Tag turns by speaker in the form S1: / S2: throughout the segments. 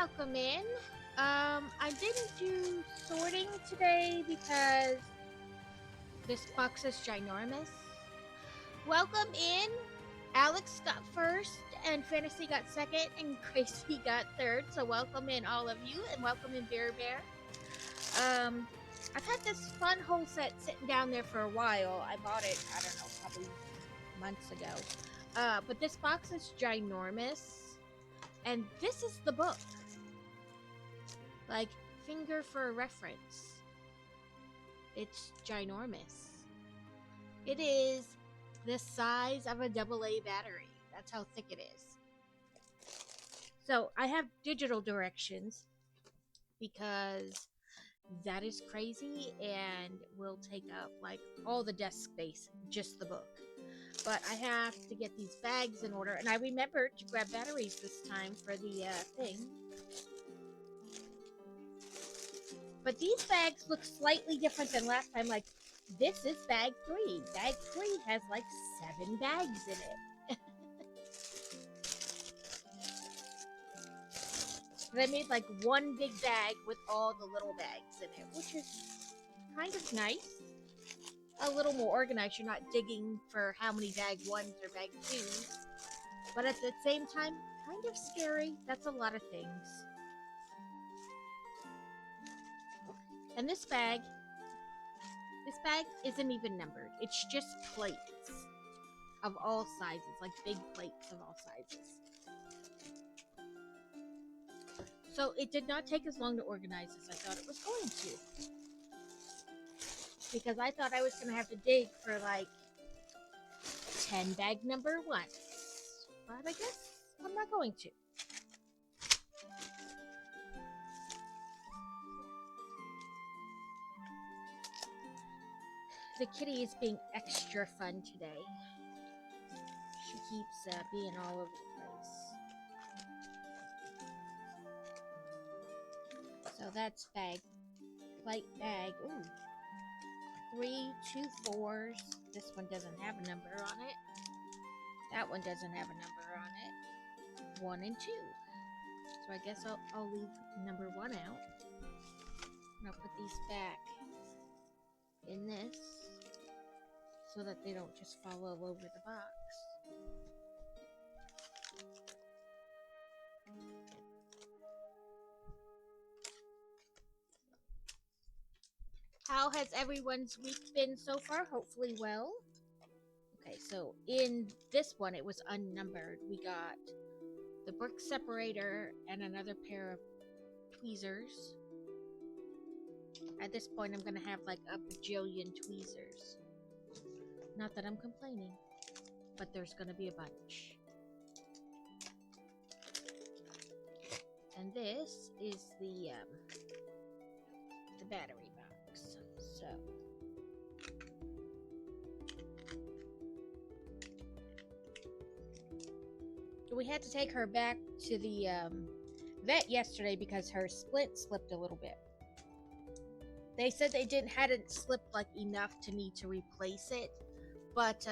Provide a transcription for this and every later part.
S1: welcome in. I didn't do sorting today because this box is ginormous. Welcome in. Alex got first, and Fantasy got second, and Gracie got third. So welcome in all of you, and welcome in Bear Bear. I've had this Funwhole set sitting down there for a while. I bought it, I don't know, probably months ago. But this box is ginormous. And this is the book. Like, finger for a reference. It's ginormous. It is the size of a AA battery. That's how thick it is. So, I have digital directions because that is crazy and will take up like all the desk space, just the book. But I have to get these bags in order, and I remembered to grab batteries this time for the thing. But these bags look slightly different than last time. Like, this is bag 3. Bag 3 has like 7 bags in it. They made like one big bag with all the little bags in it, which is kind of nice. A little more organized. You're not digging for how many bag 1s or bag 2s. But at the same time, kind of scary. That's a lot of things. And this bag isn't even numbered. It's just plates of all sizes, like big plates of all sizes. So it did not take as long to organize as I thought it was going to. Because I thought I was going to have to dig for like 10 bag number 1. But I guess I'm not going to. The kitty is being extra fun today. She keeps being all over the place. So that's light bag. Ooh. 3, 2 4s. This one doesn't have a number on it. That one doesn't have a number on it. 1 and 2. So I guess I'll leave number 1 out. And I'll put these back in this so that they don't just fall all over the box. How has everyone's week been so far? Hopefully well. Okay, so in this one, it was unnumbered. We got the brick separator and another pair of tweezers. At this point, I'm going to have like a bajillion tweezers. Not that I'm complaining, but there's going to be a bunch. And this is the battery box. So we had to take her back to the vet yesterday because her splint slipped a little bit. They said they hadn't slipped like enough to need to replace it, but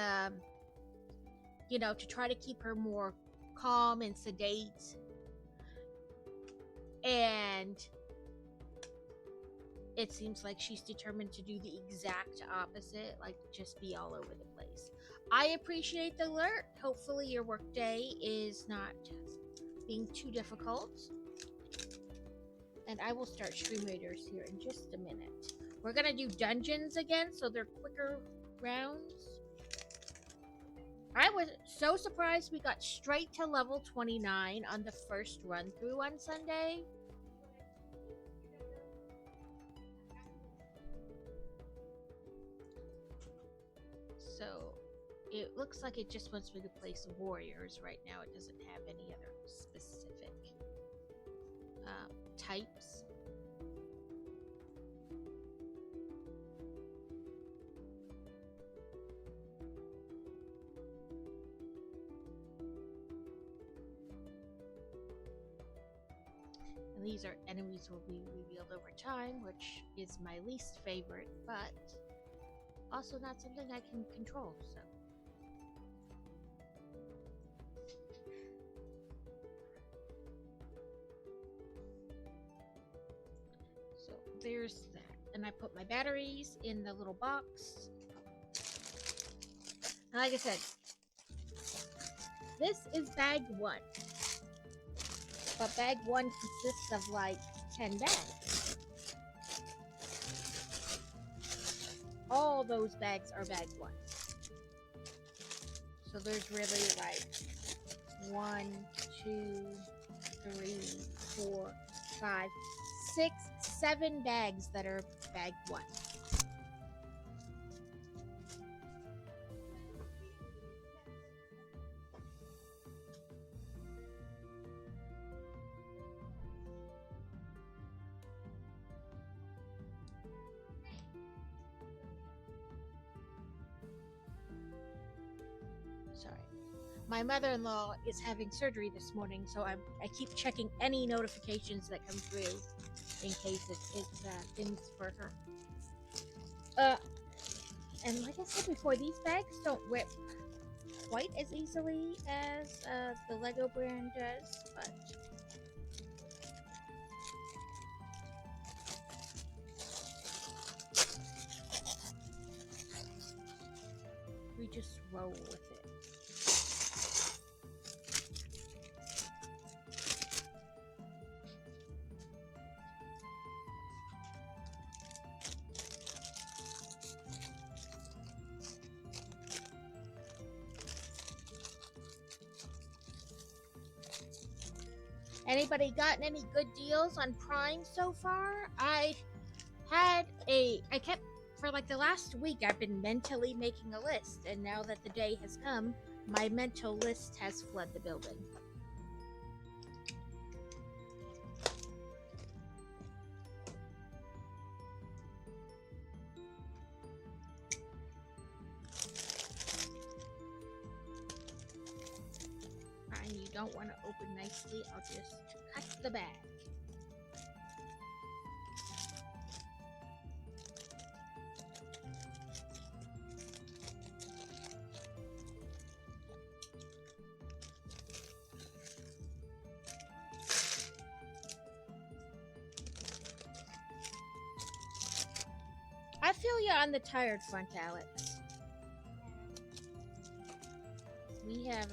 S1: you know, to try to keep her more calm and sedate, and it seems like she's determined to do the exact opposite, like just be all over the place. I appreciate the alert. Hopefully your workday is not being too difficult. And I will start Stream Raiders here in just a minute. We're going to do dungeons again, so they're quicker rounds. I was so surprised we got straight to level 29 on the first run through on Sunday. So it looks like it just wants me to play some warriors right now. It doesn't have any other specific types. And these are enemies will be revealed over time, which is my least favorite, but also not something I can control, so. there's that. And I put my batteries in the little box. And like I said, this is bag 1. But bag 1 consists of like 10 bags. All those bags are bag 1. So there's really like 1, 2, 3, 4, 5, 6, 7 bags that are bag 1. Sorry. My mother-in-law is having surgery this morning, so I keep checking any notifications that come through in case it's things for her. And like I said before, these bags don't rip quite as easily as the Lego brand does, but we just roll with it. Anybody gotten any good deals on Prime so far? I kept, for like the last week, I've been mentally making a list, and now that the day has come, my mental list has flooded the building. And you don't want to open nicely, I'll just cut the bag. I feel you on the tired front, Alex. We have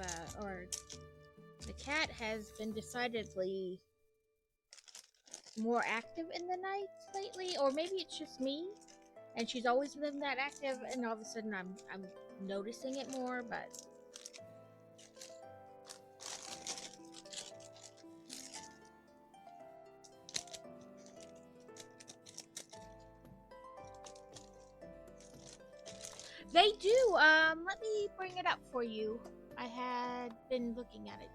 S1: the cat has been decidedly more active in the nights lately, or maybe it's just me, and she's always been that active, and all of a sudden I'm noticing it more, but they do. Let me bring it up for you. I had been looking at it.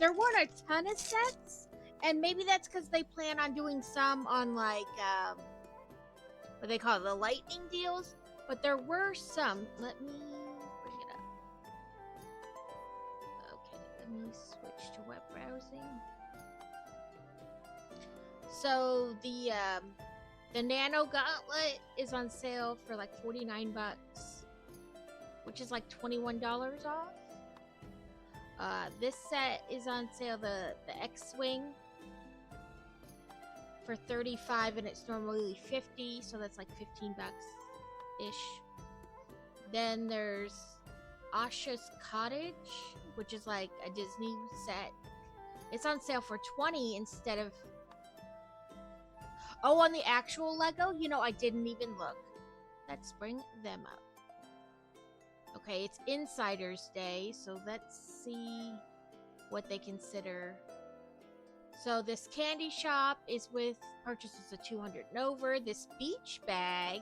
S1: There weren't a ton of sets, and maybe that's because they plan on doing some on like what they call it, the lightning deals. But there were some. Let me bring it up. Okay, let me switch to web browsing. So the Nano Gauntlet is on sale for like $49, which is like $21 off. This set is on sale, the X-Wing, for $35, and it's normally $50, so that's like $15-ish. Then there's Asha's Cottage, which is like a Disney set. It's on sale for $20 instead of... Oh, on the actual Lego? You know, I didn't even look. Let's bring them up. Okay, it's Insider's Day, so let's see what they consider. So this candy shop is with purchases of 200 and over. This beach bag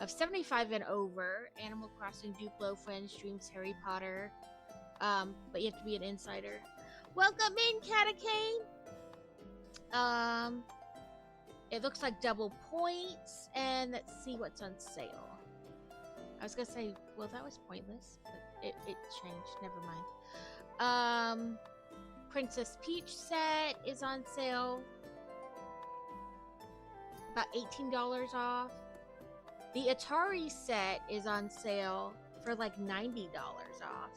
S1: of 75 and over. Animal Crossing, Duplo, Friends, Dreams, Harry Potter. But you have to be an insider. Welcome in, Catacane! It looks like double points, and let's see what's on sale. I was gonna say, well, that was pointless, but it changed. Never mind. Princess Peach set is on sale. About $18 off. The Atari set is on sale for like $90 off.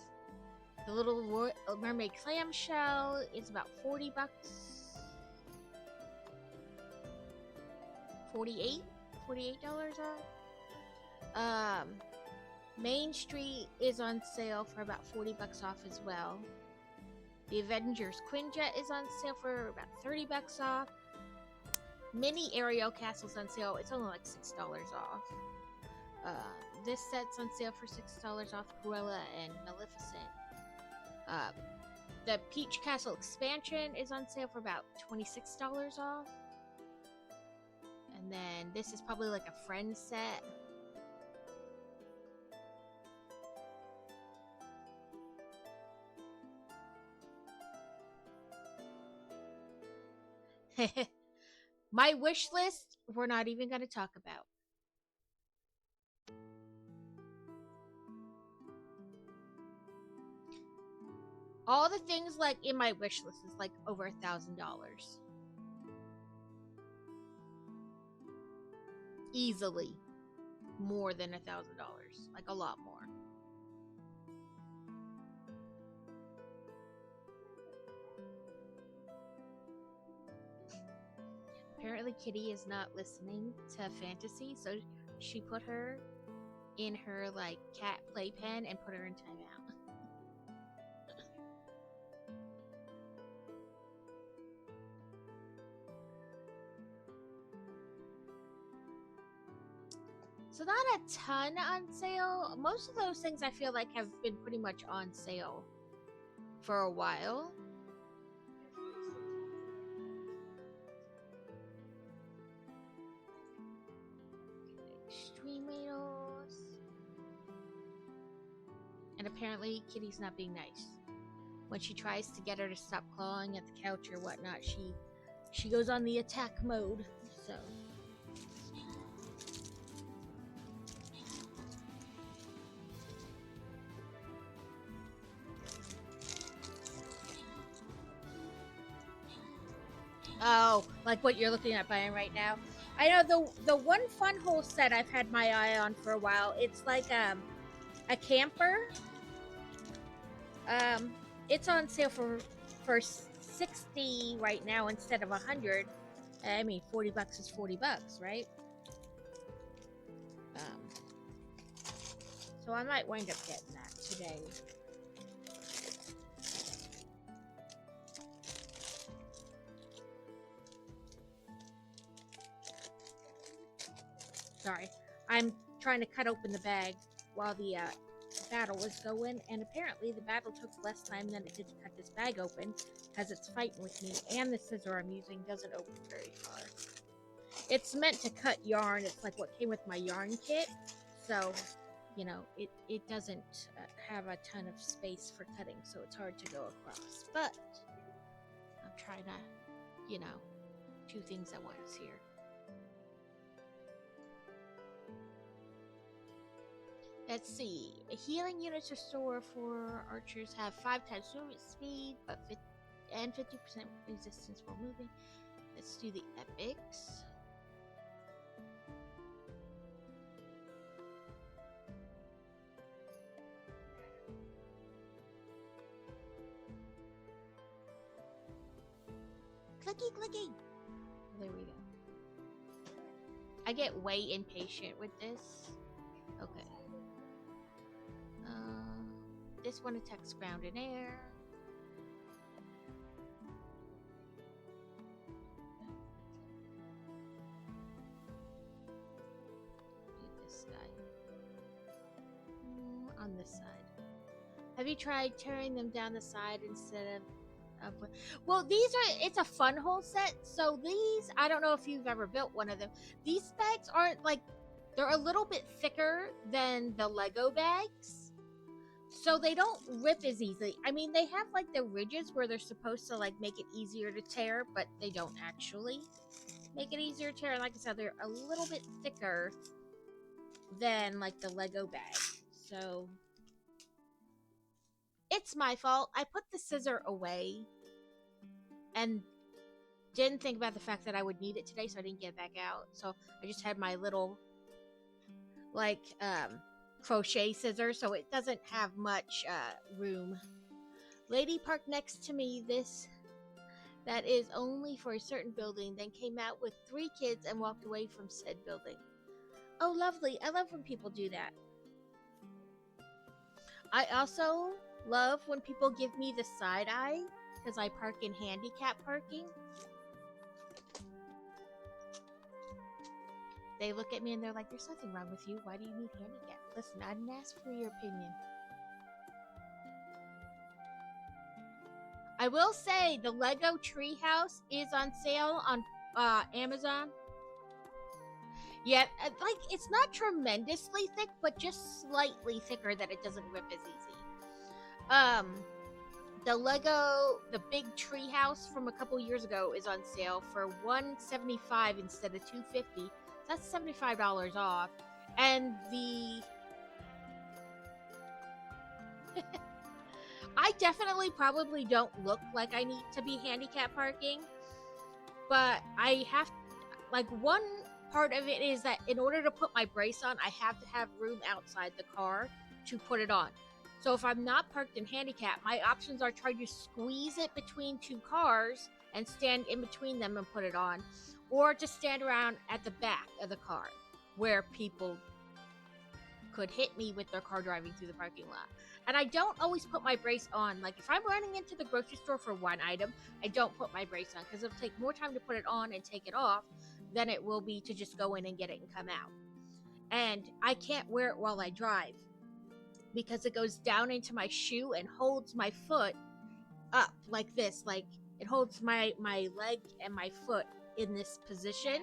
S1: The little mermaid clamshell is about 40 bucks. 48 $48 off. Main Street is on sale for about 40 bucks off as well. The Avengers Quinjet is on sale for about 30 bucks off. Mini Ariel Castle's on sale. It's only like $6 off. This set's on sale for $6 off. Cruella and Maleficent. The Peach Castle expansion is on sale for about $26 off. And then this is probably like a friend set. My wish list, we're not even going to talk about. All the things like in my wish list is like over $1,000. Easily more than $1,000, like a lot more. Apparently Kitty is not listening to fantasy, so she put her in her like cat playpen and put her in timeout. So not a ton on sale. Most of those things I feel like have been pretty much on sale for a while. Extremitos. And apparently Kitty's not being nice. When she tries to get her to stop clawing at the couch or whatnot, she goes on the attack mode. So oh, like what you're looking at buying right now. I know the one Funwhole set I've had my eye on for a while. It's like a camper. It's on sale for $60 right now instead of $100. I mean, 40 bucks is 40 bucks, right? So I might wind up getting that today. Sorry, I'm trying to cut open the bag while the battle was going, and apparently the battle took less time than it did to cut this bag open because it's fighting with me, and the scissor I'm using doesn't open very far. It's meant to cut yarn. It's like what came with my yarn kit, so you know it doesn't have a ton of space for cutting, so it's hard to go across. But I'm trying to, you know, do things at once here. Let's see. Healing units restore for archers have 5 times movement speed, but 50% resistance while moving. Let's do the epics. Clicky, clicky. There we go. I get way impatient with this. Okay. This one attacks ground and air. Do this guy. On this side. Have you tried tearing them down the side instead of well, these are, it's a Funwhole set, so these, I don't know if you've ever built one of them. These bags aren't like, they're a little bit thicker than the Lego bags. So they don't rip as easily. I mean, they have like the ridges where they're supposed to like make it easier to tear, but they don't actually make it easier to tear. And like I said, they're a little bit thicker than like the Lego bag. So it's my fault. I put the scissor away and didn't think about the fact that I would need it today, so I didn't get it back out. So I just had my little like crochet scissors, so it doesn't have much room Lady parked next to me. That is only for a certain building, then came out with 3 kids and walked away from said building. Oh, lovely. I love when people do that. I also love when people give me the side eye because I park in handicap parking. They look at me and they're like, there's nothing wrong with you. Why do you need handicap? Listen, I didn't ask for your opinion. I will say the Lego treehouse is on sale on Amazon. Yeah, like, it's not tremendously thick, but just slightly thicker that it doesn't rip as easy. The Lego, the big treehouse from a couple years ago is on sale for $175 instead of $250. That's $75 off. And the... I definitely probably don't look like I need to be handicap parking, but I have, like, one part of it is that in order to put my brace on, I have to have room outside the car to put it on. So if I'm not parked in handicap, my options are try to squeeze it between 2 cars and stand in between them and put it on, or to stand around at the back of the car where people could hit me with their car driving through the parking lot. And I don't always put my brace on. Like, if I'm running into the grocery store for one item, I don't put my brace on because it'll take more time to put it on and take it off than it will be to just go in and get it and come out. And I can't wear it while I drive because it goes down into my shoe and holds my foot up like this. Like, it holds my leg and my foot in this position.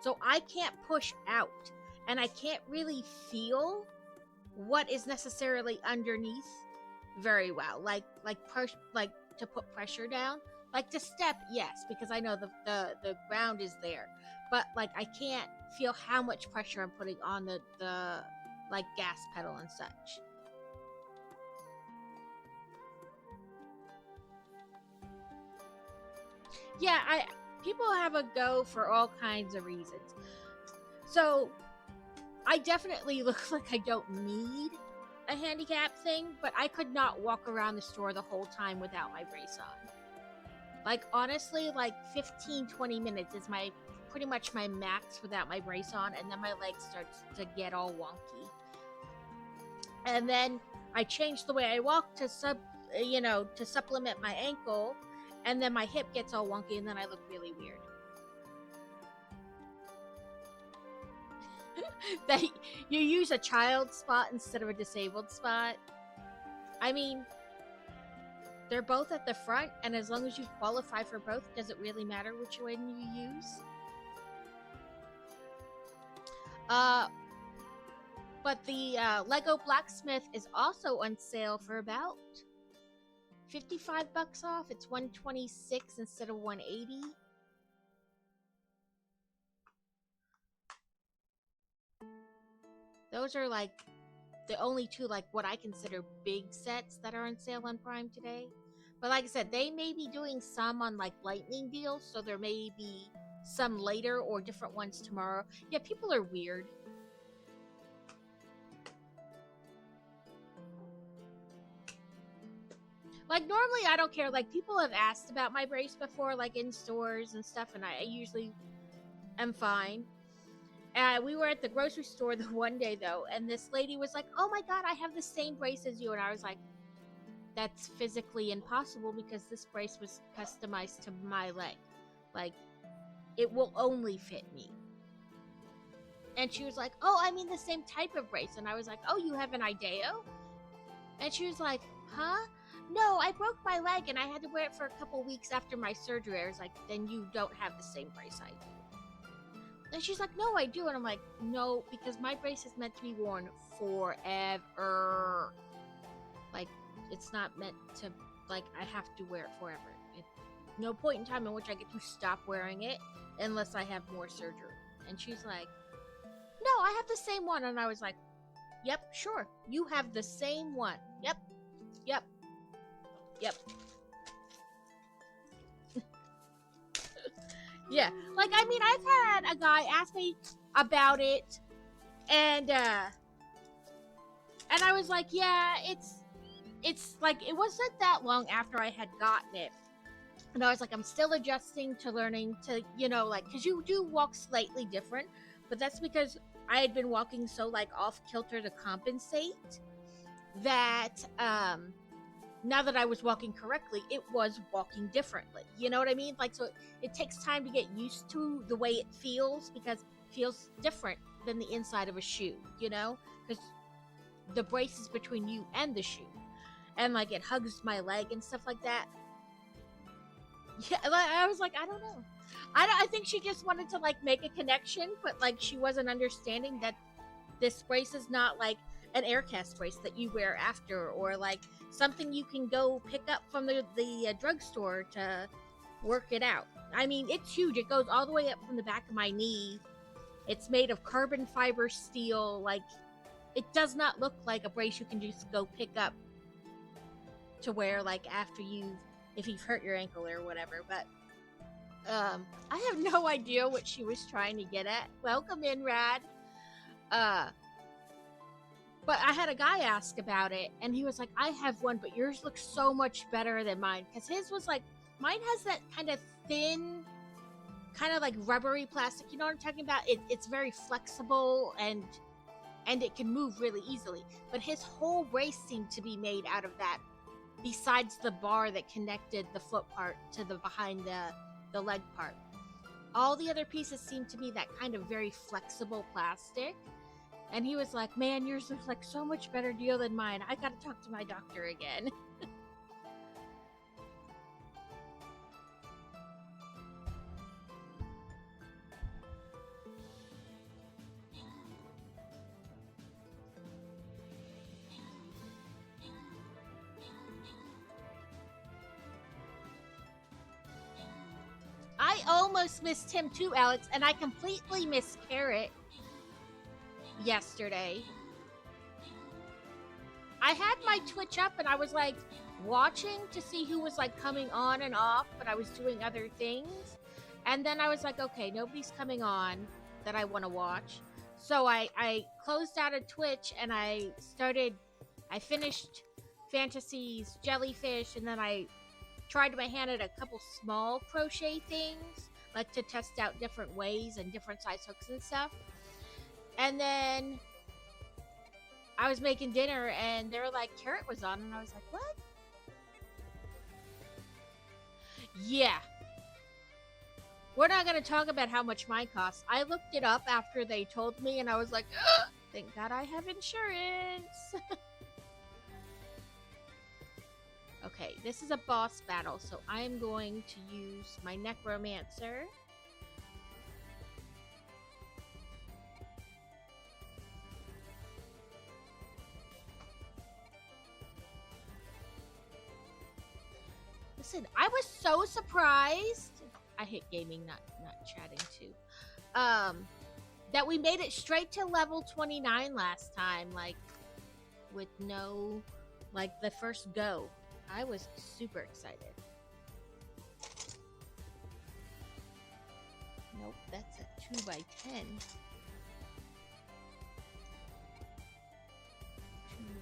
S1: So I can't push out. And I can't really feel what is necessarily underneath very well. Like to put pressure down. Like to step, yes, because I know the ground is there. But like I can't feel how much pressure I'm putting on the like gas pedal and such. Yeah, people have a go for all kinds of reasons. So I definitely look like I don't need a handicap thing, but I could not walk around the store the whole time without my brace on. Like, honestly, like 15-20 minutes is pretty much my max without my brace on, and then my leg starts to get all wonky. And then I change the way I walk to supplement my ankle, and then my hip gets all wonky, and then I look really weird. That you use a child spot instead of a disabled spot. I mean, they're both at the front, and as long as you qualify for both, does it really matter which one you use? But the Lego Blacksmith is also on sale for about $55 off. It's $126 instead of $180. Those are like the only two, like what I consider big sets that are on sale on Prime today. But like I said, they may be doing some on like lightning deals, so there may be some later or different ones tomorrow. Yeah, people are weird. Like, normally I don't care. Like, people have asked about my brace before, like in stores and stuff, and I usually am fine. We were at the grocery store the one day, though, and this lady was like, oh my god, I have the same brace as you. And I was like, that's physically impossible because this brace was customized to my leg. Like, it will only fit me. And she was like, oh, I mean the same type of brace. And I was like, oh, you have an IDEO? And she was like, huh? No, I broke my leg and I had to wear it for a couple weeks after my surgery. I was like, then you don't have the same brace I do. And she's like, no, I do. And I'm like, no, because my brace is meant to be worn forever. Like, it's not meant to, like, I have to wear it forever. No point in time in which I get to stop wearing it unless I have more surgery. And she's like, no, I have the same one. And I was like, yep, sure. You have the same one. Yep. Yep. Yep. Yeah, like, I mean, I've had a guy ask me about it, and I was like, yeah, it's like it wasn't that long after I had gotten it, and I was like, I'm still adjusting to learning to, like, because you do walk slightly different, but that's because I had been walking so like off kilter to compensate that now that I was walking correctly, it was walking differently. You know what I mean? Like, so it takes time to get used to the way it feels, because it feels different than the inside of a shoe, because the brace is between you and the shoe, and like it hugs my leg and stuff like that. Yeah, like, I was like, I don't know. I think she just wanted to like make a connection, but like she wasn't understanding that this brace is not like an aircast brace that you wear after, or like something you can go pick up from the drugstore to work it out. I mean, it's huge. It goes all the way up from the back of my knee. It's made of carbon fiber steel. Like, it does not look like a brace you can just go pick up to wear like after if you've hurt your ankle or whatever. But I have no idea what she was trying to get at. Welcome in, Rad. But I had a guy ask about it, and he was like, I have one, but yours looks so much better than mine. Because his was like, mine has that kind of thin, kind of like rubbery plastic. You know what I'm talking about? It's very flexible, and it can move really easily. But his whole brace seemed to be made out of that, besides the bar that connected the foot part to the behind the leg part. All the other pieces seemed to be that kind of very flexible plastic. And he was like, man, yours looks like so much better deal than mine. I gotta talk to my doctor again. I almost missed him too, Alex, and I completely missed Carrot yesterday. I had my Twitch up and I was like watching to see who was like coming on and off, but I was doing other things. And then I was like, okay, nobody's coming on that I want to watch. So I closed out of Twitch and I finished Fantasies Jellyfish, and then I tried my hand at a couple small crochet things, like to test out different ways and different size hooks and stuff. And then I was making dinner and they were like, Carrot was on, and I was like, what? Yeah. We're not going to talk about how much mine costs. I looked it up after they told me, and I was like, thank God I have insurance. Okay, this is a boss battle, so I'm going to use my Necromancer. Listen, I was so surprised. I hit gaming, not chatting too. That we made it straight to level 29 last time, like with no, like the first go. I was super excited. Nope, that's a 2x10.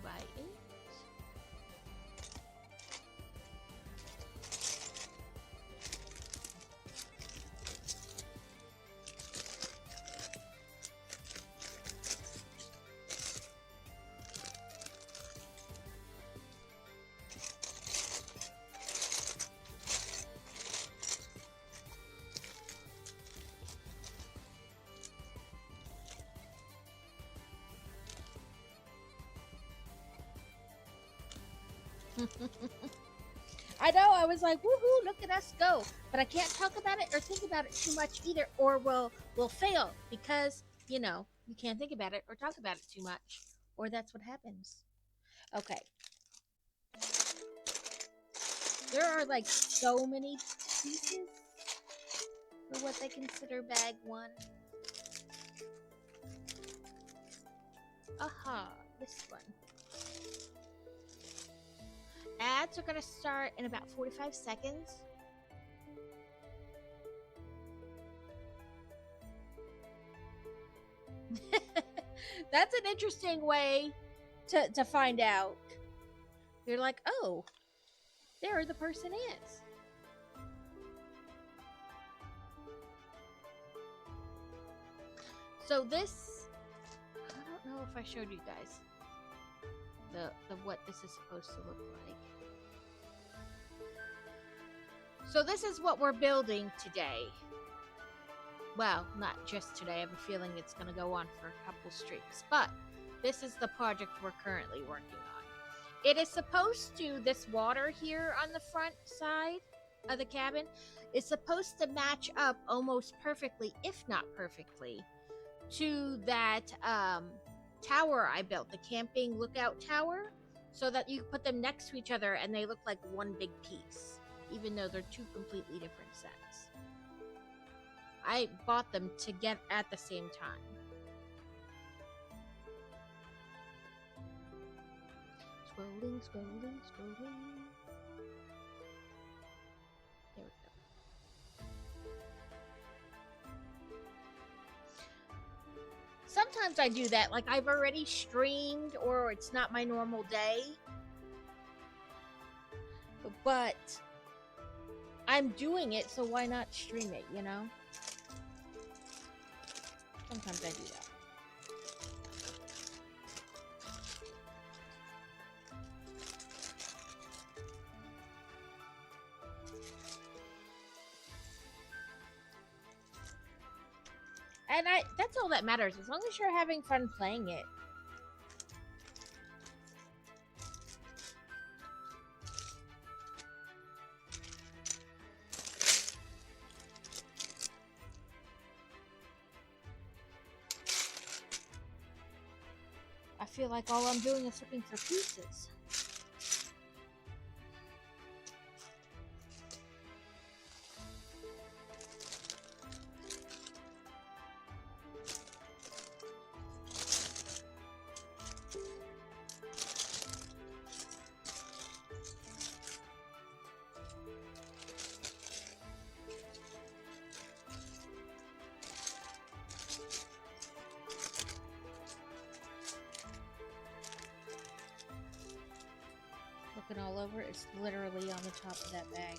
S1: 2x8. I know, I was like, woohoo, look at us go. But I can't talk about it or think about it too much either, or we'll fail, because, you can't think about it or talk about it too much, or that's what happens. Okay. There are like so many pieces for what they consider bag one. Aha, this one. Ads are going to start in about 45 seconds. That's an interesting way to find out. you're like, oh, there the person is. So this, I don't know if I showed you guys the what this is supposed to look like. So this is what we're building today. Well, not just today. I have a feeling it's going to go on for a couple streaks. But this is the project we're currently working on. It is supposed to, this water here on the front side of the cabin is supposed to match up almost perfectly, if not perfectly, to that tower I built, the camping lookout tower, so that you put them next to each other and they look like one big piece, even though they're two completely different sets. I bought them to get at the same time. Scrolling, scrolling, scrolling. There we go. Sometimes I do that, like I've already streamed or it's not my normal day, but I'm doing it, so why not stream it, you know? Sometimes I do that. And that's all that matters, as long as you're having fun playing it. I feel like all I'm doing is looking for pieces. Looking all over, it's literally on the top of that bag.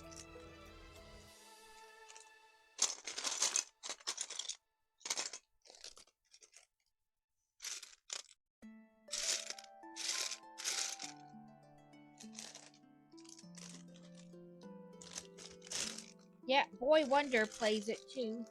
S1: Yeah, Boy Wonder plays it too.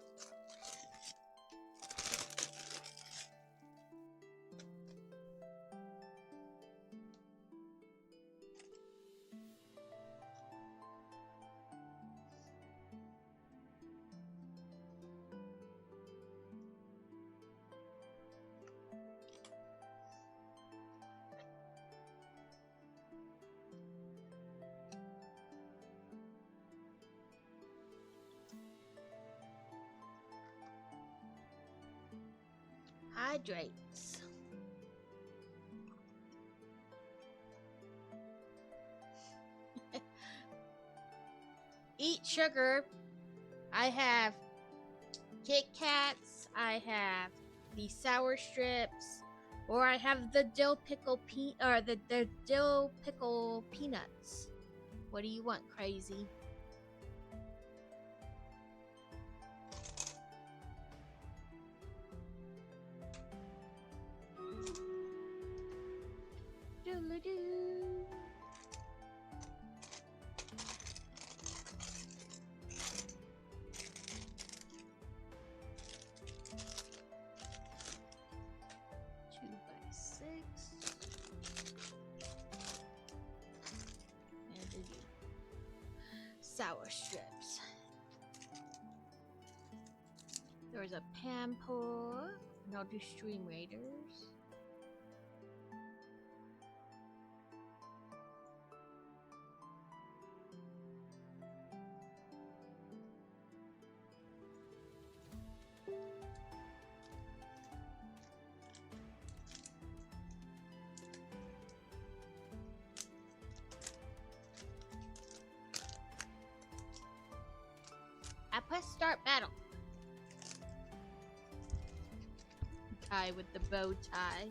S1: Hydrates. Eat sugar. I have Kit Kats. I have the sour strips, or I have the dill pickle the dill pickle peanuts. What do you want, crazy? Doodle-doo. Sour strips. There's a Pampor, and I'll do Stream Raiders. I press start battle. Tie with the bow tie.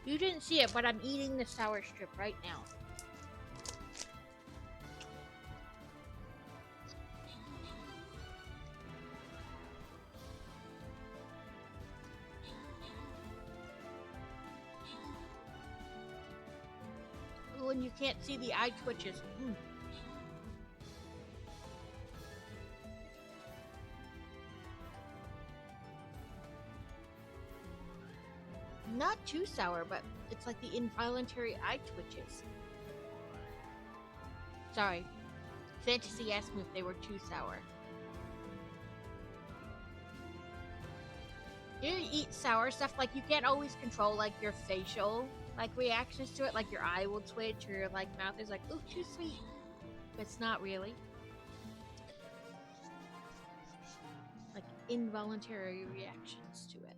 S1: You didn't see it, but I'm eating the sour strip right now. Ooh, and you can't see the eye twitches. Not too sour, but it's like the involuntary eye twitches. Sorry. Fantasy asked me if they were too sour. You eat sour stuff, like you can't always control like your facial like reactions to it, like your eye will twitch or your like mouth is like, ooh, too sweet. But it's not really. Like involuntary reactions to it.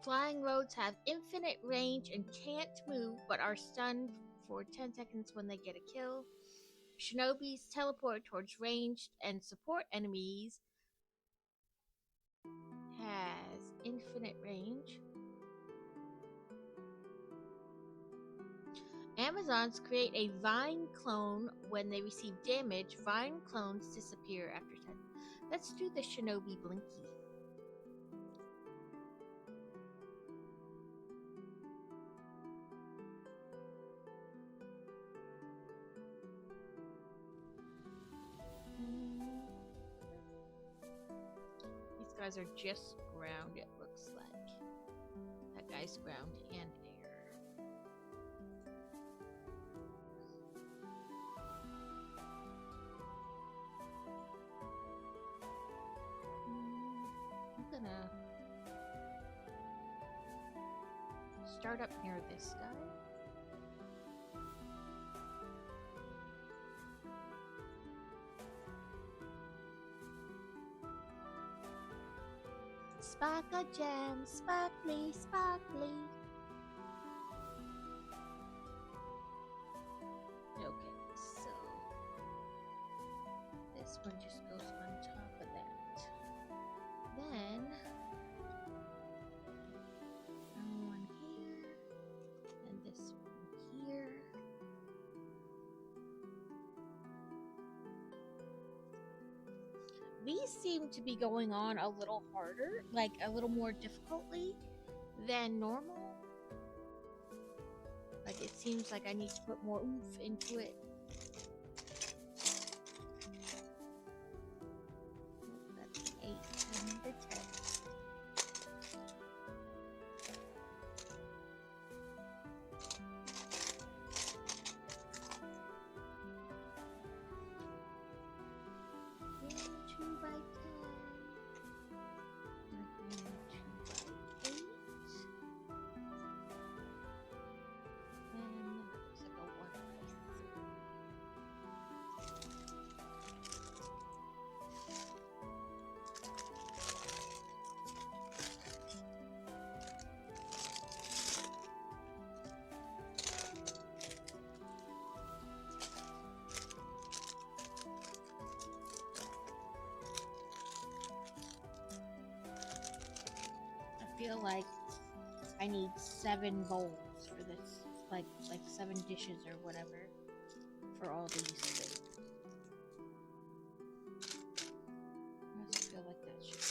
S1: Flying roads have infinite range and can't move, but are stunned for 10 seconds when they get a kill. Shinobis teleport towards ranged and support enemies. Has infinite range. Amazons create a vine clone when they receive damage. Vine clones disappear after 10. Let's do the Shinobi Blinky. These guys are just ground, it looks like. That guy's ground and air. I'm gonna start up near this guy. Sparkle gem, sparkly, sparkly. Okay, so this one just goes on top of that. Then one here, and this one here. These seem to be going on a little harder, like a little more difficultly than normal. Like it seems like I need to put more oomph into it. That's an 8 and the 10. I feel like I need 7 bowls for this, like 7 dishes or whatever for all these things. I just feel like that should.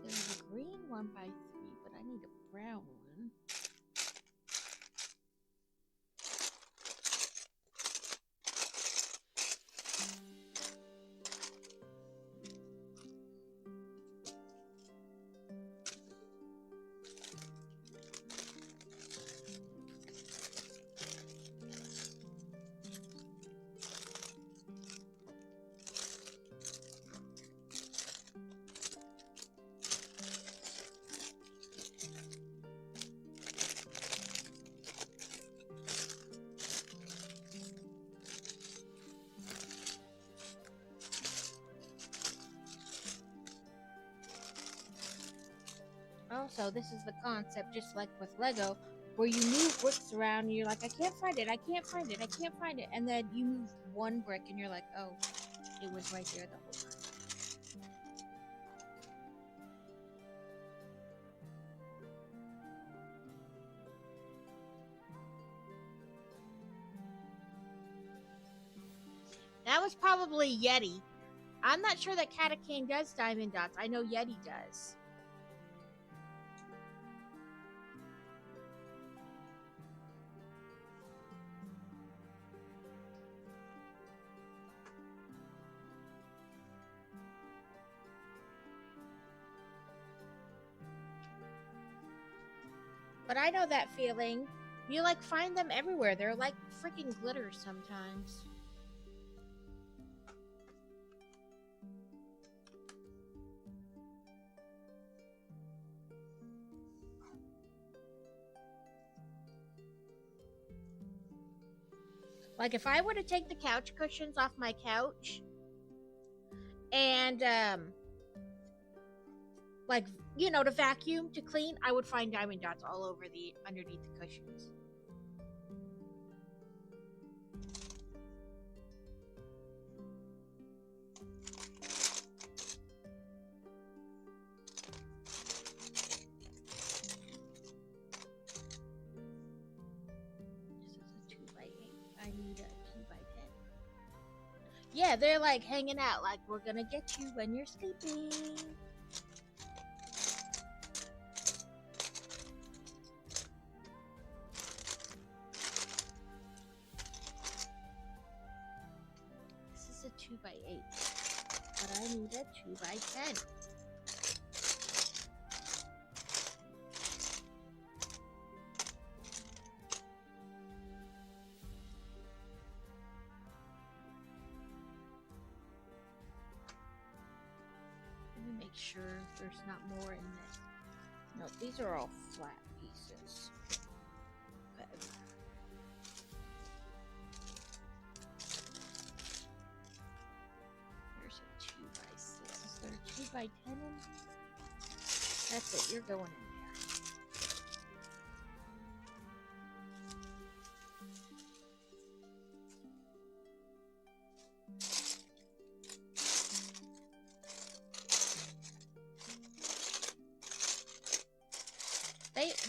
S1: There's a green 1x3, but I need a brown one. Also, this is the concept, just like with Lego, where you move bricks around and you're like, I can't find it, I can't find it, I can't find it. And then you move one brick and you're like, oh, it was right there the whole time. That was probably Yeti. I'm not sure that Catacane does diamond dots. I know Yeti does. But I know that feeling. You like find them everywhere. They're like freaking glitter sometimes. Like if I were to take the couch cushions off my couch and like, you know, to vacuum, to clean, I would find diamond dots all over the underneath the cushions. This is a 2x8. I need a 2x10. Yeah, they're like hanging out, like we're gonna get you when you're sleeping. This is a 2x8, but I need a 2x10. Make sure there's not more in this. No, these are all flat pieces. Okay. There's a 2x6. Is there a 2x10 in here? That's it, you're going in there.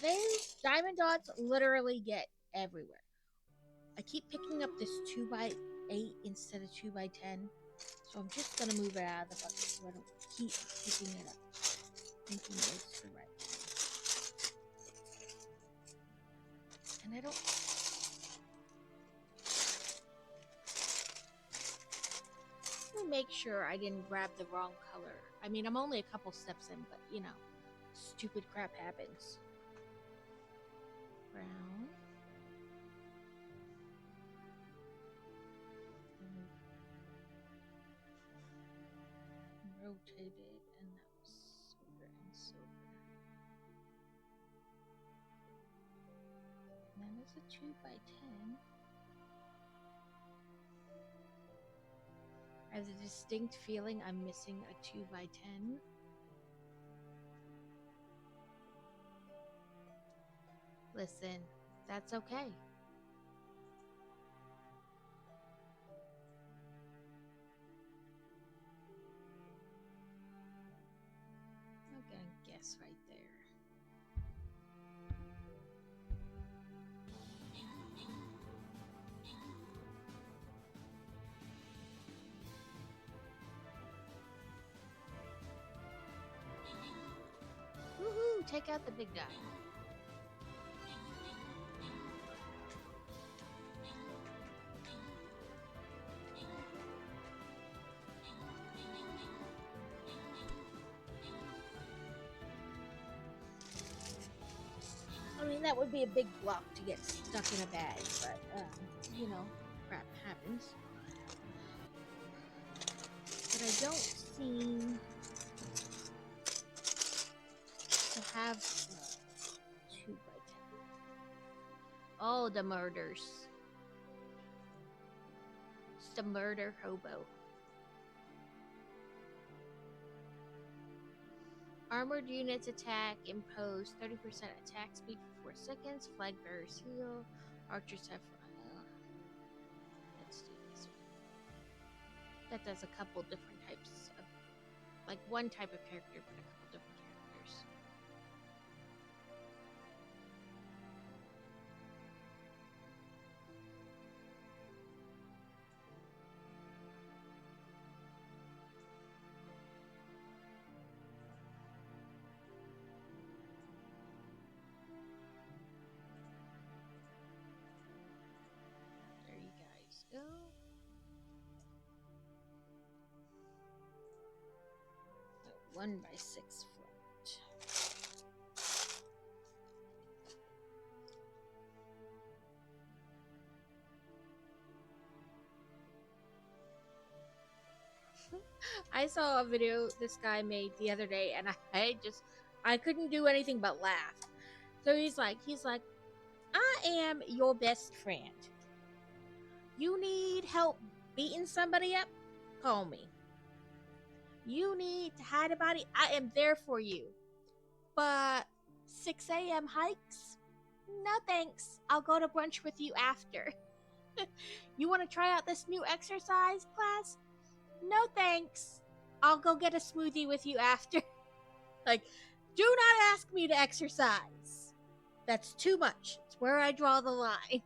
S1: They diamond dots literally get everywhere. I keep picking up this 2x8 instead of 2x10, so I'm just gonna move it out of the bucket so I don't keep picking it up, thinking it's the right one. And I don't. Let me make sure I didn't grab the wrong color. I mean, I'm only a couple steps in, but you know, stupid crap happens. Brown. Rotate it, and that was silver and silver. And that is a 2x10. I have a distinct feeling I'm missing a 2x10. Listen, that's okay. I'm gonna guess right there. Woohoo! Take out the big guy. I mean, that would be a big block to get stuck in a bag, but, you know, crap happens. But I don't seem to have 2x10. Oh, the murders. It's the murder hobo. Armored units attack, impose 30% attack speed for 4 seconds. Flag bearers heal. Archers have. Let's do this one. that does a couple different types of, like one type of character, but a couple different characters. There you guys go. 1x6 foot. I saw a video this guy made the other day, and I couldn't do anything but laugh. So he's like, I am your best friend. You need help beating somebody up? Call me. You need to hide a body? I am there for you. But 6 a.m. hikes? No thanks. I'll go to brunch with you after. You want to try out this new exercise class? No thanks. I'll go get a smoothie with you after. Like, do not ask me to exercise. That's too much. It's where I draw the line.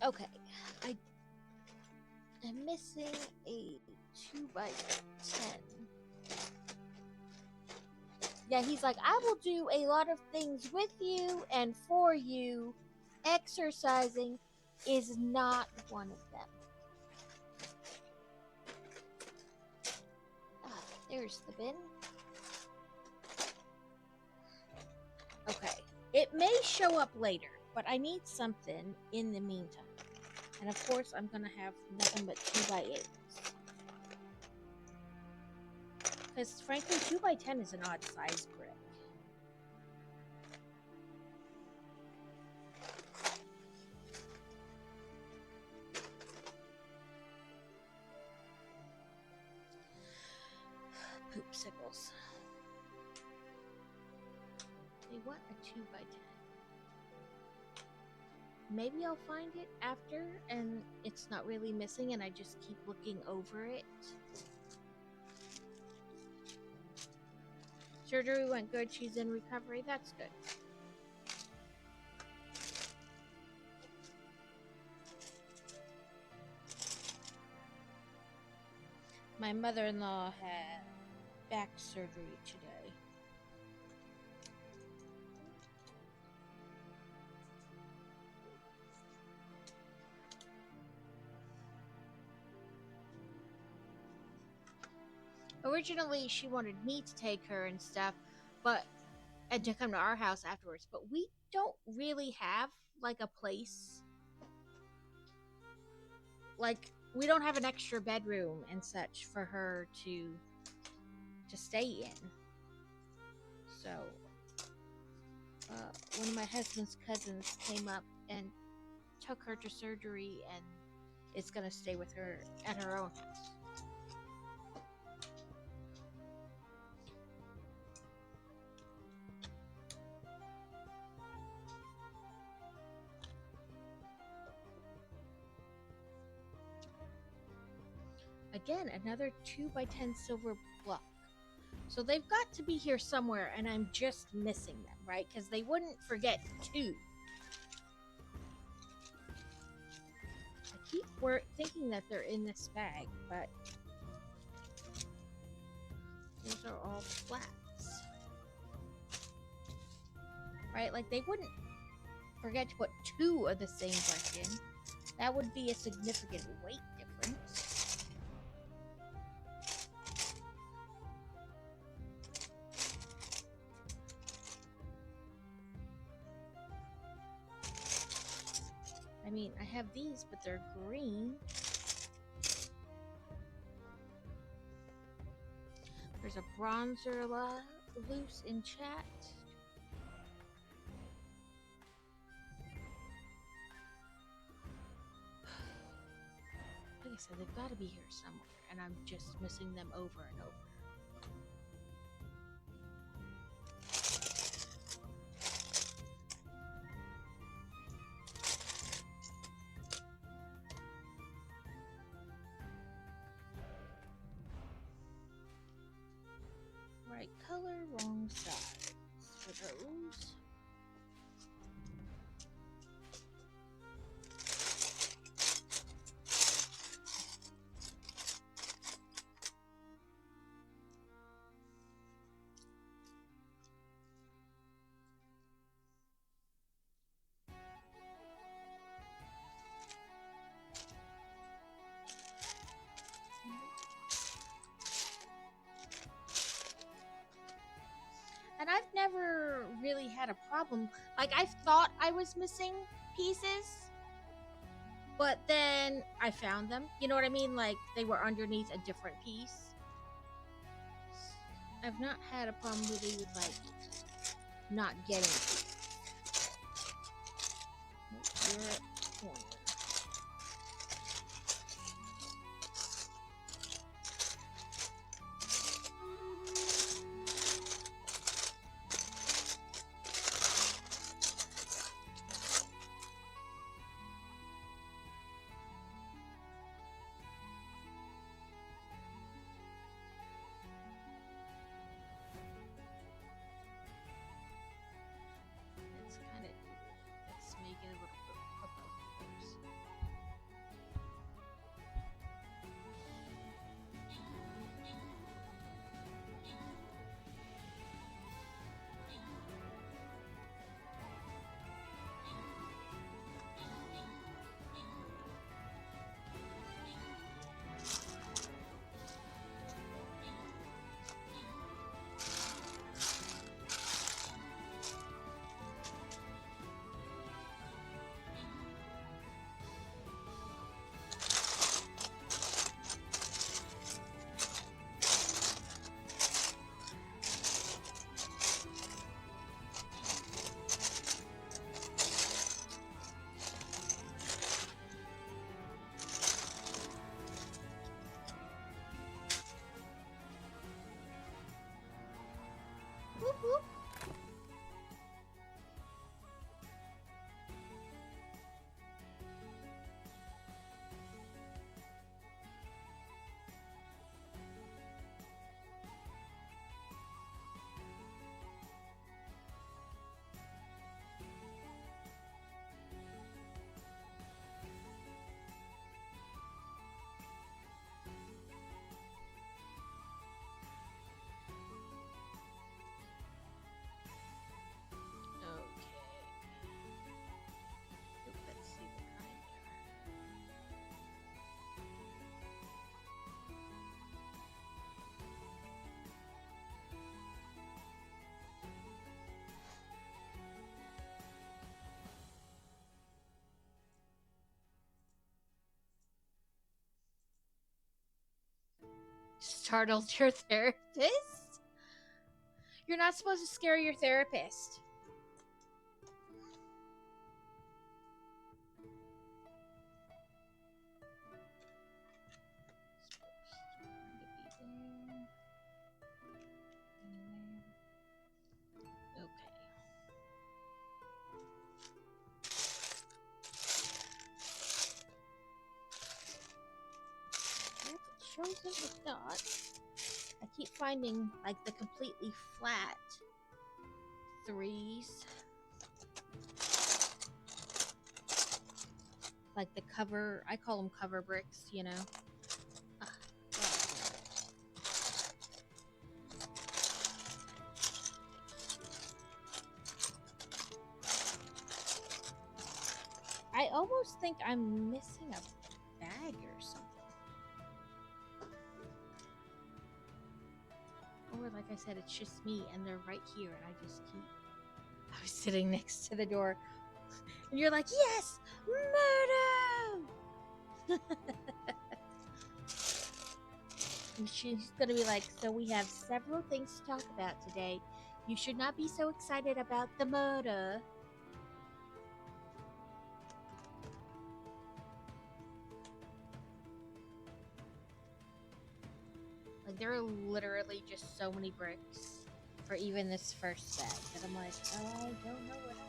S1: Okay, I'm missing a 2x10. Yeah, he's like, I will do a lot of things with you and for you. Exercising is not one of them. There's the bin. Okay, it may show up later, but I need something in the meantime. And of course, I'm gonna have nothing but 2x8s. Because frankly, 2x10 is an odd size brick. Poopsicles. They want a 2x10. Maybe I'll find it after and it's not really missing and I just keep looking over it. Surgery went good. She's in recovery. That's good. My mother-in-law had back surgery today. Originally, she wanted me to take her and stuff, and to come to our house afterwards. But we don't really have like a place. Like, we don't have an extra bedroom and such for her to stay in. So, one of my husband's cousins came up and took her to surgery and is gonna stay with her at her own house. Again, another 2x10 silver block. So they've got to be here somewhere, and I'm just missing them, right? Because they wouldn't forget 2. I keep thinking that they're in this bag, but those are all flats. Right? Like, they wouldn't forget to put 2 of the same brick in. That would be a significant weight difference. I mean, I have these, but they're green. There's a bronzer loose in chat. Like I said, they've got to be here somewhere, and I'm just missing them over and over. wrong sides for those. And I've never really had a problem. Like, I thought I was missing pieces, but then I found them. You know what I mean? Like, they were underneath a different piece. I've not had a problem really with, like, not getting it. You're at corner. Let's kind of do it. Let's make it a little bit purple first. Whoop, whoop. Let's see what kind there. Startled your therapist? You're not supposed to scare your therapist. Shows it with dots. I keep finding like the completely flat threes, like the cover. I call them cover bricks, you know. I almost think I'm missing a bag or something. Or like I said, it's just me and they're right here and I just keep... I was sitting next to the door and you're like, yes, murder! And she's gonna be like, so we have several things to talk about today. You should not be so excited about the murder. Like, there are literally just so many bricks for even this first set that I'm like, oh, I don't know what happened.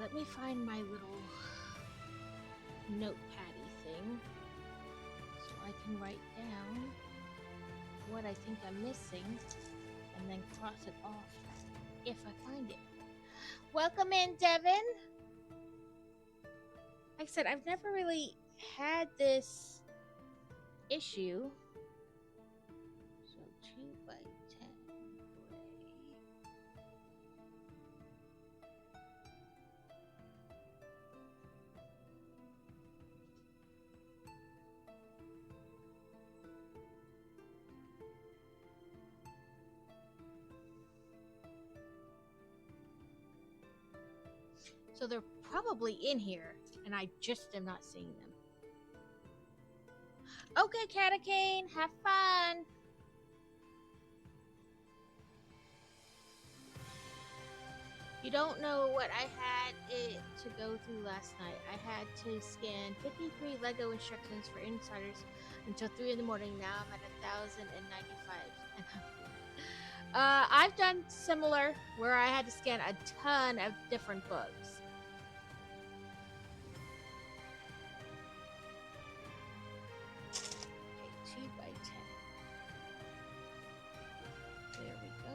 S1: Let me find my little notepaddy thing so I can write down what I think I'm missing and then cross it off if I find it. Welcome in, Devin. Like I said, I've never really had this issue. So 2 by 10 gray. So they're probably in here, and I just am not seeing them. Okay, Catacane, have fun! You don't know what I had it to go through last night. I had to scan 53 Lego instructions for insiders until 3 in the morning. Now I'm at 1,095. I've done similar, where I had to scan a ton of different books. Okay, 2 by 10. There we go.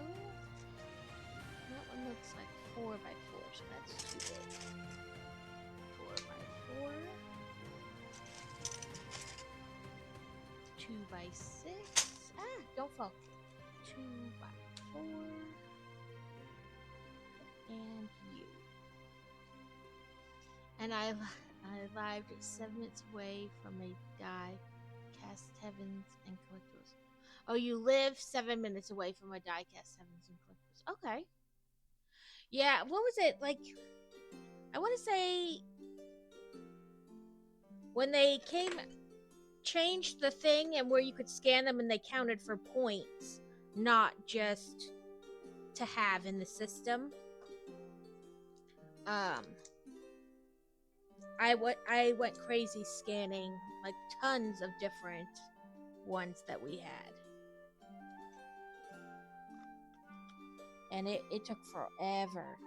S1: That one looks like 4 by 4, so that's too big. 4 by 4. 2 by 6. Ah, don't fall. 2 by 4. And you. And I lived 7 minutes away from a die, cast heavens and collectibles. Oh, you live 7 minutes away from a die, cast heavens and collectibles. Okay. Yeah, what was it? Like, I want to say when they changed the thing and where you could scan them and they counted for points, not just to have in the system. I went crazy scanning like tons of different ones that we had. And it took forever.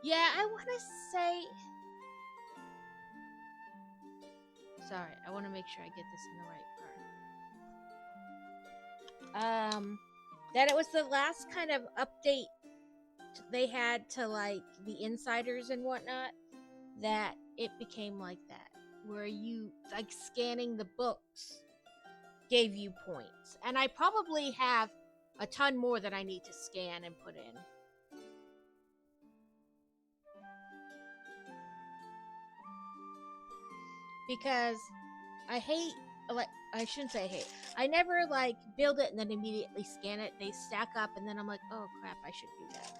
S1: Yeah, I want to say... Sorry, I want to make sure I get this in the right part. That it was the last kind of update they had to, like, the insiders and whatnot, that it became like that, where you, like, scanning the books gave you points. And I probably have a ton more that I need to scan and put in. Because I hate, like, I shouldn't say hate. I never, like, build it and then immediately scan it. They stack up and then I'm like, oh crap, I should do that.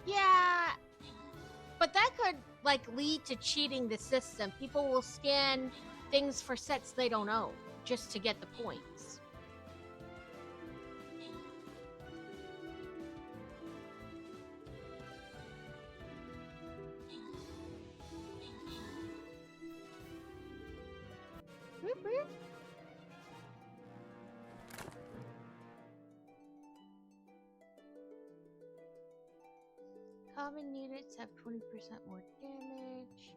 S1: Yeah, but that could, like, lead to cheating the system. People will scan things for sets they don't own just to get the points. Whoop, whoop. Common units have 20% more damage.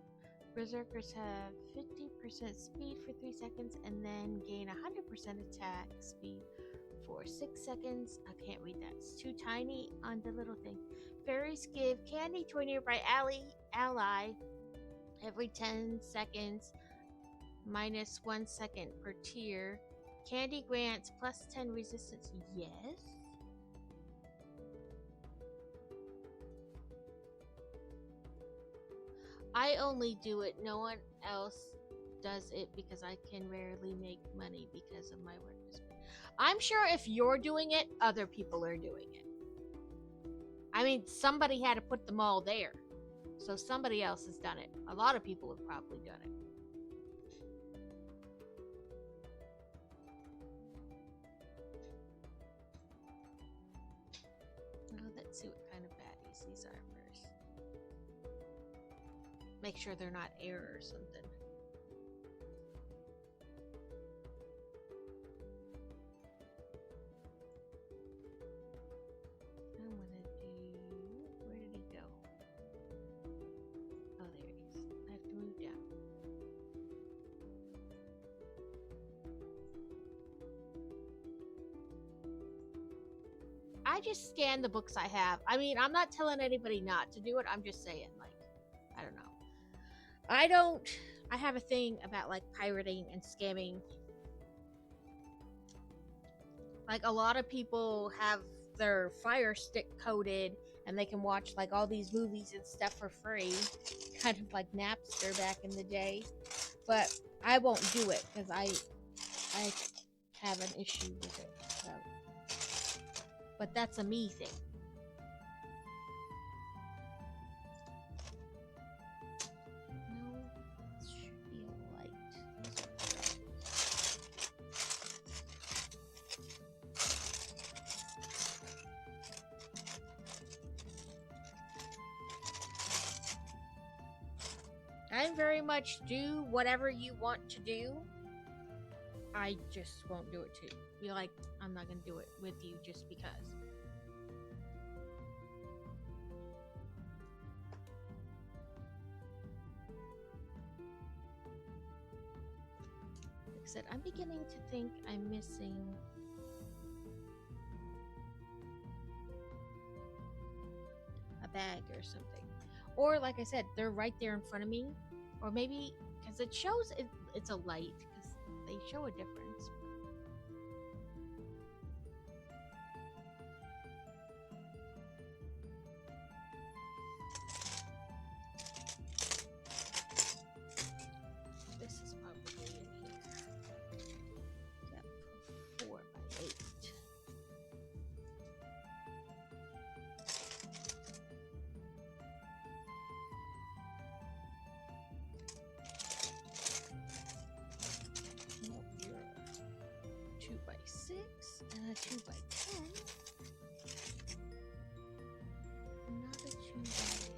S1: Berserkers have 50% speed for 3 seconds and then gain 100% attack speed for 6 seconds. I can't read that. It's too tiny on the little thing. Fairies give candy to a nearby ally every 10 seconds, minus 1 second per tier. Candy grants plus 10 resistance. Yes. I only do it. No one else does it because I can rarely make money because of my work. I'm sure if you're doing it, other people are doing it. I mean, somebody had to put them all there. So somebody else has done it. A lot of people have probably done it. Well, let's see what kind of baddies these are first. Make sure they're not air or something. I just scan the books I have. I mean, I'm not telling anybody not to do it. I'm just saying, like, I don't know. I have a thing about, like, pirating and scamming. Like, a lot of people have their Fire Stick coded and they can watch, like, all these movies and stuff for free. Kind of like Napster back in the day. But I won't do it because I have an issue with it. So. But that's a me thing. No, it should be a light. I very much do whatever you want to do. I just won't do it too. You're like, I'm not gonna do it with you just because. Like I said, I'm beginning to think I'm missing a bag or something. Or like I said, they're right there in front of me. Or maybe because it shows it's a light because they show a difference. And a 2x10. Not a 2x8.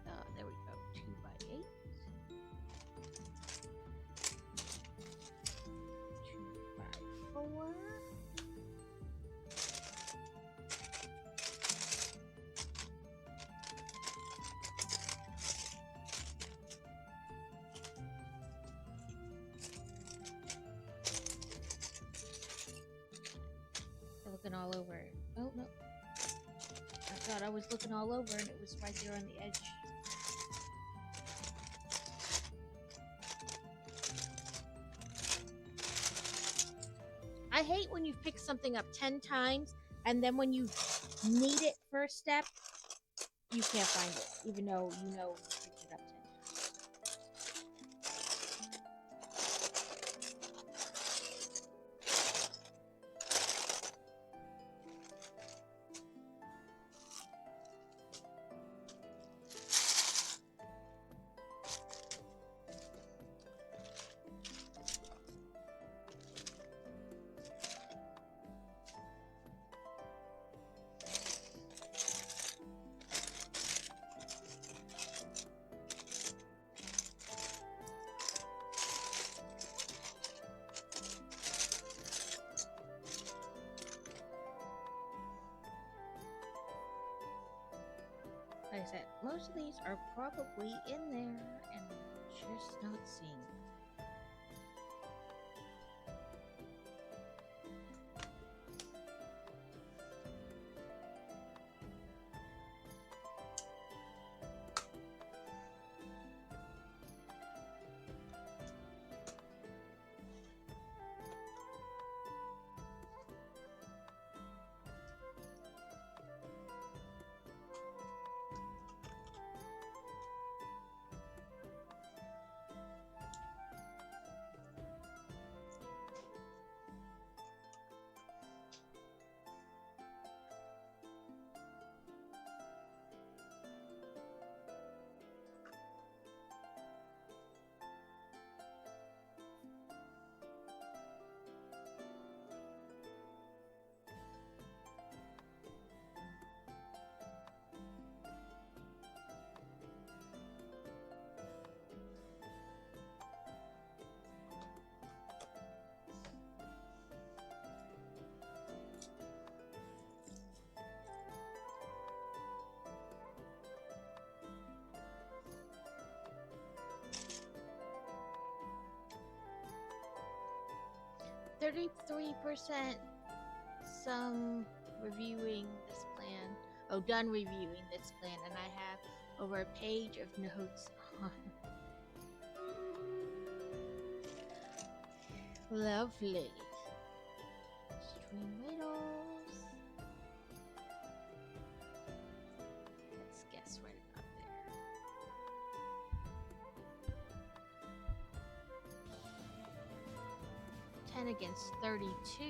S1: There we go. 2x8. 2x4. Looking all over it. Oh no. I thought I was looking all over and it was right there on the edge. I hate when you pick something up 10 times and then when you need it for a step, you can't find it, even though you know you picked it up 10 times. Like I said, most of these are probably in there and I'm just not seeing them. 33% some reviewing this plan. Oh, done reviewing this plan, and I have over a page of notes on. Lovely. Stream riddles. Let's guess right about there. 10 against 32.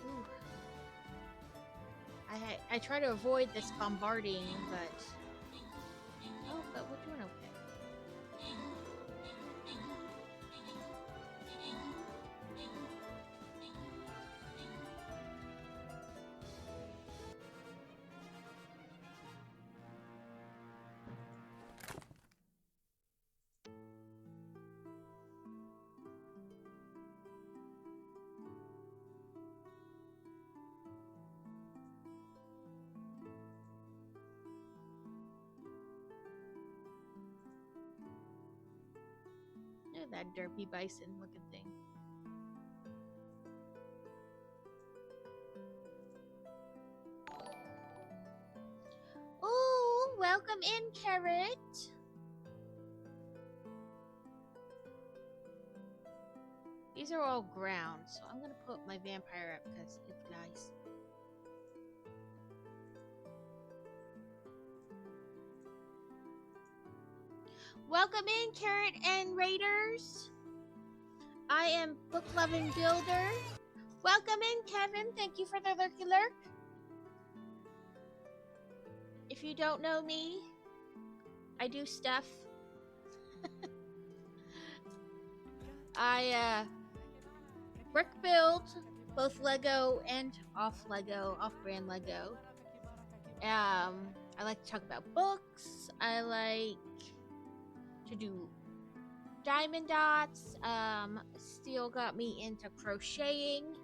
S1: Ooh. I try to avoid this bombarding, but but we're doing okay. That derpy bison looking thing. Oh, welcome in, Carrot. These are all ground, so I'm gonna put my vampire up because it's nice. Welcome in, Carrot and Raiders. I am Book Loving Builder. Welcome in, Kevin. Thank you for the lurky lurk. If you don't know me, I do stuff. I brick build, both Lego and off-brand Lego. I like to talk about books. I like to do diamond dots. Steel got me into crocheting,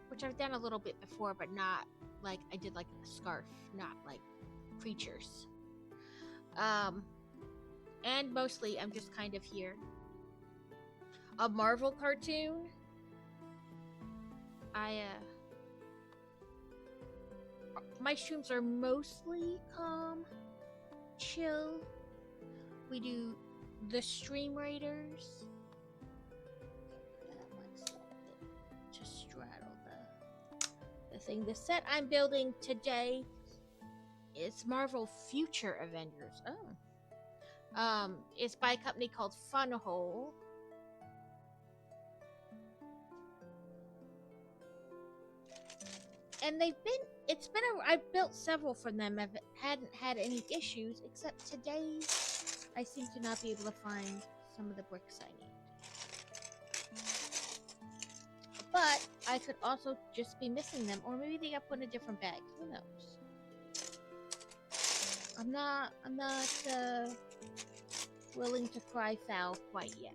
S1: which I've done a little bit before, but not like I did like a scarf, not like creatures. And mostly I'm just kind of here. A Marvel cartoon. My streams are mostly calm, chill. We do the Stream Raiders. To straddle the thing. The set I'm building today is Marvel Future Avengers. Oh. It's by a company called Funwhole. And I've built several from them. I hadn't had any issues, except today I seem to not be able to find some of the bricks I need. But I could also just be missing them, or maybe they got put in a different bag. Who knows? I'm not willing to cry foul quite yet.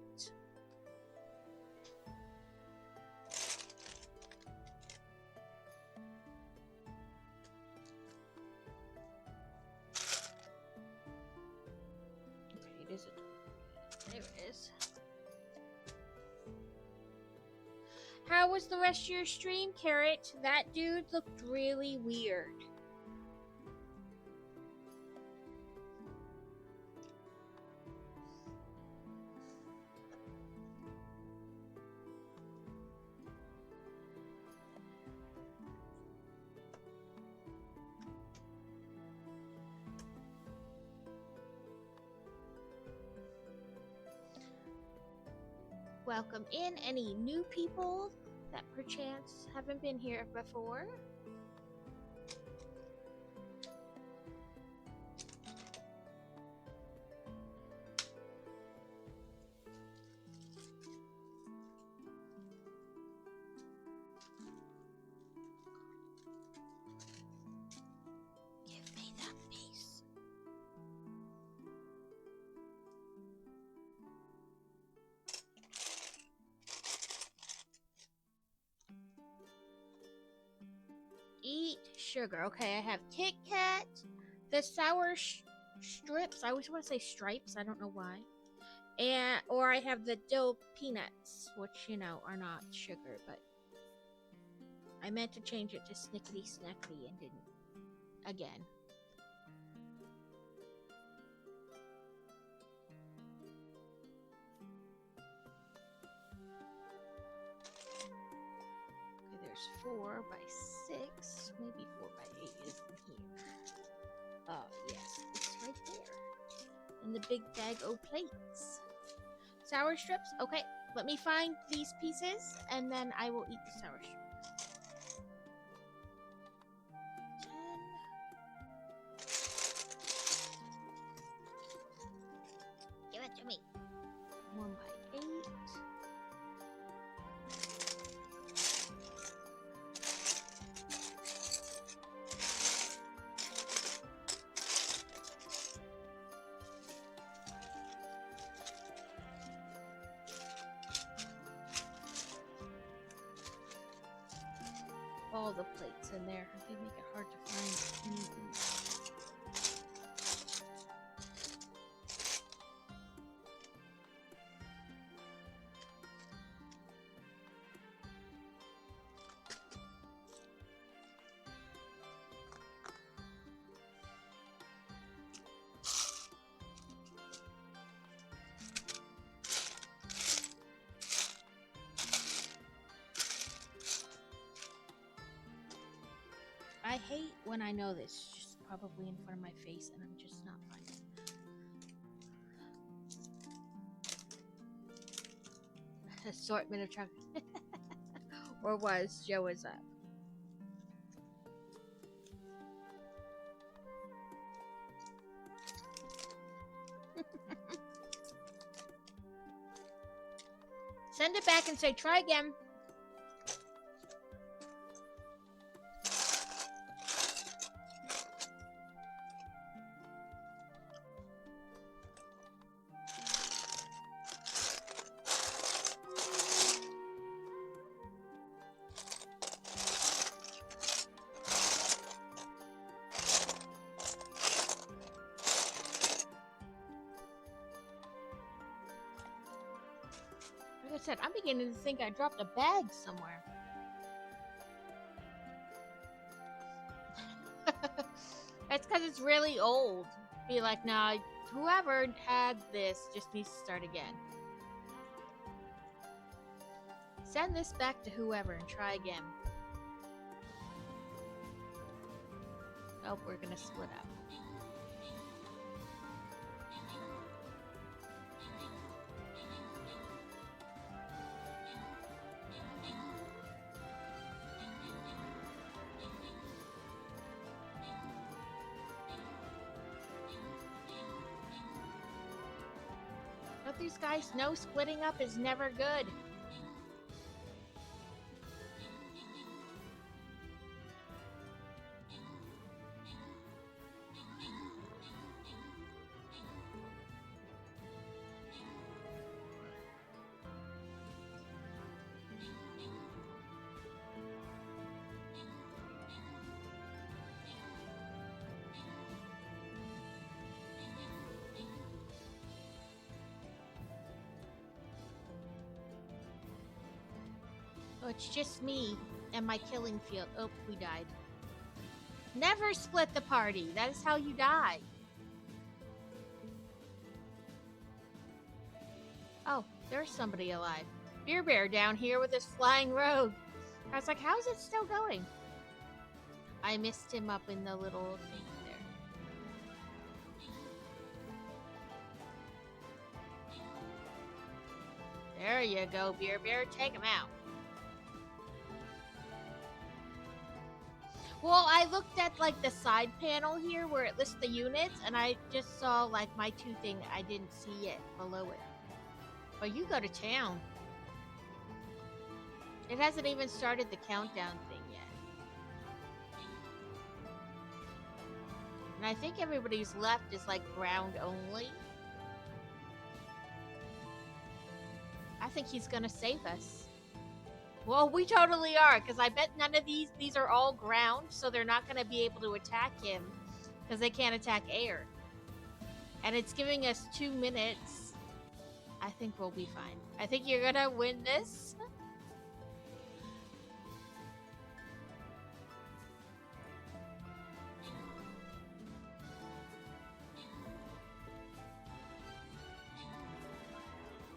S1: There it is. How was the rest of your stream, Carrot? That dude looked really weird. Welcome in any new people that perchance haven't been here before. Give me that piece. Eat sugar. Okay, I have Kit Kat, the sour strips. I always want to say stripes. I don't know why. Or I have the dill peanuts, which, you know, are not sugar, but I meant to change it to snickety snackety and didn't. Again. Okay, there's 4 by 6, maybe 4 by 8 is in here. Oh, yes, it's right there. In the big bag of plates. Sour strips? Okay, let me find these pieces, and then I will eat the sour strips. 10. Give it to me. 1 by 8. All the plates in there. They make it hard to find anything. I hate when I know this, just probably in front of my face, and I'm just not finding it. Assortment of chocolate. Or was. Joe is up. Send it back and say, try again. Like I said, I'm beginning to think I dropped a bag somewhere. That's because it's really old. Be like, nah, whoever had this just needs to start again. Send this back to whoever and try again. Oh, we're gonna split up. But these guys know splitting up is never good. Oh, it's just me and my killing field. Oh, we died. Never split the party. That is how you die. Oh, there's somebody alive. Beer Bear down here with his flying rogue. I was like, how's it still going? I missed him up in the little thing there. There you go, Beer Bear. Take him out. Well, I looked at, like, the side panel here where it lists the units, and I just saw, like, my 2 thing. I didn't see it below it. But you go to town. It hasn't even started the countdown thing yet. And I think everybody's left is, like, ground only. I think he's gonna save us. Well, we totally are, because I bet none of these are all ground, so they're not going to be able to attack him, because they can't attack air. And it's giving us 2 minutes. I think we'll be fine. I think you're gonna win this.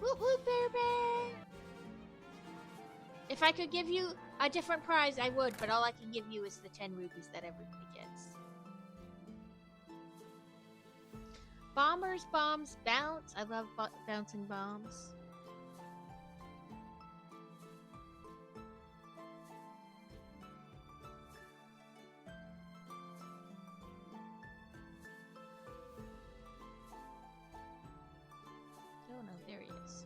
S1: Whoop whoop, bear bear! If I could give you a different prize, I would, but all I can give you is the 10 rupees that everybody gets. Bombers, bombs, bounce. I love bouncing bombs. Oh no, there he is.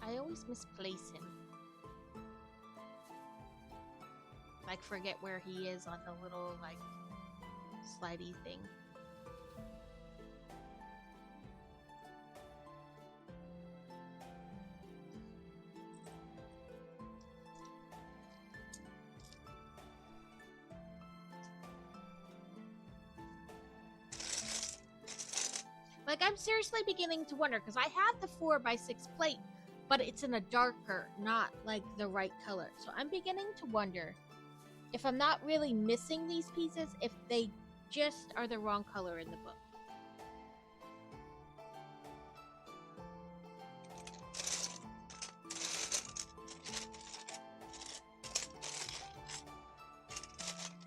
S1: I always misplace him. Like, forget where he is on the little, like, slidey thing. Like, I'm seriously beginning to wonder, because I have the 4x6 plate, but it's in a darker, not, like, the right color. So I'm beginning to wonder if I'm not really missing these pieces, if they just are the wrong color in the book.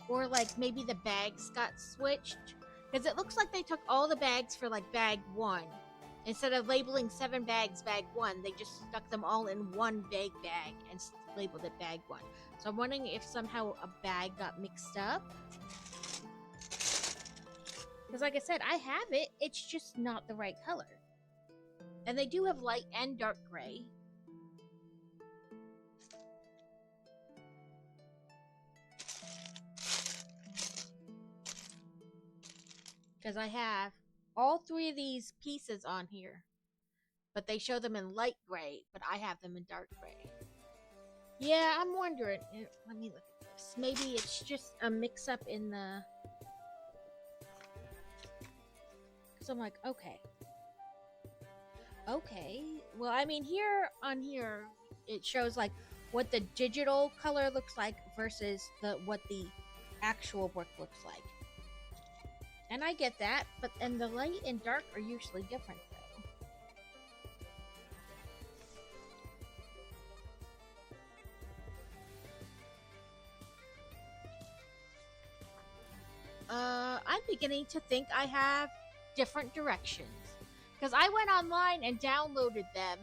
S1: Or, like, maybe the bags got switched. Because it looks like they took all the bags for, like, bag 1. Instead of labeling 7 bags bag 1, they just stuck them all in one big bag and labeled it bag 1. So I'm wondering if somehow a bag got mixed up. Because like I said, I have it, it's just not the right color. And they do have light and dark gray. Because I have all 3 of these pieces on here. But they show them in light gray, but I have them in dark gray. Yeah, I'm wondering. Let me look at this. Maybe it's just a mix-up in the... So I'm like, okay. Okay. Well, I mean, on here, it shows, like, what the digital color looks like versus what the actual book looks like. And I get that, but and the light and dark are usually different, though. I'm beginning to think I have different directions. Because I went online and downloaded them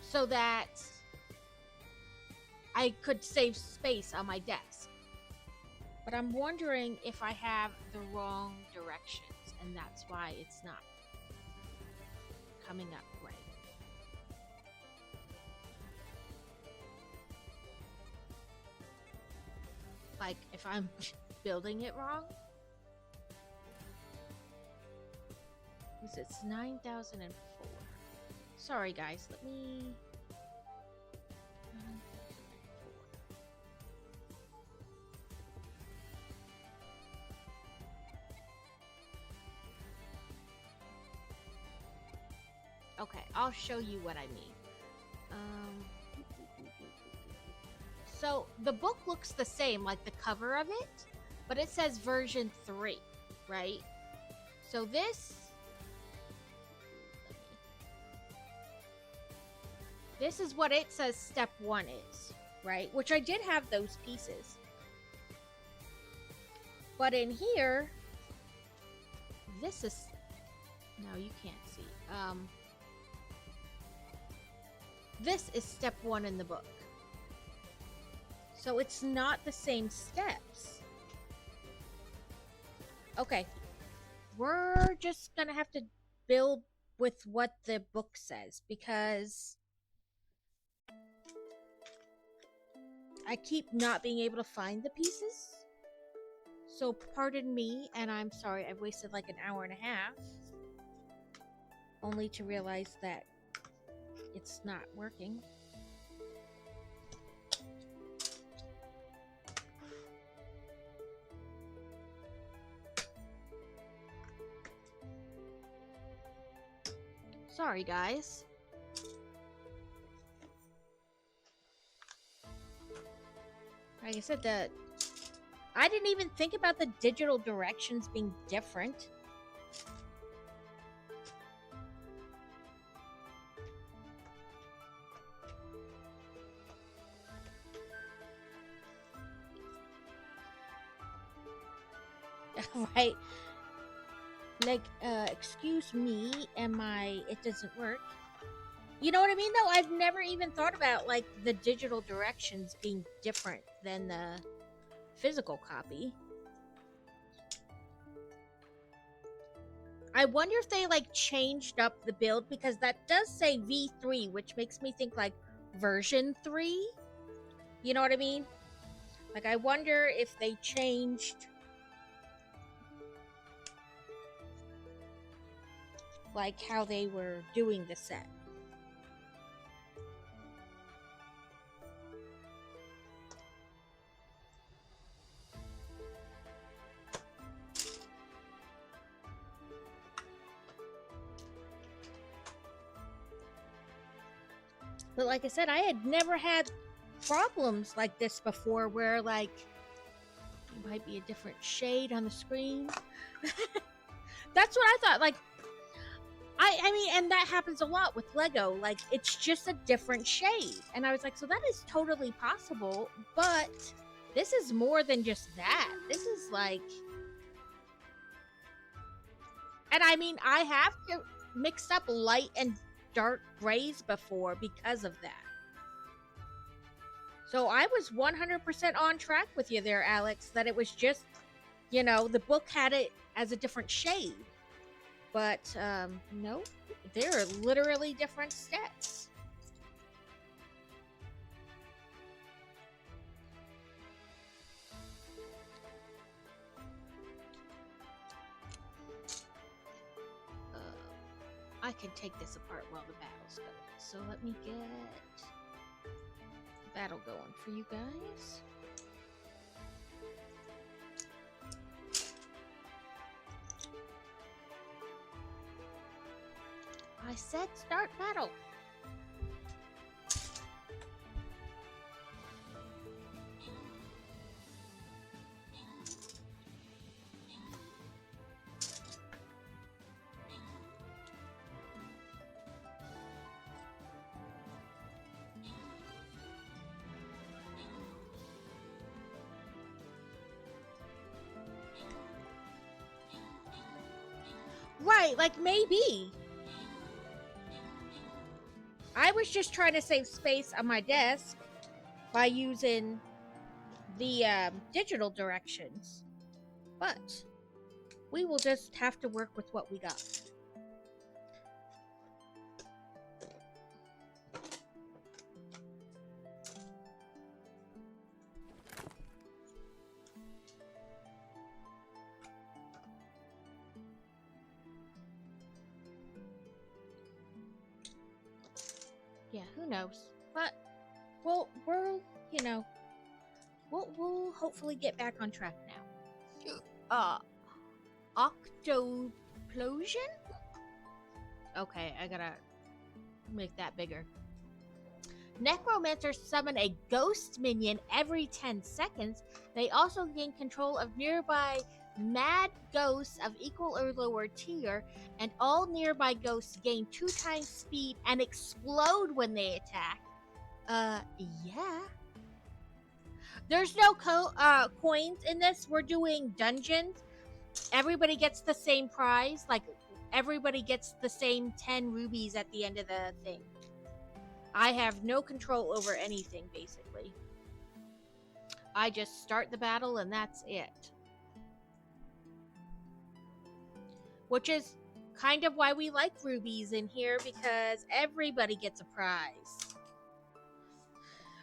S1: so that I could save space on my desk. But I'm wondering if I have the wrong directions, and that's why it's not coming up right. Like, if I'm building it wrong? It's 9004. Sorry guys, let me... 9004. Okay, I'll show you what I mean. So the book looks the same, like the cover of it, but it says version 3, right? So this is what it says step 1 is, right? Which I did have those pieces. But in here, this is... No, you can't see. This is step 1 in the book. So it's not the same steps. Okay. We're just gonna have to build with what the book says, because I keep not being able to find the pieces. So pardon me, and I'm sorry I've wasted like an hour and a half. Only to realize that it's not working. Sorry, guys. Like I said, I didn't even think about the digital directions being different. Right. Like, excuse me, it doesn't work. You know what I mean, though? I've never even thought about, like, the digital directions being different than the physical copy. I wonder if they, like, changed up the build, because that does say V3, which makes me think, like, version 3? You know what I mean? Like, I wonder if they changed, like, how they were doing the set. But like I said, I had never had problems like this before, where, like, it might be a different shade on the screen. That's what I thought. Like, I mean, and that happens a lot with Lego. Like, it's just a different shade. And I was like, so that is totally possible, but this is more than just that. This is like... And I mean, I have mixed up light and dark grays before because of that. So I was 100% on track with you there, Alex, that it was just, you know, the book had it as a different shade. But, no, they're literally different sets. I can take this apart while the battle's going. So let me get the battle going for you guys. I said start battle. Right, like maybe. I was just trying to save space on my desk by using the digital directions. But we will just have to work with what we got. Yeah, who knows? But we'll you know, we'll hopefully get back on track now. Octoplosion? Okay, I gotta make that bigger. Necromancers summon a ghost minion every 10 seconds. They also gain control of nearby mad ghosts of equal or lower tier, and all nearby ghosts gain 2 times speed and explode when they attack. Yeah. There's no coins in this. We're doing dungeons. Everybody gets the same prize. Like, everybody gets the same 10 rubies at the end of the thing. I have no control over anything, basically. I just start the battle and that's it. Which is kind of why we like rubies in here, because everybody gets a prize.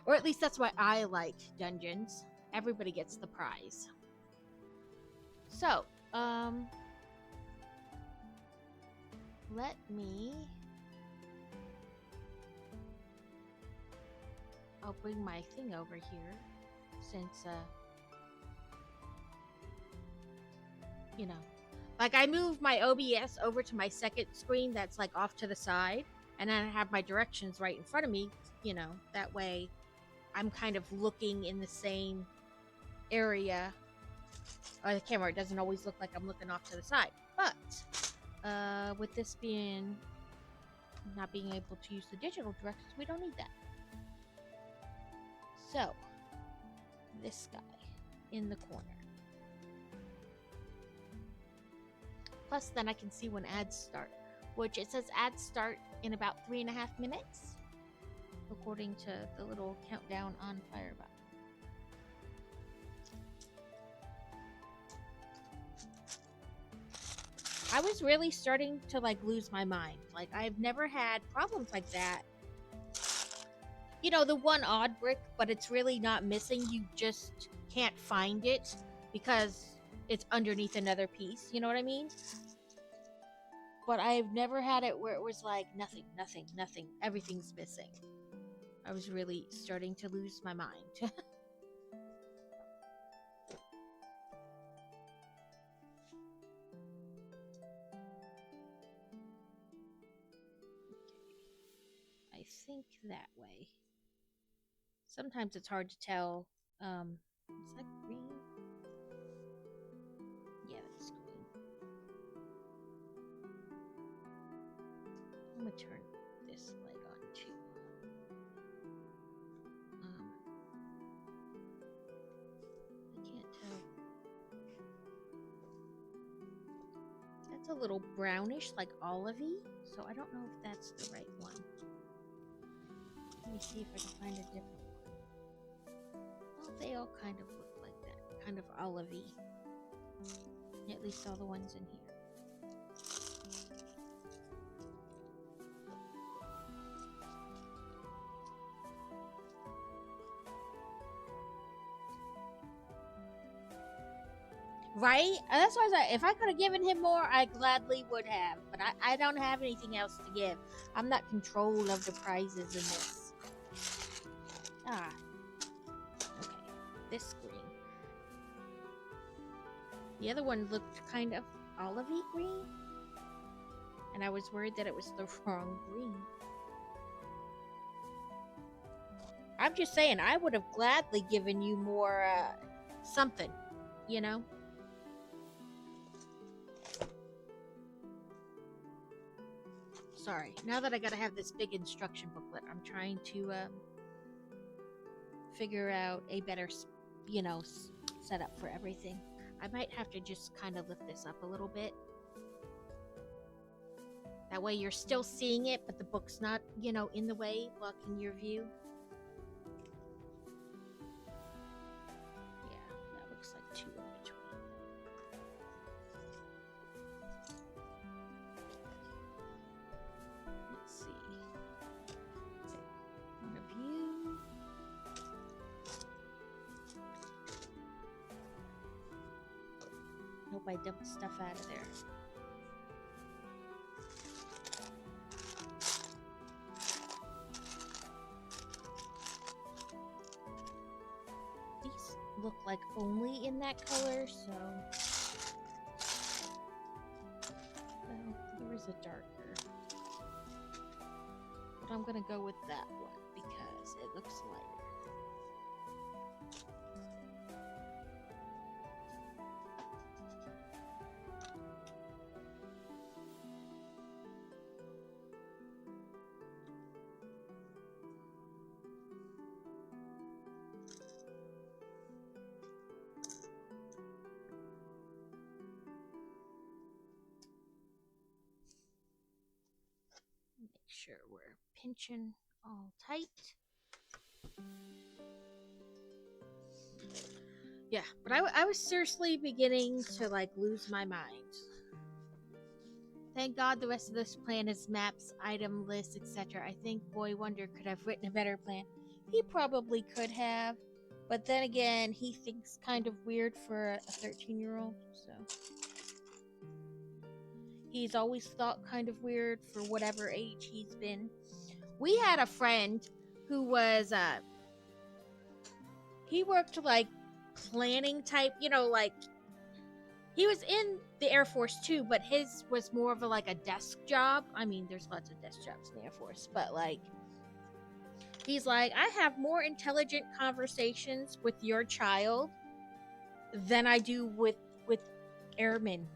S1: Or at least that's why I like dungeons. Everybody gets the prize. So, let me... I'll bring my thing over here, since, you know, Like, I moved my OBS over to my second screen that's like off to the side, and then I have my directions right in front of me, you know, that way I'm kind of looking in the same area. Or the camera doesn't always look like I'm looking off to the side. But with this being not being able to use the digital directions, we don't need that. So, this guy in the corner. Plus, then I can see when ads start, which it says ads start in about 3.5 minutes, according to the little countdown on Fireball. I was really starting to like lose my mind. Like, I've never had problems like that. You know, the one odd brick, but it's really not missing. You just can't find it because it's underneath another piece. You know what I mean? But I've never had it where it was like nothing. Everything's missing. I was really starting to lose my mind. I think that way. Sometimes it's hard to tell. Is that green? Yeah, that's green. I'm gonna turn this light on too. I can't tell. That's a little brownish, like olivey. So I don't know if that's the right one. Let me see if I can find a different one. Well, they all kind of look like that. Kind of olivey. At least all the ones in here. Right? That's why I was like, if I could have given him more, I gladly would have. But I don't have anything else to give. I'm not control of the prizes in this. Ah. Okay. This green. The other one looked kind of olivey green. And I was worried that it was the wrong green. I'm just saying, I would have gladly given you more, something. You know? Sorry. Now that I gotta have this big instruction booklet, I'm trying to, figure out a better, you know, setup for everything. I might have to just kind of lift this up a little bit. That way you're still seeing it, but the book's not, you know, in the way, blocking your view. Yeah, that looks like two in between. Let's see. Okay. Review. Hope I dumped stuff out of there. These look like only in that color, so... Well, there is a darker. But I'm gonna go with that one because it looks lighter. Make sure we're pinching all tight. Yeah, but I was seriously beginning to like lose my mind. Thank God the rest of this plan is maps, item lists, etc. I think Boy Wonder could have written a better plan. He probably could have, but then again, he thinks kind of weird for a 13-year-old, so... He's always thought kind of weird for whatever age he's been. We had a friend who was, he worked like planning type, you know, like He was in the Air Force too, but his was more of a desk job. I mean, there's lots of desk jobs in the Air Force, but like, he's like, I have more intelligent conversations with your child than I do with airmen,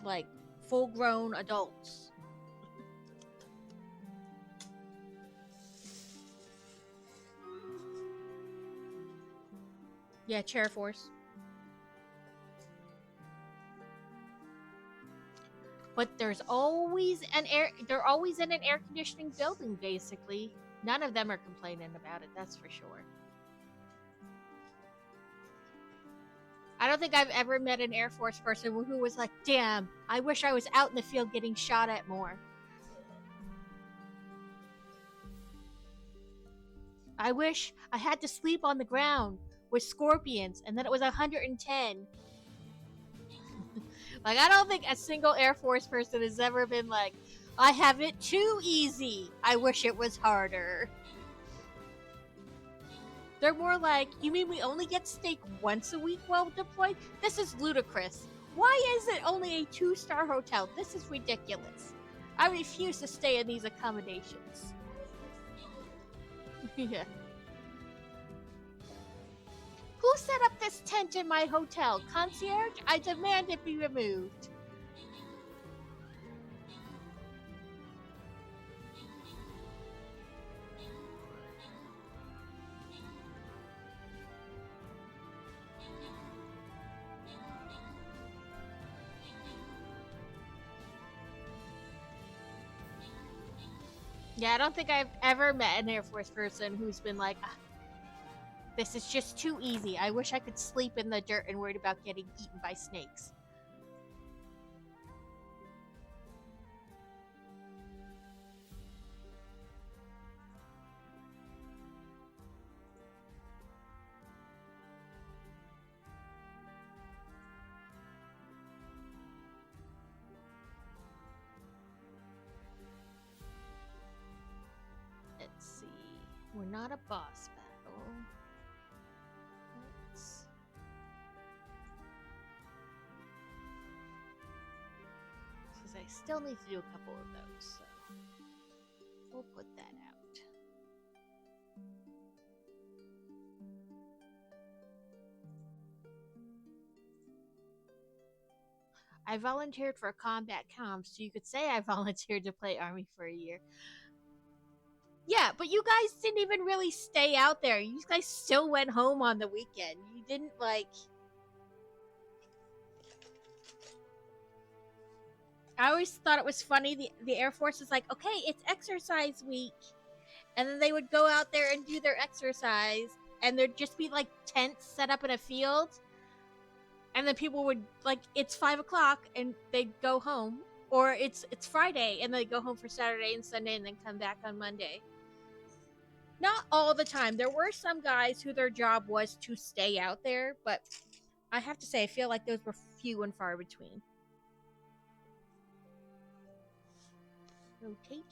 S1: like full-grown adults. Yeah, Chair Force. But there's always they're always in an air conditioning building, basically. None of them are complaining about it, that's for sure. I don't think I've ever met an Air Force person who was like, damn, I wish I was out in the field getting shot at more. I wish I had to sleep on the ground with scorpions and then it was 110. Like, I don't think a single Air Force person has ever been like, I have it too easy. I wish it was harder. They're more like, you mean we only get steak once a week while deployed? This is ludicrous. Why is it only a 2-star hotel? This is ridiculous. I refuse to stay in these accommodations. Yeah. Who set up this tent in my hotel? Concierge? I demand it be removed. Yeah, I don't think I've ever met an Air Force person who's been like, this is just too easy. I wish I could sleep in the dirt and worried about getting eaten by snakes. Let's see. We're not a boss battle. Because I still need to do a couple of those, so we'll put that out. I volunteered for combat comms, so you could say I volunteered to play Army for a year. Yeah, but you guys didn't even really stay out there. You guys still went home on the weekend. You didn't, like... I always thought it was funny. The Air Force is like, okay, it's exercise week. And then they would go out there and do their exercise. And there'd just be, like, tents set up in a field. And then people would, like, it's 5 o'clock and they'd go home. Or it's Friday and they'd go home for Saturday and Sunday and then come back on Monday. Not all the time. There were some guys who their job was to stay out there, but I have to say, I feel like those were few and far between. Rotate.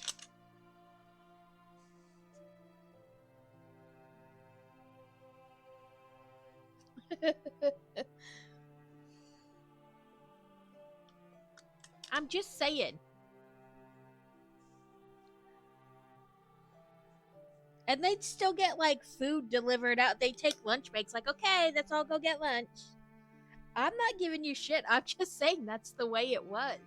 S1: I'm just saying. And they'd still get, like, food delivered out. They'd take lunch breaks. Like, okay, let's all go get lunch. I'm not giving you shit. I'm just saying that's the way it was.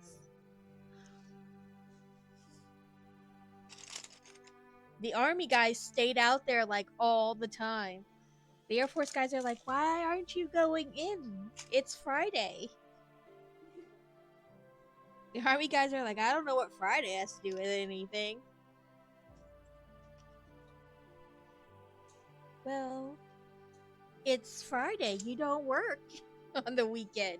S1: The Army guys stayed out there, like, all the time. The Air Force guys are like, why aren't you going in? It's Friday. The Army guys are like, I don't know what Friday has to do with anything. Well, it's Friday. You don't work on the weekend.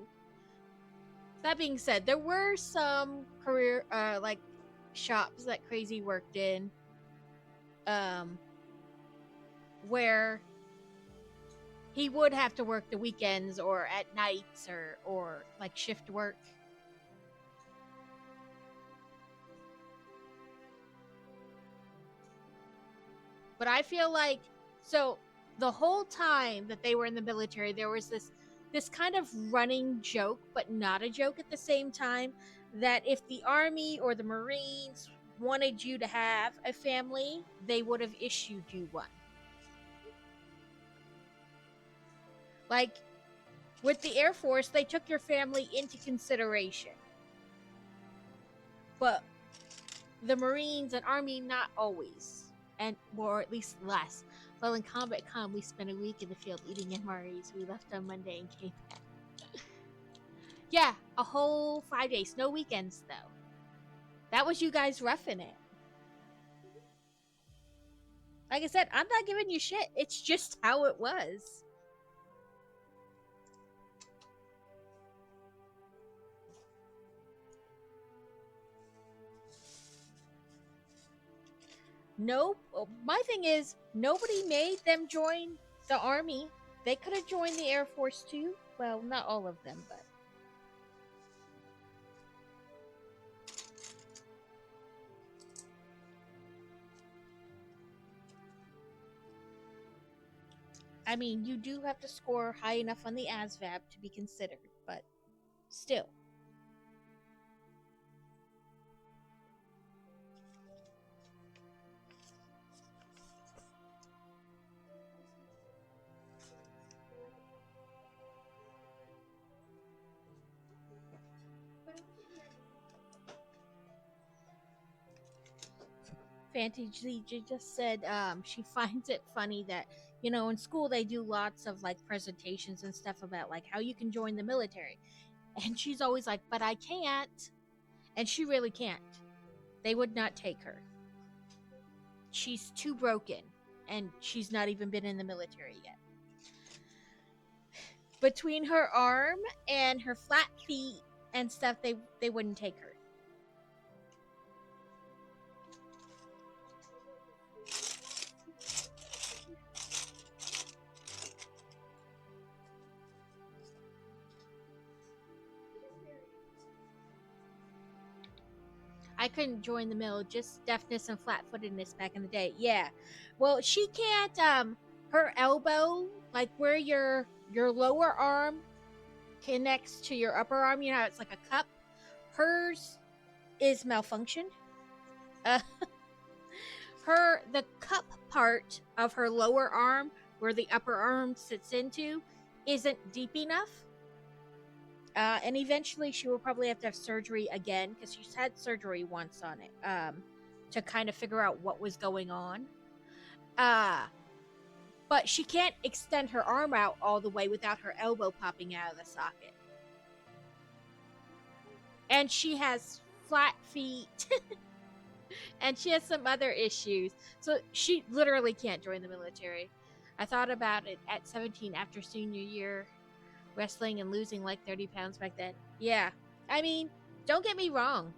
S1: That being said, there were some career, like, shops that Crazy worked in, where he would have to work the weekends or at nights or like shift work. But I feel like, so the whole time that they were in the military, there was this this kind of running joke, but not a joke at the same time, that if the Army or the Marines wanted you to have a family, they would have issued you one. Like, with the Air Force, they took your family into consideration. But the Marines and Army, not always. And, or at least less. Well, in Combat Com, we spent a week in the field eating MREs. We left on Monday and came back. Yeah, a whole 5 days. No weekends, though. That was you guys roughing it. Like I said, I'm not giving you shit. It's just how it was. Nope. My thing is, nobody made them join the Army. They could have joined the Air Force too. Well, not all of them, but. I mean, you do have to score high enough on the ASVAB to be considered, but still. Fantasy just said she finds it funny that, you know, in school they do lots of like presentations and stuff about like how you can join the military, and she's always like, but I can't. And she really can't. They would not take her. She's too broken, and she's not even been in the military yet. Between her arm and her flat feet and stuff, they wouldn't take her. I couldn't join the mill, just deafness and flat-footedness back in the day. Yeah. Well, she can't, her elbow, like where your lower arm connects to your upper arm, you know, it's like a cup. Hers is malfunctioned. The cup part of her lower arm, where the upper arm sits into, isn't deep enough. And eventually she will probably have to have surgery again, because she's had surgery once on it, to kind of figure out what was going on. But she can't extend her arm out all the way without her elbow popping out of the socket. And she has flat feet. And she has some other issues. So she literally can't join the military. I thought about it at 17 after senior year, wrestling and losing like 30 pounds back then. Yeah. I mean, don't get me wrong.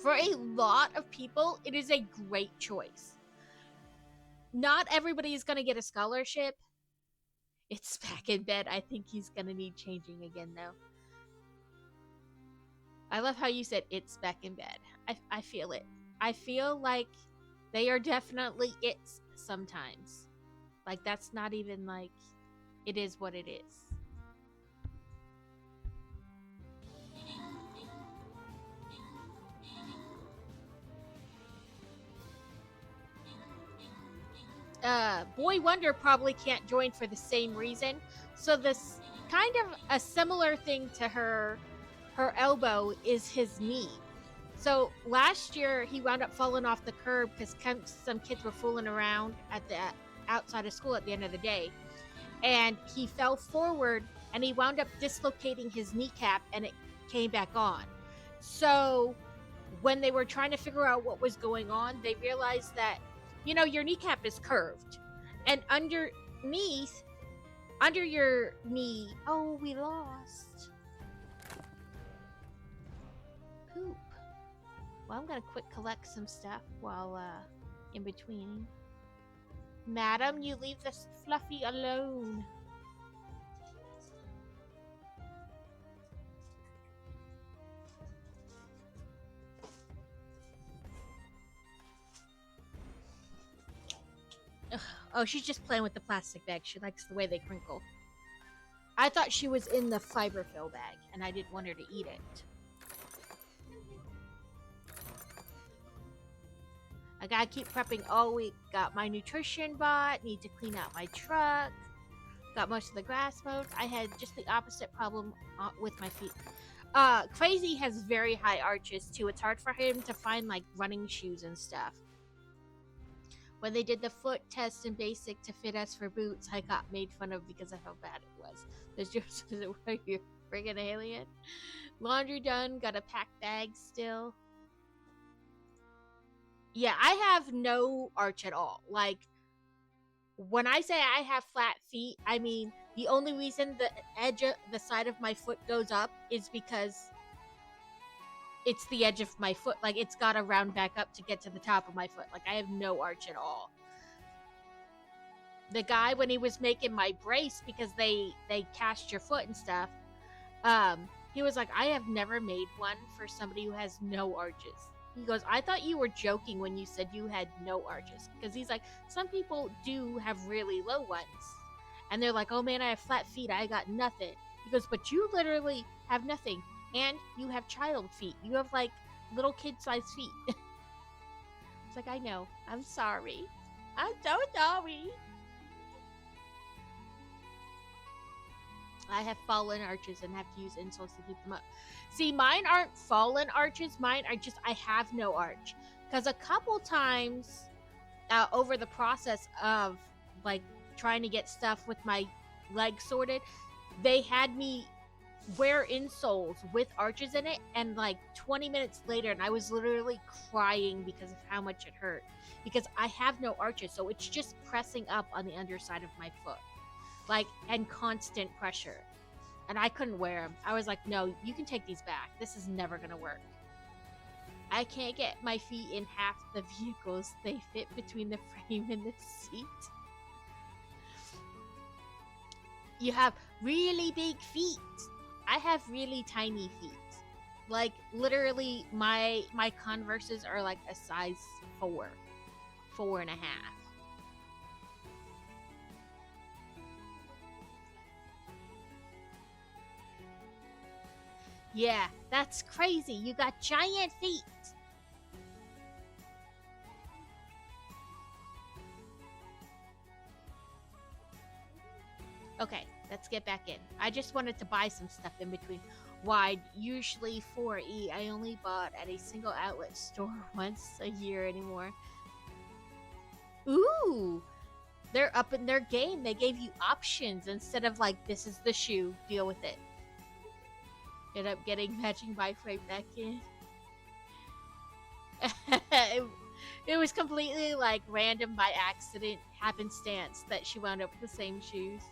S1: For a lot of people, it is a great choice. Not everybody is going to get a scholarship. It's back in bed. I think he's going to need changing again, though. I love how you said it's back in bed. I feel it. I feel like they are definitely it's sometimes. Like, that's not even like, it is what it is. Boy Wonder probably can't join for the same reason. So this kind of a similar thing to her elbow is his knee. So last year he wound up falling off the curb because some kids were fooling around at the outside of school at the end of the day, and he fell forward and he wound up dislocating his kneecap, and it came back on. So when they were trying to figure out what was going on, they realized that, you know, your kneecap is curved, and underneath, under your knee, oh, we lost poop. Well, I'm gonna quick collect some stuff while in between. Madam, you leave this Fluffy alone. Ugh. Oh, she's just playing with the plastic bag. She likes the way they crinkle. I thought she was in the fiberfill bag, and I didn't want her to eat it. I gotta keep prepping all week. Got my nutrition bot, need to clean out my truck. Got most of the grass mowed. I had just the opposite problem with my feet. Crazy has very high arches too. It's hard for him to find like running shoes and stuff. When they did the foot test in basic to fit us for boots, I got made fun of because of how bad it was. There's just you're friggin' alien. Laundry done. Got a packed bag still. Yeah, I have no arch at all. Like, when I say I have flat feet, I mean the only reason the edge of the side of my foot goes up is because it's the edge of my foot. Like, it's got to round back up to get to the top of my foot. Like, I have no arch at all. The guy, when he was making my brace, because they cast your foot and stuff, he was like, I have never made one for somebody who has no arches. He goes, I thought you were joking when you said you had no arches. Because he's like, some people do have really low ones. And they're like, oh man, I have flat feet. I got nothing. He goes, but you literally have nothing. And you have child feet. You have like little kid-sized feet. It's like, I know. I'm sorry. I'm so sorry. I have fallen arches and have to use insoles to keep them up. See, mine aren't fallen arches. Mine are just, I have no arch. Because a couple times over the process of like trying to get stuff with my legs sorted, they had me wear insoles with arches in it, and like 20 minutes later, and I was literally crying because of how much it hurt. Because I have no arches, so it's just pressing up on the underside of my foot. Like, and constant pressure. And I couldn't wear them. I was like, no, you can take these back. This is never gonna work. I can't get my feet in half the vehicles. They fit between the frame and the seat. You have really big feet. I have really tiny feet. Like, literally, my Converses are like a size 4. 4.5. Yeah, that's crazy. You got giant feet. Okay, let's get back in. I just wanted to buy some stuff in between. Wide, usually 4E. I only bought at a single outlet store once a year anymore. Ooh, they're up in their game. They gave you options instead of like, this is the shoe, deal with it. End up getting matching by frame back in. It was completely like random by accident, happenstance that she wound up with the same shoes.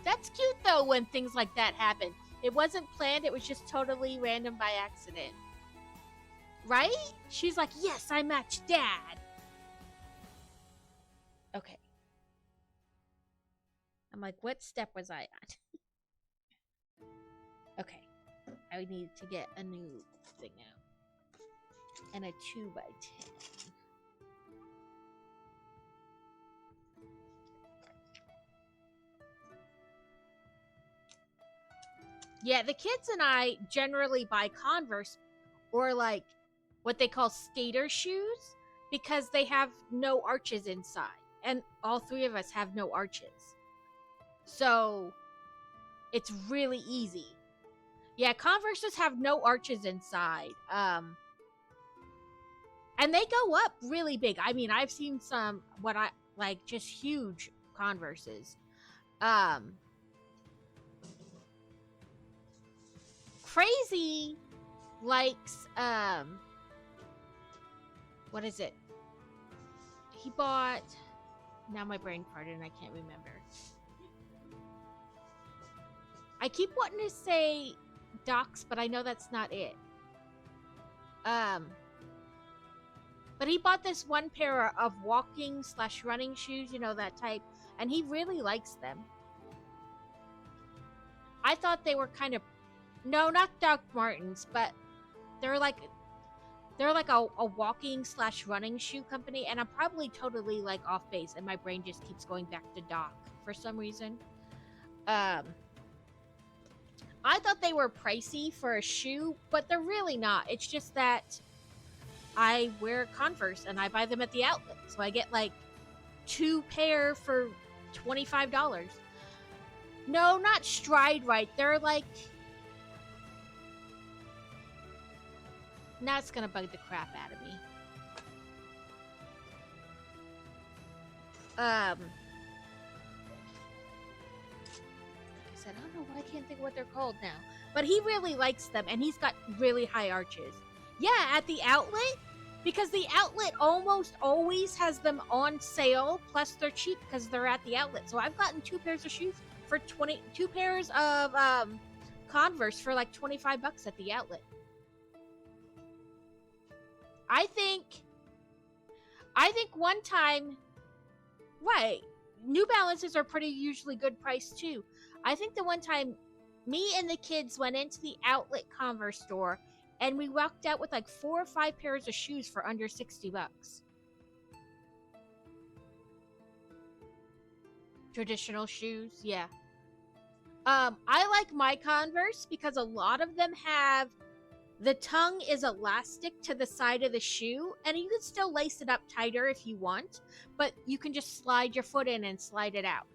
S1: That's cute though when things like that happen. It wasn't planned, it was just totally random by accident. Right? She's like, yes, I matched Dad. Okay. I'm like, what step was I at? Okay. I need to get a new thing out. And a 2x10. Yeah, the kids and I generally buy Converse or like what they call skater shoes because they have no arches inside. And all three of us have no arches. So it's really easy. Yeah, Converses have no arches inside. And they go up really big. I mean, I've seen some what I like just huge Converses. Crazy likes what is it? He bought, now my brain farted and I can't remember. I keep wanting to say Docs, but I know that's not it. But he bought this one pair of walking / running shoes, you know, that type, and he really likes them. I thought they were kind of, no, not Doc Martens, but they're They're like a walking slash running shoe company, and I'm probably totally like off base, and my brain just keeps going back to Doc for some reason. I thought they were pricey for a shoe, but they're really not. It's just that I wear Converse and I buy them at the outlet, so I get like 2 pair for $25. No, not Stride Right. They're like, now it's gonna bug the crap out of me. Like I said, I don't know why I can't think of what they're called now. But he really likes them, and he's got really high arches. Yeah, at the outlet, because the outlet almost always has them on sale, plus they're cheap because they're at the outlet. So I've gotten 2 pairs of shoes for 2 pairs of Converse for like $25 at the outlet. I think one time, right, New Balances are pretty usually good price too. I think the one time me and the kids went into the outlet Converse store and we walked out with like 4 or 5 pairs of shoes for under $60. Traditional shoes, yeah. I like my Converse because a lot of them have the tongue is elastic to the side of the shoe, and you can still lace it up tighter if you want, but you can just slide your foot in and slide it out.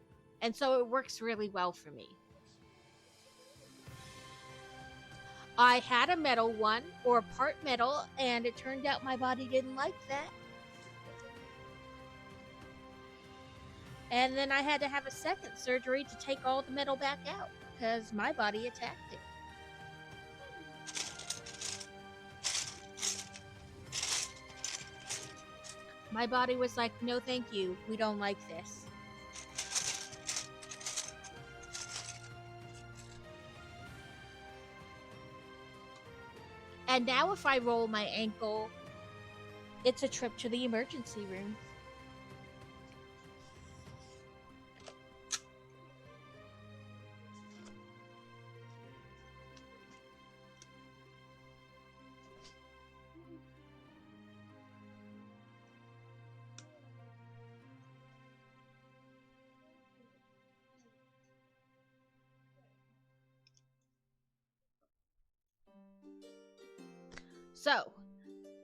S1: And so it works really well for me. I had a metal one, or part metal, and it turned out my body didn't like that. And then I had to have a second surgery to take all the metal back out, because my body attacked it. My body was like, no thank you, we don't like this. And now if I roll my ankle, it's a trip to the emergency room. So,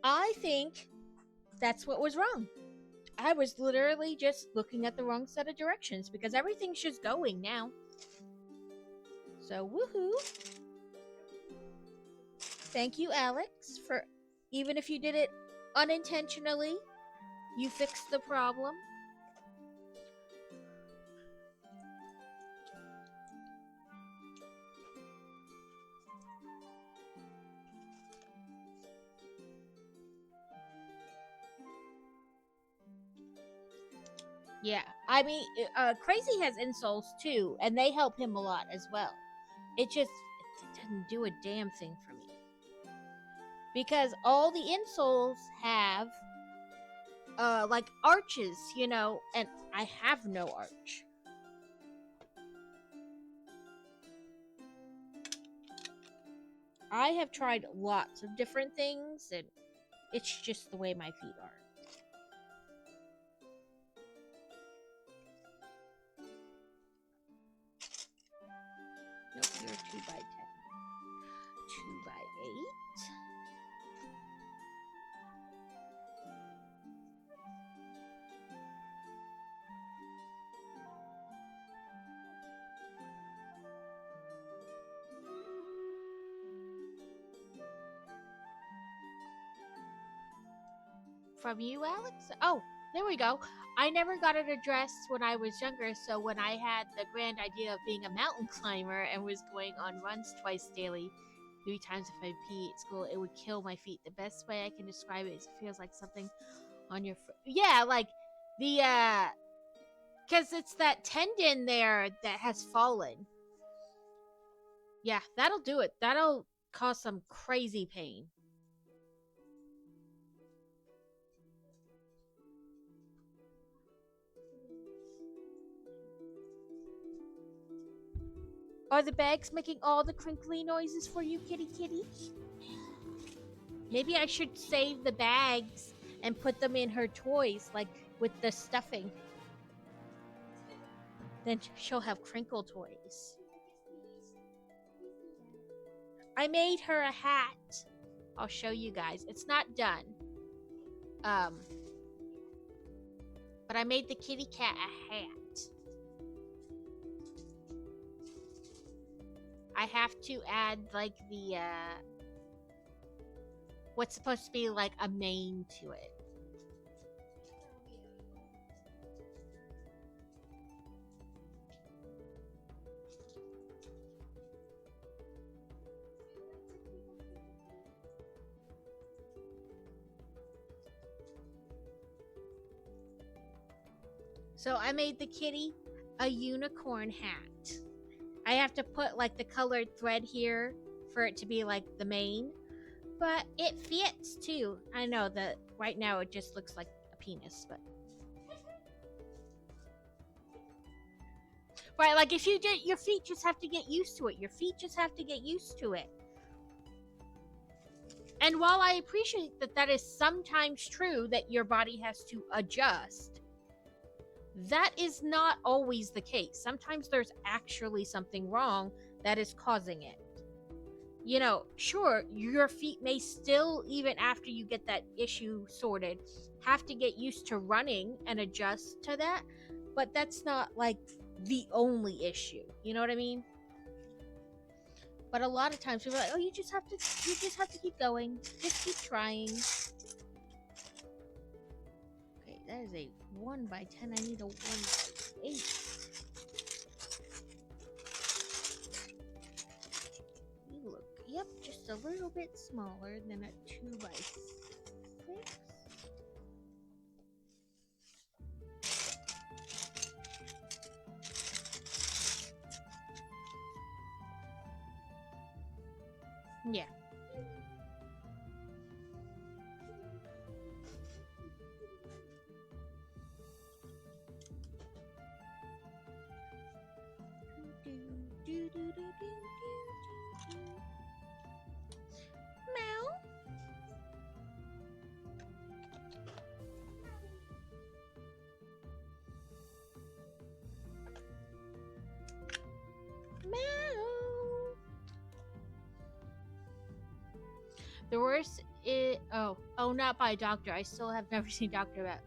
S1: I think that's what was wrong. I was literally just looking at the wrong set of directions because everything's just going now. So, woohoo. Thank you, Alex, for even if you did it unintentionally, you fixed the problem. Yeah, I mean, Crazy has insoles too, and they help him a lot as well. It didn't do a damn thing for me. Because all the insoles have, like arches, you know, and I have no arch. I have tried lots of different things, and it's just the way my feet are. Nope, you're 2x10. 2x8. From you, Alex? Oh, there we go. I never got it addressed when I was younger, so when I had the grand idea of being a mountain climber and was going on runs twice daily, 3 times if I pee at school, it would kill my feet. The best way I can describe it is it feels like something on your foot. Yeah, like the, because it's that tendon there that has fallen. Yeah, that'll do it. That'll cause some crazy pain. Are the bags making all the crinkly noises for you, kitty kitty? Maybe I should save the bags and put them in her toys, like with the stuffing. Then she'll have crinkle toys. I made her a hat. I'll show you guys. It's not done. But I made the kitty cat a hat. I have to add like the what's supposed to be like a mane to it. So I made the kitty a unicorn hat. I have to put like the colored thread here for it to be like the mane, but it fits too. I know that right now it just looks like a penis, but right, like if you did, your feet just have to get used to it. Your feet just have to get used to it. And while I appreciate that that is sometimes true that your body has to adjust, that is not always the case. Sometimes there's actually something wrong that is causing it. You know, sure, your feet may still, even after you get that issue sorted, have to get used to running and adjust to that, but that's not like the only issue. You know what I mean? But a lot of times people are like, oh, you just have to keep going. Just keep trying. Okay, that is a 1x10. I need a 1x8. You look, yep, just a little bit smaller than a 2x6. Yeah. Meow. Meow. The worst is not by a doctor. I still have never seen a doctor about.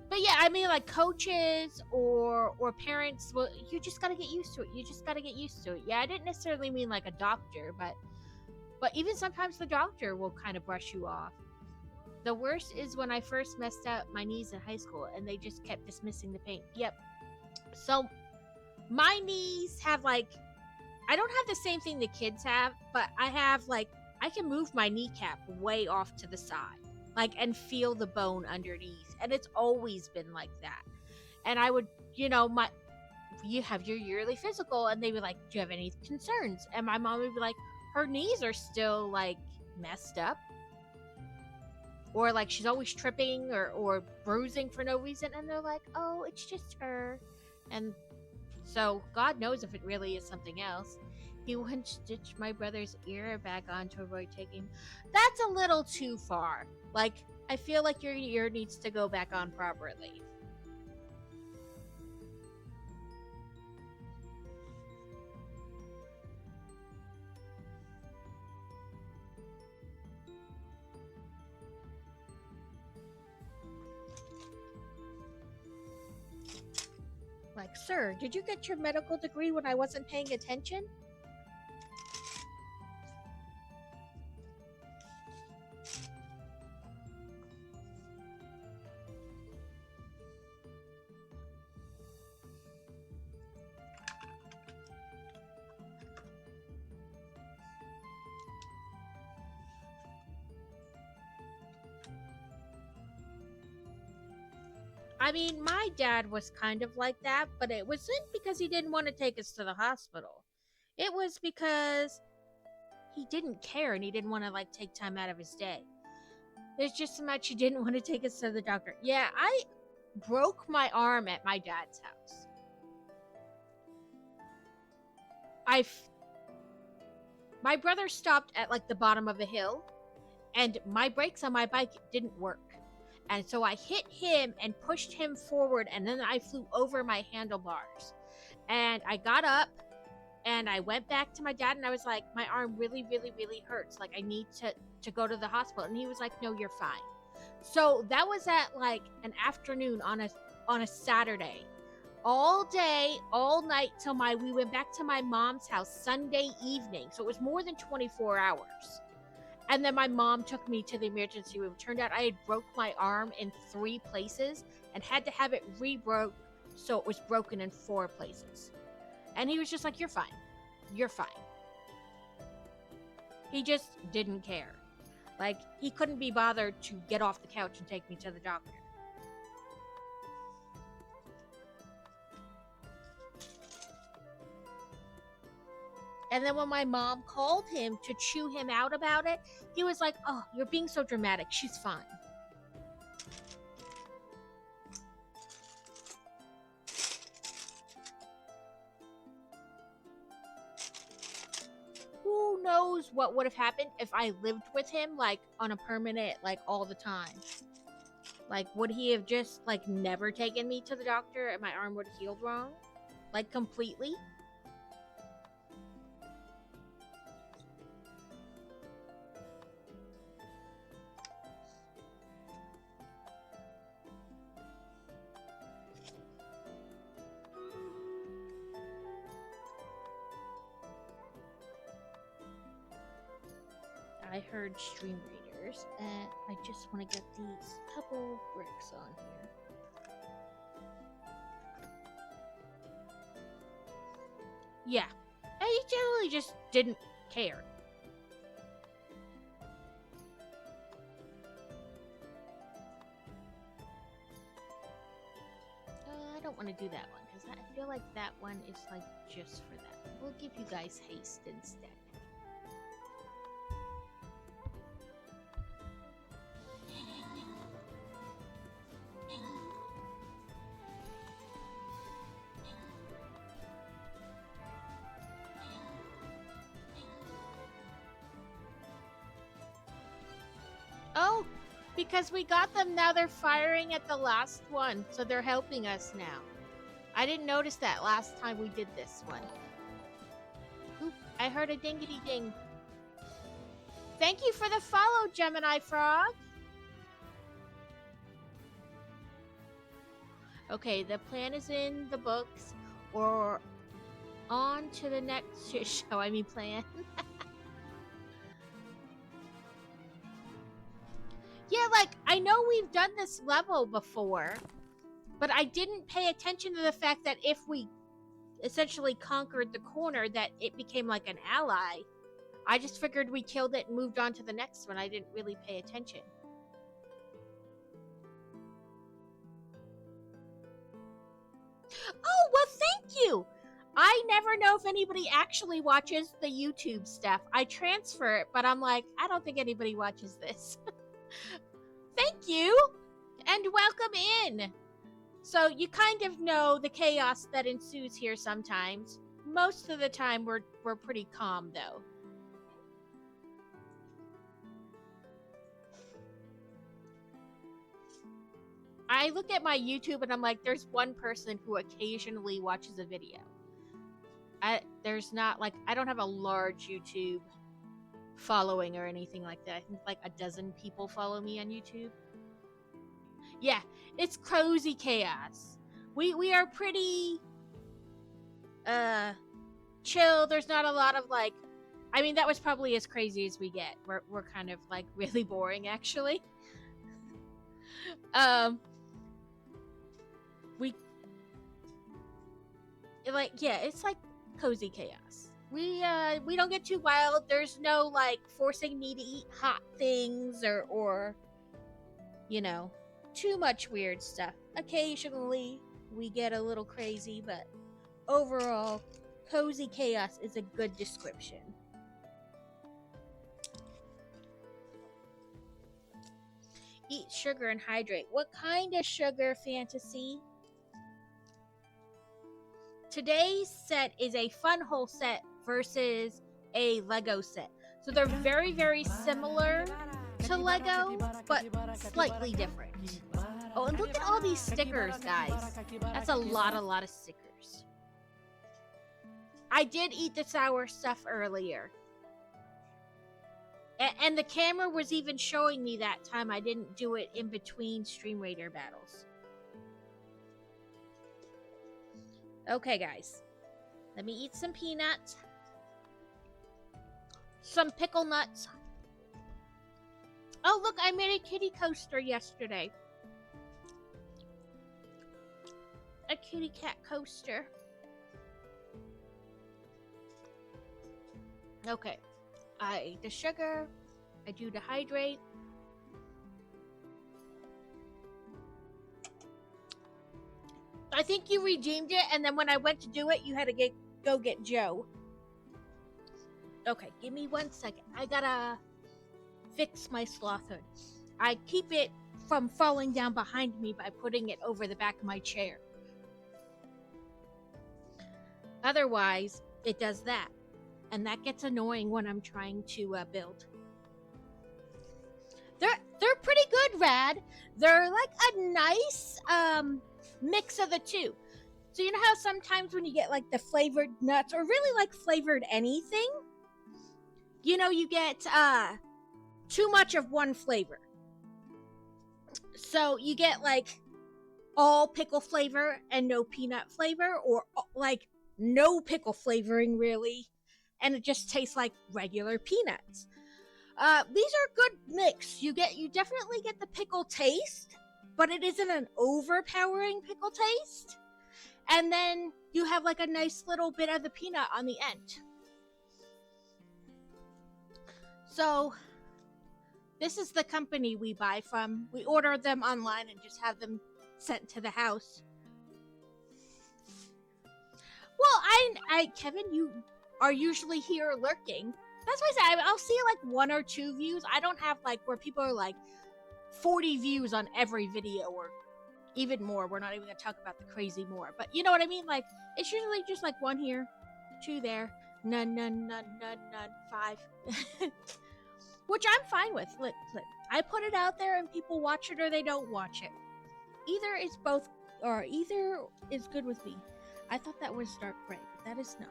S1: But yeah, I mean like coaches or parents. Well, you just gotta get used to it. You just gotta get used to it. Yeah, I didn't necessarily mean like a doctor, but even sometimes the doctor will kind of brush you off. The worst is when I first messed up my knees in high school and they just kept dismissing the pain. Yep. So my knees have like, I don't have the same thing the kids have, but I have like, I can move my kneecap way off to the side, like, and feel the bone underneath. And it's always been like that. And I would, you have your yearly physical, and they would like, do you have any concerns? And my mom would be like, her knees are still like messed up. Or like she's always tripping or bruising for no reason. And they're like, oh, it's just her. And so God knows if it really is something else. He wouldn't stitch my brother's ear back on to avoid taking. That's a little too far. Like, I feel like your ear needs to go back on properly. Like, sir, did you get your medical degree when I wasn't paying attention? I mean, my dad was kind of like that, but it wasn't because he didn't want to take us to the hospital. It was because he didn't care and he didn't want to like take time out of his day. There's just so much he didn't want to take us to the doctor. Yeah, I broke my arm at my dad's house. My brother stopped at like the bottom of a hill, and my brakes on my bike didn't work. And so I hit him and pushed him forward, and then I flew over my handlebars. And I got up and I went back to my dad and I was like, my arm really, really, really hurts. Like, I need to go to the hospital. And he was like, no, you're fine. So that was at like an afternoon on a Saturday. All day, all night till we went back to my mom's house Sunday evening. So it was more than 24 hours. And then my mom took me to the emergency room. Turned out I had broke my arm in 3 places and had to have it re-broke, so it was broken in 4 places. And he was just like, you're fine. You're fine. He just didn't care. Like, he couldn't be bothered to get off the couch and take me to the doctor. And then when my mom called him to chew him out about it, he was like, oh, you're being so dramatic. She's fine. Who knows what would have happened if I lived with him, like, on a permanent, like, all the time. Like, would he have just, like, never taken me to the doctor and my arm would have healed wrong? Like, completely? I heard stream readers, and I just want to get these couple bricks on here. Yeah, he generally just didn't care. I don't want to do that one, because I feel like that one is like just for that. We'll give you guys haste instead. Oh, because we got them, now they're firing at the last one, so they're helping us now. I didn't notice that last time we did this one. Oop, I heard a dingity ding. Thank you for the follow, Gemini Frog. Okay, the plan is in the books, or on to the next show, I mean plan. Yeah, like, I know we've done this level before, but I didn't pay attention to the fact that if we essentially conquered the corner, that it became like an ally. I just figured we killed it and moved on to the next one. I didn't really pay attention. Oh, well, thank you! I never know if anybody actually watches the YouTube stuff. I transfer it, but I'm like, I don't think anybody watches this. Thank you, and welcome in. So you kind of know the chaos that ensues here sometimes. Most of the time we're pretty calm though. I look at my YouTube and I'm like, there's one person who occasionally watches a video. There's not, like, I don't have a large YouTube following or anything like that. I think like a dozen people follow me on YouTube. Yeah, it's cozy chaos. We are pretty chill. There's not a lot of, like, I mean, that was probably as crazy as we get. We're kind of like really boring actually. We like, yeah, it's like cozy chaos. We don't get too wild. There's no, like, forcing me to eat hot things or you know, too much weird stuff. Occasionally we get a little crazy, but overall, cozy chaos is a good description. Eat sugar and hydrate. What kind of sugar, Fantasy? Today's set is a Funwhole set versus a Lego set. So they're very, very similar to to Lego, but slightly different. Oh, and look at all these stickers, guys. That's a lot of stickers. I did eat the sour stuff earlier. And the camera was even showing me that time I didn't do it in between Stream Raider battles. Okay, guys. Let me eat some peanuts. Some pickle nuts. Oh, look, I made a kitty coaster yesterday. A kitty cat coaster. Okay. I ate the sugar. I do dehydrate. I think you redeemed it, and then when I went to do it, you had to go get Joe. Okay, give me 1 second. I gotta fix my sloth hood. I keep it from falling down behind me by putting it over the back of my chair. Otherwise, it does that. And that gets annoying when I'm trying to build. They're pretty good, Rad. They're like a nice mix of the two. So you know how sometimes when you get like the flavored nuts, or really like flavored anything, you know, you get too much of one flavor. So you get like all pickle flavor and no peanut flavor, or like no pickle flavoring really, and it just tastes like regular peanuts. These are good mix. You definitely get the pickle taste, but it isn't an overpowering pickle taste. And then you have like a nice little bit of the peanut on the end. So this is the company we buy from. We order them online and just have them sent to the house. Well, Kevin, you are usually here lurking. That's why I say I'll see like 1 or 2 views. I don't have like where people are like 40 views on every video or even more. We're not even going to talk about the crazy more. But you know what I mean? Like, it's usually just like 1 here, 2 there, none, 5. Which I'm fine with. Look, I put it out there and people watch it or they don't watch it. Either is good with me. I thought that was dark gray, but that is not.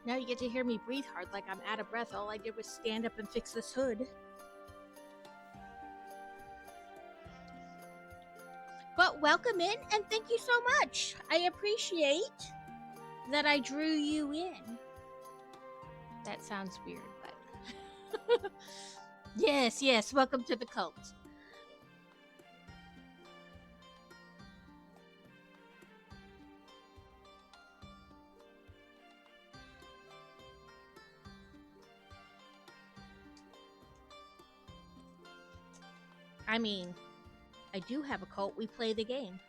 S1: Now you get to hear me breathe hard like I'm out of breath. All I did was stand up and fix this hood. But welcome in, and thank you so much. I appreciate that I drew you in. That sounds weird, but... Yes, welcome to the cult. I mean, I do have a cult. We play the game.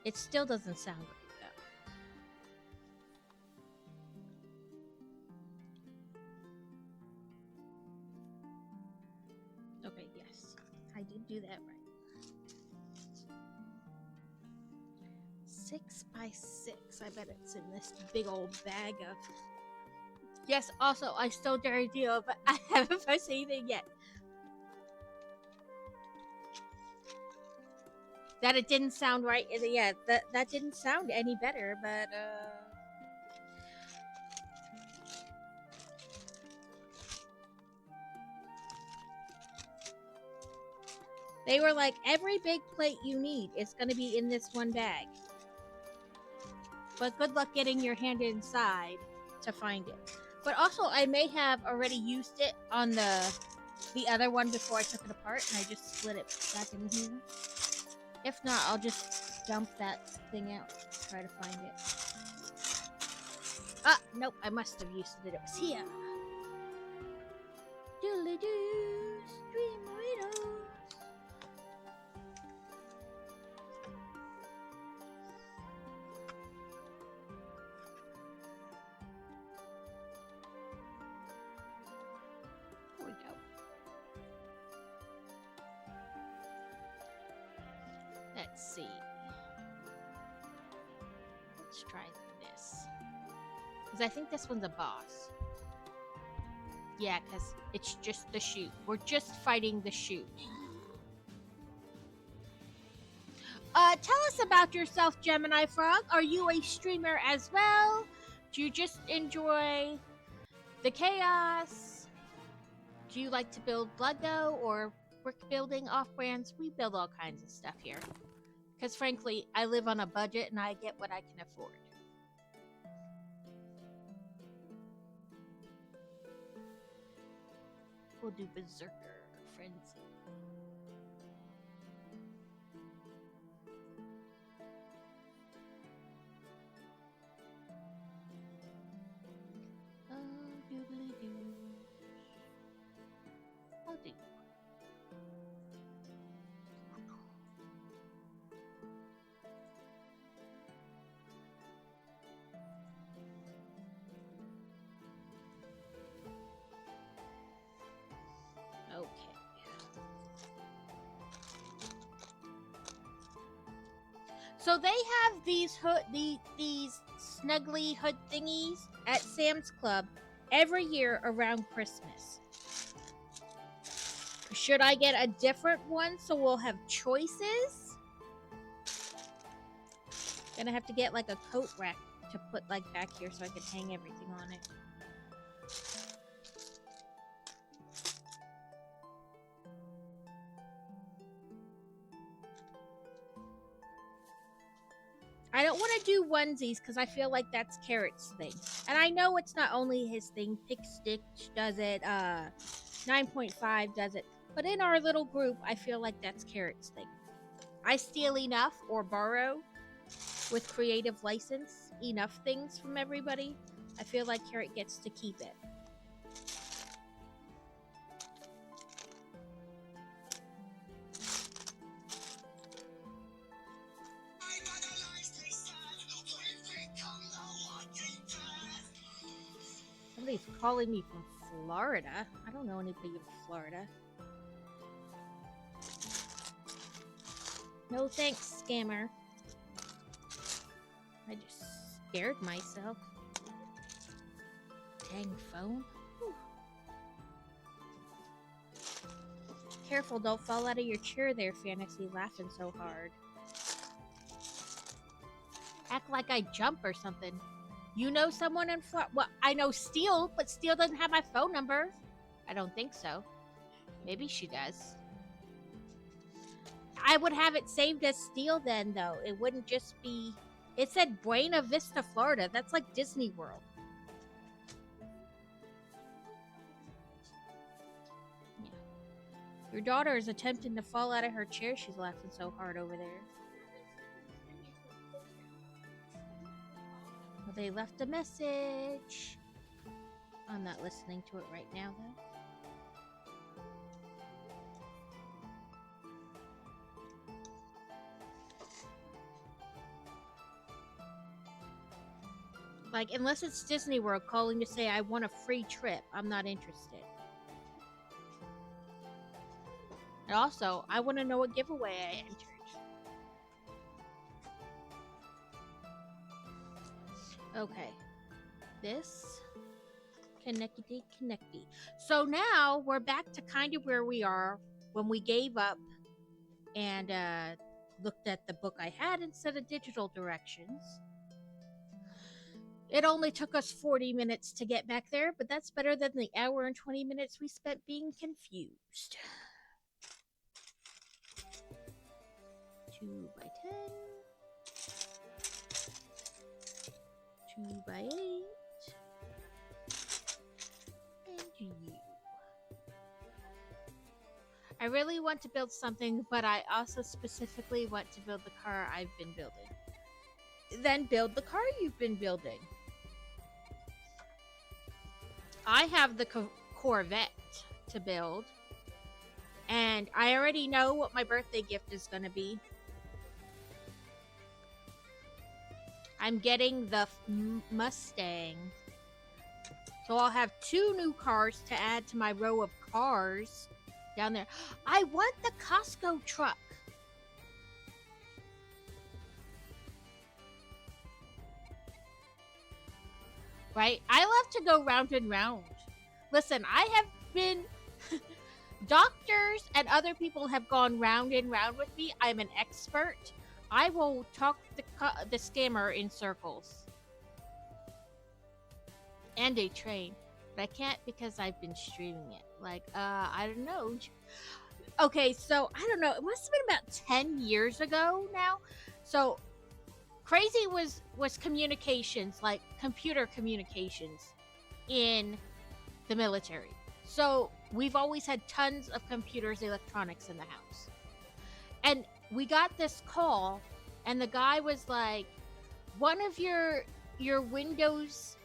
S1: It still doesn't sound right, though. Okay, yes. I did do that right. 6 by 6. I bet it's in this big old bag of... Yes, also, I stole Jerry's deal, but I haven't posted anything yet. That it didn't sound right. Yeah, that didn't sound any better, but, They were like, every big plate you need is going to be in this one bag. But good luck getting your hand inside to find it. But also, I may have already used it on the other one before I took it apart, and I just split it back in here. If not, I'll just dump that thing out, try to find it. Ah, nope, I must have used it. It was here. Doodly-doo, Streameritos. Here we go. Let's see. Let's try this. Because I think this one's a boss. Yeah, because it's just the shoot. We're just fighting the shoot. Tell us about yourself, Gemini Frog. Are you a streamer as well? Do you just enjoy the chaos? Do you like to build Lego or brick building off-brands? We build all kinds of stuff here. Because frankly, I live on a budget and I get what I can afford. We'll do Berserker Frenzy. Doobly-doo. I'll do. Okay. So they have these these snuggly hood thingies at Sam's Club every year around Christmas. Should I get a different one so we'll have choices? Gonna have to get like a coat rack to put like back here so I can hang everything on it. I don't want to do onesies because I feel like that's Carrot's thing. And I know it's not only his thing. Pick Stitch does it. 9.5 does it. But in our little group, I feel like that's Carrot's thing. I steal enough or borrow with creative license enough things from everybody. I feel like Carrot gets to keep it. Somebody's calling me from Florida. I don't know anybody in Florida. No thanks, scammer. I just scared myself. Dang phone. Whew. Careful, don't fall out of your chair there, Fantasy, laughing so hard. Act like I jump or something. You know someone in Florida? Well, I know Steel, but Steel doesn't have my phone number. I don't think so. Maybe she does. I would have it saved as Steel then, though. It wouldn't just be... It said Buena Vista, Florida. That's like Disney World. Yeah. Your daughter is attempting to fall out of her chair. She's laughing so hard over there. Well, they left a message. I'm not listening to it right now, though. Like, unless it's Disney World calling to say I want a free trip, I'm not interested. And also, I want to know what giveaway I entered. Okay. This. Connecty. So now, we're back to kind of where we are when we gave up and looked at the book I had instead of digital directions. It only took us 40 minutes to get back there, but that's better than the hour and 20 minutes we spent being confused. 2 by 10. 2 by 8. And you. I really want to build something, but I also specifically want to build the car I've been building. Then build the car you've been building. I have the Corvette to build, and I already know what my birthday gift is going to be. I'm getting the Mustang, so I'll have 2 new cars to add to my row of cars down there. I want the Costco truck. right? I love to go round and round. Listen, I have been doctors and other people have gone round and round with me. I'm an expert. I will talk the scammer in circles. And a train. But I can't because I've been streaming it. Like, I don't know. Okay, so I don't know. It must have been about 10 years ago now. So crazy was communications, like computer communications in the military. So we've always had tons of computers, electronics in the house. And we got this call, and the guy was like, one of your Windows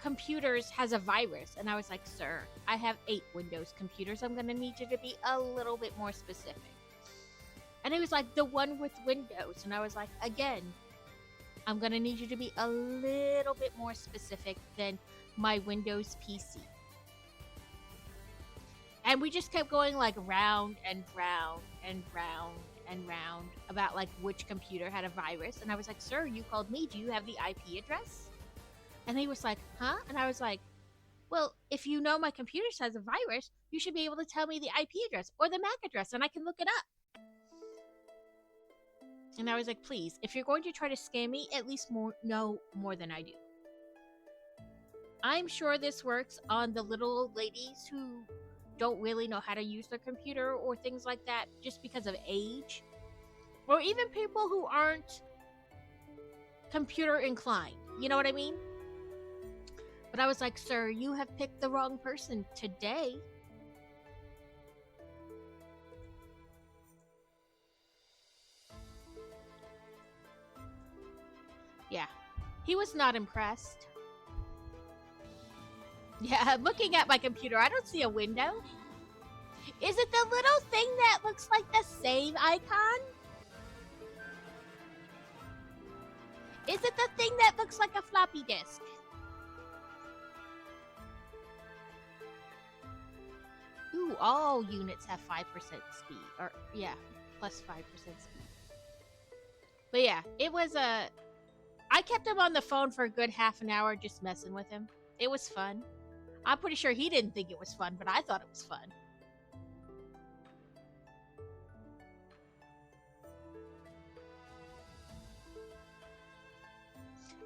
S1: computers has a virus. And I was like, sir, I have 8 Windows computers. I'm going to need you to be a little bit more specific. And he was like, the one with Windows. And I was like, again, I'm going to need you to be a little bit more specific than my Windows PC. And we just kept going like round and round and round and round about like which computer had a virus. And I was like, sir, you called me. Do you have the IP address? And he was like, huh? And I was like, well, if you know my computer has a virus, you should be able to tell me the IP address or the MAC address and I can look it up. And I was like, please, if you're going to try to scam me, at least know more than I do. I'm sure this works on the little old ladies who don't really know how to use their computer or things like that just because of age. Or even people who aren't computer inclined. You know what I mean? But I was like, sir, you have picked the wrong person today. Yeah, he was not impressed. Yeah, looking at my computer, I don't see a window. Is it the little thing that looks like the save icon? Is it the thing that looks like a floppy disk? Ooh, all units have 5% speed. Or, yeah, plus 5% speed. But yeah, it was a... I kept him on the phone for a good half an hour just messing with him. It was fun. I'm pretty sure he didn't think it was fun, but I thought it was fun.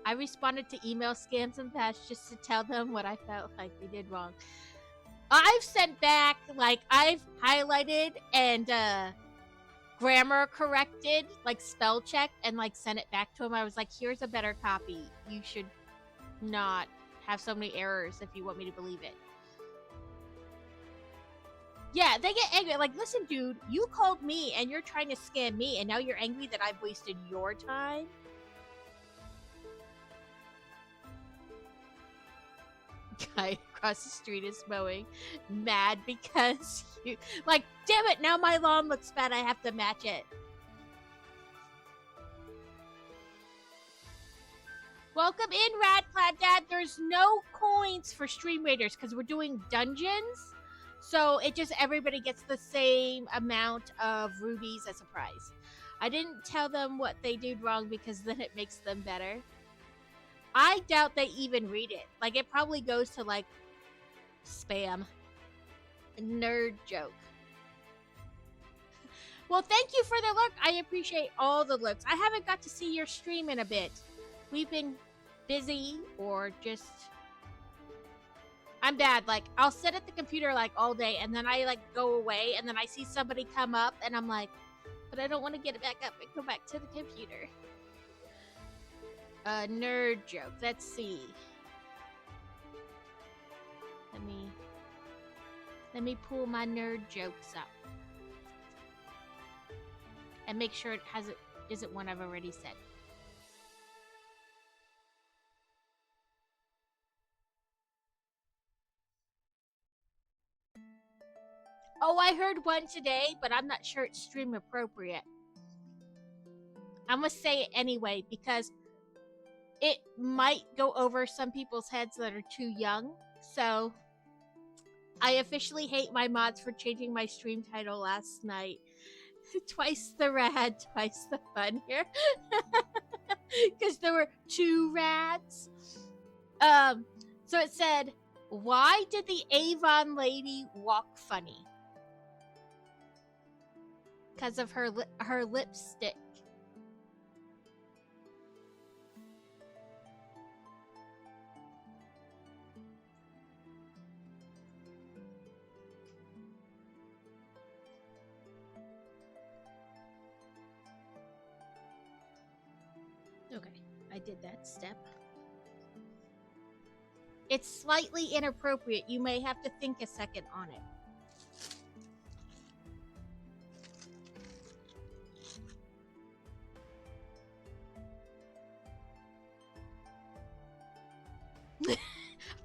S1: I responded to email scams and past just to tell them what I felt like they did wrong. I've sent back, like, I've highlighted and grammar corrected, like spell checked, and like sent it back to him. I was like, here's a better copy. You should not have so many errors if you want me to believe it. Yeah, they get angry. Like, listen, dude, you called me and you're trying to scam me, and now you're angry that I've wasted your time? Guy across the street is mowing, mad because you... Like, damn it, now my lawn looks bad, I have to match it. Welcome in, Radclad Dad. There's no coins for Stream Raiders because we're doing dungeons. So it just, everybody gets the same amount of rubies as a prize. I didn't tell them what they did wrong because then it makes them better. I doubt they even read it. Like, it probably goes to, like, spam. Nerd joke. Well, thank you for the look. I appreciate all the looks. I haven't got to see your stream in a bit. We've been busy or just... I'm bad. Like, I'll sit at the computer, like, all day, and then I, like, go away, and then I see somebody come up, and I'm like, but I don't want to get it back up and go back to the computer. Nerd joke. Let's see. Let me pull my nerd jokes up. And make sure it isn't one I've already said. Oh, I heard one today, but I'm not sure it's stream appropriate. I'm gonna say it anyway because it might go over some people's heads that are too young. So I officially hate my mods for changing my stream title last night. Twice the rad, twice the fun here. Because there were 2 rads. So it said, why did the Avon lady walk funny? Because of her lipstick. Okay, I did that step. It's slightly inappropriate. You may have to think a second on it.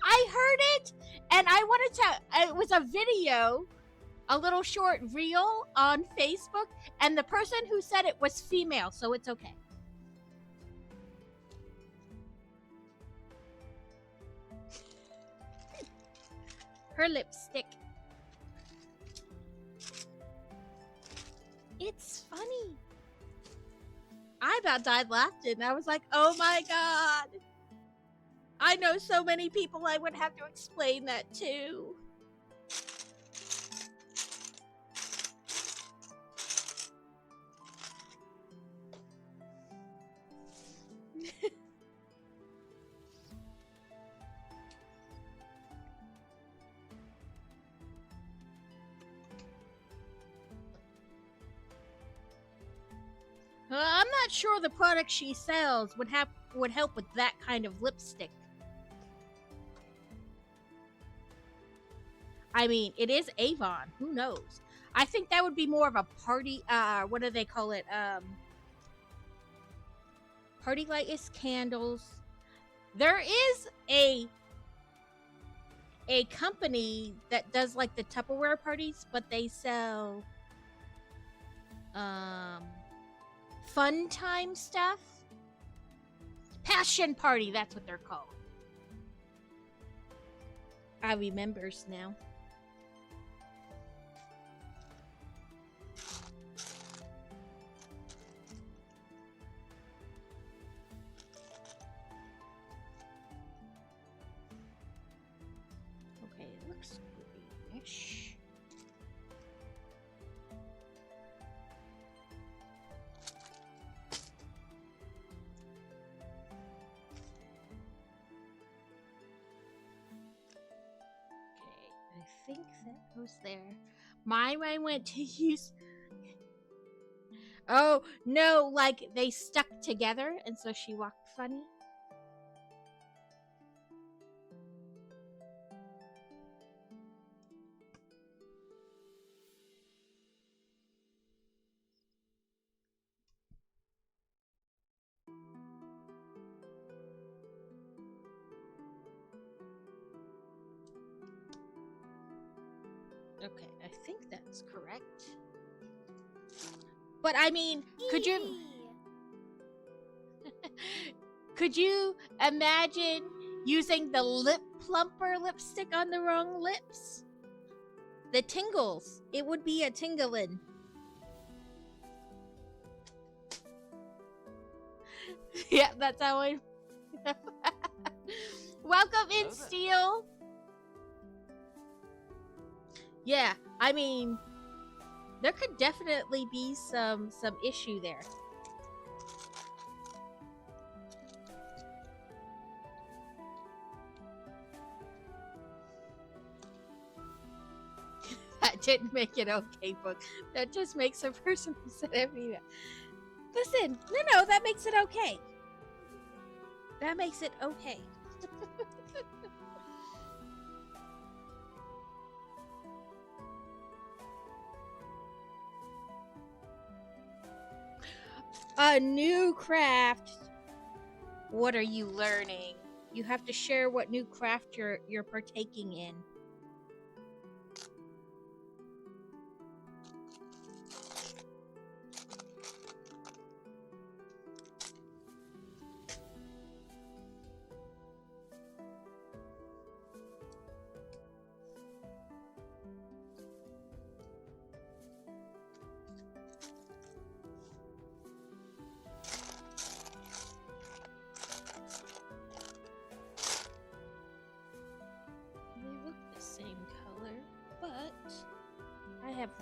S1: I heard it, and I wanted to. It was a video, a little short reel on Facebook, and the person who said it was female, so it's okay. Her lipstick. It's funny. I about died laughing. I was like, oh my god. I know so many people I would have to explain that to. I'm not sure the product she sells would help with that kind of lipstick. I mean, it is Avon. Who knows? I think that would be more of a party. What do they call it? Party lights, candles. There is a company that does like the Tupperware parties, but they sell fun time stuff. Passion party. That's what they're called. I remembers now. Okay, it looks greenish. I think that goes there. I went to use. Oh no! Like they stuck together, and so she walked funny. Okay, I think that's correct. But I mean, could you imagine using the lip plumper lipstick on the wrong lips? The tingles. It would be a tingling. Yeah, that's how I. Welcome in, Steel. Yeah, I mean, there could definitely be some issue there. That didn't make it okay, book. That just makes a person who said everything. Listen, no, that makes it okay. That makes it okay. A new craft. What are you learning? You have to share what new craft you're partaking in.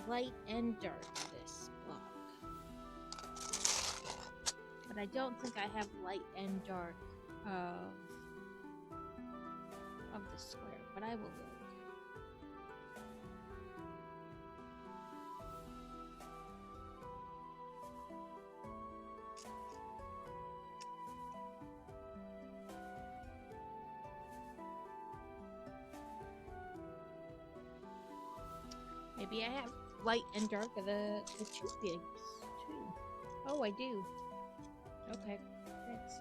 S1: light and dark this block. But I don't think I have light and dark of the square, but I will look. Maybe I have light and dark of the two things too. Oh, I do. Okay, that's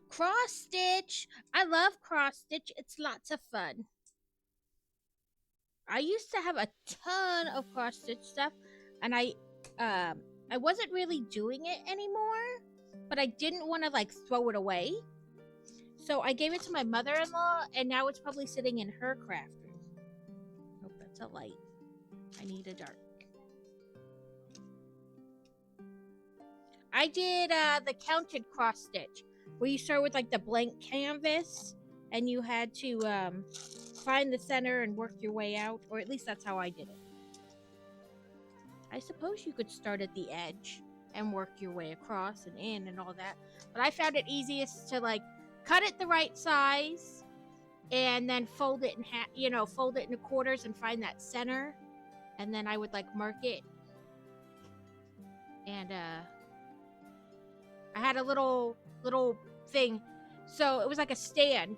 S1: cross stitch. I love cross stitch. It's lots of fun. I used to have a ton of cross stitch stuff, and I wasn't really doing it anymore, but I didn't want to like throw it away. So I gave it to my mother-in-law, and now it's probably sitting in her craft room. Oh, that's a light. I need a dark. I did the counted cross stitch, where you start with like the blank canvas, and you had to find the center and work your way out, or at least that's how I did it. I suppose you could start at the edge and work your way across and in and all that, but I found it easiest to like cut it the right size and then fold it in half, fold it into quarters and find that center, and then I would like mark it. And I had a little thing, so it was like a stand.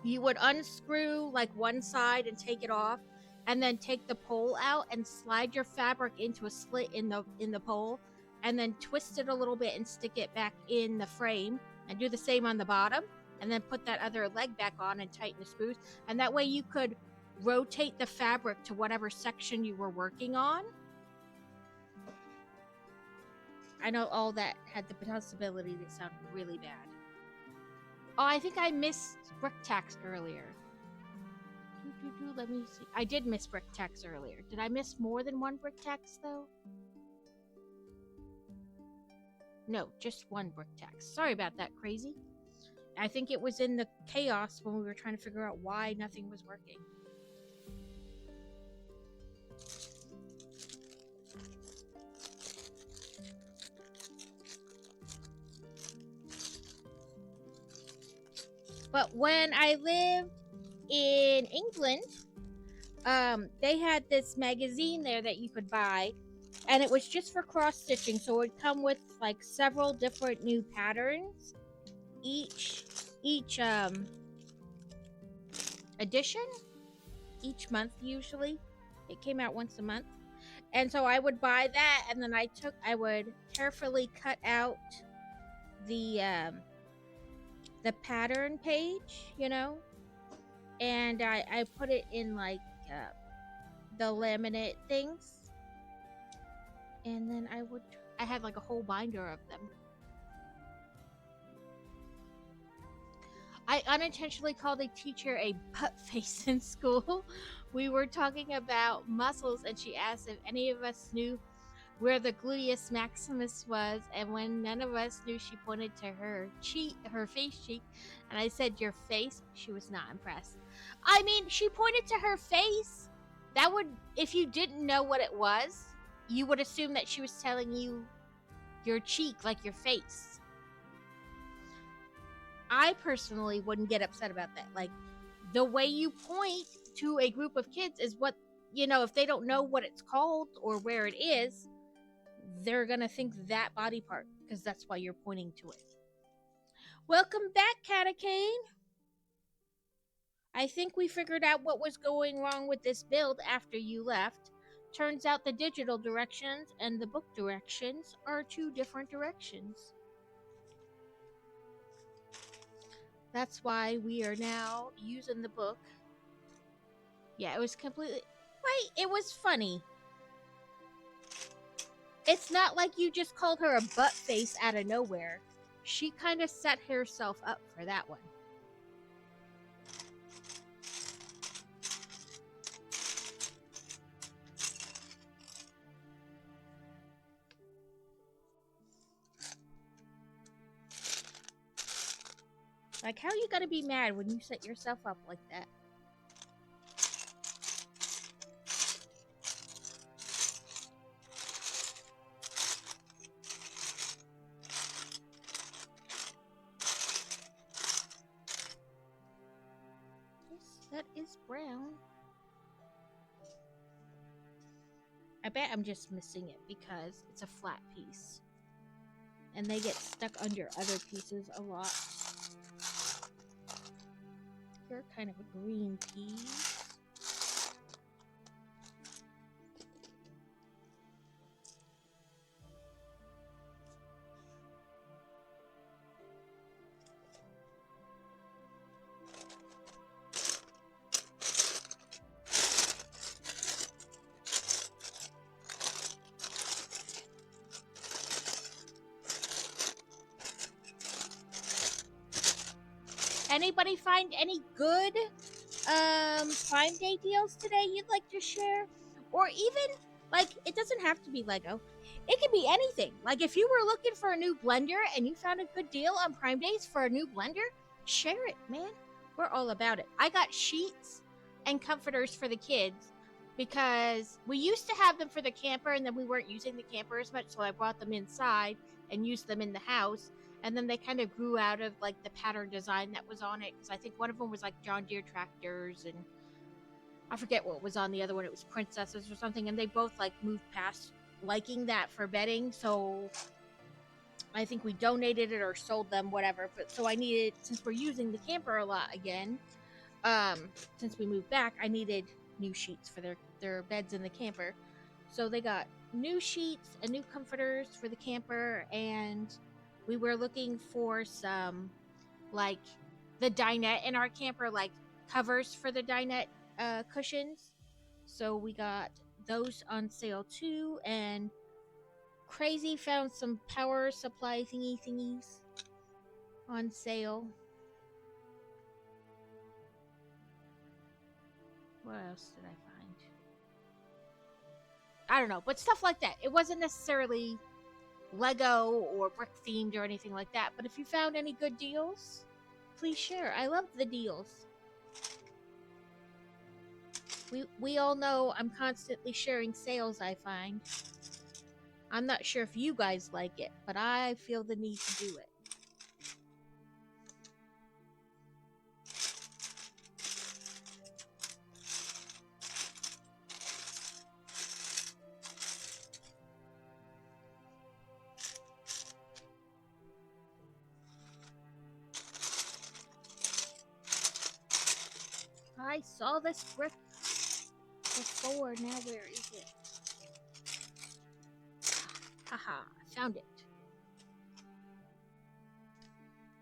S1: You would unscrew like one side and take it off, and then take the pole out and slide your fabric into a slit in the pole, and then twist it a little bit and stick it back in the frame, and do the same on the bottom, and then put that other leg back on and tighten the screws, and that way you could rotate the fabric to whatever section you were working on. I know all that had the possibility to sound really bad. Oh, I think I missed brick tacks earlier. Let me see. I did miss brick tacks earlier. Did I miss more than one brick tacks, though? No, just one brick tacks. Sorry about that, crazy. I think it was in the chaos when we were trying to figure out why nothing was working. But when I lived in England, they had this magazine there that you could buy, and it was just for cross stitching, so it would come with like several different new patterns each edition, each month. Usually it came out once a month, and so I would buy that, and then I would carefully cut out the pattern page, and I put it in like the laminate things, and then I had like a whole binder of them. I unintentionally called a teacher a butt face in school. We were talking about muscles, and she asked if any of us knew where the gluteus maximus was, and when none of us knew, she pointed to her face cheek, and I said, "Your face?" She was not impressed. I mean, she pointed to her face. That would, if you didn't know what it was, you would assume that she was telling you your cheek, like your face. I personally wouldn't get upset about that. Like, the way you point to a group of kids is what, if they don't know what it's called or where it is, they're gonna think that body part, because that's why you're pointing to it. Welcome back, Catacane. I think we figured out what was going wrong with this build after you left. Turns out the digital directions and the book directions are two different directions. That's why we are now using the book. Yeah, it was completely... Right, it was funny. It's not like you just called her a butt face out of nowhere. She kind of set herself up for that one. Like, how you gotta be mad when you set yourself up like that? Yes, that is brown. I bet I'm just missing it because it's a flat piece. And they get stuck under other pieces a lot. You're kind of a green piece. Anybody find any good Prime Day deals today you'd like to share? Or even, like, it doesn't have to be Lego. It can be anything. Like, if you were looking for a new blender and you found a good deal on Prime Days for a new blender, share it, man. We're all about it. I got sheets and comforters for the kids because we used to have them for the camper and then we weren't using the camper as much, so I brought them inside and used them in the house. And then they kind of grew out of like the pattern design that was on it, because I think one of them was like John Deere tractors, and I forget what was on the other one. It was princesses or something, and they both like moved past liking that for bedding. So I think we donated it or sold them, whatever. But so I needed, since we're using the camper a lot again, since we moved back, I needed new sheets for their beds in the camper. So they got new sheets and new comforters for the camper, and we were looking for some, like, the dinette in our camper, like covers for the dinette cushions. So we got those on sale too, and Crazy found some power supply thingies on sale. What else did I find? I don't know, but stuff like that. It wasn't necessarily Lego or brick themed or anything like that, but if you found any good deals, please share. I love the deals. We all know I'm constantly sharing sales I find. I'm not sure if you guys like it, but I feel the need to do it. I saw this brick before, now where is it? Haha, I found it.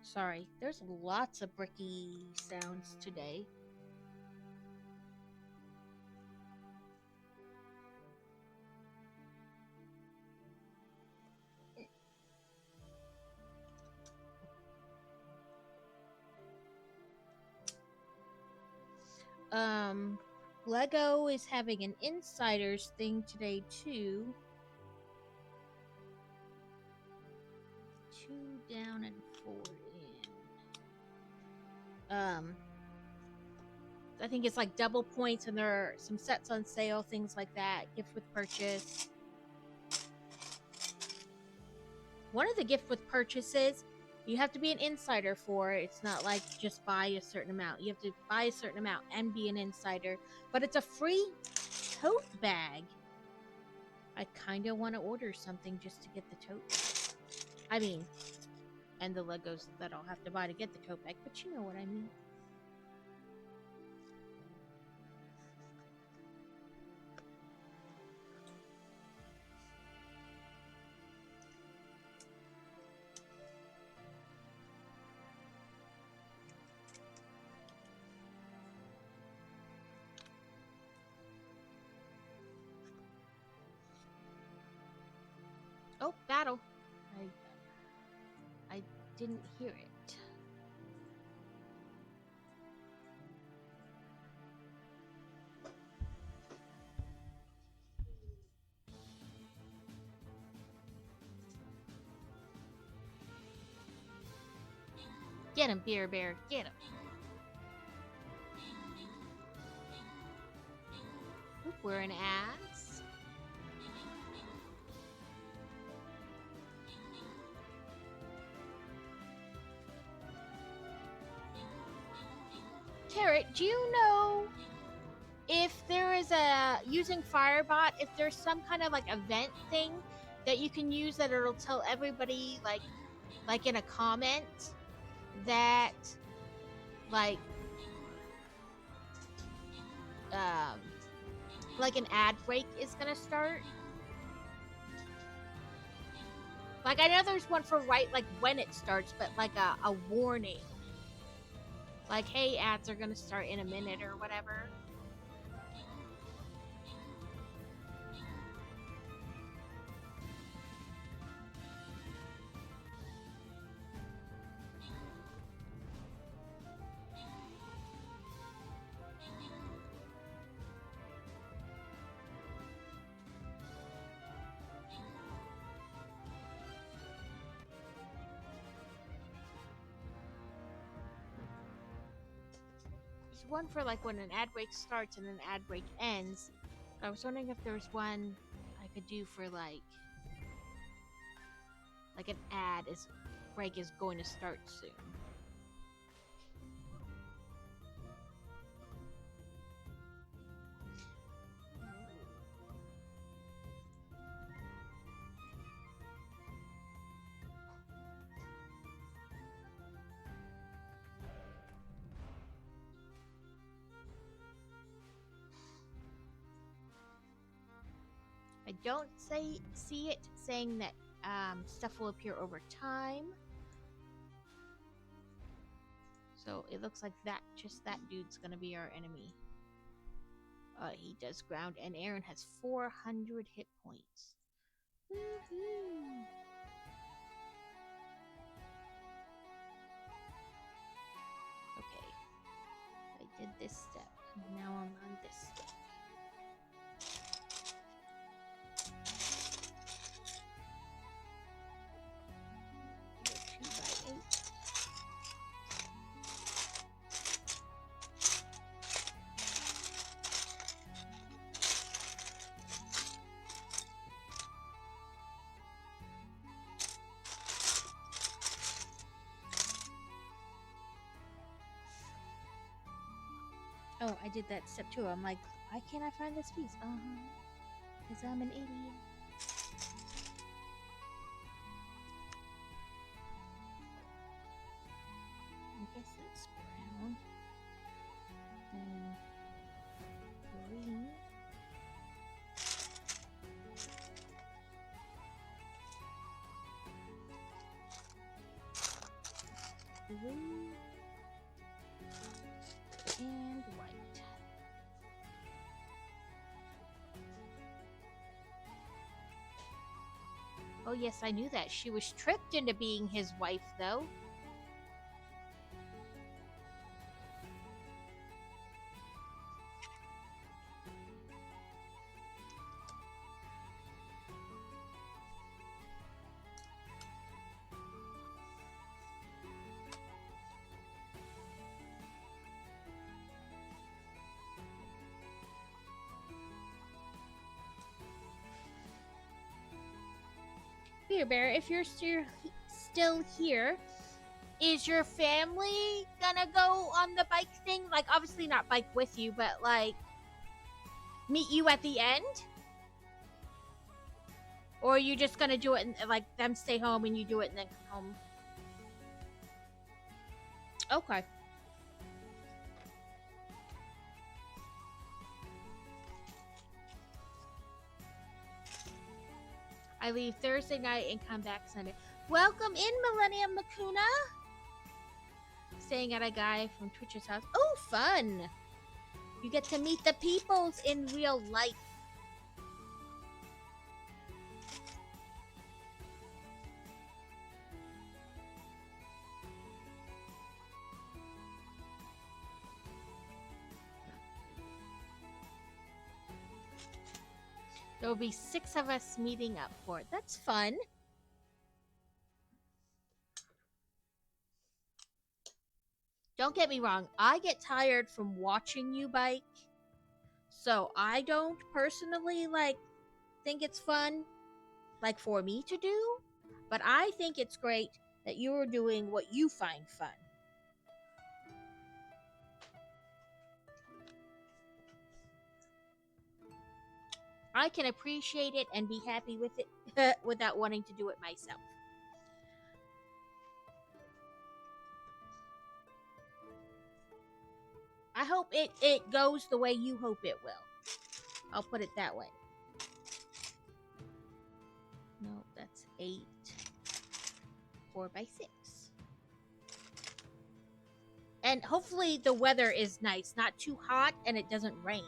S1: Sorry, there's lots of bricky sounds today. Lego is having an insiders thing today too. 2 down and 4 in. I think it's like double points, and there are some sets on sale, things like that. Gift with purchase. One of the gift with purchases, you have to be an insider for it. It's not like just buy a certain amount. You have to buy a certain amount and be an insider. But it's a free tote bag. I kind of want to order something just to get the tote bag. I mean, and the Legos that I'll have to buy to get the tote bag, but you know what I mean. Oh, battle. I didn't hear it. Get him, Beer Bear. Get him. Oop, we're an ass. Carrot, do you know if there is a using Firebot, if there's some kind of like event thing that you can use that it'll tell everybody like in a comment that um like an ad break is gonna start? Like I know there's one for right like when it starts, but like a warning. Like, hey, ads are gonna start in a minute or whatever. There's one for like when an ad break starts and an ad break ends. I was wondering if there was one I could do for like an ad is break is going to start soon. I don't see it saying that stuff will appear over time. So it looks like that dude's gonna be our enemy. He does ground, and Aaron has 400 hit points. Woohoo! Okay, I did this step. Now I'm on this step. Oh, I did that step too. I'm like, why can't I find this piece? Because I'm an idiot. I guess it's brown. And green. Blue. And white. Oh yes, I knew that. She was tricked into being his wife, though. Beer Bear, if you're still here, is your family gonna go on the bike thing? Like, obviously not bike with you, but like meet you at the end? Or are you just gonna do it and like them stay home and you do it and then come home? Okay. I leave Thursday night and come back Sunday. Welcome in, Millennium Makuna. Staying at a guy from Twitch's house. Oh, fun! You get to meet the peoples in real life. There will be 6 of us meeting up for it. That's fun. don't get me wrong, I get tired from watching you bike. So I don't personally think it's fun for me to do, but I think it's great that you're doing what you find fun. I can appreciate it and be happy with it without wanting to do it myself. I hope it goes the way you hope it will. I'll put it that way. No, that's 8. 4 by 6. And hopefully the weather is nice, not too hot, and it doesn't rain.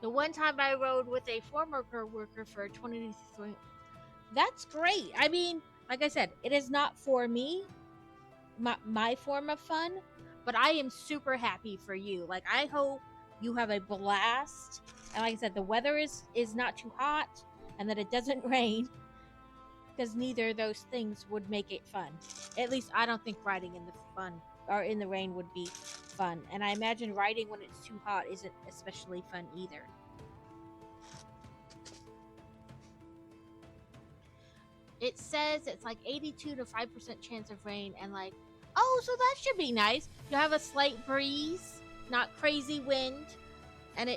S1: The one time I rode with a former coworker for 23. That's great. I mean, like I said, it is not for me, my form of fun, but I am super happy for you. I hope you have a blast. And like I said, the weather is not too hot and that it doesn't rain, because neither of those things would make it fun. At least I don't think riding in the rain would be fun. And I imagine riding when it's too hot isn't especially fun either. It says it's 82 to 5% chance of rain, and oh, so that should be nice. You have a slight breeze, not crazy wind, and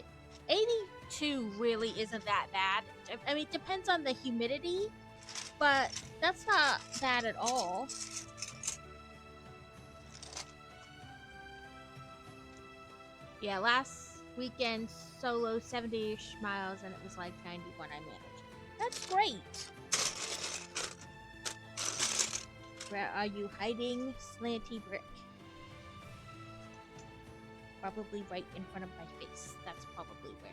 S1: 82 really isn't that bad. I mean, it depends on the humidity, but that's not bad at all. Yeah, last weekend solo 70-ish miles, and it was 91 I managed. That's great. Where are you hiding, Slanty Brick? Probably right in front of my face. That's probably where.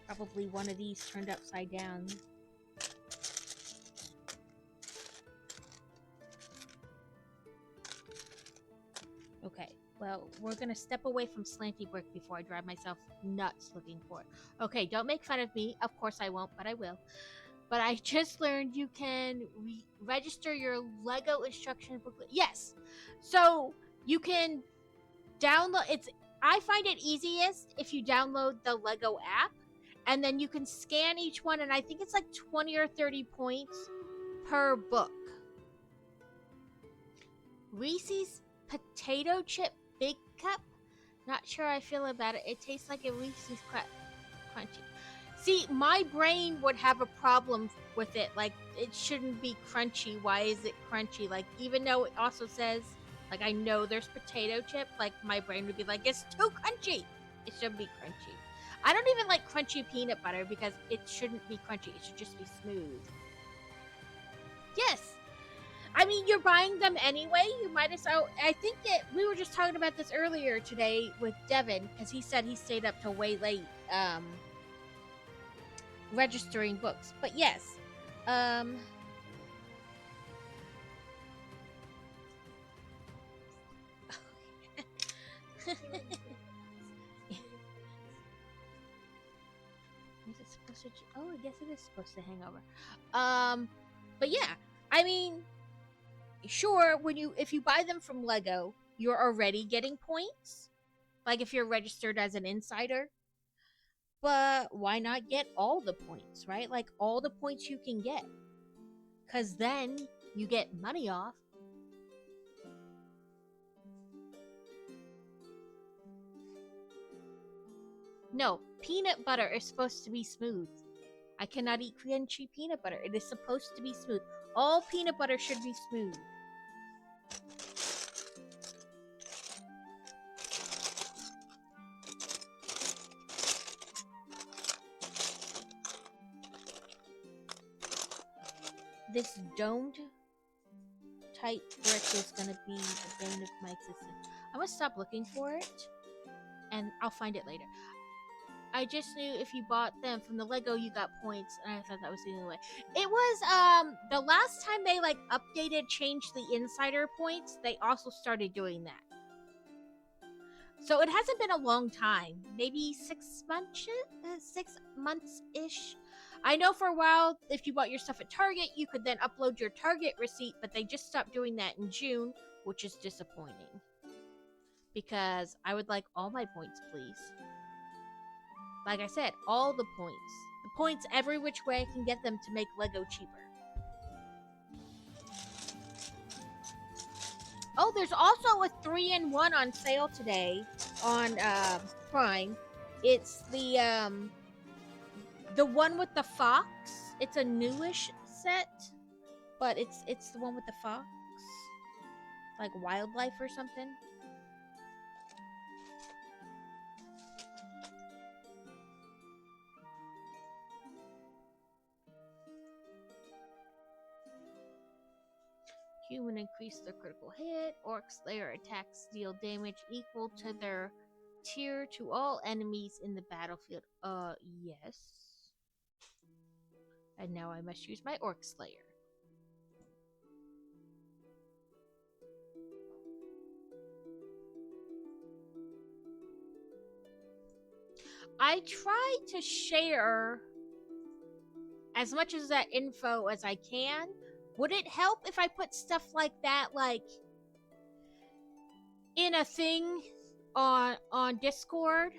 S1: Probably one of these turned upside down. Okay, well, we're gonna step away from Slanty Brick before I drive myself nuts looking for it. Okay, don't make fun of me. Of course I won't, but I will. But I just learned you can register your Lego instruction booklet. Yes, so you can download. I find it easiest if you download the Lego app, and then you can scan each one, and I think it's 20 or 30 points per book. Reese's Potato Chip Big Cup. Not sure I feel about it. It tastes like a Reese's Crunchy. See, my brain would have a problem with it. It shouldn't be crunchy. Why is it crunchy? Even though it also says, I know there's potato chip, my brain would be it's too crunchy. It shouldn't be crunchy. I don't even like crunchy peanut butter because it shouldn't be crunchy. It should just be smooth. Yes. I mean, you're buying them anyway. You might as well. I think that we were just talking about this earlier today with Devin, because he said he stayed up till way late registering books. But yes. Is it supposed to? Oh, I guess it is supposed to hang over. But yeah, I mean, sure, if you buy them from Lego, you're already getting points. If you're registered as an insider. But why not get all the points, right? All the points you can get. Because then you get money off. No, peanut butter is supposed to be smooth. I cannot eat crunchy peanut butter. It is supposed to be smooth. All peanut butter should be smooth. This domed type brick is gonna be the bane of my existence. I'm gonna stop looking for it, and I'll find it later. I just knew if you bought them from the Lego, you got points, and I thought that was the only way. It was the last time they changed the insider points. They also started doing that. So it hasn't been a long time, maybe 6 months-ish. I know for a while, if you bought your stuff at Target, you could then upload your Target receipt, but they just stopped doing that in June, which is disappointing. Because I would like all my points, please. Like I said, all the points. The points every which way I can get them to make Lego cheaper. Oh, there's also a 3-in-1 on sale today on Prime. It's the one with the fox. It's a newish set, but it's the one with the fox, like wildlife or something. Human increase their critical hit. Orc Slayer attacks deal damage equal to their tier to all enemies in the battlefield. Yes. And now I must use my Orc Slayer. I try to share as much of that info as I can. Would it help if I put stuff like that, like, in a thing on Discord?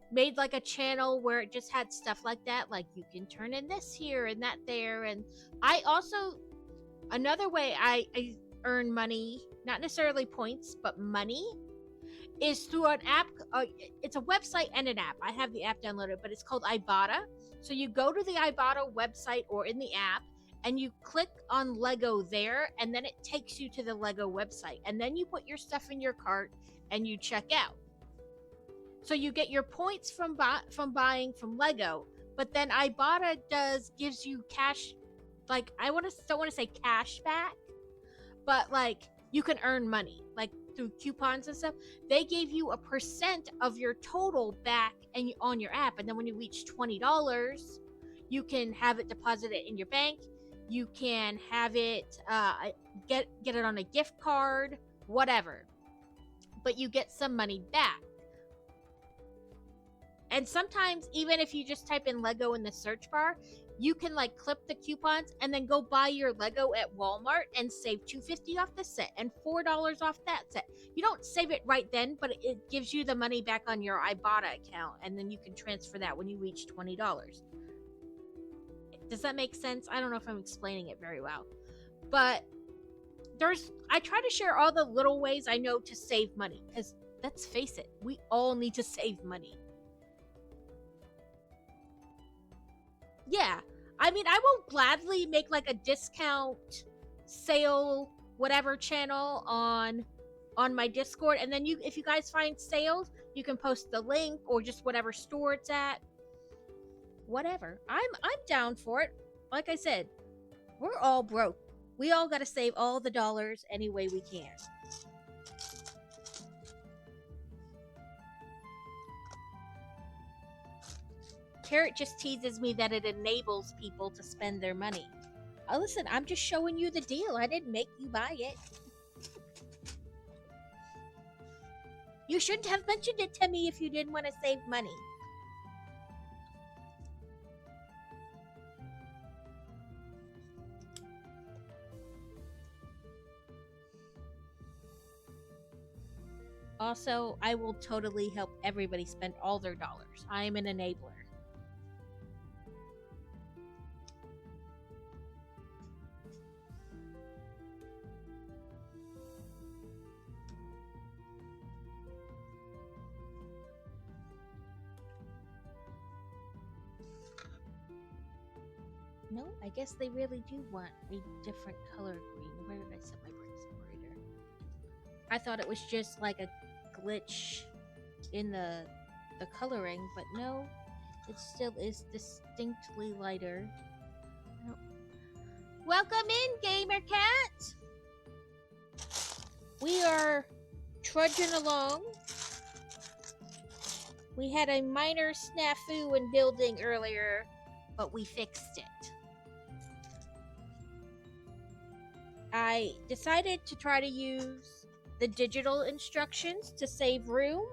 S1: Made like a channel where it just had stuff like that, like you can turn in this here and that there. And I also, another way I earn money, not necessarily points, but money, is through an app. It's a website and an app. I have the app downloaded, but it's called Ibotta. So you go to the Ibotta website or in the app, and you click on Lego there, and then it takes you to the Lego website. And then you put your stuff in your cart, and you check out. So you get your points from buying from Lego, but then Ibotta gives you cash, like, don't want to say cash back, but like you can earn money, like through coupons and stuff. They gave you a % of your total back and on your app, and then when you reach $20, you can have it deposited in your bank. You can have it get it on a gift card, whatever. But you get some money back. And sometimes, even if you just type in Lego in the search bar, you can like clip the coupons and then go buy your Lego at Walmart and save $2.50 off the set and $4 off that set. You don't save it right then, but it gives you the money back on your Ibotta account, and then you can transfer that when you reach $20. Does that make sense? I don't know if I'm explaining it very well. But I try to share all the little ways I know to save money, because let's face it, we all need to save money. Yeah, I mean, I will gladly make like a discount sale whatever channel on my Discord, and then if you guys find sales, you can post the link or just whatever store it's at. Whatever. I'm down for it. Like I said, we're all broke. We all got to save all the dollars any way we can. Carrot just teases me that it enables people to spend their money. Oh, listen, I'm just showing you the deal. I didn't make you buy it. You shouldn't have mentioned it to me if you didn't want to save money. Also, I will totally help everybody spend all their dollars. I am an enabler. No, I guess they really do want a different color green. Where did I set my brain separator? I thought it was just like a glitch in the coloring, but no, it still is distinctly lighter. Welcome in, Gamer Cat! We are trudging along. We had a minor snafu in building earlier, but we fixed it. I decided to try to use the digital instructions to save room,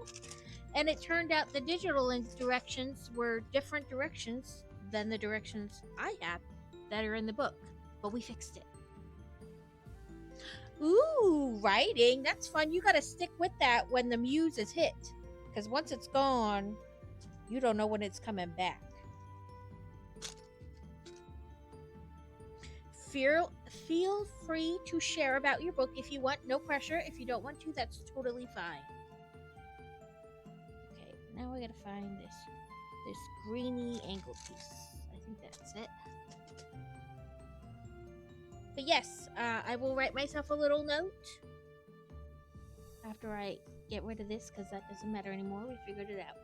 S1: And it turned out the digital link directions were different directions than the directions I have that are in the book. But we fixed it. Ooh, writing. That's fun. You gotta stick with that when the muse is hit. Because once it's gone, you don't know when it's coming back. Feel free to share about your book if you want. No pressure. If you don't want to, that's totally fine. Okay, now I gotta find this greeny angle piece. I think that's it. But yes, I will write myself a little note after I get rid of this, because that doesn't matter anymore. We figured it out.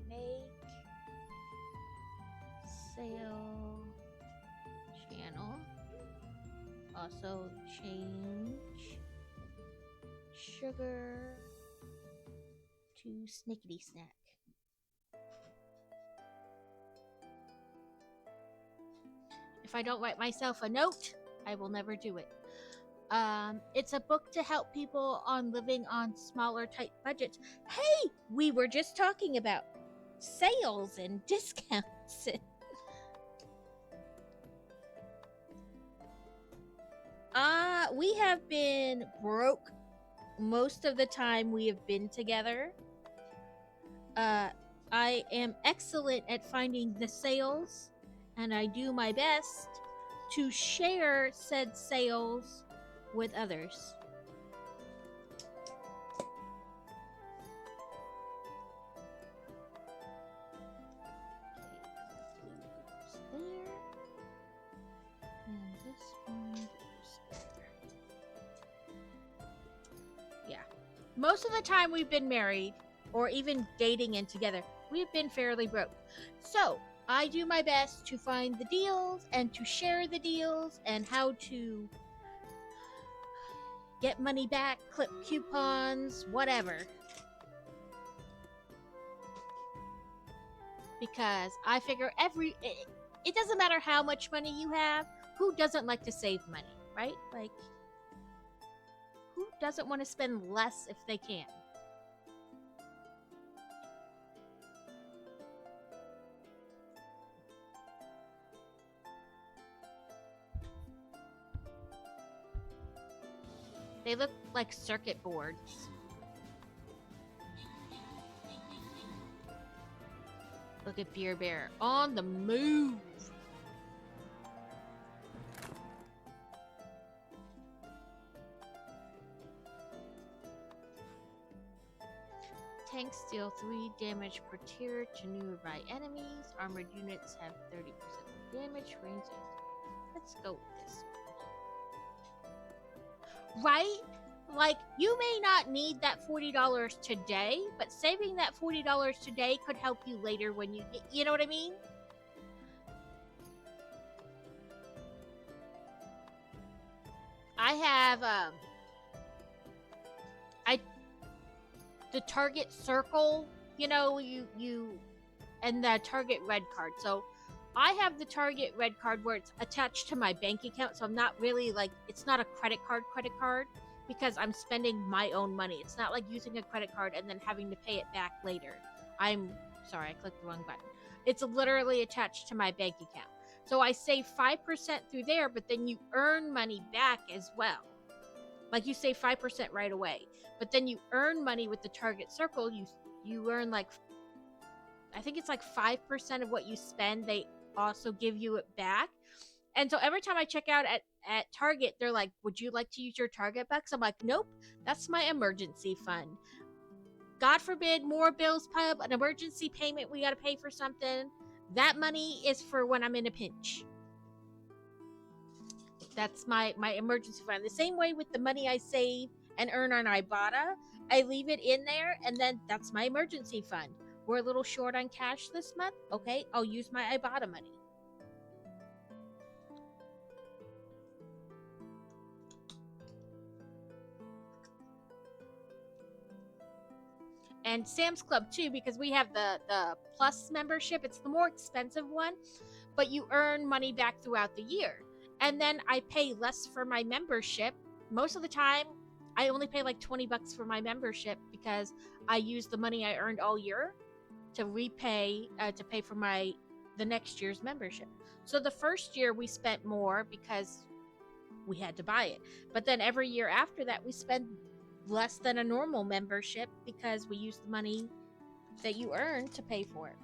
S1: Make sale channel. Also change sugar to snickety snack. If I don't write myself a note, I will never do it. It's a book to help people on living on smaller, tight budgets. Hey, we were just talking about sales and discounts. We have been broke most of the time we have been together. I am excellent at finding the sales, and I do my best to share said sales with others. Most of the time we've been married or even dating and together, we've been fairly broke. So I do my best to find the deals and to share the deals and how to get money back, clip coupons, whatever. Because I figure it doesn't matter how much money you have, who doesn't like to save money, right? Like, who doesn't want to spend less if they can? They look like circuit boards. Look at Beer Bear on the move. Tanks deal 3 damage per tier to nearby enemies. Armored units have 30% damage. Range. Let's go with this one. Right? Like, you may not need that $40 today, but saving that $40 today could help you later when you get, you know what I mean? I have, the target circle, you know, and the target red card. So I have the target red card where it's attached to my bank account. So I'm not really like, it's not a credit card, because I'm spending my own money. It's not like using a credit card and then having to pay it back later. I'm sorry, I clicked the wrong button. It's literally attached to my bank account. So I save 5% through there, but then you earn money back as well. Like, you save 5% right away, but then you earn money with the target circle. You earn like, I think it's like 5% of what you spend. They also give you it back. And so every time I check out at Target, they're like, would you like to use your Target bucks? I'm like, nope, that's my emergency fund. God forbid more bills pile up, an emergency payment, we got to pay for something. That money is for when I'm in a pinch. That's my emergency fund. The same way with the money I save and earn on Ibotta, I leave it in there, and then that's my emergency fund. We're a little short on cash this month. Okay, I'll use my Ibotta money. And Sam's Club too, because we have the Plus membership. It's the more expensive one, but you earn money back throughout the year. And then I pay less for my membership. Most of the time, I only pay like $20 for my membership because I use the money I earned all year to pay for the next year's membership. So the first year we spent more because we had to buy it. But then every year after that we spend less than a normal membership because we use the money that you earn to pay for it.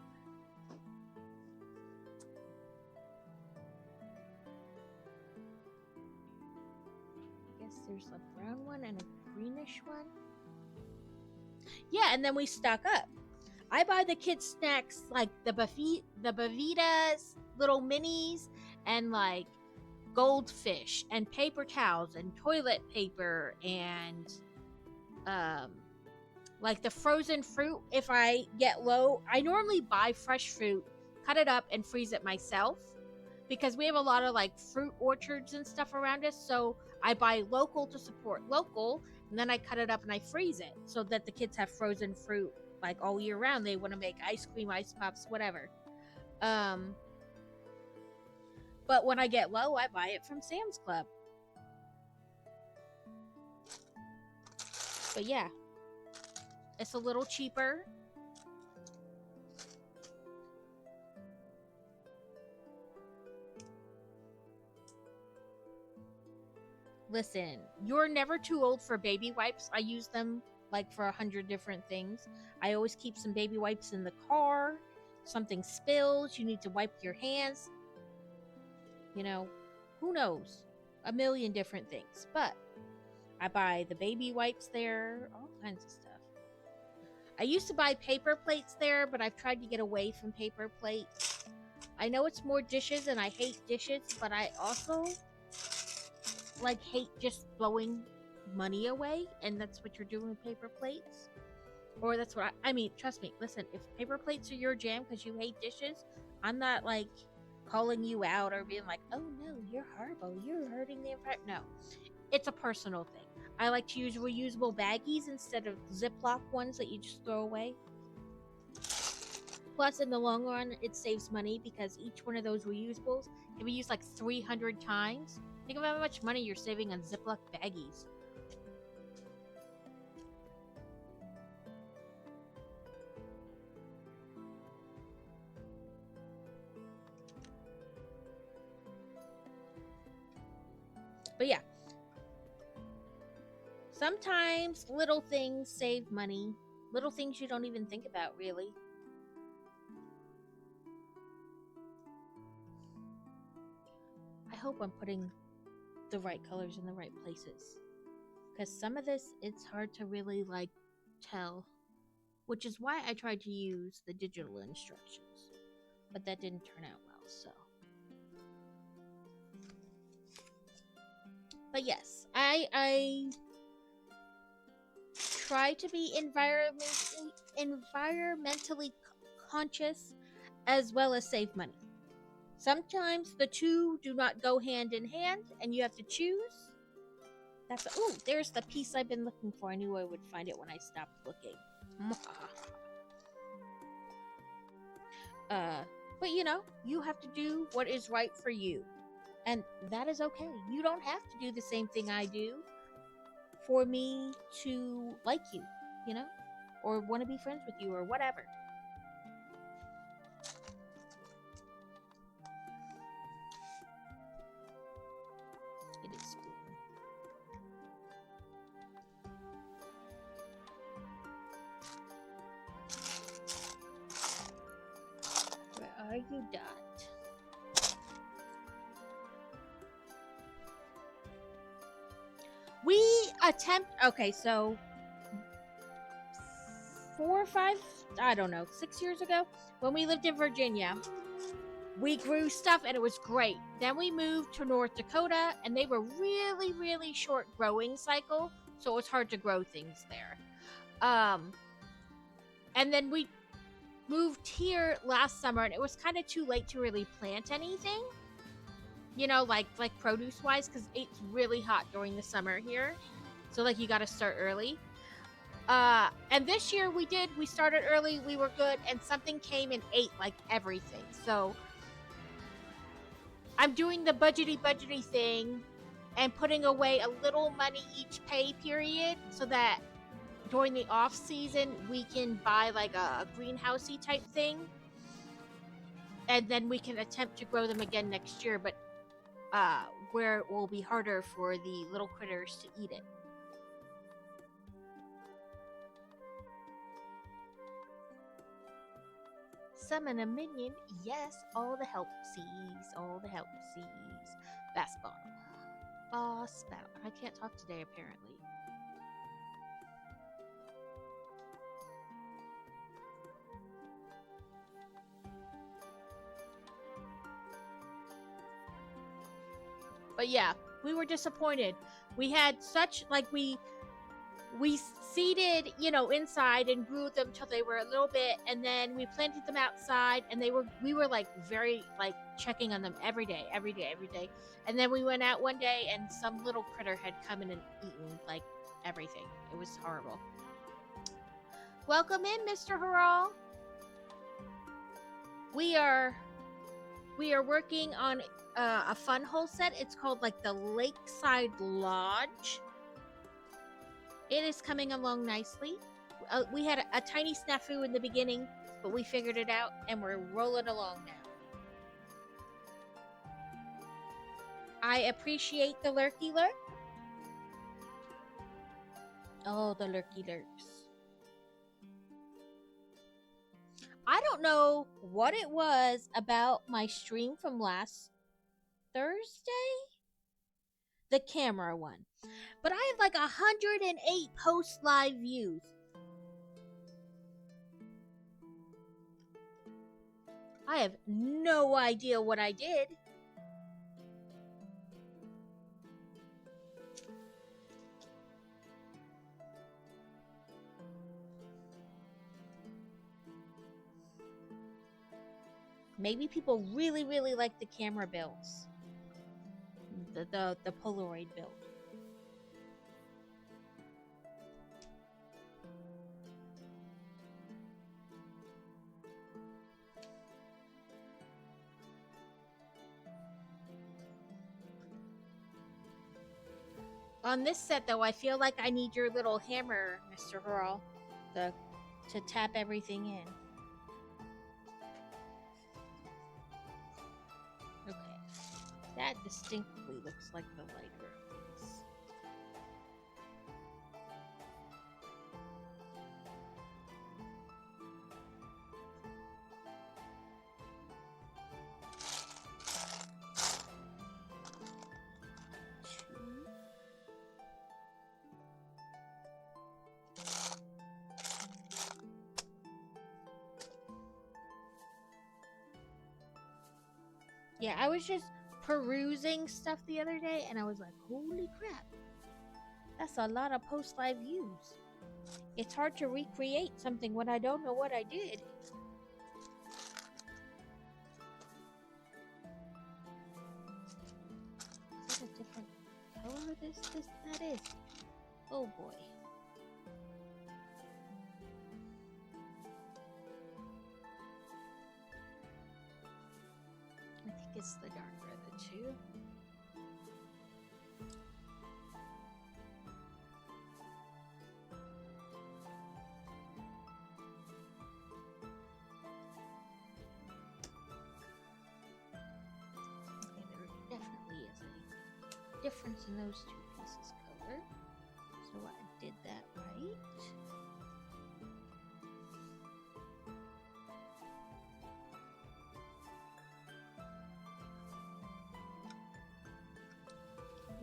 S1: I guess there's a brown one and a greenish one. Yeah, and then we stock up. I buy the kids snacks like the Bavitas, little minis, and like goldfish and paper towels and toilet paper and like the frozen fruit. If I get low, I normally buy fresh fruit, cut it up and freeze it myself because we have a lot of like fruit orchards and stuff around us. So I buy local to support local, and then I cut it up and I freeze it so that the kids have frozen fruit like all year round. They want to make ice cream, ice pops, whatever. But when I get low, I buy it from Sam's Club. But yeah, it's a little cheaper. Listen, you're never too old for baby wipes. I use them like for 100 different things. I always keep some baby wipes in the car. Something spills, you need to wipe your hands. You know, who knows? A million different things. But I buy the baby wipes there, all kinds of stuff. I used to buy paper plates there, but I've tried to get away from paper plates. I know it's more dishes and I hate dishes, but I also like hate just throwing money away, and that's what you're doing with paper plates. Or that's what I mean, trust me, listen, if paper plates are your jam because you hate dishes, I'm not like calling you out or being like, oh no, you're horrible, you're hurting the environment. No, it's a personal thing. I like to use reusable baggies instead of Ziploc ones that you just throw away. Plus, in the long run, it saves money because each one of those reusables can be used like 300 times. Think of how much money you're saving on Ziploc baggies. But yeah, sometimes little things save money. Little things you don't even think about, really. I hope I'm putting the right colors in the right places. Because some of this, it's hard to really, like, tell. Which is why I tried to use the digital instructions. But that didn't turn out well, so. But yes, I try to be environmentally conscious as well as save money. Sometimes the two do not go hand in hand, and you have to choose. Ooh, there's the piece I've been looking for. I knew I would find it when I stopped looking. But you know, you have to do what is right for you. And that is okay. You don't have to do the same thing I do for me to like you, you know? Or want to be friends with you or whatever. It is cool. Where are you, Dot? We okay, so 4 or 5, I don't know, 6 years ago, when we lived in Virginia, we grew stuff and it was great. Then we moved to North Dakota and they were really, really short growing cycle, so it was hard to grow things there. And then we moved here last summer and it was kind of too late to really plant anything. You know, like produce wise, because it's really hot during the summer here, so like you got to start early. And this year we started early, we were good, and something came and ate like everything. So I'm doing the budgety thing and putting away a little money each pay period so that during the off season we can buy like a greenhousey type thing, and then we can attempt to grow them again next year, but where it will be harder for the little critters to eat it. Summon a minion. Yes, all the help sees. All the help sees. Bass bottle. Boss battle. I can't talk today, apparently. But yeah, we were disappointed. We had such, like, we seeded, inside and grew them till they were a little bit, and then we planted them outside, and we were like very like checking on them every day. And then we went out one day and some little critter had come in and eaten like everything. It was horrible. Welcome in, Mr. Harrell. We are working on a Funwhole set. It's called like the Lakeside Lodge. It is coming along nicely. We had a tiny snafu in the beginning, but we figured it out, and we're rolling along now. I appreciate the lurky lurk. Oh, the lurky lurks. I don't know what it was about my stream from last Thursday. The camera one. But I have like 108 post live views. I have no idea what I did. Maybe people really, really like the camera builds. The Polaroid build. On this set, though, I feel like I need your little hammer, Mr. Harrell, to tap everything in. Okay. That distinctly looks like the lighter of these. Yeah, I was just perusing stuff the other day, and I was like, holy crap. That's a lot of post live views. It's hard to recreate something when I don't know what I did. Is that a different color that is? Oh boy. I think it's the darker of the two. Okay, there definitely is a difference in those two pieces of color. So I did that right.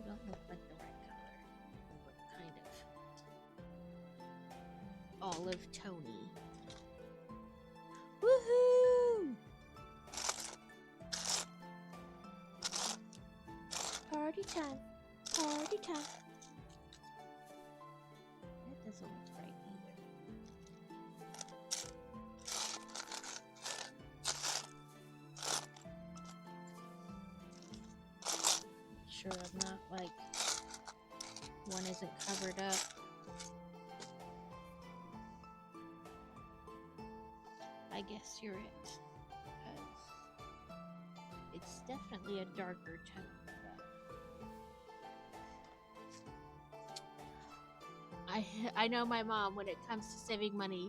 S1: Don't look like the right color. They look kind of olive tony. Woohoo! Party time! Party time! That doesn't look right either. Sure, I'm not like one isn't covered up. I guess you're it, because it's definitely a darker tone. I know my mom, when it comes to saving money,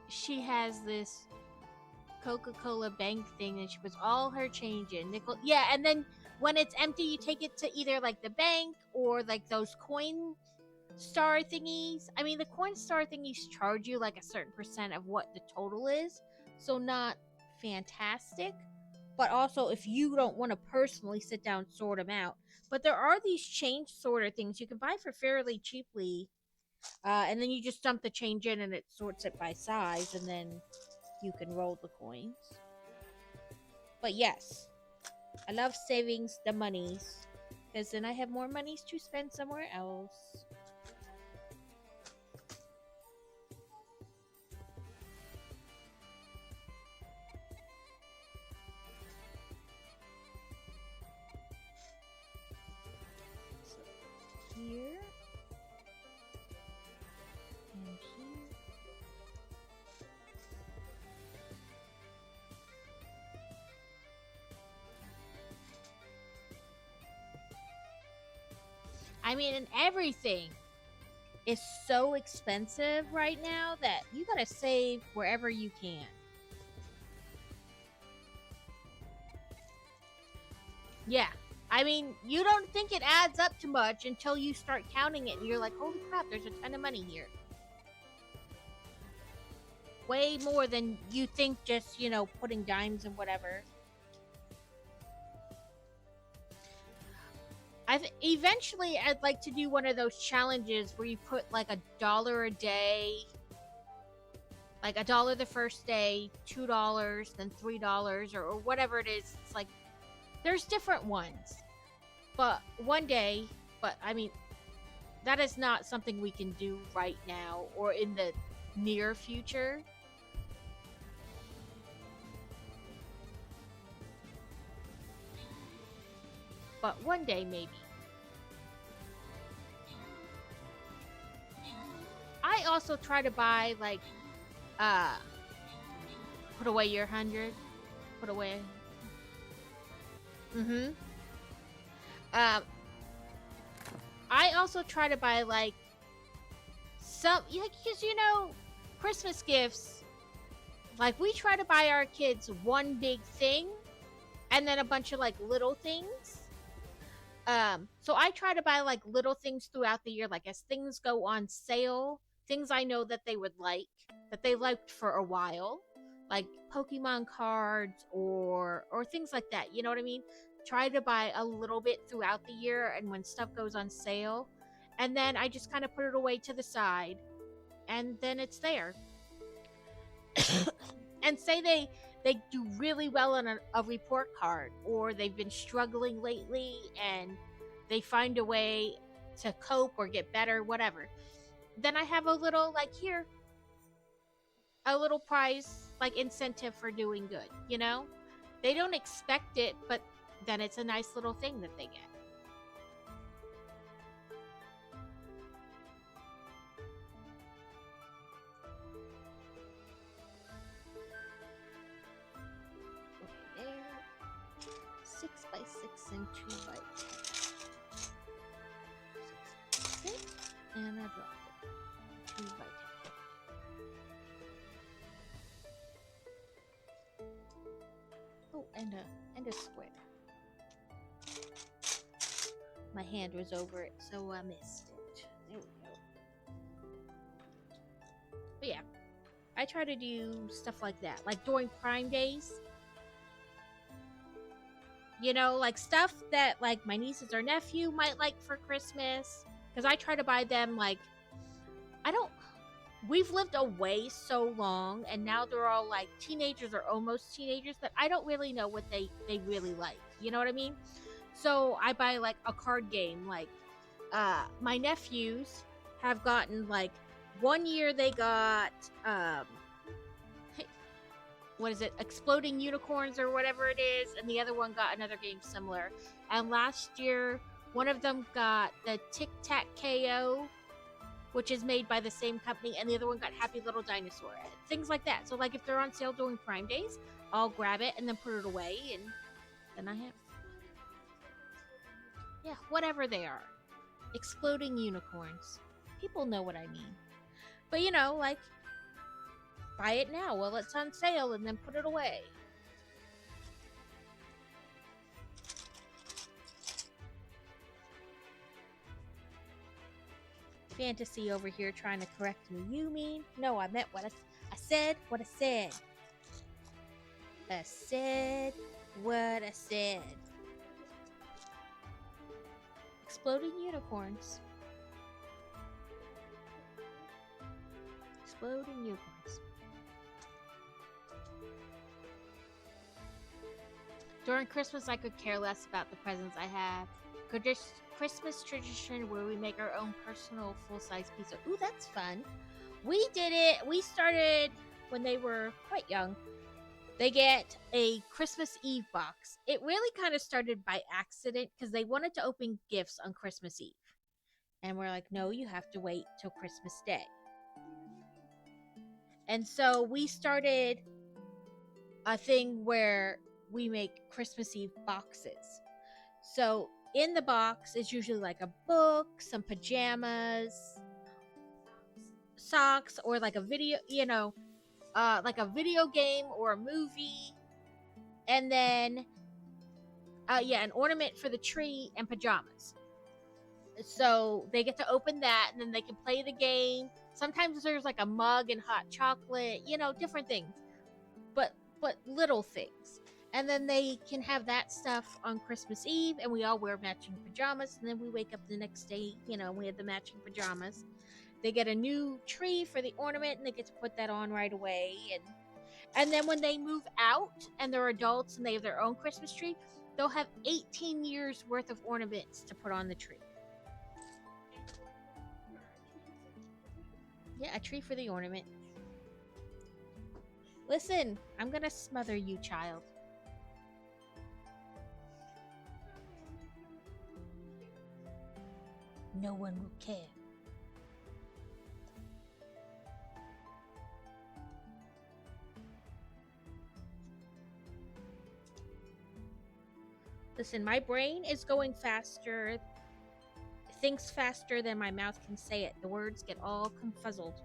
S1: she has this Coca-Cola bank thing, and she puts all her change in nickel. Yeah, and then when it's empty, you take it to either like the bank or like those coin star thingies. I mean, the coin star thingies charge you like a certain percent of what the total is, so not fantastic. But also, if you don't want to personally sit down sort them out, but there are these change sorter things you can buy for fairly cheaply, and then you just dump the change in, and it sorts it by size, and then you can roll the coins. But yes, I love savings the monies, because then I have more monies to spend somewhere else. So here and here. I mean, and everything is so expensive right now that you gotta save wherever you can. Yeah. I mean, you don't think it adds up to much until you start counting it and you're like, holy crap, there's a ton of money here. Way more than you think, just, putting dimes and whatever. Eventually I'd like to do one of those challenges where you put like $1 a day, like $1 the first day, $2, then $3, or whatever it is. It's like there's different ones, but one day. But I mean, that is not something we can do right now or in the near future. But one day maybe. I also try to buy like put away your 100. Put away. Mm-hmm. Um I also try to buy like some, because Christmas gifts, like we try to buy our kids one big thing and then a bunch of like little things. So I try to buy like little things throughout the year, like as things go on sale, things I know that they would like, that they liked for a while, like Pokemon cards or things like that. You know what I mean? Try to buy a little bit throughout the year, and when stuff goes on sale, and then I just kind of put it away to the side, and then it's there. And say they do really well on a report card, or they've been struggling lately and they find a way to cope or get better, whatever, then I have a little, like, here, a little prize, like, incentive for doing good. They don't expect it, but then it's a nice little thing that they get. Okay, there. 6x6 and 2x10. 6 and I dropped it. 2x10. Oh, and a square. My hand was over it, so I missed it. There we go. But yeah, I try to do stuff like that, like during Prime Days. Like stuff that like my nieces or nephew might like for Christmas, because I try to buy them like, I don't. We've lived away so long, and now they're all like teenagers or almost teenagers, that I don't really know what they really like. You know what I mean? So I buy like a card game. Like, my nephews have gotten like, one year they got what is it, Exploding Unicorns or whatever it is, and the other one got another game similar. And last year, one of them got the Tic Tac KO, which is made by the same company, and the other one got Happy Little Dinosaur. Things like that. So, like, if they're on sale during Prime Days, I'll grab it and then put it away, and then I have, yeah, whatever they are. Exploding Unicorns. People know what I mean. But you know, like, buy it now while it's on sale and then put it away. Fantasy over here trying to correct me. You mean? No, I meant what I said. What I said. I said what I said. Exploding unicorns. Exploding unicorns. During Christmas, I could care less about the presents I have. Christmas tradition where we make our own personal full-size pizza. Ooh, that's fun. We did it. We started when they were quite young. They get a Christmas Eve box. It really kind of started by accident because they wanted to open gifts on Christmas Eve. And we're like, no, you have to wait till Christmas Day. And so we started a thing where we make Christmas Eve boxes. So in the box is usually like a book, some pajamas, socks, or like a video, like a video game or a movie. And then, an ornament for the tree and pajamas. So they get to open that and then they can play the game. Sometimes there's like a mug and hot chocolate, different things. But little things. And then they can have that stuff on Christmas Eve, and we all wear matching pajamas. And then we wake up the next day, we have the matching pajamas. They get a new tree for the ornament, and they get to put that on right away. And then when they move out and they're adults and they have their own Christmas tree, they'll have 18 years worth of ornaments to put on the tree. Yeah, a tree for the ornament. Listen, I'm gonna smother you, child. No one will care. Listen, my brain is going faster, thinks faster than my mouth can say it. The words get all confuzzled.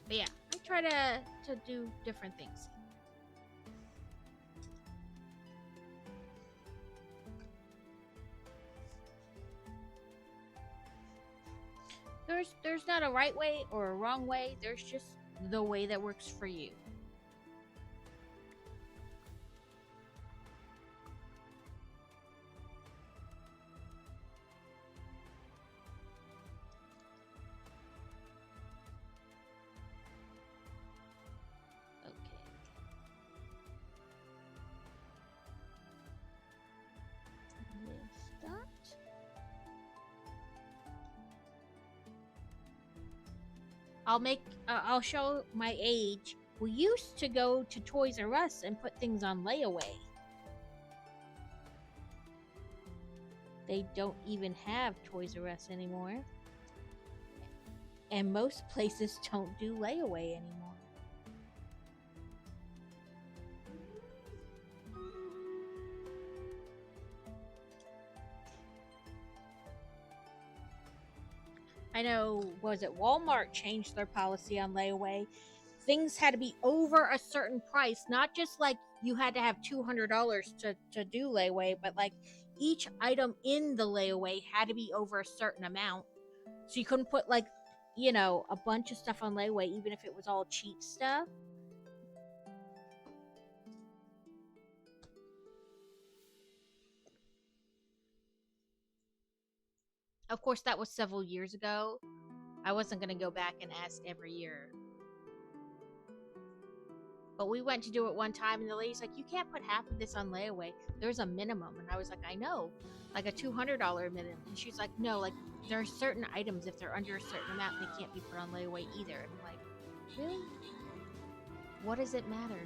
S1: But yeah, I try to do different things. There's not a right way or a wrong way. There's just the way that works for you. I'll show my age. We used to go to Toys R Us and put things on layaway. They don't even have Toys R Us anymore. And most places don't do layaway anymore. I know, was it Walmart changed their policy on layaway? Things had to be over a certain price, not just like you had to have $200 to do layaway, but like each item in the layaway had to be over a certain amount. So you couldn't put like, a bunch of stuff on layaway, even if it was all cheap stuff. Of course, that was several years ago. I wasn't going to go back and ask every year. But we went to do it one time, and the lady's like, you can't put half of this on layaway. There's a minimum. And I was like, I know. Like a $200 minimum. And she's like, no, like, there are certain items, if they're under a certain amount, they can't be put on layaway either. And I'm like, really? What does it matter?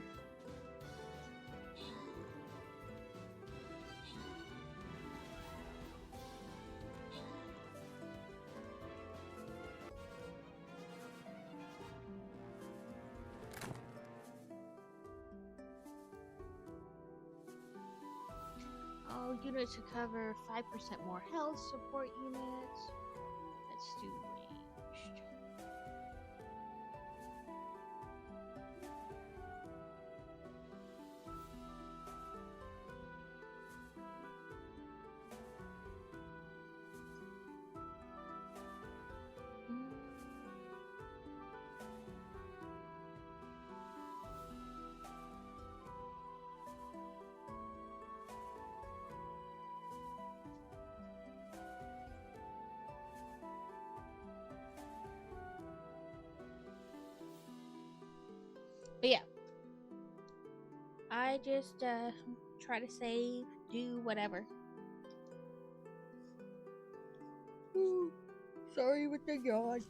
S1: units to cover 5% more health support units. Let's do ranged. But yeah, I just try to save, do whatever. Ooh, sorry with the yawns.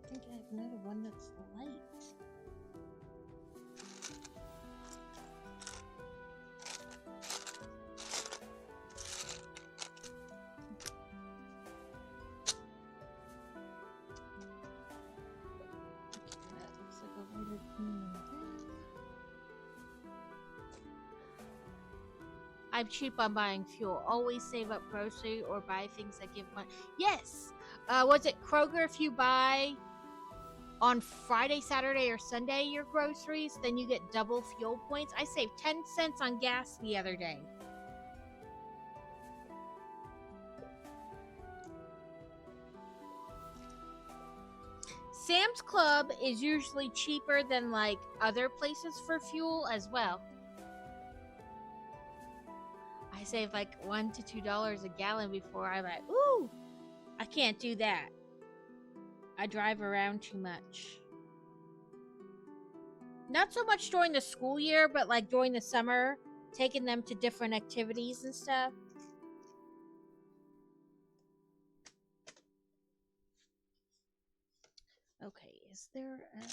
S1: I think I have another one that's light. I'm cheap on buying fuel. Always save up grocery or buy things that give money. Yes! Was it Kroger? If you buy on Friday, Saturday, or Sunday your groceries, then you get double fuel points. I saved 10 cents on gas the other day. Sam's Club is usually cheaper than like other places for fuel as well. I saved like $1 to $2 a gallon before. I'm like, ooh, I can't do that. I drive around too much. Not so much during the school year, but like during the summer, taking them to different activities and stuff. Okay, is there a...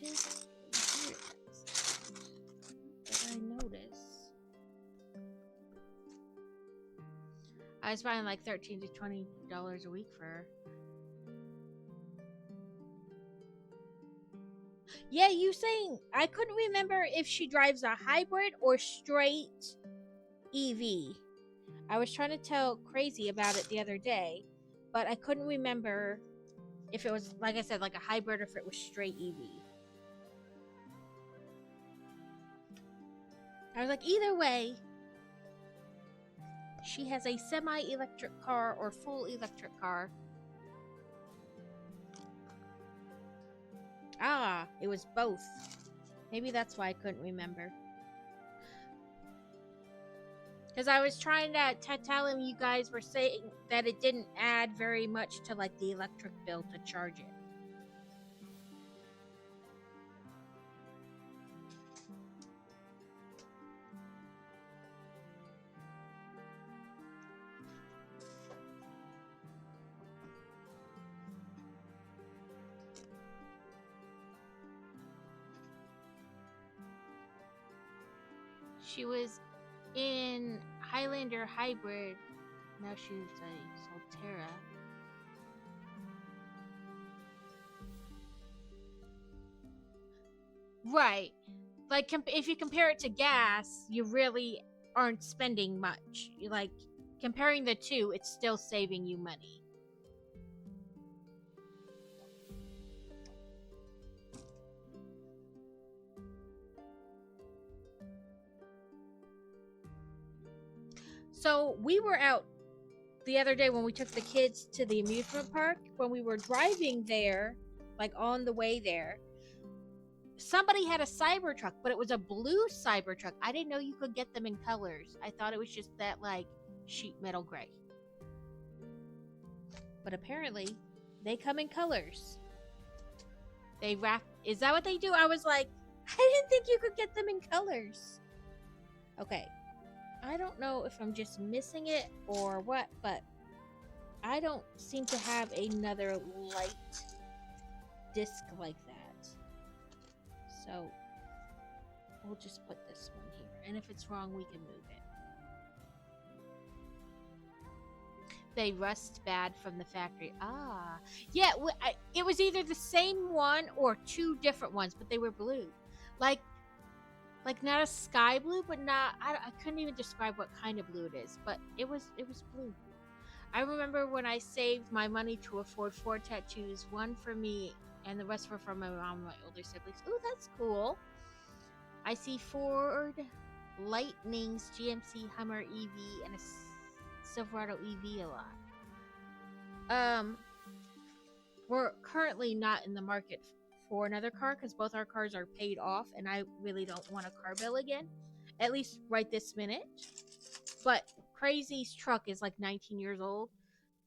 S1: Is here that I notice? I was buying like $13 to $20 a week for her. Yeah, you saying I couldn't remember if she drives a hybrid or straight EV. I was trying to tell Crazy about it the other day, but I couldn't remember if it was, like I said, like a hybrid or if it was straight EV. I was like, either way, she has a semi-electric car or full electric car. Ah, it was both. Maybe that's why I couldn't remember. Because I was trying to tell him you guys were saying that it didn't add very much to like the electric bill to charge it. She was in Highlander Hybrid. Now she's a Solterra. Right. Like, if you compare it to gas, you really aren't spending much. Like, comparing the two, it's still saving you money. So we were out the other day when we took the kids to the amusement park. When we were driving there, like on the way there, somebody had a Cybertruck, but it was a blue Cybertruck. I didn't know you could get them in colors. I thought it was just that like sheet metal gray. But apparently, they come in colors. They wrap. Is that what they do? I was like, I didn't think you could get them in colors. Okay. I don't know if I'm just missing it or what, but I don't seem to have another light disc like that. So we'll just put this one here. And if it's wrong, we can move it. They rust bad from the factory. Ah, yeah. It was either the same one or two different ones, but they were blue, like not a sky blue, but not. I couldn't even describe what kind of blue it is, but it was blue. I remember when I saved my money to afford 4 tattoos, one for me and the rest were for my mom and my older siblings. Ooh, that's cool. I see Ford Lightnings, GMC Hummer EV, and a Silverado EV a lot. We're currently not in the market for another car because both our cars are paid off, and I really don't want a car bill again, at least right this minute. But Crazy's truck is like 19 years old,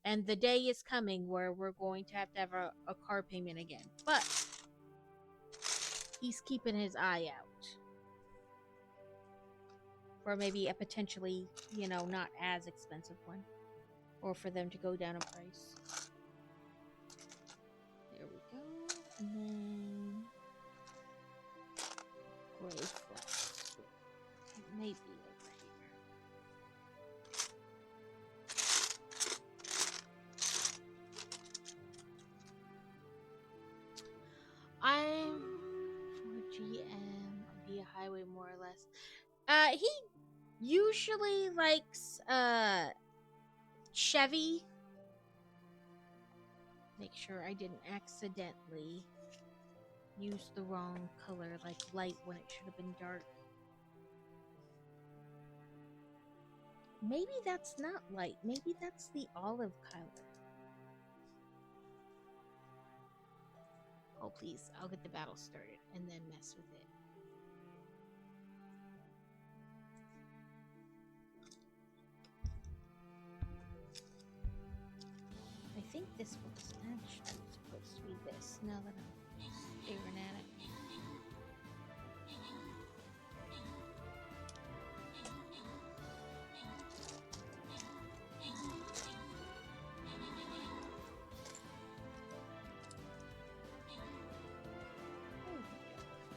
S1: and the day is coming where we're going to have a car payment again. But he's keeping his eye out for maybe a potentially, not as expensive one, or for them to go down in price. There we go. And then gray flex. It may be over here. I'm for GM via highway more or less. He usually likes Chevy. Make sure I didn't accidentally use the wrong color, like light when it should have been dark. Maybe that's not light. Maybe that's the olive color. Oh, please. I'll get the battle started and then mess with it. I think this was actually supposed to be this, now that I'm staring at it.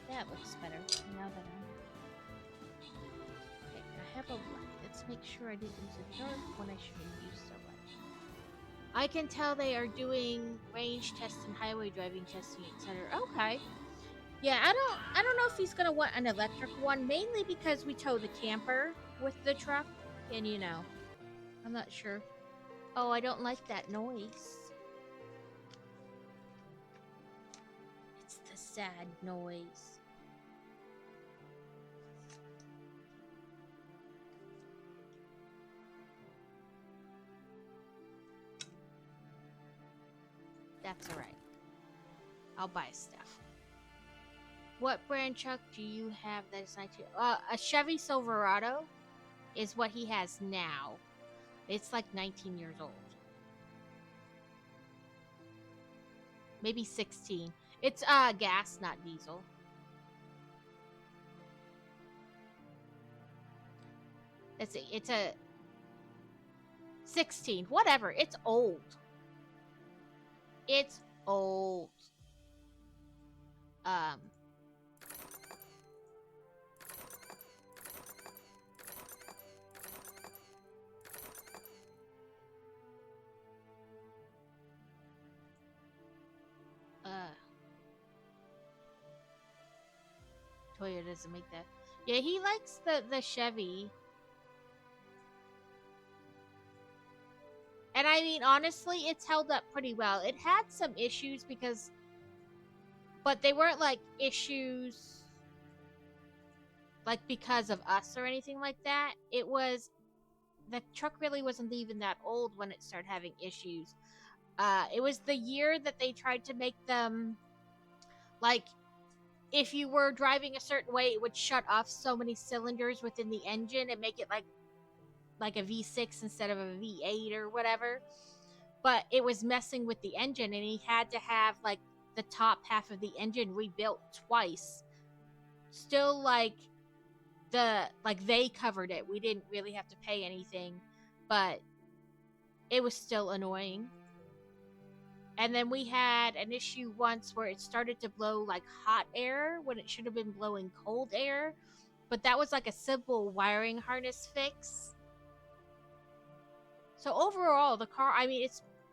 S1: That looks better now that I'm... Okay, I have a light. Let's make sure I didn't use a dark when I should have used a light. I can tell they are doing range tests and highway driving testing, etc. Okay. Yeah, I don't know if he's gonna want an electric one, mainly because we tow the camper with the truck, and I'm not sure. Oh, I don't like that noise. It's the sad noise. That's alright. I'll buy stuff. What brand truck do you have that is 19? A Chevy Silverado is what he has now. It's like 19 years old. Maybe 16. It's gas, not diesel. Let's see. It's a 16. Whatever. It's old. It's old. Toyota doesn't make that. Yeah, he likes the Chevy. And I mean, honestly, it's held up pretty well. It had some issues but they weren't like issues like because of us or anything like that. It was, the truck really wasn't even that old when it started having issues. It was the year that they tried to make them, like, if you were driving a certain way, it would shut off so many cylinders within the engine and make it like a V6 instead of a V8 or whatever. But it was messing with the engine, and he had to have like the top half of the engine rebuilt twice. Still, they covered it. We didn't really have to pay anything, but it was still annoying. And then we had an issue once where it started to blow like hot air when it should have been blowing cold air. But that was like a simple wiring harness fix. So overall, the car, I mean,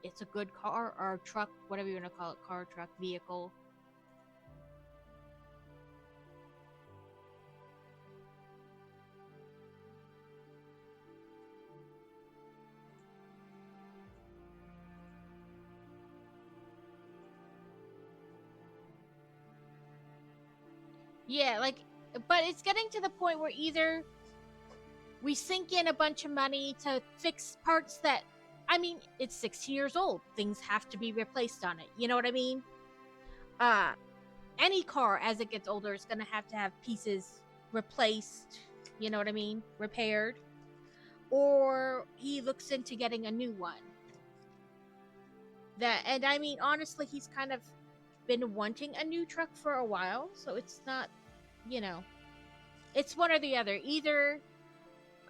S1: it's a good car or truck, whatever you want to call it, car, truck, vehicle. Yeah, like, but it's getting to the point where either we sink in a bunch of money to fix parts that, I mean, it's 16 years old. Things have to be replaced on it. You know what I mean? Uh, any car as it gets older is going to have pieces replaced. You know what I mean? Repaired. Or he looks into getting a new one. And I mean, honestly, he's kind of been wanting a new truck for a while, so it's not, you know, it's one or the other. Either,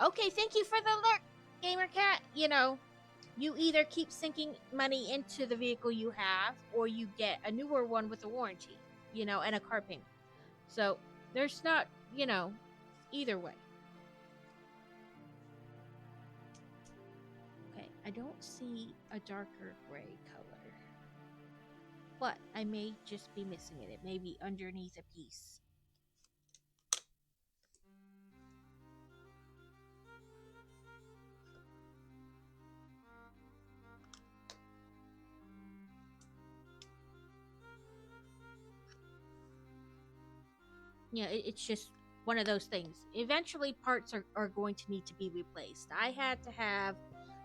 S1: okay, thank you for the alert, Gamer Cat. You know, you either keep sinking money into the vehicle you have, or you get a newer one with a warranty, you know, and a car payment. So there's not, you know, either way. Okay, I don't see a darker gray color. But I may just be missing it. It may be underneath a piece. Yeah, it's just one of those things. Eventually, parts are going to need to be replaced. I had to have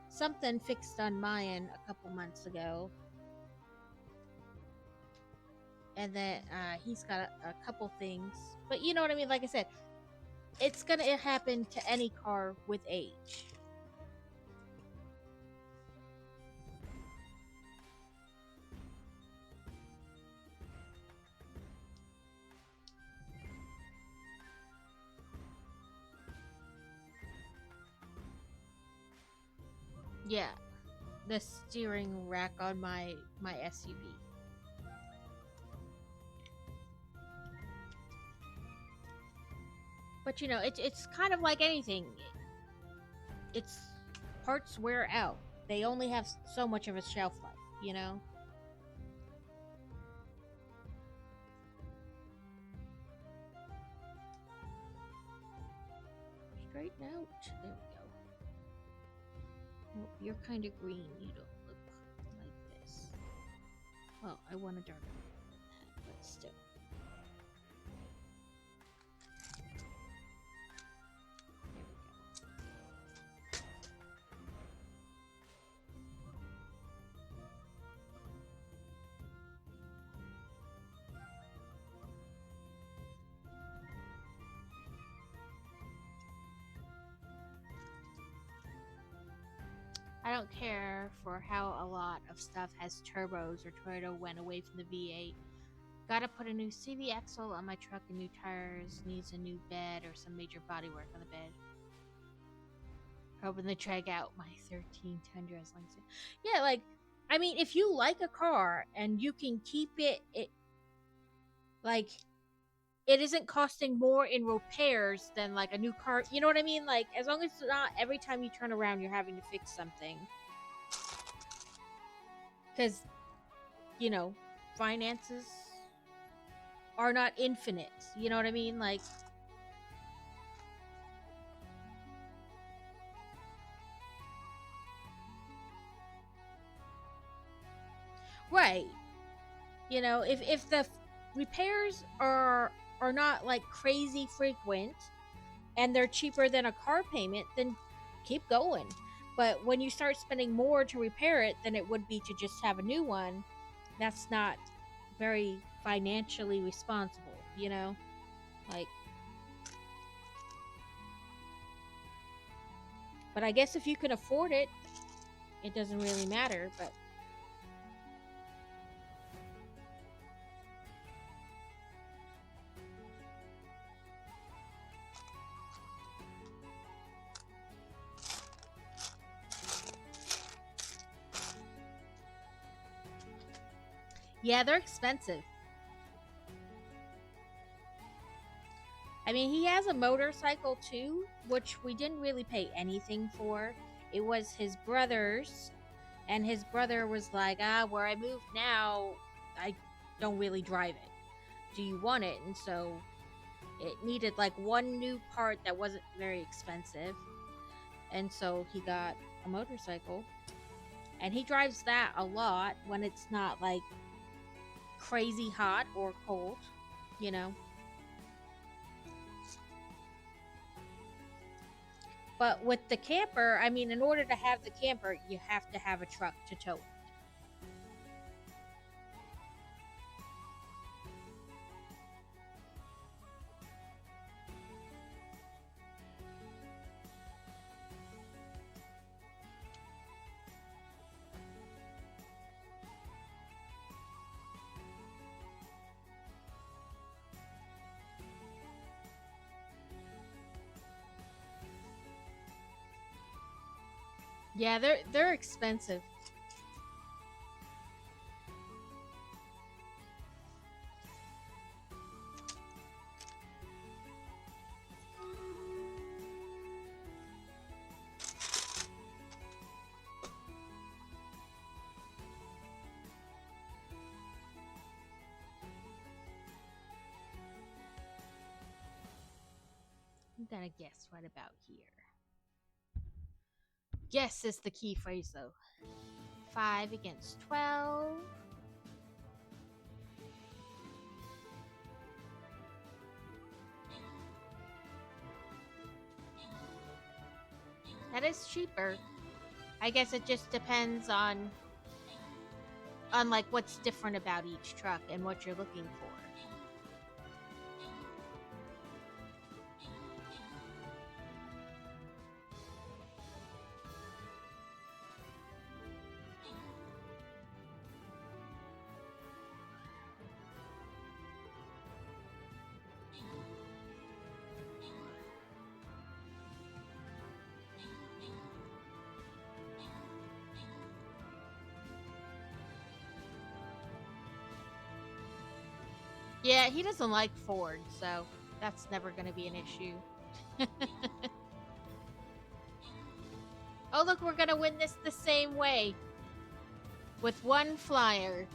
S1: something fixed on my end a couple months ago. And then he's got a couple things. But you know what I mean? Like I said, it's going to happen to any car with age. Yeah, the steering rack on my SUV. But you know, it's kind of like anything. It's parts wear out. They only have so much of a shelf life, you know? Straighten out. There we go. Nope, you're kind of green. You don't look like this. Well, I want a darker than that, but still. There we go. I don't care for how a lot of stuff has turbos or Toyota went away from the V8. Gotta put a new CV axle on my truck and new tires, needs a new bed or some major bodywork on the bed. Hoping to drag out my 13 Tundra as long as yeah, like, I mean, if you like a car and you can keep it like, it isn't costing more in repairs than like a new car. You know what I mean? Like, as long as it's not every time you turn around you're having to fix something. Because, you know, finances are not infinite. You know what I mean? Like, right. You know, if the repairs are not like crazy frequent and they're cheaper than a car payment, then keep going. But when you start spending more to repair it than it would be to just have a new one, that's not very financially responsible, you know? Like, but I guess if you can afford it, it doesn't really matter, but yeah, they're expensive. I mean, he has a motorcycle too, which we didn't really pay anything for. It was his brother's, and his brother was like, where I moved now, I don't really drive it. Do you want it? And so it needed like one new part that wasn't very expensive. And so he got a motorcycle. And he drives that a lot when it's not like crazy hot or cold, you know. But with the camper, I mean, in order to have the camper, you have to have a truck to tow it. Yeah, they're expensive. I'm gonna guess right about here. Guess is the key phrase though. 5 against 12. That is cheaper. I guess it just depends on like what's different about each truck and what you're looking for. Yeah, he doesn't like Ford, so that's never going to be an issue. Oh, look, we're going to win this the same way. With one flyer.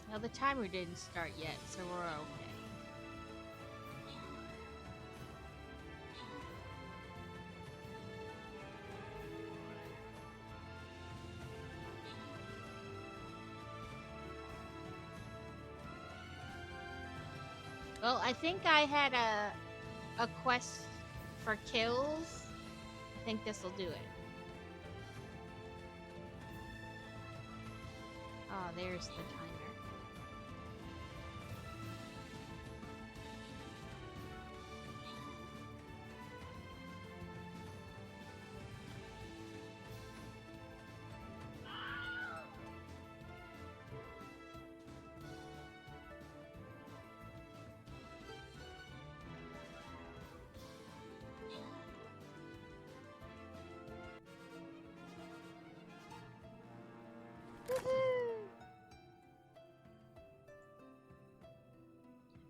S1: Well, the timer didn't start yet, so we're okay. Well, I think I had a quest for kills. I think this will do it. Oh, there's the timer.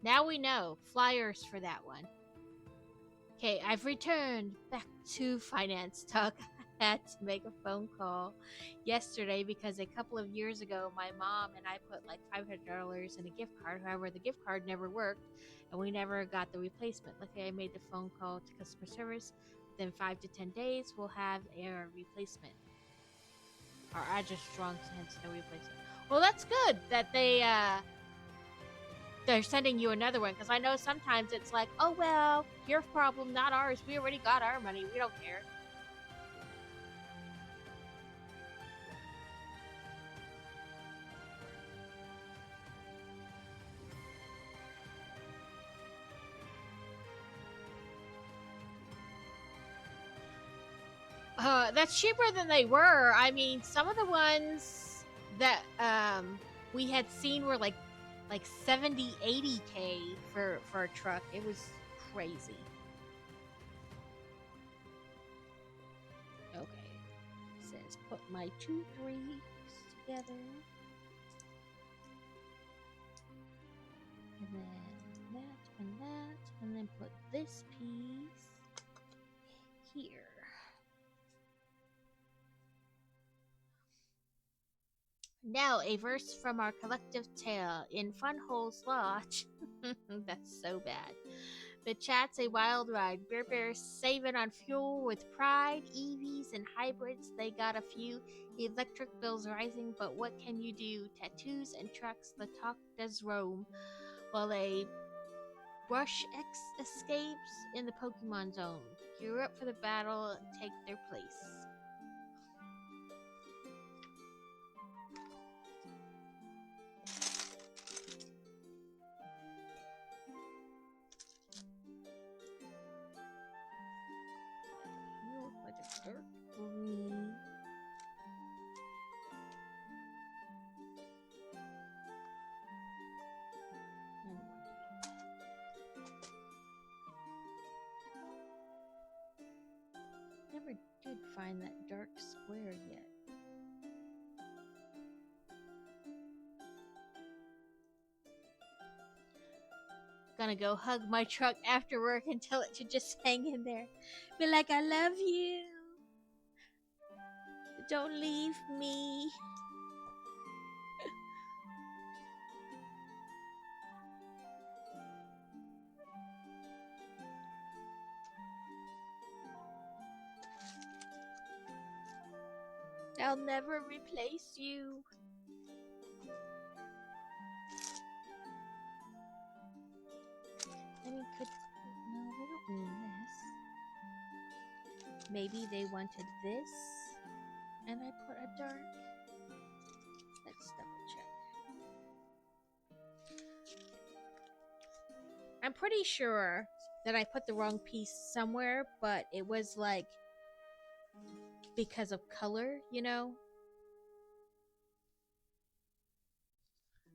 S1: Now we know. Flyers for that one. Okay, I've returned back to Finance Talk. I had to make a phone call yesterday because a couple of years ago, my mom and I put like $500 in a gift card. However, the gift card never worked, and we never got the replacement. Luckily, I made the phone call to customer service. Within 5 to 10 days, we'll have a replacement. Our address is wrong, hence no replacement. Well, that's good that they're sending you another one, because I know sometimes it's like, oh well, your problem, not ours. We already got our money. We don't care. That's cheaper than they were. I mean, some of the ones that we had seen were like 70, 80K for a truck. It was crazy. Okay. It says put my 2 3s together. And then that, and then put this piece here. Now, a verse from our collective tale in Funwhole's Lodge. That's so bad. The chat's a wild ride. Bear Bears saving on fuel with pride. EVs and hybrids, they got a few. Electric bills rising, but what can you do? Tattoos and trucks, the talk does roam. While a Brush X escapes in the Pokemon Zone. Gear up for the battle and take their place. You look like a dark green. Never did find that dark square yet. Gonna go hug my truck after work and tell it to just hang in there. Be like, I love you. Don't leave me. I'll never replace you. I mean, no, they don't mean this. Maybe they wanted this, and I put a dark. Let's double check. I'm pretty sure that I put the wrong piece somewhere, but it was like because of color, you know?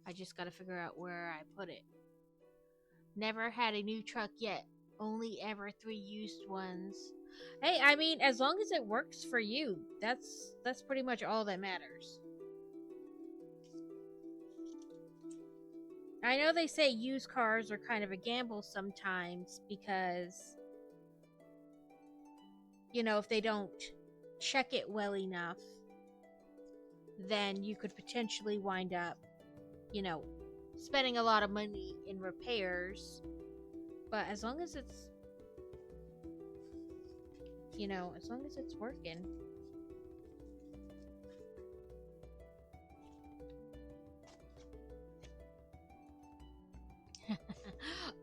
S1: I just gotta figure out where I put it. Never had a new truck yet. Only ever 3 used ones. Hey, I mean, as long as it works for you, that's pretty much all that matters. I know they say used cars are kind of a gamble sometimes because, you know, if they don't check it well enough, then you could potentially wind up, you know, spending a lot of money in repairs. But as long as it's, you know, as long as it's working.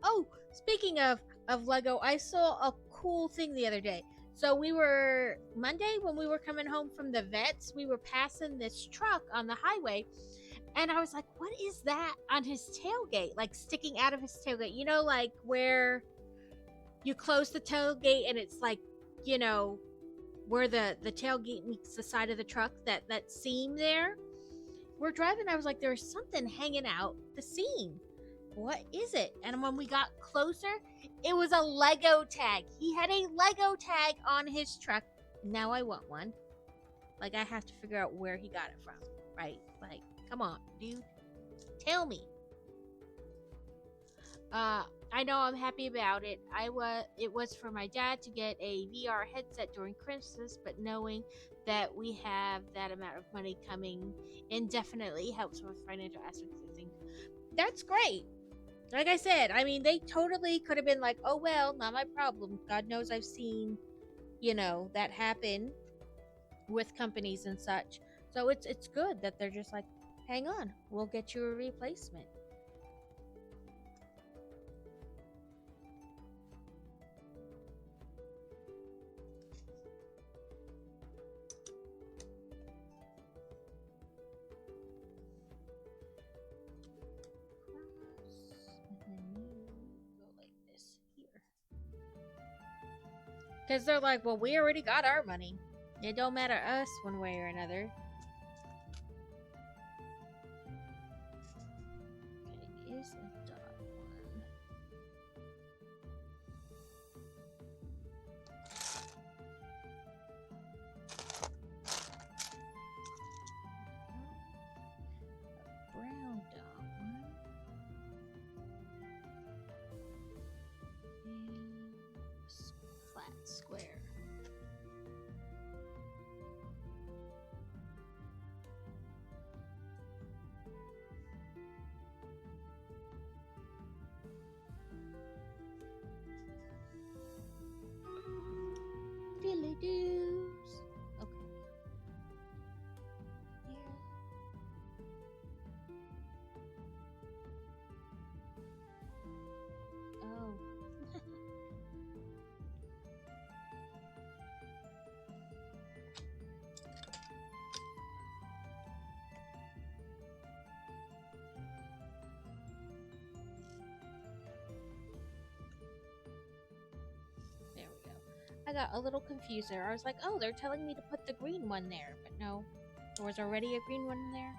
S1: Oh, speaking of Lego, I saw a cool thing the other day. So we were Monday when we were coming home from the vets, we were passing this truck on the highway, and I was like, what is that on his tailgate? Like sticking out of his tailgate. You know, like where you close the tailgate and it's like, you know, where the tailgate meets the side of the truck, that seam there. We're driving, I was like, there's something hanging out the seam. What is it? And when we got closer, it was a Lego tag. He had a Lego tag on his truck. Now I want one. Like, I have to figure out where he got it from, right? Like, come on, dude. Tell me. I know I'm happy about it. It was for my dad to get a VR headset during Christmas, but knowing that we have that amount of money coming indefinitely helps with financial aspects of things. That's great. Like I said, I mean, they totally could have been like, oh, well, not my problem. God knows I've seen, you know, that happen with companies and such. So it's good that they're just like, hang on, we'll get you a replacement. Because they're like, well, we already got our money. It don't matter us one way or another. Okay, is a dot one. A brown dot one. And a flat square. Dilly doos. Okay. Here. Oh. There we go. I got a little confused there. I was like, oh, they're telling me to put the green one there, but no. There was already a green one in there.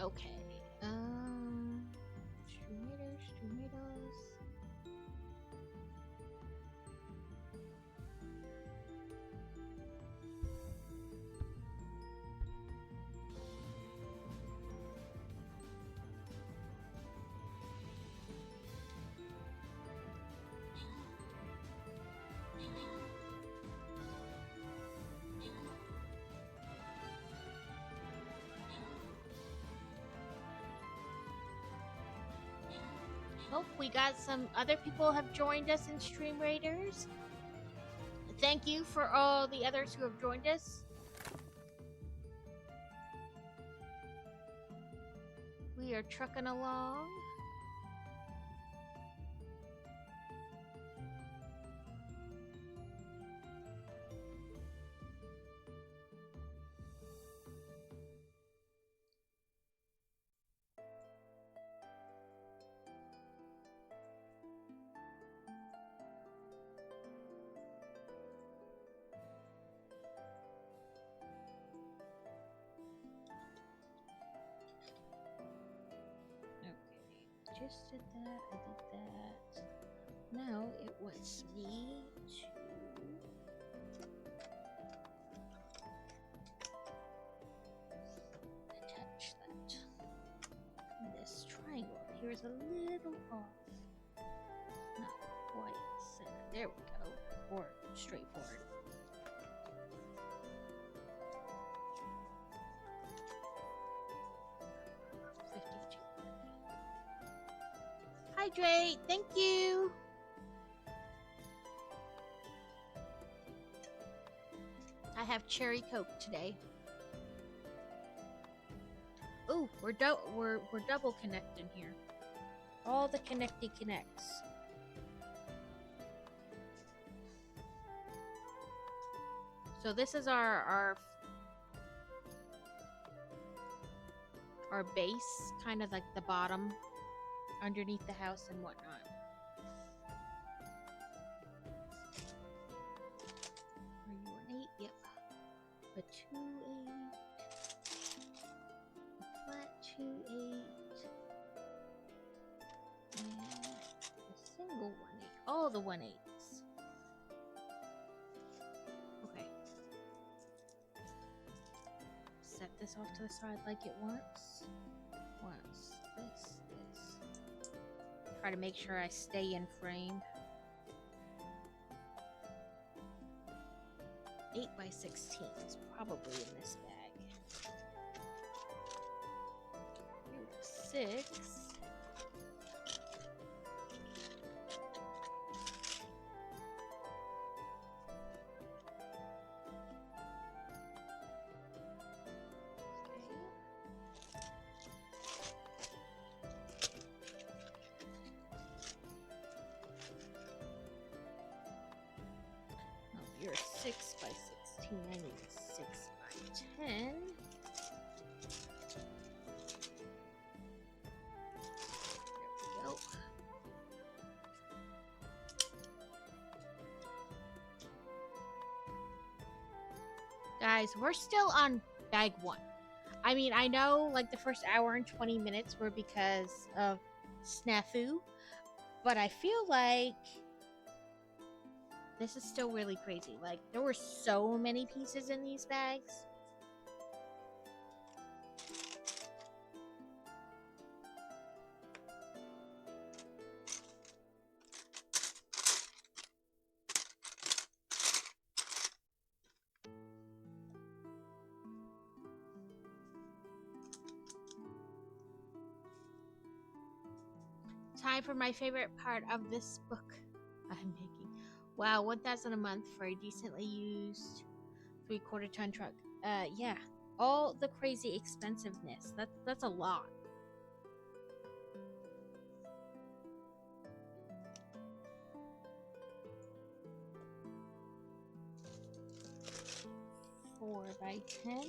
S1: Okay. Tomatoes. Oh, we got some other people have joined us in Stream Raiders. Thank you for all the others who have joined us. We are trucking along. Just did that, I did that. Now it wants me to attach that. This triangle here is a little off. Not quite center. There we go. Or straightforward. Hydrate, thank you. I have cherry Coke today. Ooh, we're double connecting here. All the connecty connects. So this is our base, kind of like the bottom. Underneath the house and whatnot. Are you an 8? Yep. A 2-8. A flat 2-8. And a single 1-8. All the 1-8s. Okay. Set this off to the side like it wants. This. Try to make sure I stay in frame. 8x16 is probably in this bag. Here's 6. You're 6x16. I need 6x10. guys, we're still on bag 1. I mean, I know like the first hour and 20 minutes were because of snafu, but I feel like this is still really crazy. Like, there were so many pieces in these bags. Time for my favorite part of this book I'm making. Wow, 1,000 a month for a decently used 3/4 ton truck. Yeah, all the crazy expensiveness. That's a lot. Four by 10.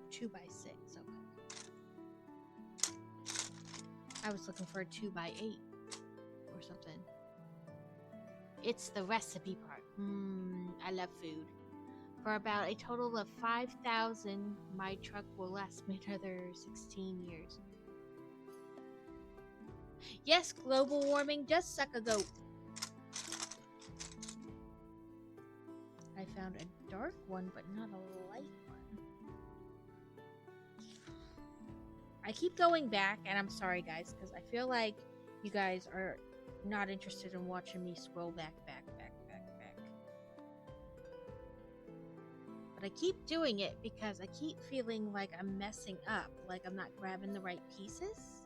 S1: Two by 6. Okay. I was looking for a 2 by 8 or something. It's the recipe part. I love food. For about a total of 5,000, my truck will last me another 16 years. Yes, global warming does suck a goat. I found a dark one, but not a light one. I keep going back, and I'm sorry, guys, because I feel like you guys are not interested in watching me scroll back. But I keep doing it because I keep feeling like I'm messing up, like I'm not grabbing the right pieces.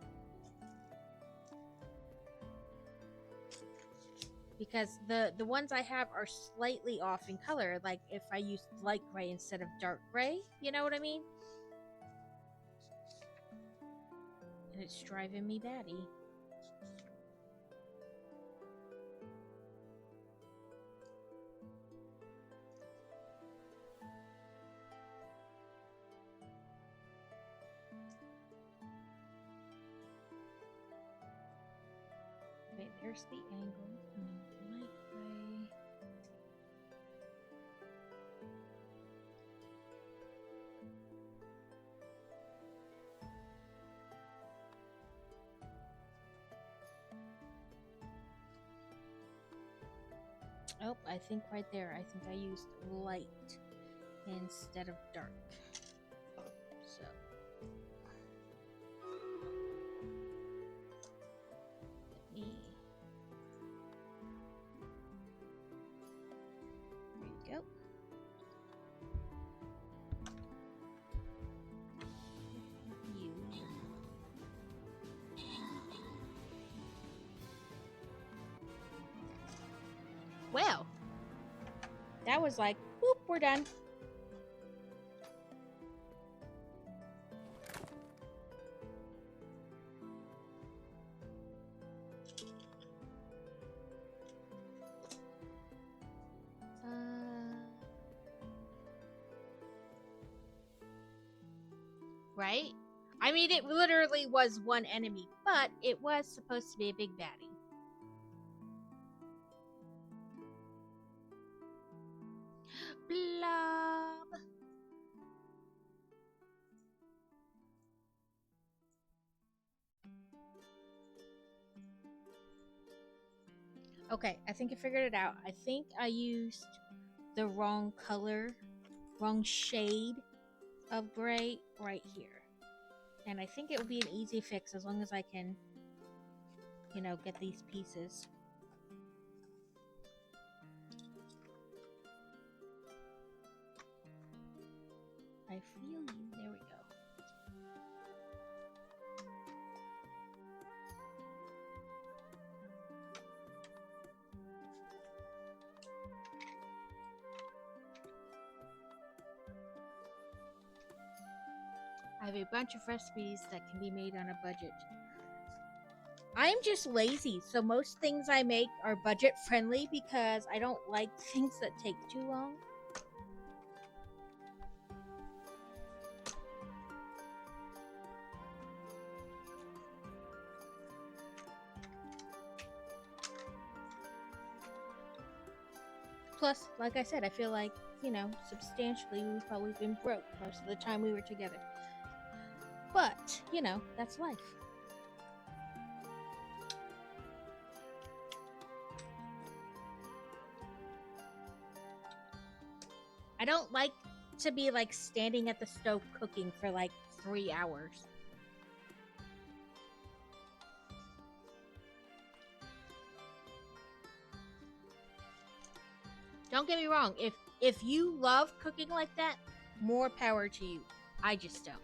S1: Because the ones I have are slightly off in color, like if I used light gray instead of dark gray, you know what I mean? And it's driving me batty. Okay, there's the angle. Light gray. Oh, I think right there, I think I used light instead of dark. So. Let me. There you go. Well, that was like, whoop, we're done. Right? I mean, it literally was one enemy, but it was supposed to be a big baddie. Blob. Okay, I think I figured it out. I think I used the wrong color, wrong shade of gray right here. And I think it will be an easy fix as long as I can, you know, get these pieces. I feel you. There we go. I have a bunch of recipes that can be made on a budget. I'm just lazy, so most things I make are budget friendly because I don't like things that take too long. Plus, like I said, I feel like, substantially we've probably been broke most of the time we were together. But, that's life. I don't like to be like standing at the stove cooking for like 3 hours. Don't get me wrong, if you love cooking like that, more power to you. I just don't.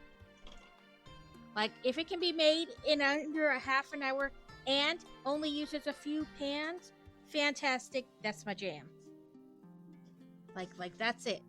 S1: Like, if it can be made in under a half an hour and only uses a few pans, fantastic. That's my jam. Like that's it.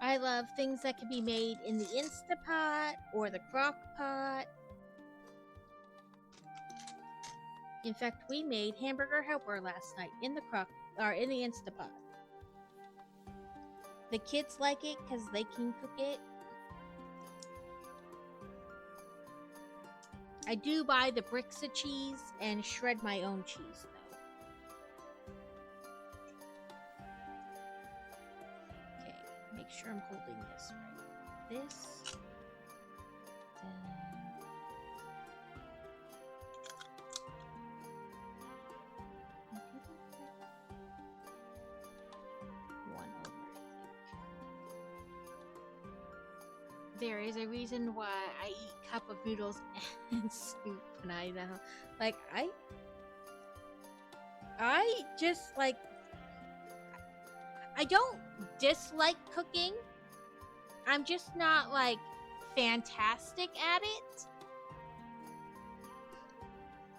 S1: I love things that can be made in the Instapot or the crock pot. In fact, we made hamburger helper last night in the Instapot. The kids like it because they can cook it. I do buy the bricks of cheese and shred my own cheese, though. Okay, make sure I'm holding this right. This. One over, there is a reason why I eat cup of noodles and soup when I like I just like I don't dislike cooking. I'm just not like fantastic at it.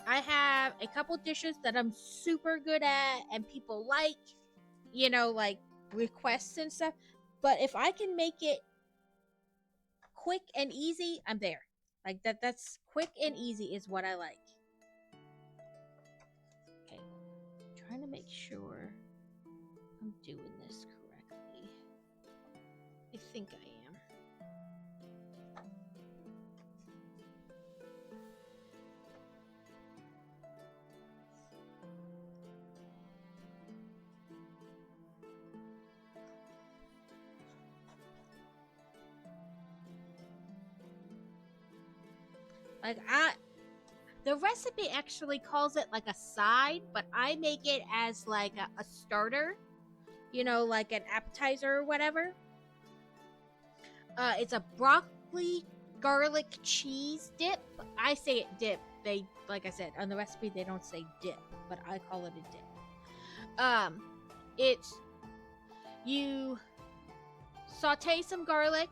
S1: I have a couple dishes that I'm super good at and people like, like requests and stuff. But if I can make it quick and easy, I'm there. Like that's quick and easy is what I like. Okay. I'm trying to make sure I'm doing this correctly. I think I am. The recipe actually calls it like a side, but I make it as like a starter, like an appetizer or whatever. It's a broccoli garlic cheese dip. I say it dip. They, like I said, on the recipe they don't say dip, but I call it a dip. It's you saute some garlic,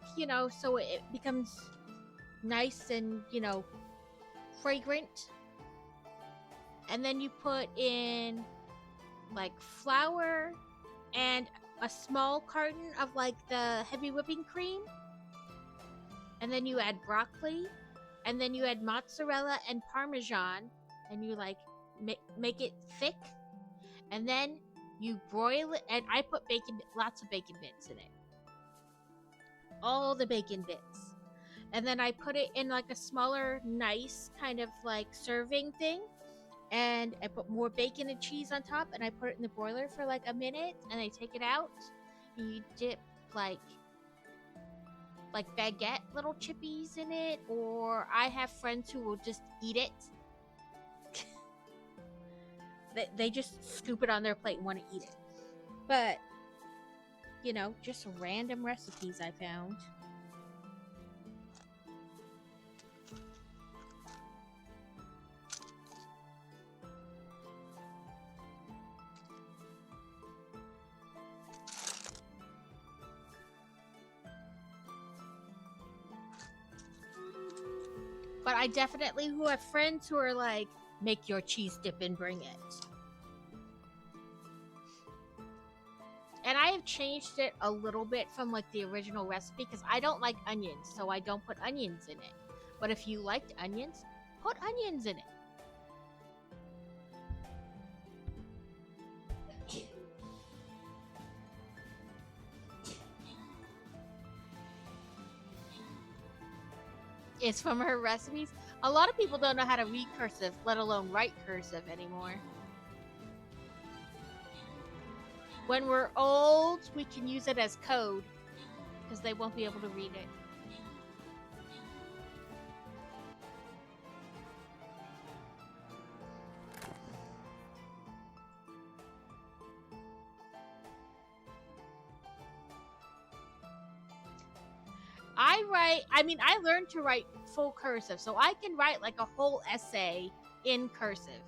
S1: so it becomes nice and, fragrant. And then you put in like flour and a small carton of like the heavy whipping cream. And then you add broccoli, and then you add mozzarella and parmesan, and you like make it thick. And then you broil it, and I put lots of bacon bits in it. All the bacon bits. And then I put it in like a smaller, nice kind of like serving thing. And I put more bacon and cheese on top, and I put it in the broiler for like a minute, and I take it out. And you dip like baguette little chippies in it, or I have friends who will just eat it. They just scoop it on their plate and want to eat it. But, just random recipes I found. But I definitely who have friends who are like, make your cheese dip and bring it. And I have changed it a little bit from like the original recipe because I don't like onions, so I don't put onions in it. But if you liked onions, put onions in it. It's from her recipes. A lot of people don't know how to read cursive, let alone write cursive anymore. When we're old, we can use it as code because they won't be able to read it. I learned to write full cursive, so I can write like a whole essay in cursive.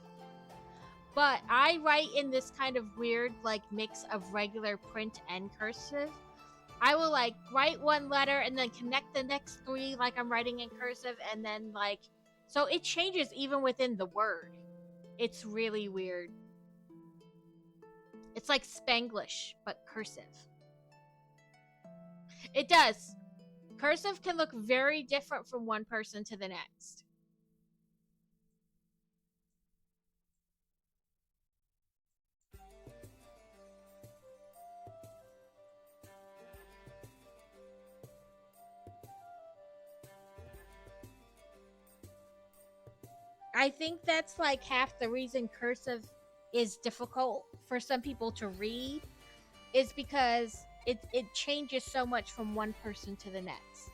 S1: But I write in this kind of weird like mix of regular print and cursive. I will like write one letter and then connect the next three like I'm writing in cursive, and then like, so it changes even within the word. It's really weird. It's like Spanglish, but cursive. It does. Cursive can look very different from one person to the next. I think that's like half the reason cursive is difficult for some people to read, is because it changes so much from one person to the next.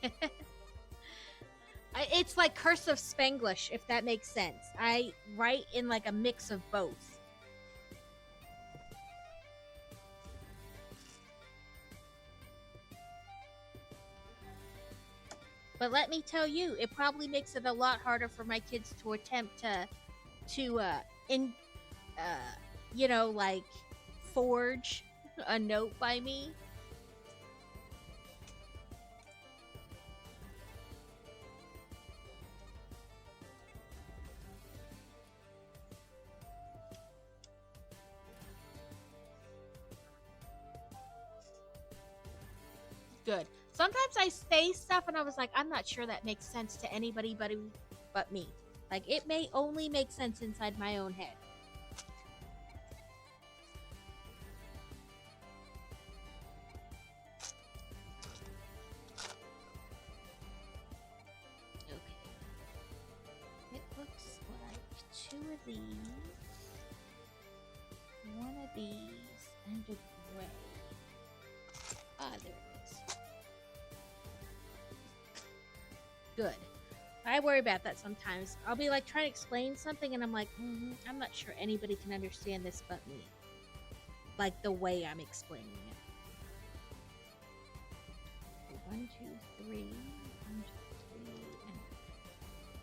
S1: Yeah. It's like cursive Spanglish, if that makes sense. I write in like a mix of both. But let me tell you, it probably makes it a lot harder for my kids to attempt to like forge a note by me. Good. Sometimes I say stuff and I was like, I'm not sure that makes sense to anybody but me. Like, it may only make sense inside my own head. Okay. It looks like 2 of these, 1 of these, and a gray. Ah, there it is. Good. I worry about that sometimes. I'll be like trying to explain something and I'm like, I'm not sure anybody can understand this but me. Like the way I'm explaining it. 1, 2, 3, 1, 2, 3, and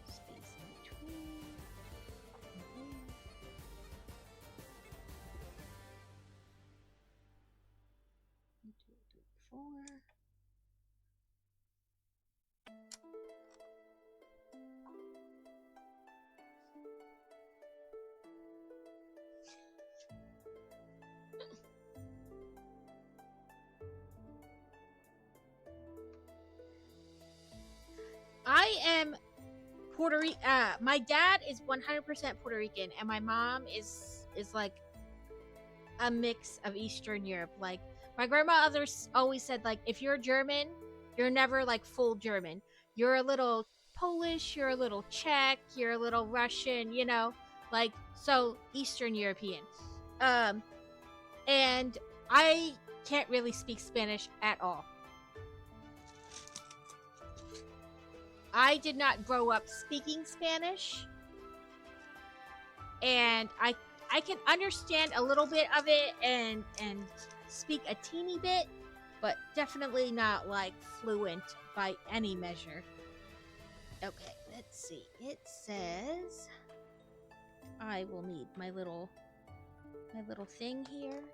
S1: space in between. Okay. 1, 2, 3, 4. I am Puerto Rican. My dad is 100% Puerto Rican, and my mom is like a mix of Eastern Europe. Like, my grandmother always said, like, if you're German, you're never like full German. You're a little Polish, you're a little Czech, you're a little Russian, like, so Eastern European. And I can't really speak Spanish at all. I did not grow up speaking Spanish, and I can understand a little bit of it and speak a teeny bit, but definitely not like fluent by any measure. Okay, let's see. It says I will need my little thing here.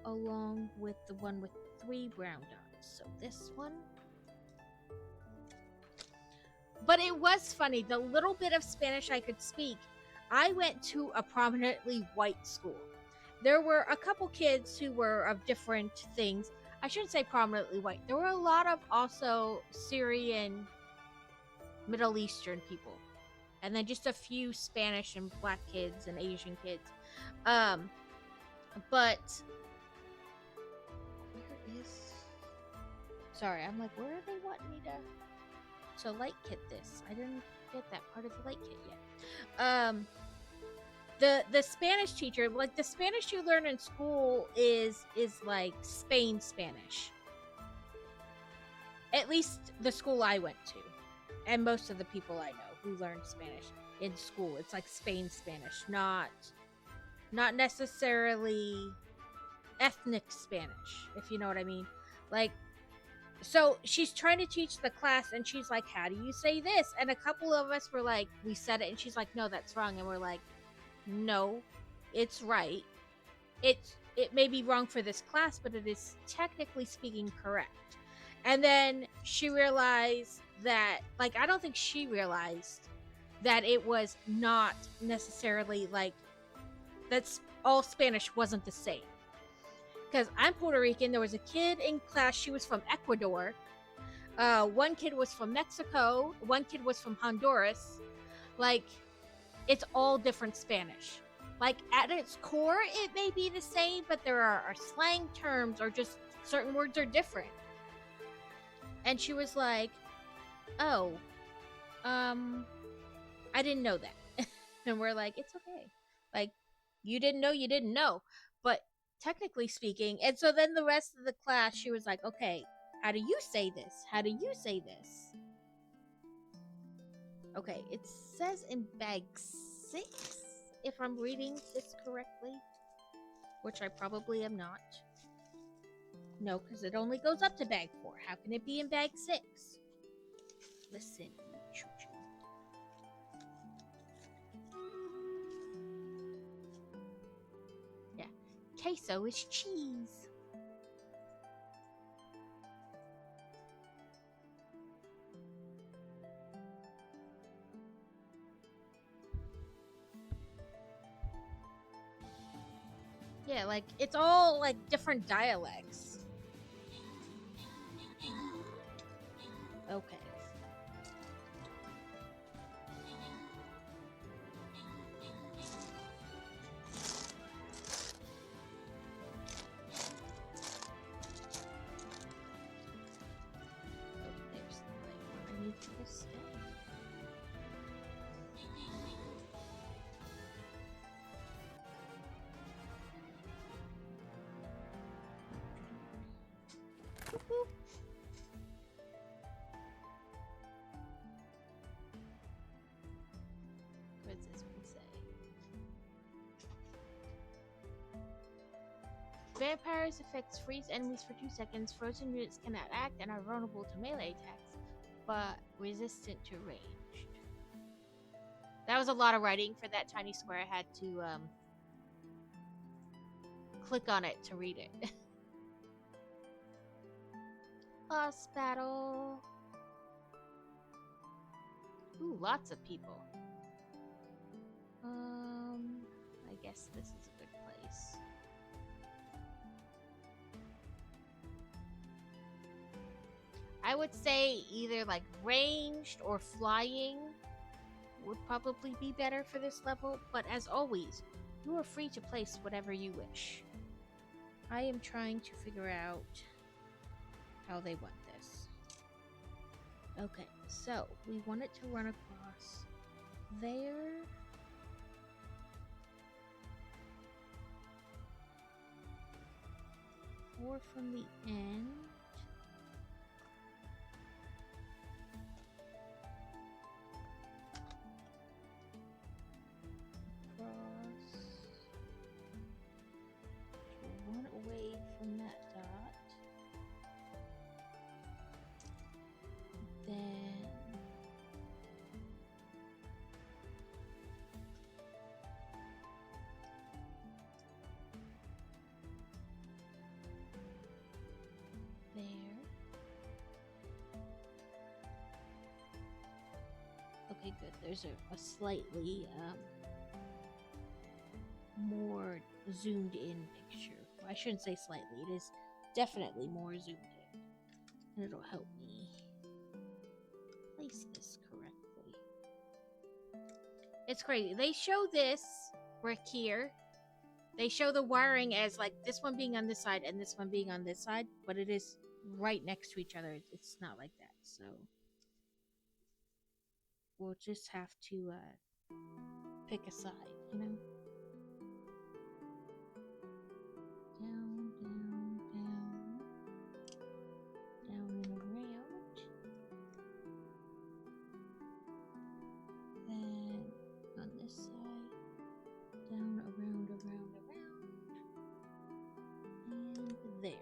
S1: along with the one with 3 brown dots. So this one. But it was funny. The little bit of Spanish I could speak, I went to a prominently white school. There were a couple kids who were of different things. I shouldn't say prominently white. There were a lot of also Syrian, Middle Eastern people. And then just a few Spanish and black kids and Asian kids. But where is... Sorry, I'm like, where do they want me to light kit this? I didn't get that part of the light kit yet. The Spanish teacher, like the Spanish you learn in school is like Spain Spanish. At least the school I went to. And most of the people I know who learned Spanish in school. It's like Spain Spanish, not necessarily ethnic Spanish, if you know what I mean. Like, so she's trying to teach the class and she's like, how do you say this? And a couple of us were like, we said it, and she's like, no, that's wrong. And we're like, no, it's right. It may be wrong for this class, but it is technically speaking correct. And then she realized that, like, I don't think she realized that it was not necessarily like that's all Spanish wasn't the same. Because I'm Puerto Rican. There was a kid in class. She was from Ecuador. One kid was from Mexico. One kid was from Honduras. Like, it's all different Spanish. Like, at its core, it may be the same, but there are slang terms or just certain words are different. And she was like, oh, I didn't know that. And we're like, it's okay. Like, you didn't know. But technically speaking, and so then the rest of the class, she was like, okay, how do you say this? How do you say this? Okay, it says in bag 6, if I'm reading this correctly, which I probably am not. No, because it only goes up to bag 4. How can it be in bag 6? Listen, choo-choo. Yeah, queso is cheese. Yeah, like, it's all, like, different dialects. Okay. Oh, there's the light one. I need to stay. Whoop. What does this one say? Vampires' effects freeze enemies for 2 seconds. Frozen units cannot act and are vulnerable to melee attacks, but resistant to ranged. That was a lot of writing for that tiny square. I had to click on it to read it. Boss battle. Ooh, lots of people. I guess this is a good place. I would say either like ranged or flying would probably be better for this level, but as always, you are free to place whatever you wish. I am trying to figure out how they want this. Okay, so we want it to run across there. Or from the end. Across. To run away from that dot. Then Okay, good. There's a slightly more zoomed in picture. Well, I shouldn't say slightly. It is definitely more zoomed in. And it'll help me place this correctly. It's crazy. They show this brick here. They show the wiring as like this one being on this side and this one being on this side, but it is right next to each other. It's not like that. So we'll just have to pick a side, you know? Down, down, down. Down and around. Then on this side. Down, around, around, around. And there.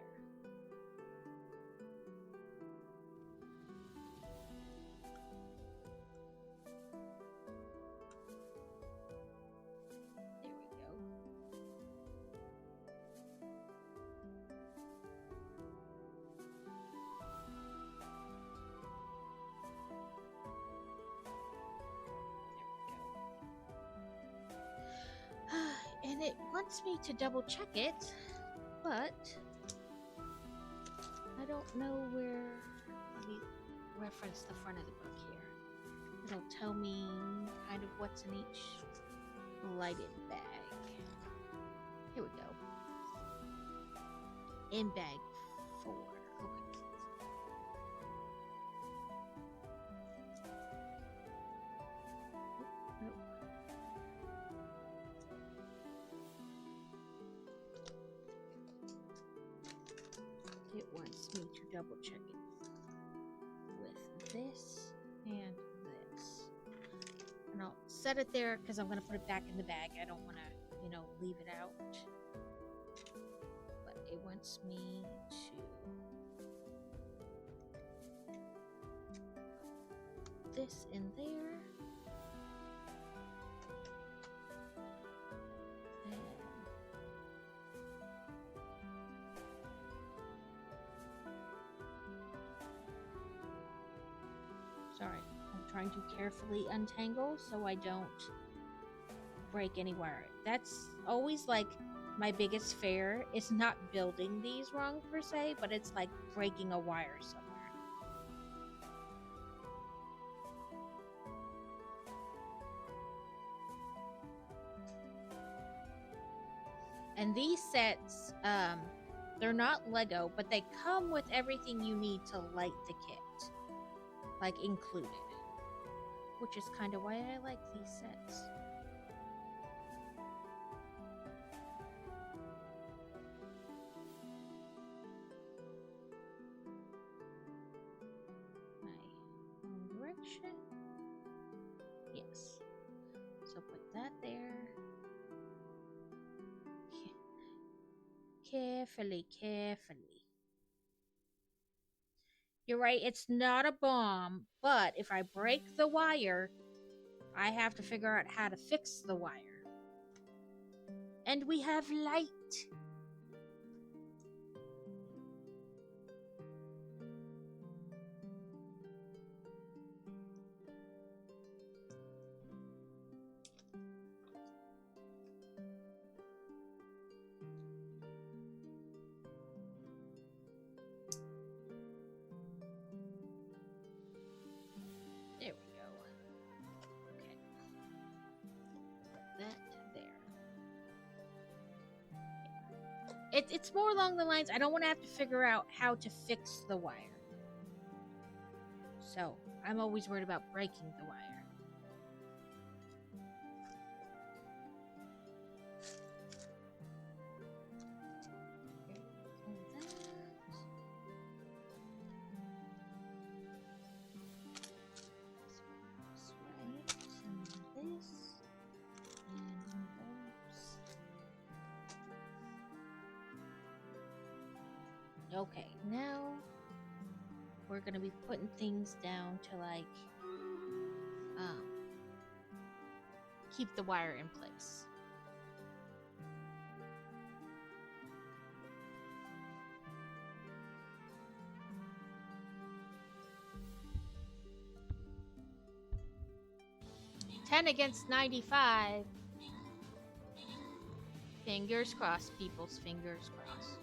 S1: And it wants me to double check it, but I don't know where. Let me reference the front of the book here. It'll tell me kind of what's in each lighted bag. Here we go. In bag 4. Okay. Nope. It wants me to double check it with this and this. And I'll set it there because I'm going to put it back in the bag. I don't want to, leave it out. But it wants me to put this in there. Sorry, I'm trying to carefully untangle so I don't break any wire. That's always like my biggest fear. It's not building these wrong per se, but it's like breaking a wire somewhere. And these sets, they're not Lego, but they come with everything you need to light the kit. Like included, which is kind of why I like these sets. My own direction. Yes. So put that there. Carefully, carefully. You're right, it's not a bomb, but if I break the wire, I have to figure out how to fix the wire. And we have light. There we go. Okay. Put that there. Yeah. It's more along the lines, I don't want to have to figure out how to fix the wire. So, I'm always worried about breaking the wire. Okay, now we're gonna be putting things down to like keep the wire in place. 10 against 95. Fingers crossed, people's fingers crossed.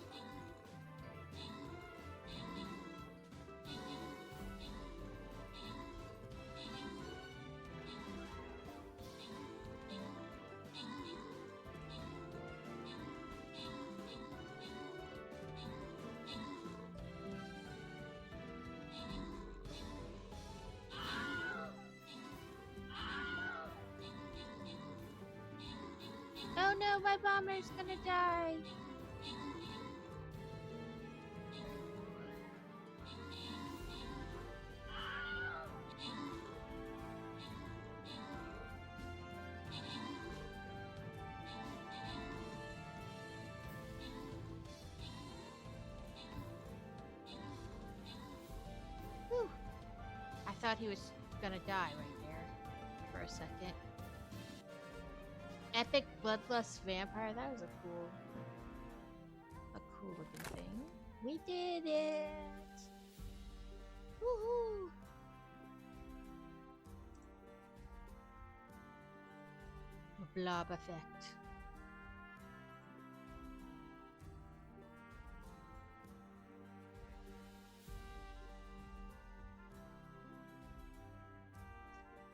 S1: Oh no, my bomber's gonna die. Whew. I thought he was gonna die right there for a second. Epic Bloodlust Vampire, that was a cool looking thing. We did it! Woohoo! Blob effect.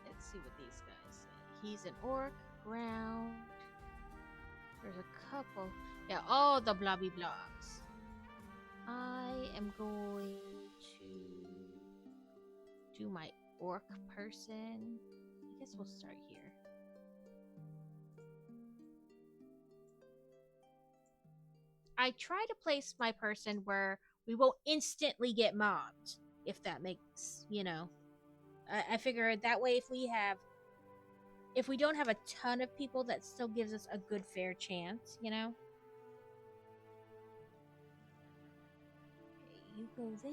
S1: Let's see what these guys say. He's an orc, ground. There's a couple. Yeah, all the blobby blobs. I am going to do my orc person. I guess we'll start here. I try to place my person where we won't instantly get mobbed, if that makes, you know. I figure that way if we don't have a ton of people, that still gives us a good fair chance, you know? Okay, you go there.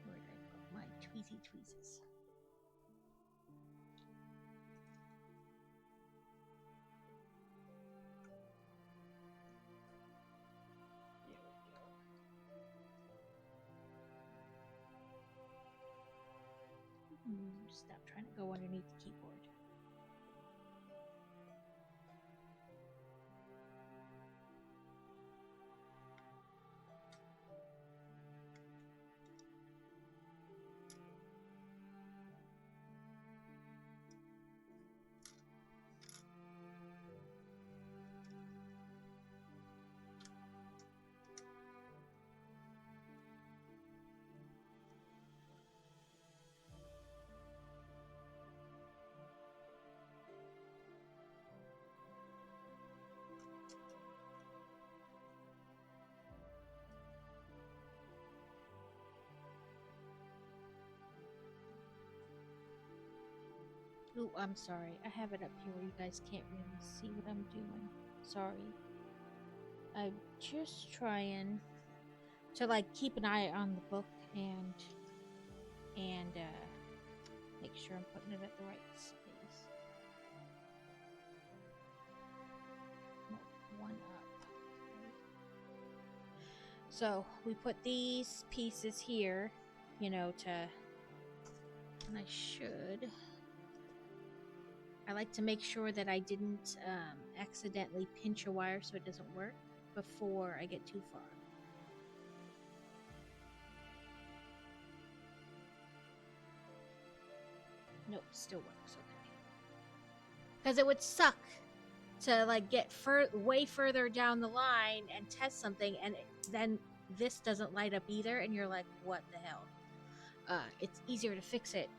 S1: Where did I put my tweezy tweezes? Stop trying to go underneath the keyboard. Ooh, I'm sorry. I have it up here where you guys can't really see what I'm doing. Sorry. I'm just trying to like keep an eye on the book and make sure I'm putting it at the right space. No, one up. So we put these pieces here, you know, and I like to make sure that I didn't accidentally pinch a wire so it doesn't work before I get too far. Nope, still works, okay. Because it would suck to like get way further down the line and test something and then this doesn't light up either and you're like, what the hell? It's easier to fix it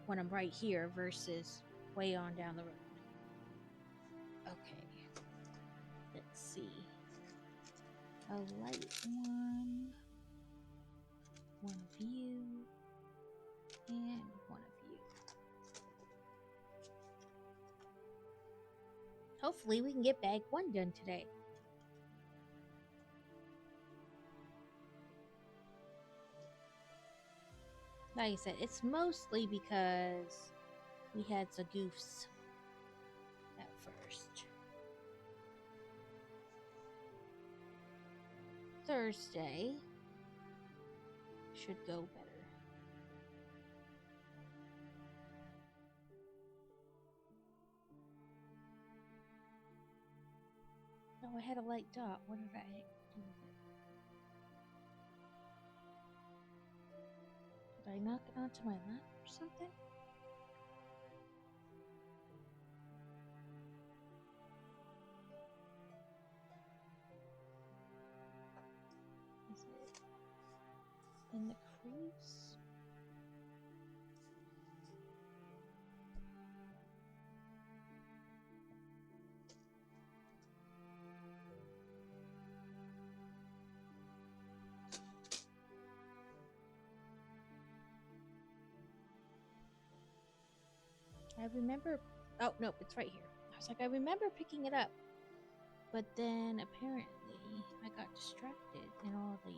S1: when I'm right here versus way on down the road. Okay. Let's see. A light one of you, and one of you. Hopefully we can get bag 1 done today. like I said, it's mostly because we had some goofs at first. Thursday should go better. Oh, I had a light dot. What did I do with it? Did I knock it onto my lap or something? Is it in the crease? I remember. Oh, no, it's right here. I was like, I remember picking it up. But then apparently I got distracted in all the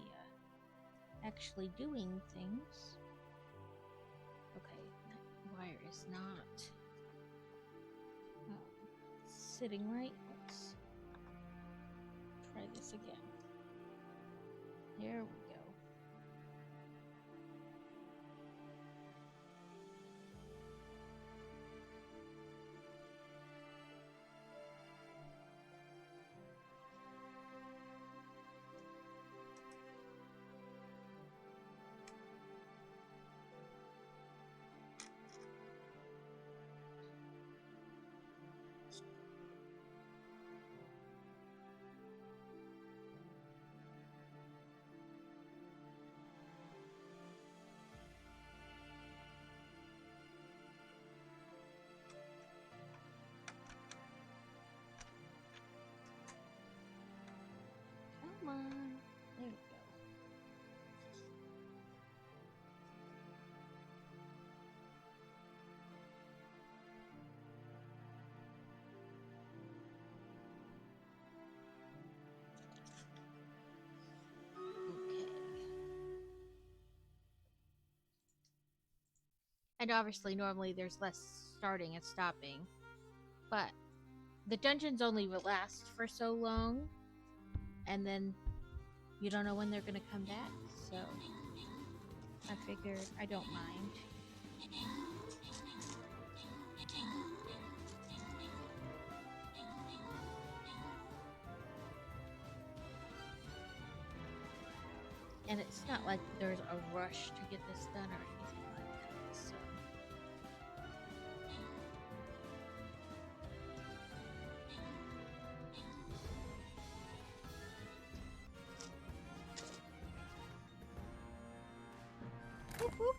S1: actually doing things. Okay, that wire is not sitting right. Let's try this again. There we go. Come on. There we go. Okay. And obviously, normally there's less starting and stopping, but the dungeons only last for so long, and then you don't know when they're gonna come back, so I figured I don't mind. And it's not like there's a rush to get this done or anything like that, so. Whoop, whoop.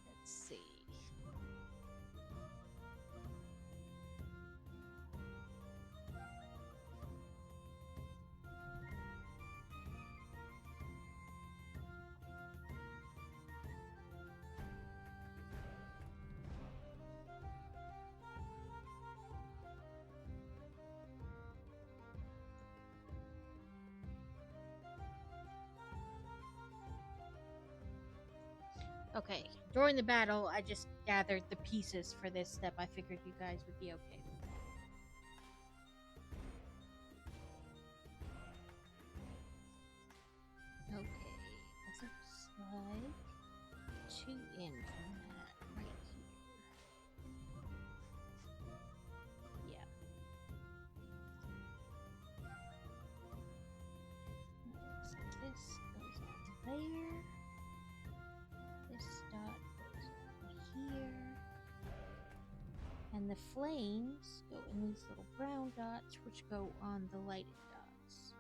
S1: Let's see. Okay, during the battle, I just gathered the pieces for this step. I figured you guys would be okay with that. Okay, it looks like 2 in from that right here. Yeah. So this goes on there. This dot goes over here. And the flames go in these little brown dots, which go on the lighted dots.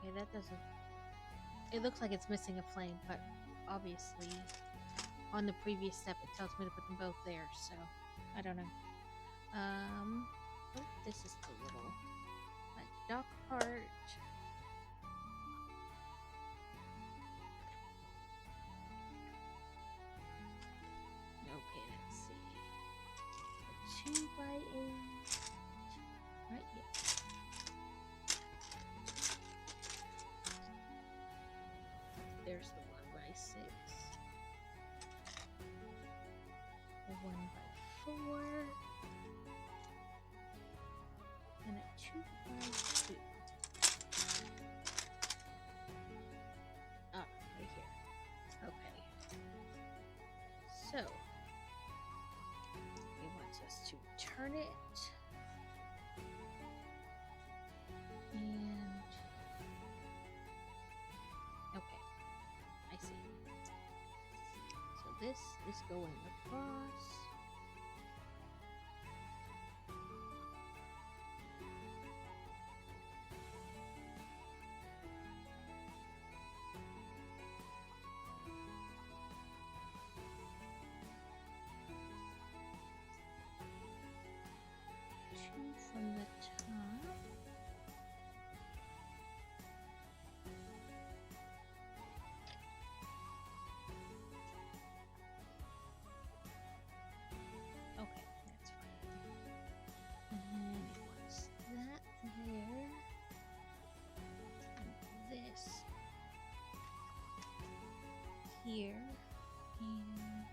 S1: Okay, that doesn't... It looks like it's missing a flame, but obviously on the previous step it tells me to put them both there, so I don't know. Oh, this is the little, like, dock part. Okay, let's see. A 2x8. Right, yeah. There's the 1x6. A 1x4. And a 2x2. Ah, right here. Okay. So, it wants us to turn it. And, okay, I see. So this is going across. Two from the top. Okay, that's fine. And then it wants that there. And this here. And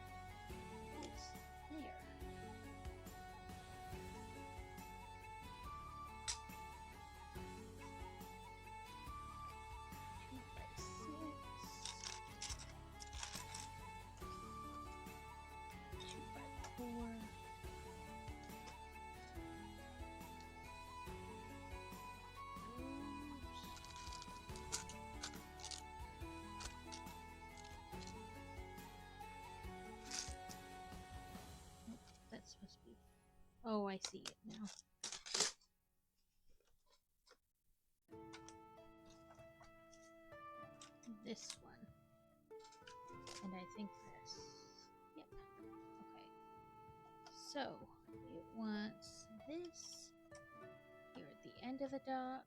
S1: this there. Two by six. 2x4. That's supposed to be... Oh, I see it now. This one. And I think this. Yep. Okay. So, it wants this here at the end of the dock.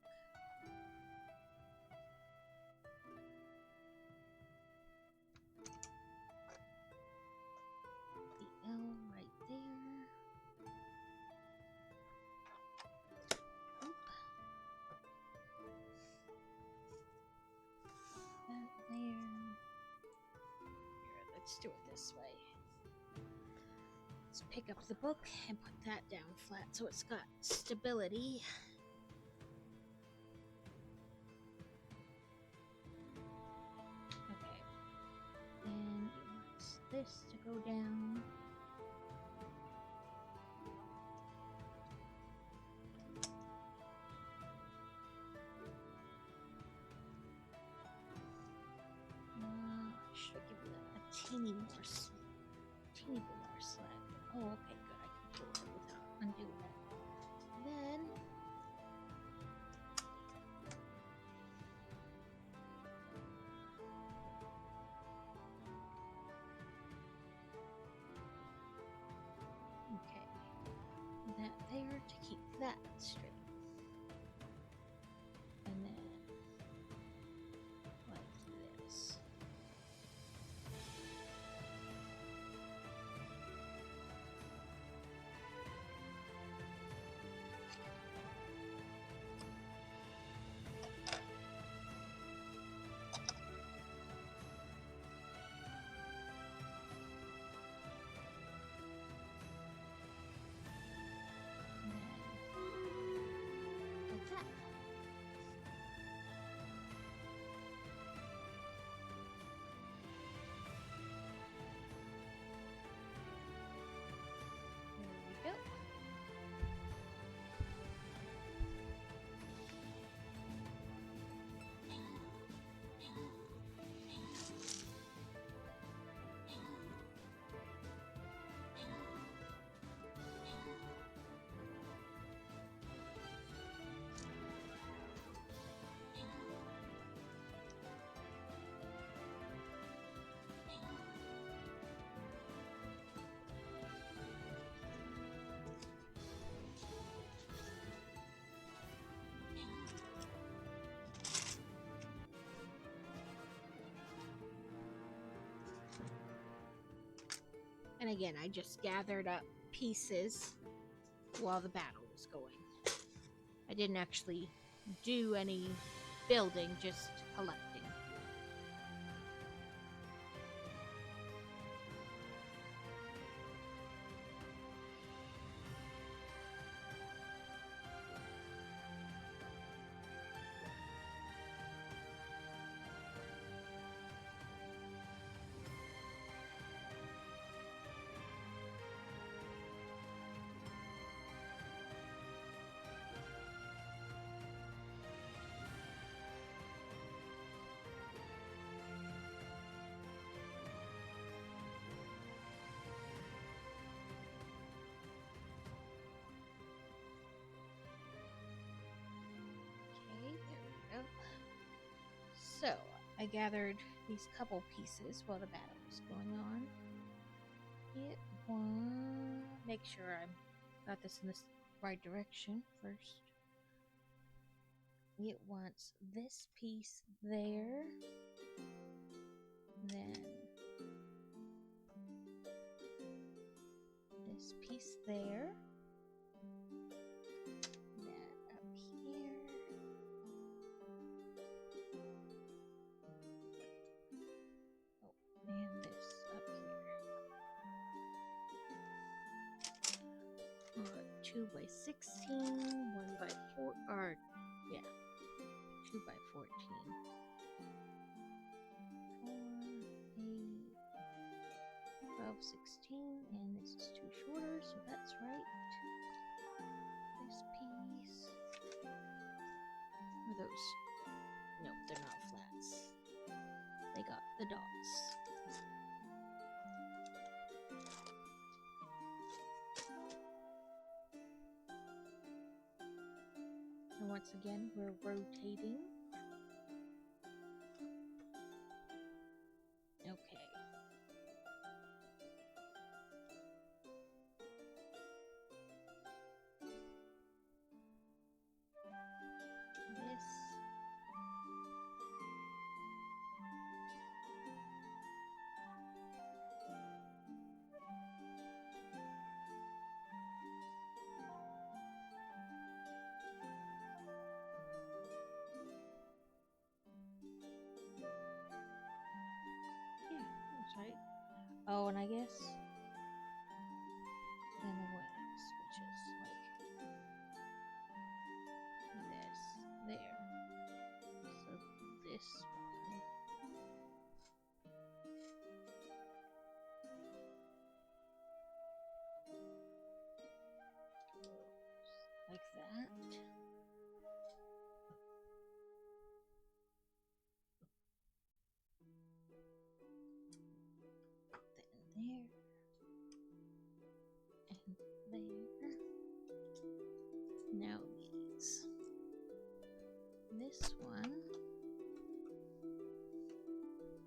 S1: The L right there. Oop. That there. Here, let's do it this way. Let's pick up the book and put that down flat so it's got stability. Okay. And it wants this to go down. Should I give it a teeny bit more slack? Oh, okay, good. I can pull it without undoing it. Then okay, that there to keep that straight, and then like this. And again, I just gathered up pieces while the battle was going. I didn't actually do any building, just collecting. So, I gathered these couple pieces while the battle was going on. Make sure I got this in the right direction first. It wants this piece there, then this piece there, that up here. And this up here. 2 by 16, 1 by 4, or yeah, 2 by 14. 4, 8, 12, 16, and this is too shorter, so that's right. This piece. Are those? No, they're not flats. They got the dots. And once again, we're rotating. Okay. This. Right. Oh, and I guess then what else, which is like this there. So this one. Like that. There and there. Now these. This one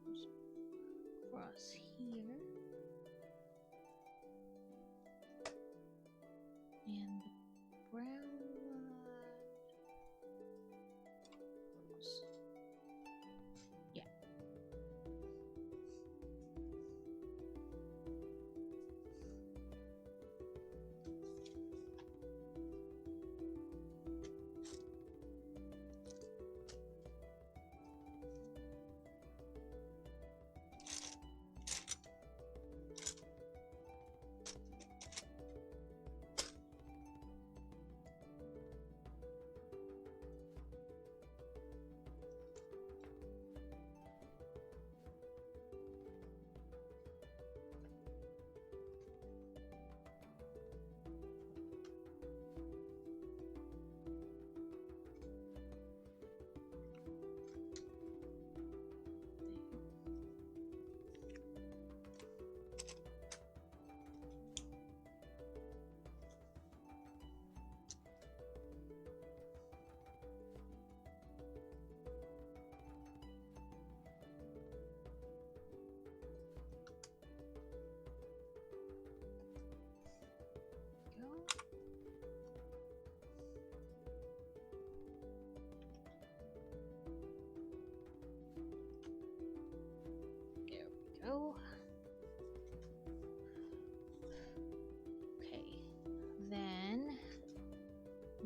S1: goes across here, and the brown one goes. Yeah.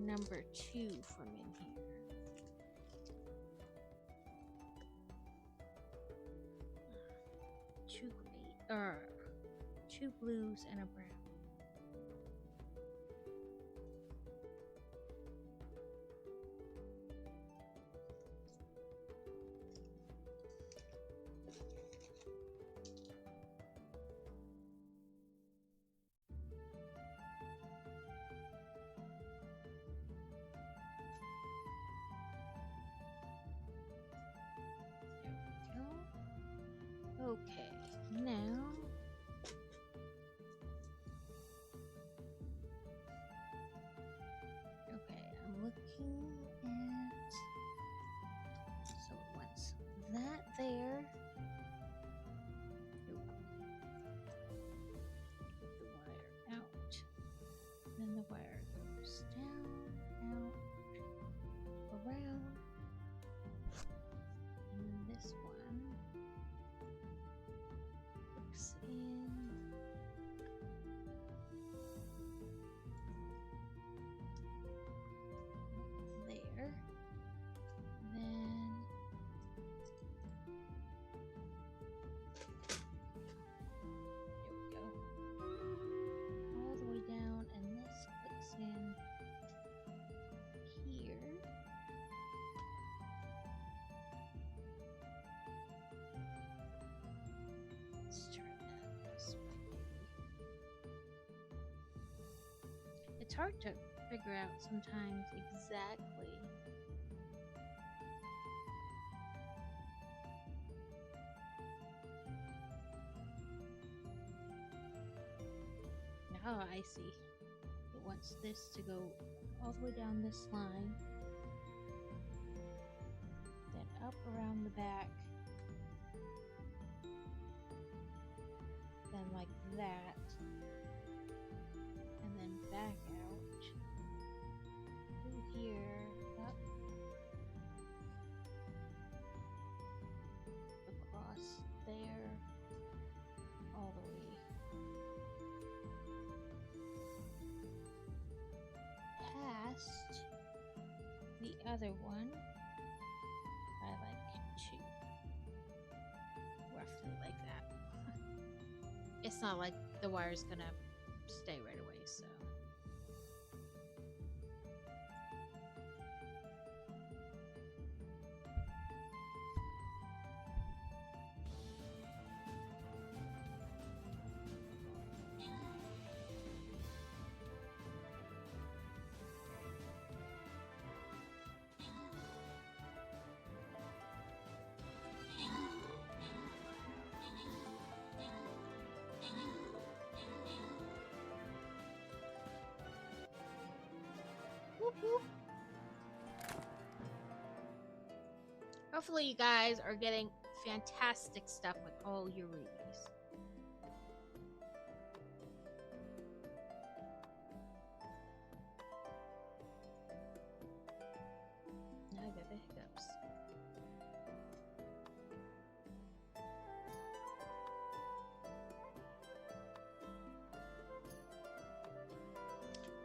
S1: number 2 from in here. Two blues and a brown. Okay, now I'm looking at, so once that there, the wire out, then the wire goes down, out, around, and then this one hooks in. There. Then there we go. All the way down, and this clicks in here. Let's turn that this way. It's hard to figure out sometimes exactly now. I see. It wants this to go all the way down this line, then up around the back, then like that, and then back out through here, up, across there, all the way past the other one by like 2, roughly like that. It's not like the wire's gonna stay right away, so. Hopefully you guys are getting fantastic stuff with all your rubies. Now I got the hiccups.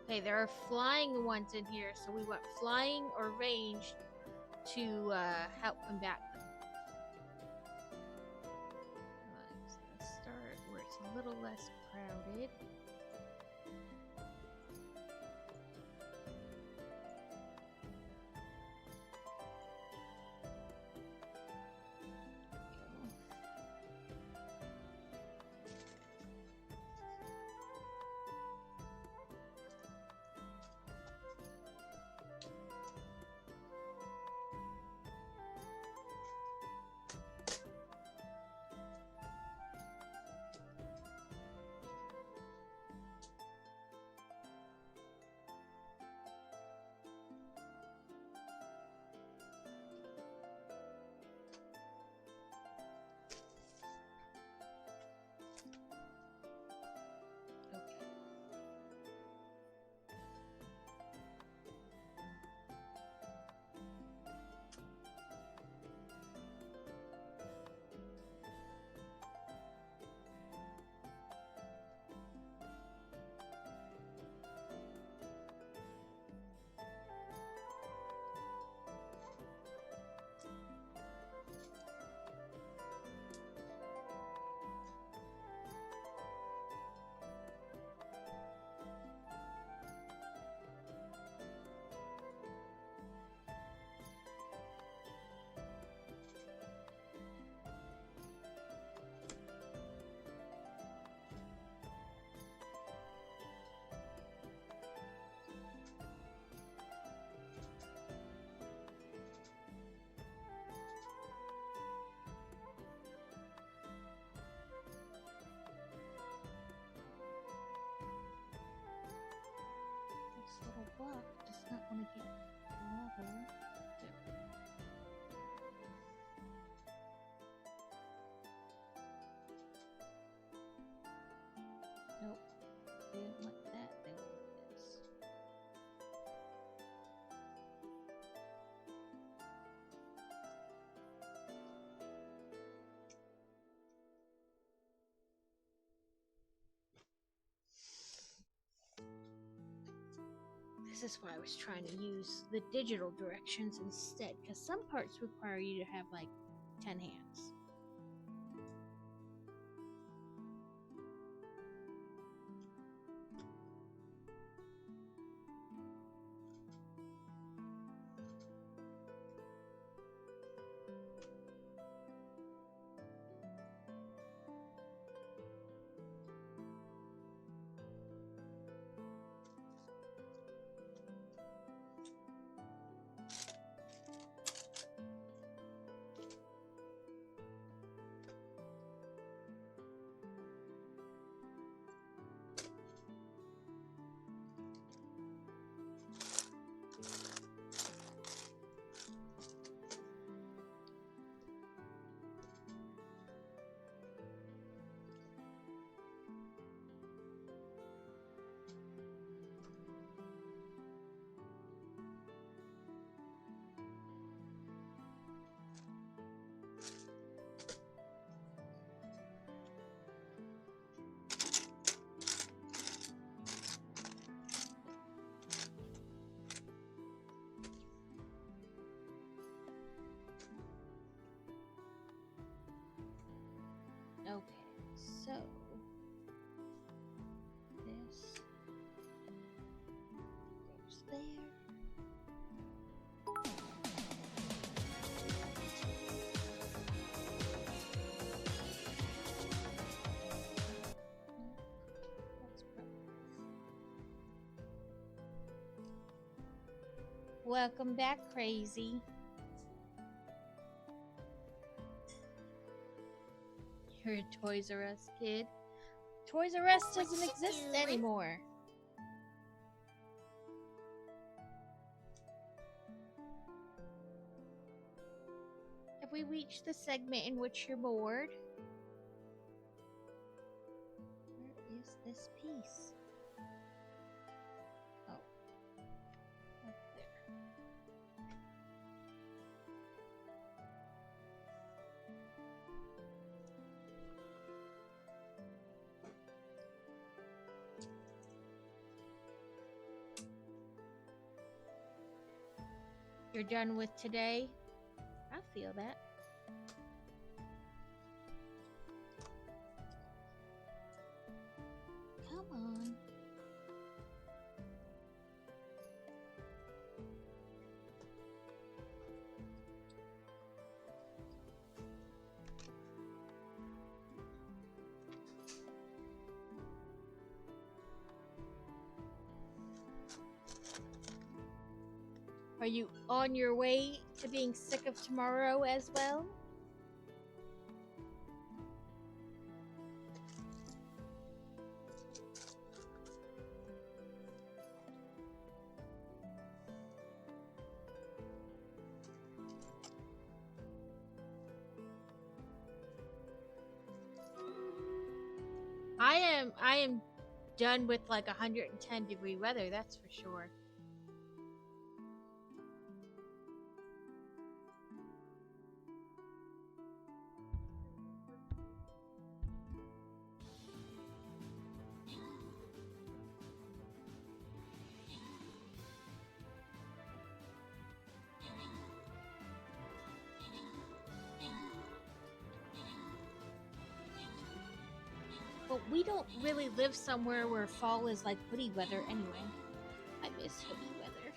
S1: Okay, there are flying ones in here, so we want flying or ranged to help combat them. So let's start where it's a little less crowded. not want to get level. Nope. They didn't want that. They wanted this. This is why I was trying to use the digital directions instead, because some parts require you to have like 10 hands. Okay, so this goes there. That's welcome back, Crazy. You're a Toys R Us kid. Toys R Us doesn't exist anymore. Have we reached the segment in which you're bored? Where is this piece? Oh. Up there. You're done with today? I feel that. Come on. Are you on your way to being sick of tomorrow as well? I am done with like 110-degree weather, that's for sure. But we don't really live somewhere where fall is like hoodie weather anyway. I miss hoodie weather.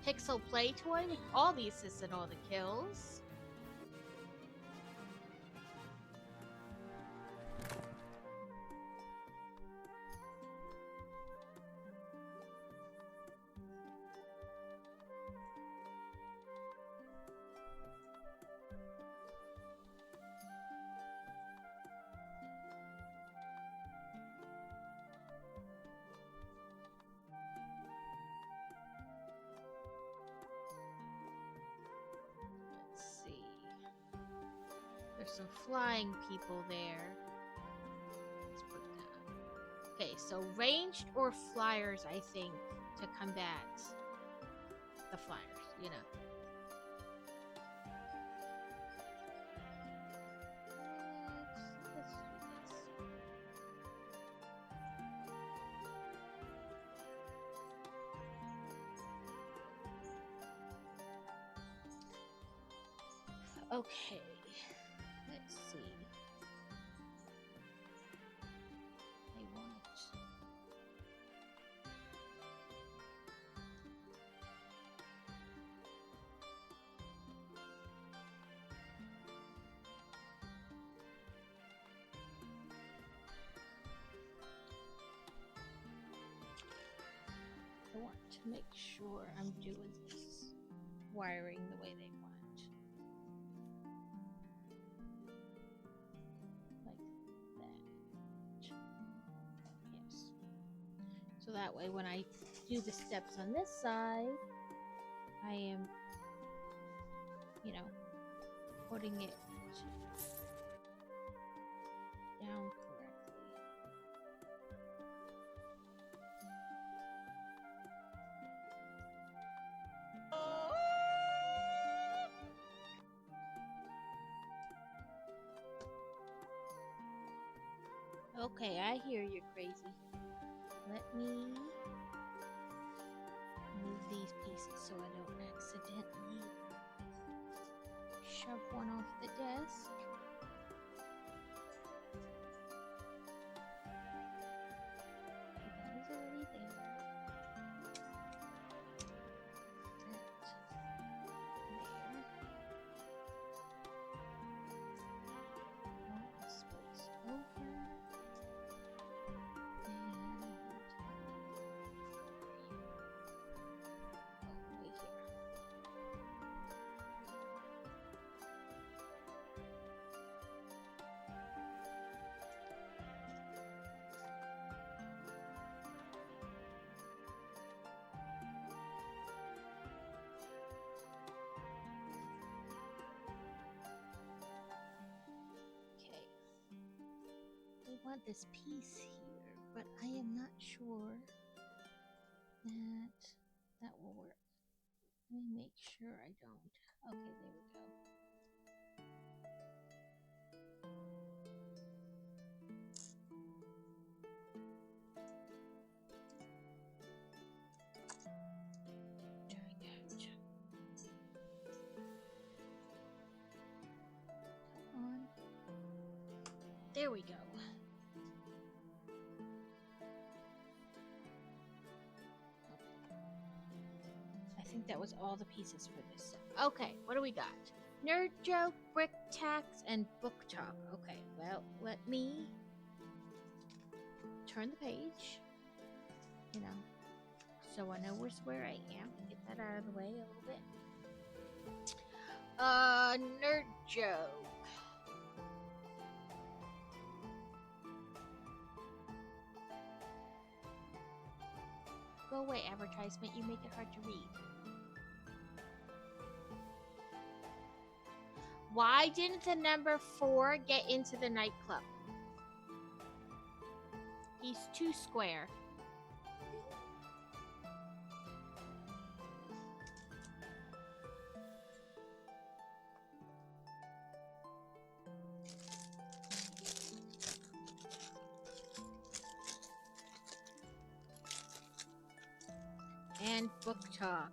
S1: Pixel Play Toy with all the assists and all the kills. There's some flying people there. Let's put that. Okay, so ranged or flyers, I think, to combat the flyers, you know. Let's do this. Okay, let's see. I want. I want to make sure I'm doing this wiring the way they want. So that way when I do the steps on this side, I am, you know, putting it down correctly. Okay, I hear you, crazy. Let me move these pieces so I don't accidentally shove one off the desk. That is already there. That there. One space over. Want this piece here, but I am not sure that that will work. Let me make sure I don't. Okay, there we go. Come on. There we go. I think that was all the pieces for this set. Okay, what do we got? Nerd joke, brick tax, and book talk. Okay, well, let me turn the page, you know, so I know where I am. Get that out of the way a little bit. Nerd joke. Go away, advertisement. You make it hard to read. Why didn't the number 4 get into the nightclub? He's too square. And book talk.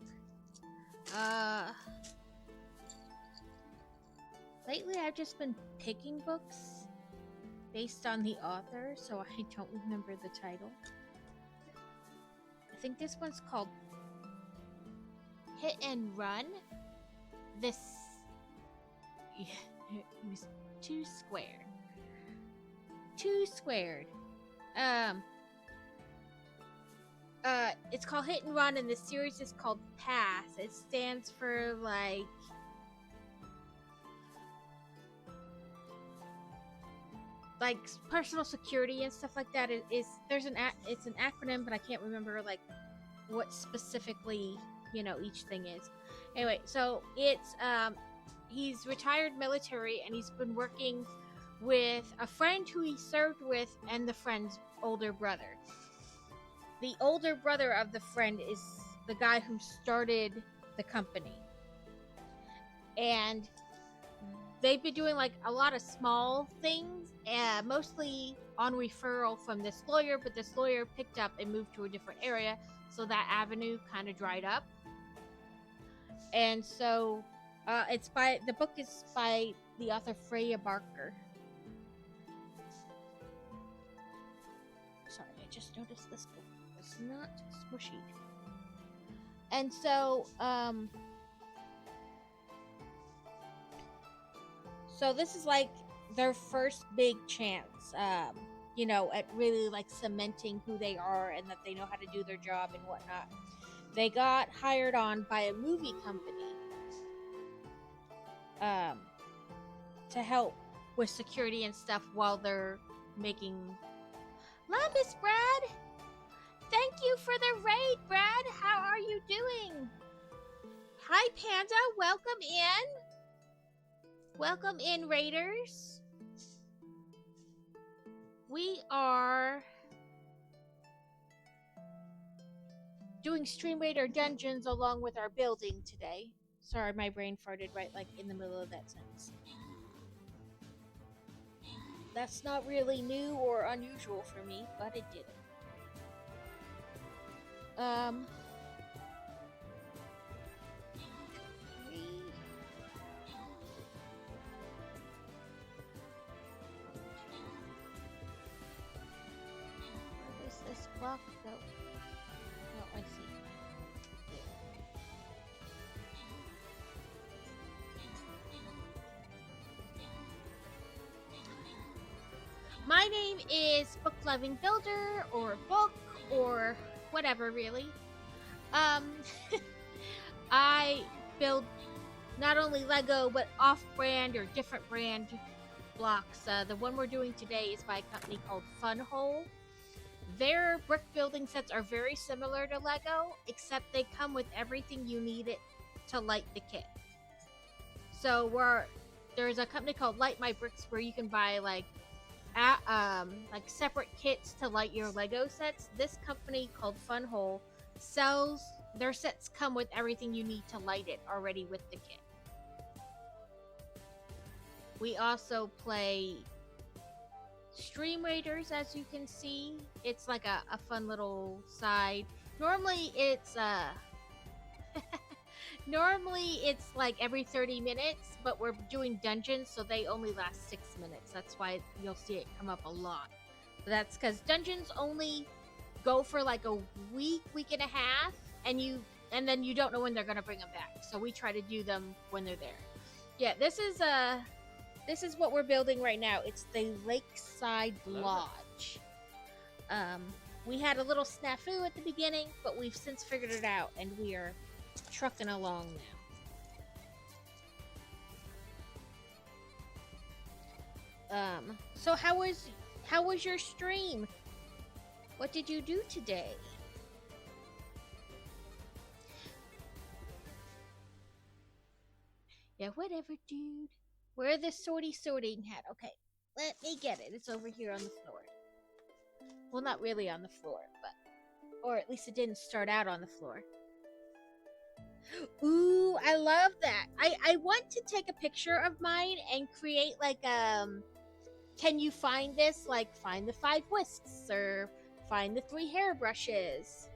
S1: Lately I've just been picking books based on the author, so I don't remember the title. I think this one's called Hit and Run. This he was too squared. Too squared. It's called Hit and Run, and the series is called Pass. It stands for like personal security and stuff like that. It's an acronym, but I can't remember like what specifically, you know, each thing is. Anyway, so it's he's retired military, and he's been working with a friend who he served with and the friend's older brother. The older brother of the friend is the guy who started the company. And they've been doing like a lot of small things, mostly on referral from this lawyer, but this lawyer picked up and moved to a different area, so that avenue kind of dried up. And so the book is by the author Freya Barker. Sorry, I just noticed this book was not smushy. And so so this is like their first big chance, at really like cementing who they are and that they know how to do their job and whatnot. They got hired on by a movie company to help with security and stuff while they're making. Love, Miss Brad! Thank you for the raid, Brad! How are you doing? Hi, Panda! Welcome in! Welcome in, Raiders! We are doing Stream Raider Dungeons along with our building today. Sorry, my brain farted right like in the middle of that sentence. That's not really new or unusual for me, but it did. Where does this block go? Oh, I see. My name is Book Loving Builder, or Book, or whatever, really. I build not only Lego, but off-brand or different brand blocks. The one we're doing today is by a company called Funwhole. Their brick building sets are very similar to Lego, except they come with everything you need it to light the kit. So there's a company called Light My Bricks where you can buy like separate kits to light your Lego sets. This company called Funwhole sells their sets, come with everything you need to light it already with the kit. We also play Stream Raiders, as you can see. It's like a fun little side. Normally it's like every 30 minutes, but we're doing dungeons, so they only last 6 minutes. That's why you'll see it come up a lot. But that's because dungeons only go for like a week and a half, and then you don't know when they're gonna bring them back. So we try to do them when they're there. Yeah, this is what we're building right now. It's the Lakeside Lodge. We had a little snafu at the beginning, but we've since figured it out, and we are trucking along now. So how was your stream? What did you do today? Yeah, whatever, dude. Where the sorting hat? Okay, let me get it. It's over here on the floor. Well, not really on the floor, but... Or at least it didn't start out on the floor. Ooh, I love that. I want to take a picture of mine and create like, can you find this? Like, find the 5 whisks, or find the 3 hairbrushes.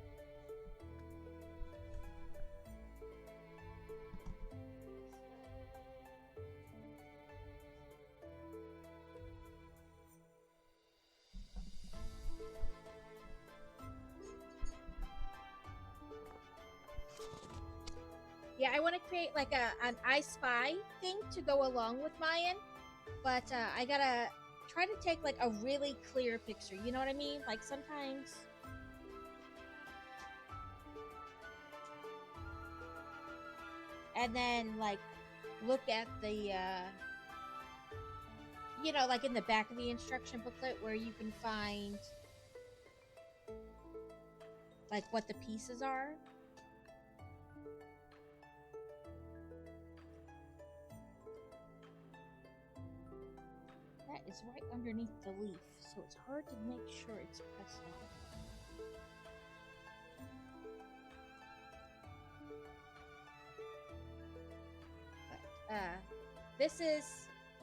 S1: Yeah, I want to create like an I Spy thing to go along with mine, but I gotta try to take like a really clear picture. You know what I mean? Like sometimes. And then like look at the, like in the back of the instruction booklet where you can find like what the pieces are. set is right underneath the leaf, so it's hard to make sure it's pressed on.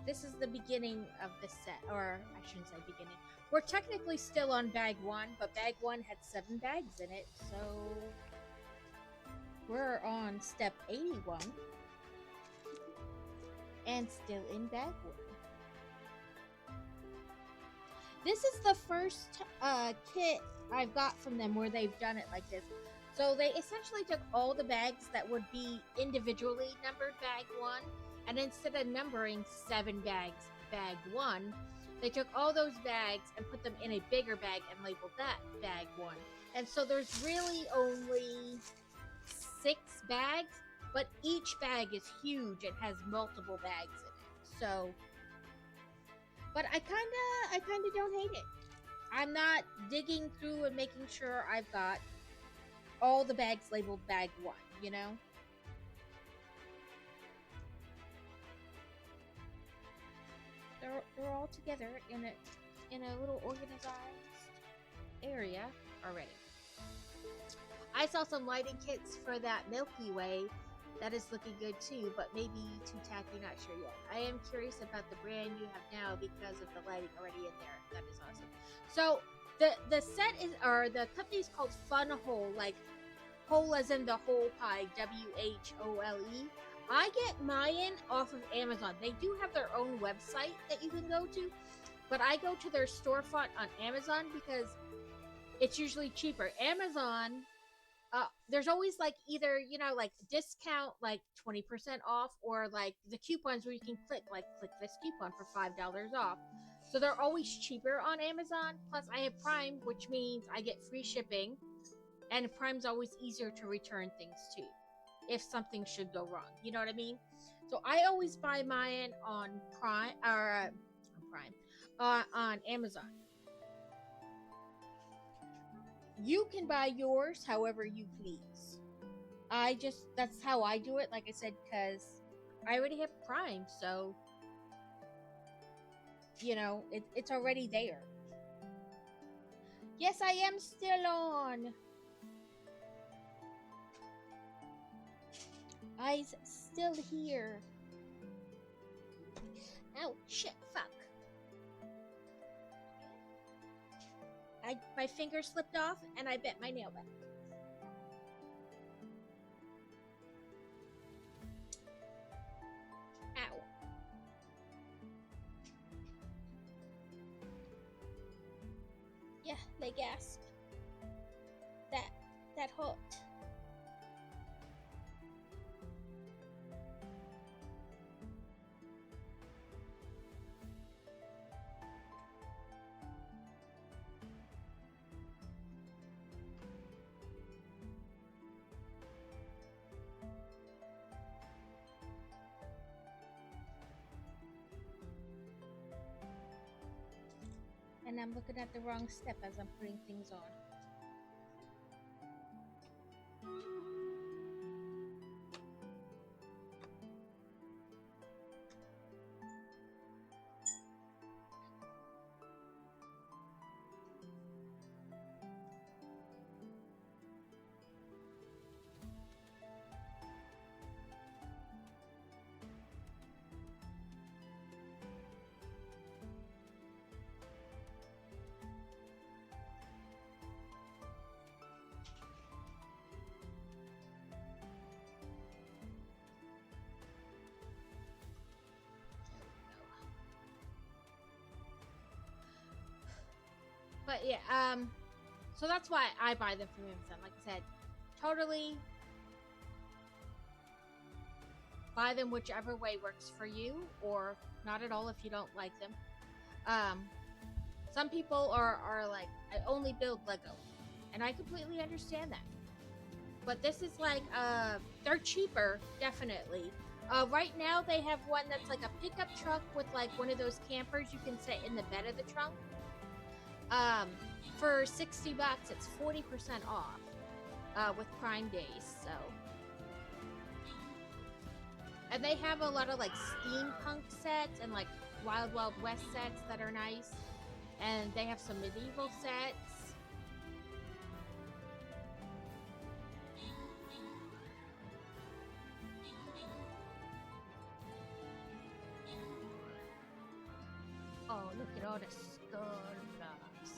S1: This is the beginning of the set, or I shouldn't say beginning. We're technically still on bag 1, but bag 1 had 7 bags in it, so we're on step 81 and still in bag 1. This is the first kit I've got from them where they've done it like this. So they essentially took all the bags that would be individually numbered bag 1, and instead of numbering 7 bags bag 1, they took all those bags and put them in a bigger bag and labeled that bag 1. And so there's really only 6 bags, but each bag is huge and has multiple bags in it. So, but I kinda don't hate it. I'm not digging through and making sure I've got all the bags labeled bag 1, you know? They're all together in a little organized area already. I saw some lighting kits for that Milky Way. That is looking good too, but maybe too tacky, not sure yet. I am curious about the brand you have now because of the lighting already in there. That is awesome. So the set is, or the company is called Funwhole, like whole as in the whole pie, WHOLE. I get mine off of Amazon. They do have their own website that you can go to, but I go to their storefront on Amazon because it's usually cheaper. Amazon, there's always like either, you know, like discount, like 20% off, or like the coupons where you can click this coupon for $5 off. So they're always cheaper on Amazon. Plus I have Prime, which means I get free shipping, and Prime's always easier to return things to if something should go wrong. You know what I mean? So I always buy mine on Prime, or on Amazon. You can buy yours however you please. That's how I do it, like I said, because I already have Prime, so, you know, it's already there. Yes, I am still on. I's still here. Oh, shit, fuck. My finger slipped off, and I bent my nail back. Ow. Yeah, they gasp. That hurt. And I'm looking at the wrong step as I'm putting things on. But yeah, so that's why I buy them from Amazon. Like I said, totally buy them whichever way works for you, or not at all if you don't like them. Some people are like, I only build Lego, and I completely understand that. But this is like, they're cheaper, definitely. Right now they have one that's like a pickup truck with like one of those campers you can sit in the bed of the trunk. For $60, it's 40% off, with Prime Days, so. And they have a lot of like steampunk sets and like Wild Wild West sets that are nice, and they have some medieval sets. Oh, look at all the skull blocks.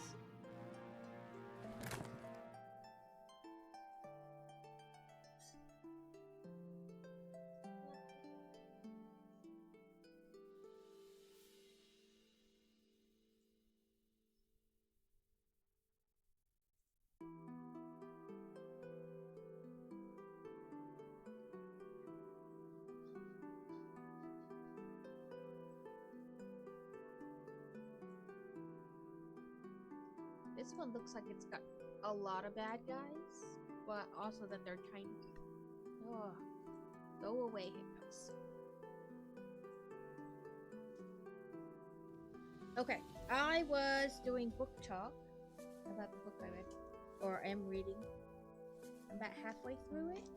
S1: This one looks like it's got a lot of bad guys, but also that they're tiny. Oh, go away, Hiccups. Okay, I was doing book talk about the book I read, or am reading. I'm about halfway through it.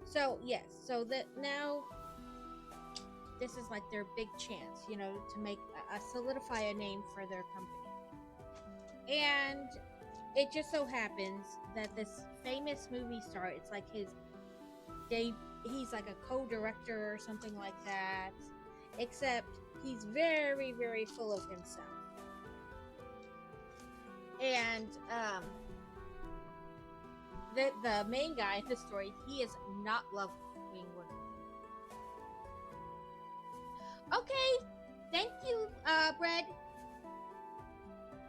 S1: So yes, so that now this is like their big chance, you know, to make solidify a name for their company. And it just so happens that this famous movie star, it's like his he's like a co-director or something like that, except he's very, very full of himself. And the main guy in the story, he is not loving working. Okay, thank you, Bread.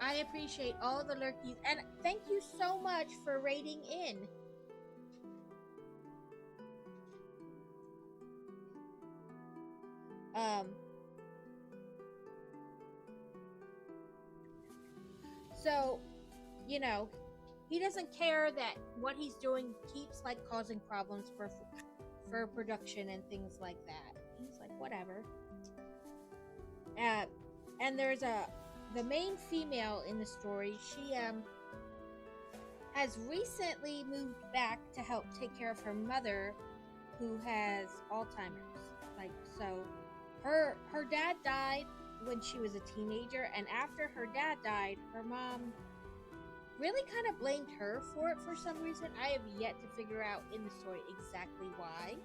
S1: I appreciate all the lurkies, and thank you so much for raiding in. So, you know, he doesn't care that what he's doing keeps like causing problems for production and things like that. He's like, whatever. And there's the main female in the story. She has recently moved back to help take care of her mother, who has Alzheimer's. Like, so her dad died when she was a teenager, and after her dad died, her mom really kind of blamed her for it for some reason. I have yet to figure out in the story exactly why.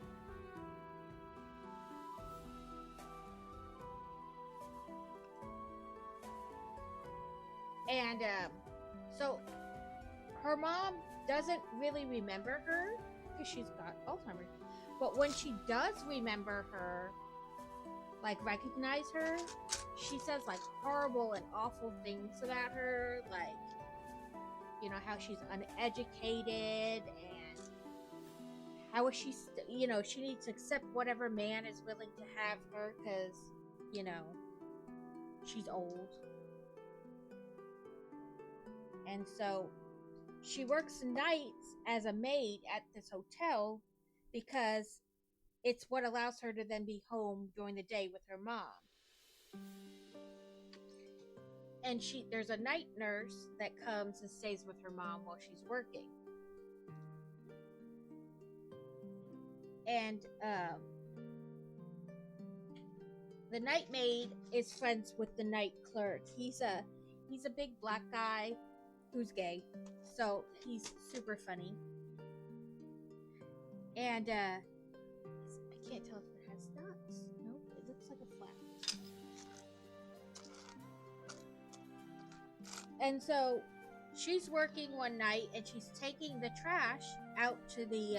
S1: And so her mom doesn't really remember her because she's got Alzheimer's. But when she does remember her, like recognize her, she says like horrible and awful things about her, like, you know, how she's uneducated and how is she, you know, she needs to accept whatever man is willing to have her because, you know, she's old. And so she works nights as a maid at this hotel because it's what allows her to then be home during the day with her mom. And there's a night nurse that comes and stays with her mom while she's working. And the night maid is friends with the night clerk. He's a big black guy who's gay, so he's super funny. And I can't tell if it has dots. Nope, it looks like a flat. And so she's working one night and she's taking the trash out to the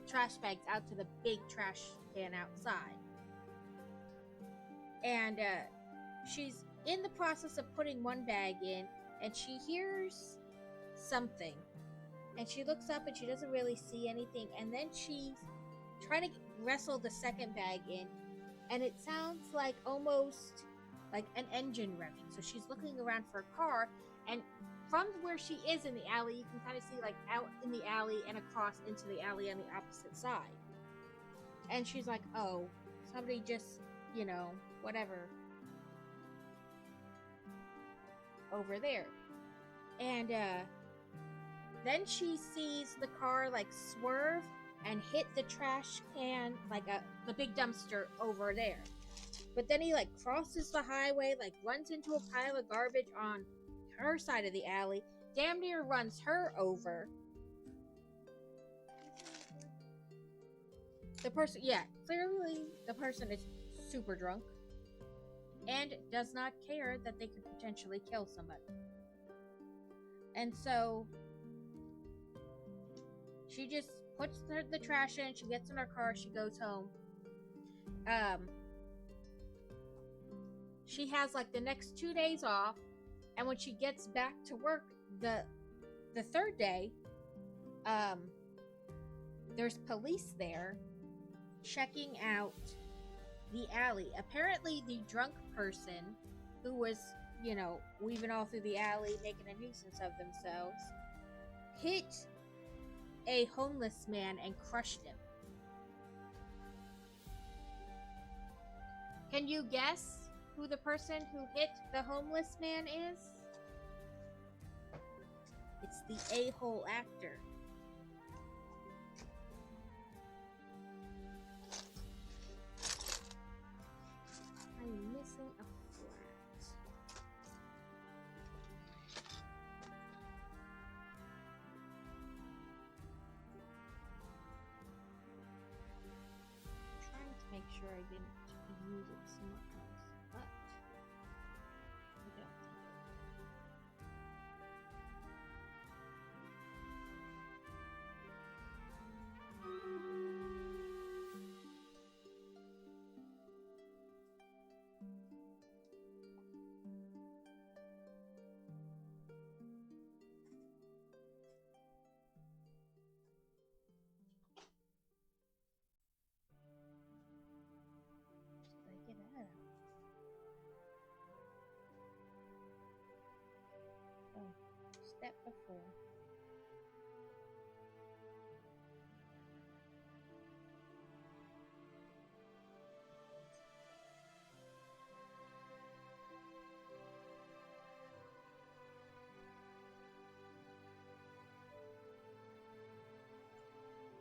S1: trash bags out to the big trash can outside. And she's in the process of putting one bag in, and she hears something. And she looks up and she doesn't really see anything. And then she's trying to wrestle the second bag in, and it sounds like almost like an engine revving. So she's looking around for a car, and from where she is in the alley, you can kind of see like out in the alley and across into the alley on the opposite side. And she's like, oh, somebody just, you know, whatever, over there. And then she sees the car like swerve and hit the trash can, like the big dumpster over there. But then he like crosses the highway, like runs into a pile of garbage on her side of the alley, damn near runs her over. The person, yeah, clearly the person is super drunk and does not care that they could potentially kill somebody. And so she just puts the trash in, she gets in her car, she goes home. She has like the next 2 days off, and when she gets back to work the third day, there's police there checking out the alley. Apparently the drunk person who was, weaving all through the alley, making a nuisance of themselves, hit a homeless man and crushed him. Can you guess who the person who hit the homeless man is? It's the a-hole actor. I'm missing a flat. I'm trying to make sure I didn't use it somewhere else, but I don't think did I get out? Oh, step before.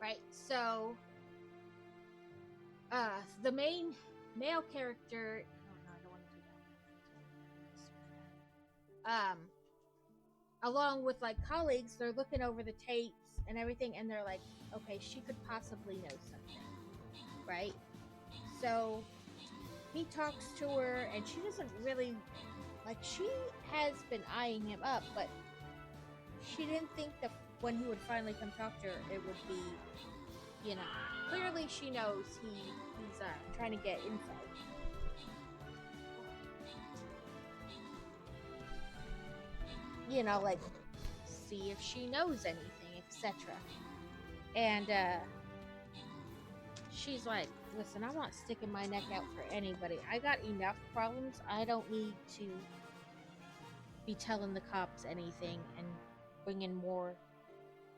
S1: Right, so the main male character, oh no, I don't want to do that. Along with like colleagues, they're looking over the tapes and everything, and they're like, okay, she could possibly know something, right? So he talks to her, and she doesn't really, like, she has been eyeing him up, but she didn't think that when he would finally come talk to her, it would be, clearly she knows he's trying to get info. Like, see if she knows anything, etc. And she's like, listen, I'm not sticking my neck out for anybody. I got enough problems. I don't need to be telling the cops anything and bringing more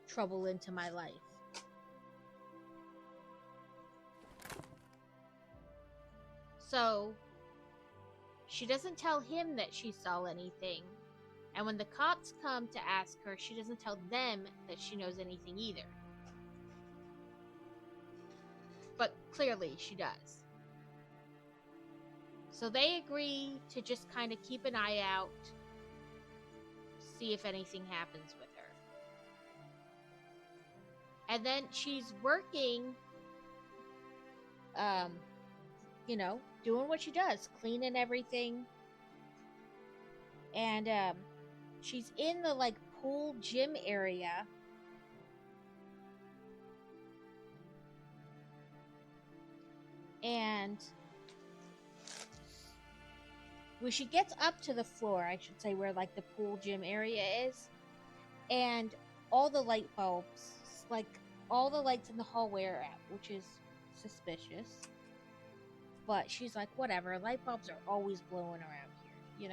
S1: trouble into my life. So she doesn't tell him that she saw anything. And when the cops come to ask her, she doesn't tell them that she knows anything either. But clearly she does. So they agree to just kind of keep an eye out, see if anything happens with her. And then she's working, doing what she does, cleaning everything. And she's in the like pool gym area. And when she gets up to the floor, I should say, where like the pool gym area is, and all the light bulbs, like all the lights in the hallway are out, which is suspicious. But she's like, whatever, light bulbs are always blowing around here,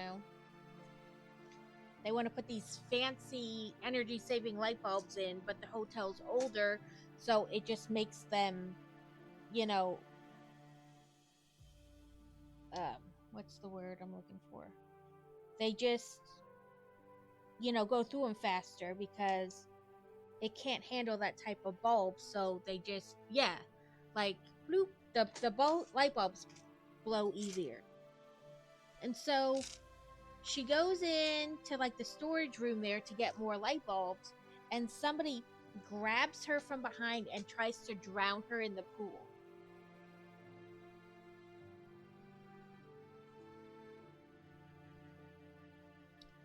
S1: They want to put these fancy energy-saving light bulbs in, but the hotel's older, so it just makes them, what's the word I'm looking for? They just, go through them faster because it can't handle that type of bulb, so they just, like, bloop, the light bulbs blow easier. And so she goes in to like the storage room there to get more light bulbs, and somebody grabs her from behind and tries to drown her in the pool.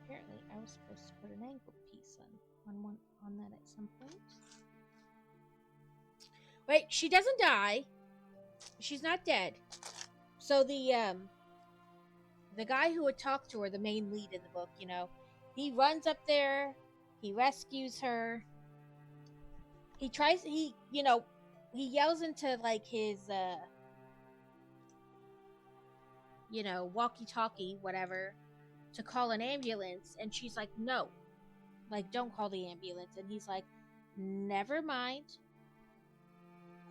S1: Apparently, I was supposed to put an angled piece on that at some point. Wait, she doesn't die. She's not dead. So the guy who would talk to her, the main lead in the book, he runs up there, he rescues her. He yells into like his walkie-talkie, whatever, to call an ambulance, and she's like, no, like, don't call the ambulance. And he's like, never mind,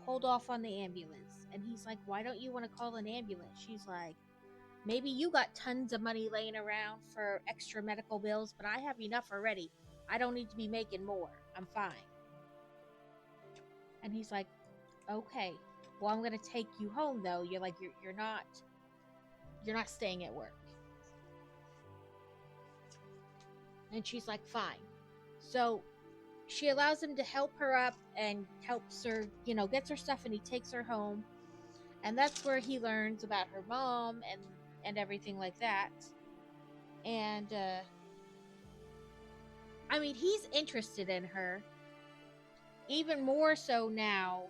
S1: hold off on the ambulance. And he's like, why don't you want to call an ambulance? She's like, maybe you got tons of money laying around for extra medical bills, but I have enough already. I don't need to be making more. I'm fine. And he's like, okay, well, I'm gonna take you home though. You're like, you're not staying at work. And she's like, fine. So she allows him to help her up and helps her, gets her stuff, and he takes her home. And that's where he learns about her mom and everything like that. And I mean, he's interested in her even more so now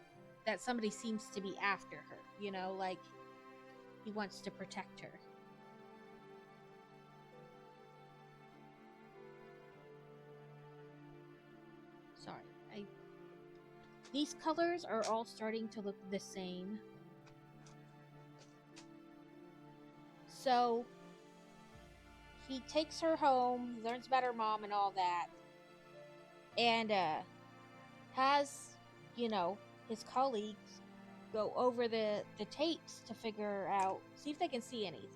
S1: that somebody seems to be after her, like he wants to protect her. Sorry, these colors are all starting to look the same. So he takes her home, he learns about her mom and all that, and has, his colleagues go over the tapes to figure out, see if they can see anything.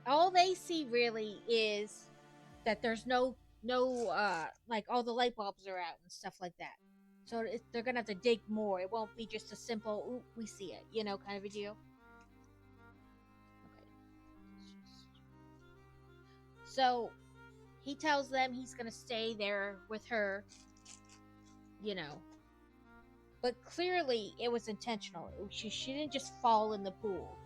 S1: All they see really is that there's no like all the light bulbs are out and stuff like that. So they're gonna have to dig more. It won't be just a simple, ooh, we see it, kind of a deal. Okay. So he tells them he's gonna stay there with her, But clearly it was intentional. She didn't just fall in the pool,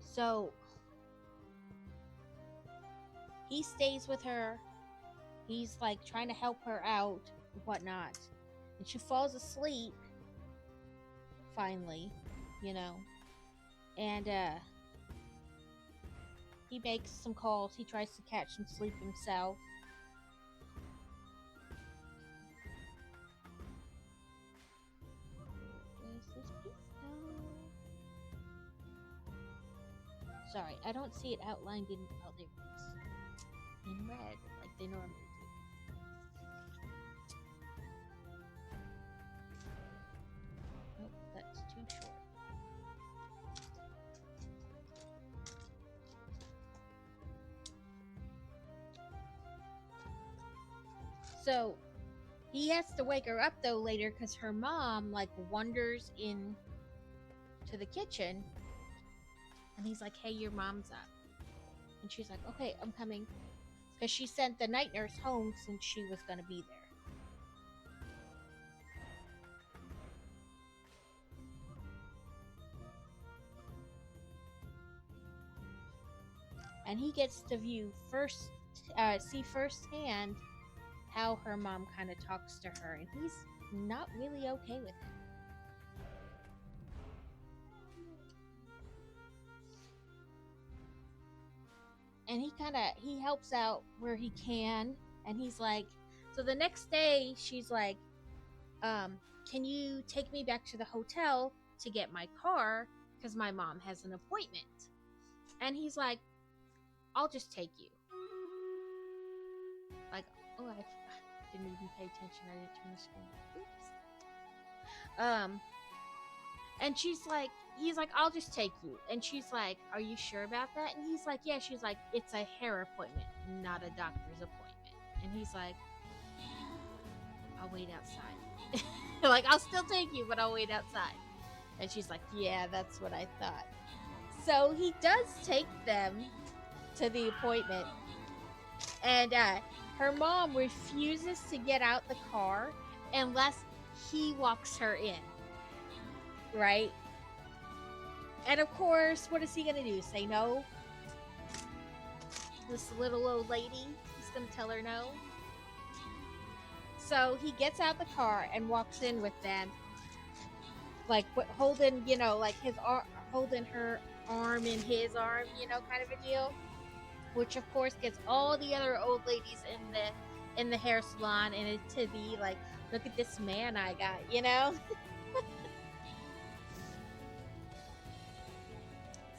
S1: So he stays with her. He's like trying to help her out and whatnot. And she falls asleep finally, and he makes some calls. He tries to catch some sleep himself. Where's this piece? Sorry, I don't see it outlined in, oh, there it is, in red like they normally do. Oh, that's too short. So he has to wake her up though later because her mom like wanders in to the kitchen, and he's like, hey, your mom's up. And she's like, okay, I'm coming, because she sent the night nurse home since she was going to be there. And he gets to see firsthand how her mom kind of talks to her, and he's not really okay with it. And he helps out where he can, and he's like, so the next day she's like, can you take me back to the hotel to get my car, because my mom has an appointment? And he's like, I'll just take you. Like, oh, I didn't even pay attention. I didn't turn the screen. Oops. And he's like, I'll just take you. And she's like, are you sure about that? And he's like, yeah. She's like, it's a hair appointment, not a doctor's appointment. And he's like, I'll wait outside. Like, I'll still take you, but I'll wait outside. And she's like, yeah, that's what I thought. So he does take them to the appointment. And her mom refuses to get out the car unless he walks her in. Right? And of course, what is he gonna do? Say no? This little old lady, he's gonna tell her no. So he gets out the car and walks in with them, like holding, like his arm, holding her arm in his arm, kind of a deal. Which of course gets all the other old ladies in the hair salon and to be like, look at this man I got.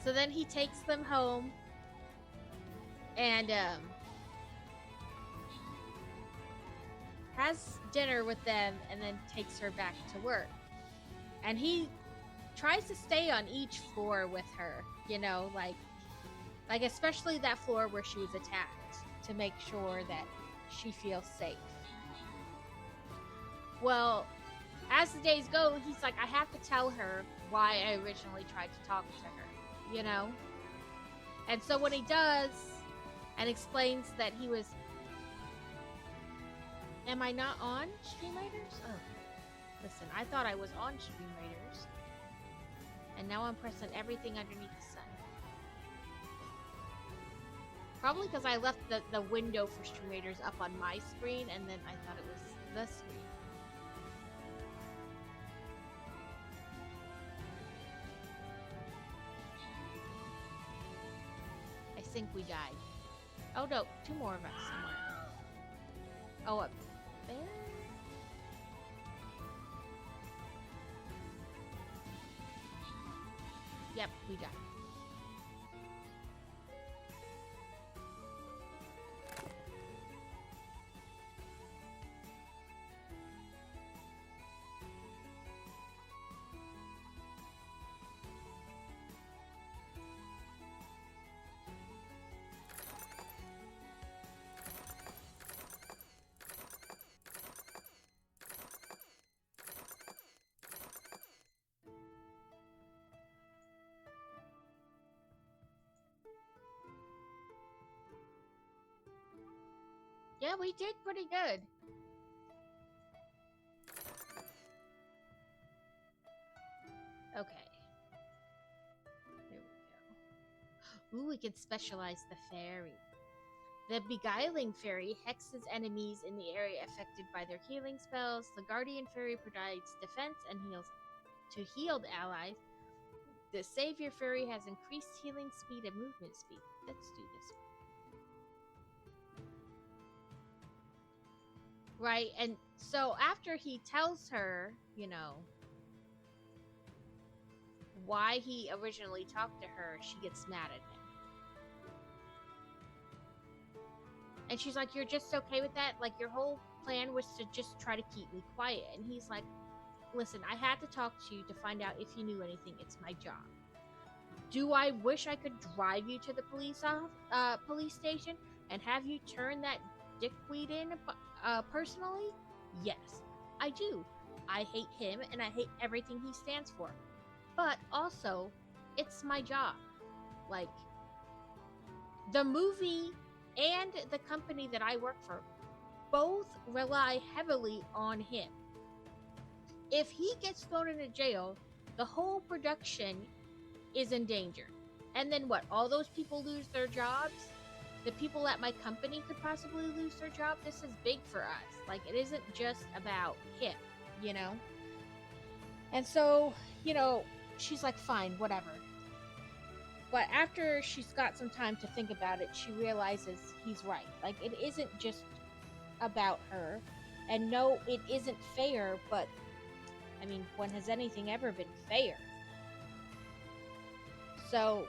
S1: So then he takes them home and has dinner with them and then takes her back to work. And he tries to stay on each floor with her, like especially that floor where she was attacked, to make sure that she feels safe. Well, as the days go, he's like, I have to tell her why I originally tried to talk to her, And so when he does, and explains that he was... Am I not on Stream Raiders? Oh, listen, I thought I was on Stream Raiders. And now I'm pressing everything underneath the sun. Probably because I left the window for Stream Raiders up on my screen, and then I thought it was the screen. I think we died. Oh no, two more of us somewhere. Oh, up there? Yep, we died. Yeah, we did pretty good. Okay. There we go. Ooh, we can specialize the fairy. The Beguiling Fairy hexes enemies in the area affected by their healing spells. The Guardian Fairy provides defense and heals to healed allies. The Savior Fairy has increased healing speed and movement speed. Let's do this one. Right, and so after he tells her, why he originally talked to her, she gets mad at him. And she's like, you're just okay with that? Like, your whole plan was to just try to keep me quiet. And he's like, listen, I had to talk to you to find out if you knew anything. It's my job. Do I wish I could drive you to the police station and have you turn that dickweed in personally? Yes, I do. I hate him and I hate everything he stands for. But also, it's my job. Like, the movie and the company that I work for both rely heavily on him. If he gets thrown into jail, the whole production is in danger. And then what? All those people lose their jobs? The people at my company could possibly lose their job? This is big for us. Like, it isn't just about him, And so, she's like, fine, whatever. But after she's got some time to think about it, she realizes he's right. Like, it isn't just about her. And no, it isn't fair, but, I mean, when has anything ever been fair? So,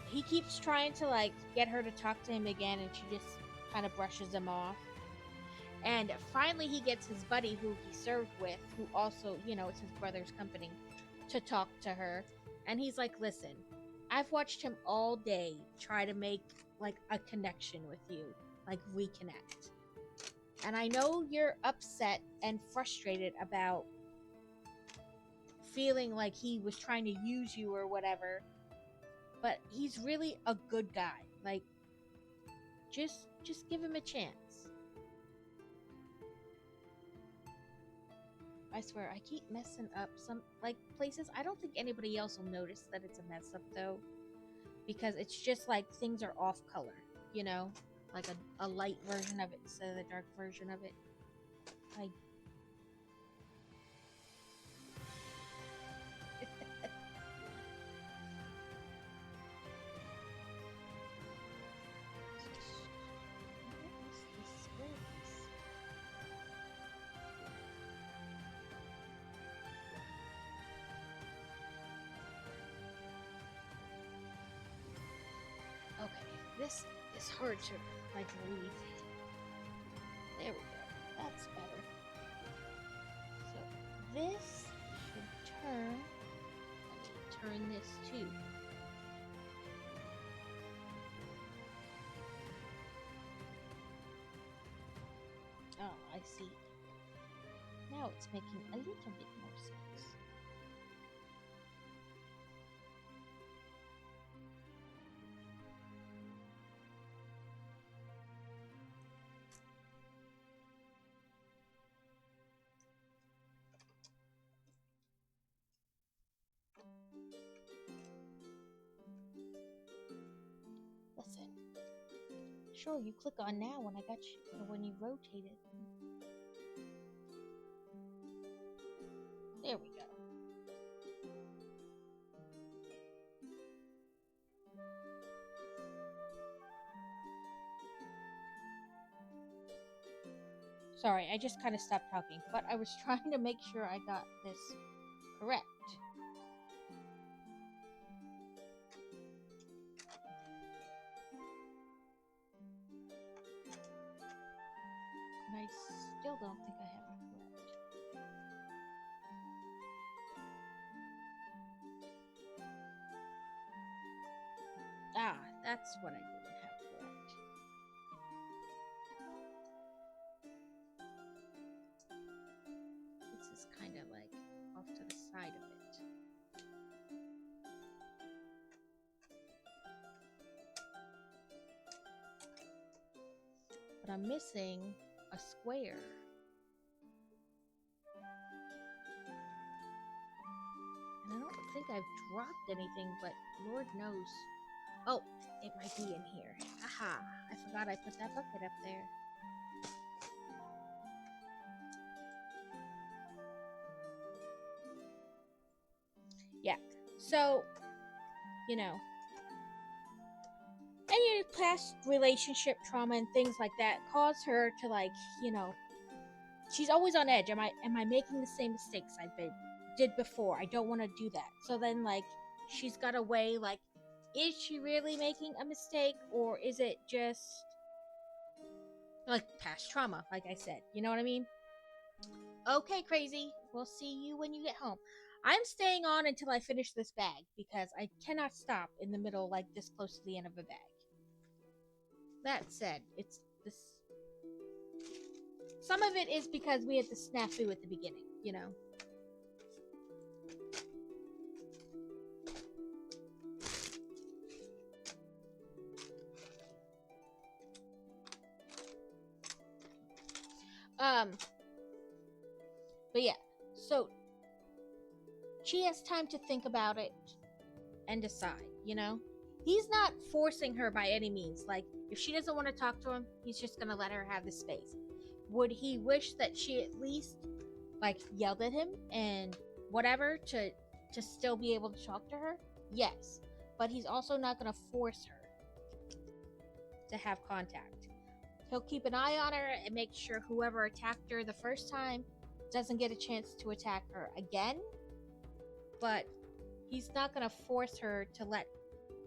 S1: he keeps trying to, like, get her to talk to him again, and she just kind of brushes him off. And finally, he gets his buddy who he served with, who also, it's his brother's company, to talk to her. And he's like, listen, I've watched him all day try to make like a connection with you, like reconnect. And I know you're upset and frustrated about feeling like he was trying to use you or whatever, but he's really a good guy. Like, just give him a chance. I swear, I keep messing up some like places. I don't think anybody else will notice that it's a mess up though, because it's just like things are off color, like a light version of it instead of the dark version of it. Like, okay, this is hard to like read. There we go. That's better. So this should turn. Let me turn this too. Oh, I see. Now it's making a little bit more sense. Listen. Sure, you click on now when I got you, when you rotate it. There we go. Sorry, I just kind of stopped talking, but I was trying to make sure I got this correct. And I still don't think I have it correct. Ah, that's what I didn't have correct. This is kind of like off to the side of it. But I'm missing a square. And I don't think I've dropped anything, but Lord knows. Oh, it might be in here. Aha, I forgot I put that bucket up there. Yeah, so, any past relationship trauma and things like that cause her to like, she's always on edge. Am I making the same mistakes I did before? I don't want to do that. So then like she's got a way like, is she really making a mistake, or is it just like past trauma, like I said? You know what I mean? Okay, crazy. We'll see you when you get home. I'm staying on until I finish this bag because I cannot stop in the middle like this close to the end of a bag. That said, it's this. Some of it is because we had the snafu at the beginning, But yeah, so she has time to think about it and decide, He's not forcing her by any means. Like, if she doesn't want to talk to him, he's just gonna let her have the space. Would he wish that she at least, like, yelled at him and whatever to still be able to talk to her? Yes. But he's also not gonna force her to have contact. He'll keep an eye on her and make sure whoever attacked her the first time doesn't get a chance to attack her again. But he's not gonna force her to let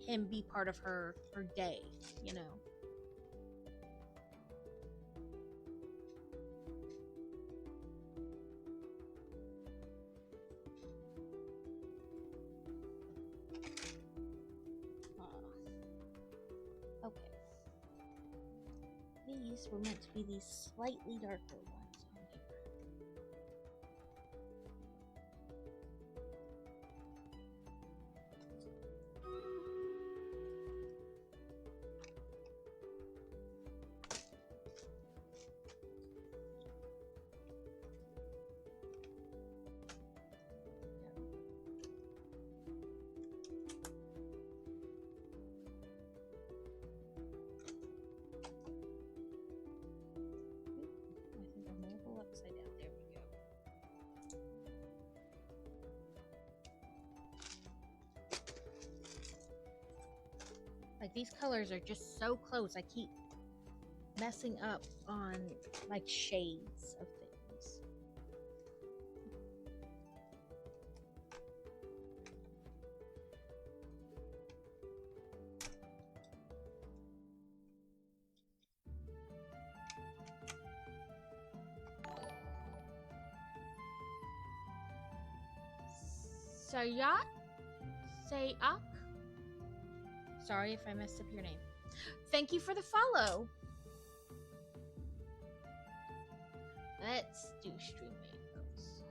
S1: him be part of her day, these were meant to be these slightly darker ones on here. Upside down. There we go. Like these colors are just so close. I keep messing up on like shades of things. Sayat? Sayak? Sorry if I messed up your name. Thank you for the follow. Let's do stream mangoes.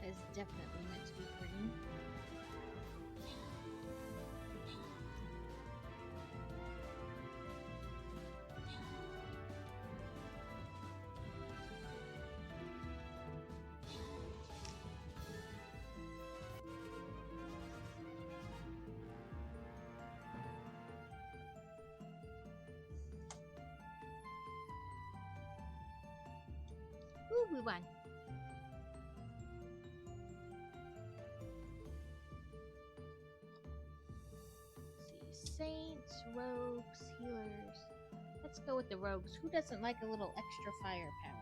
S1: Is definitely meant to be green. Ooh, we won. Saints, rogues, healers. Let's go with the rogues. Who doesn't like a little extra firepower?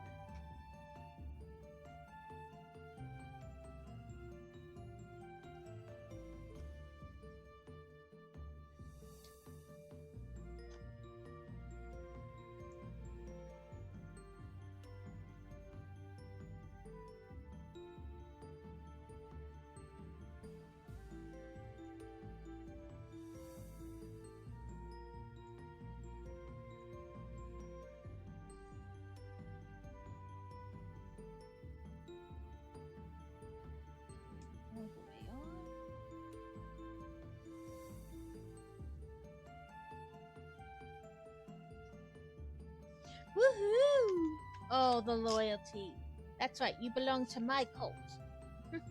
S1: Woohoo! Oh, the loyalty. That's right, you belong to my cult. Okay.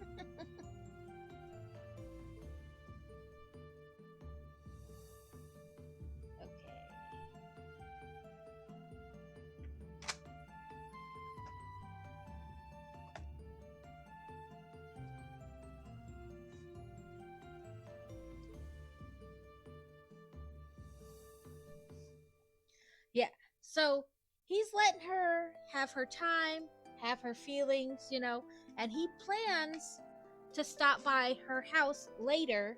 S1: Yeah, so he's letting her have her time, have her feelings, you know, and he plans to stop by her house later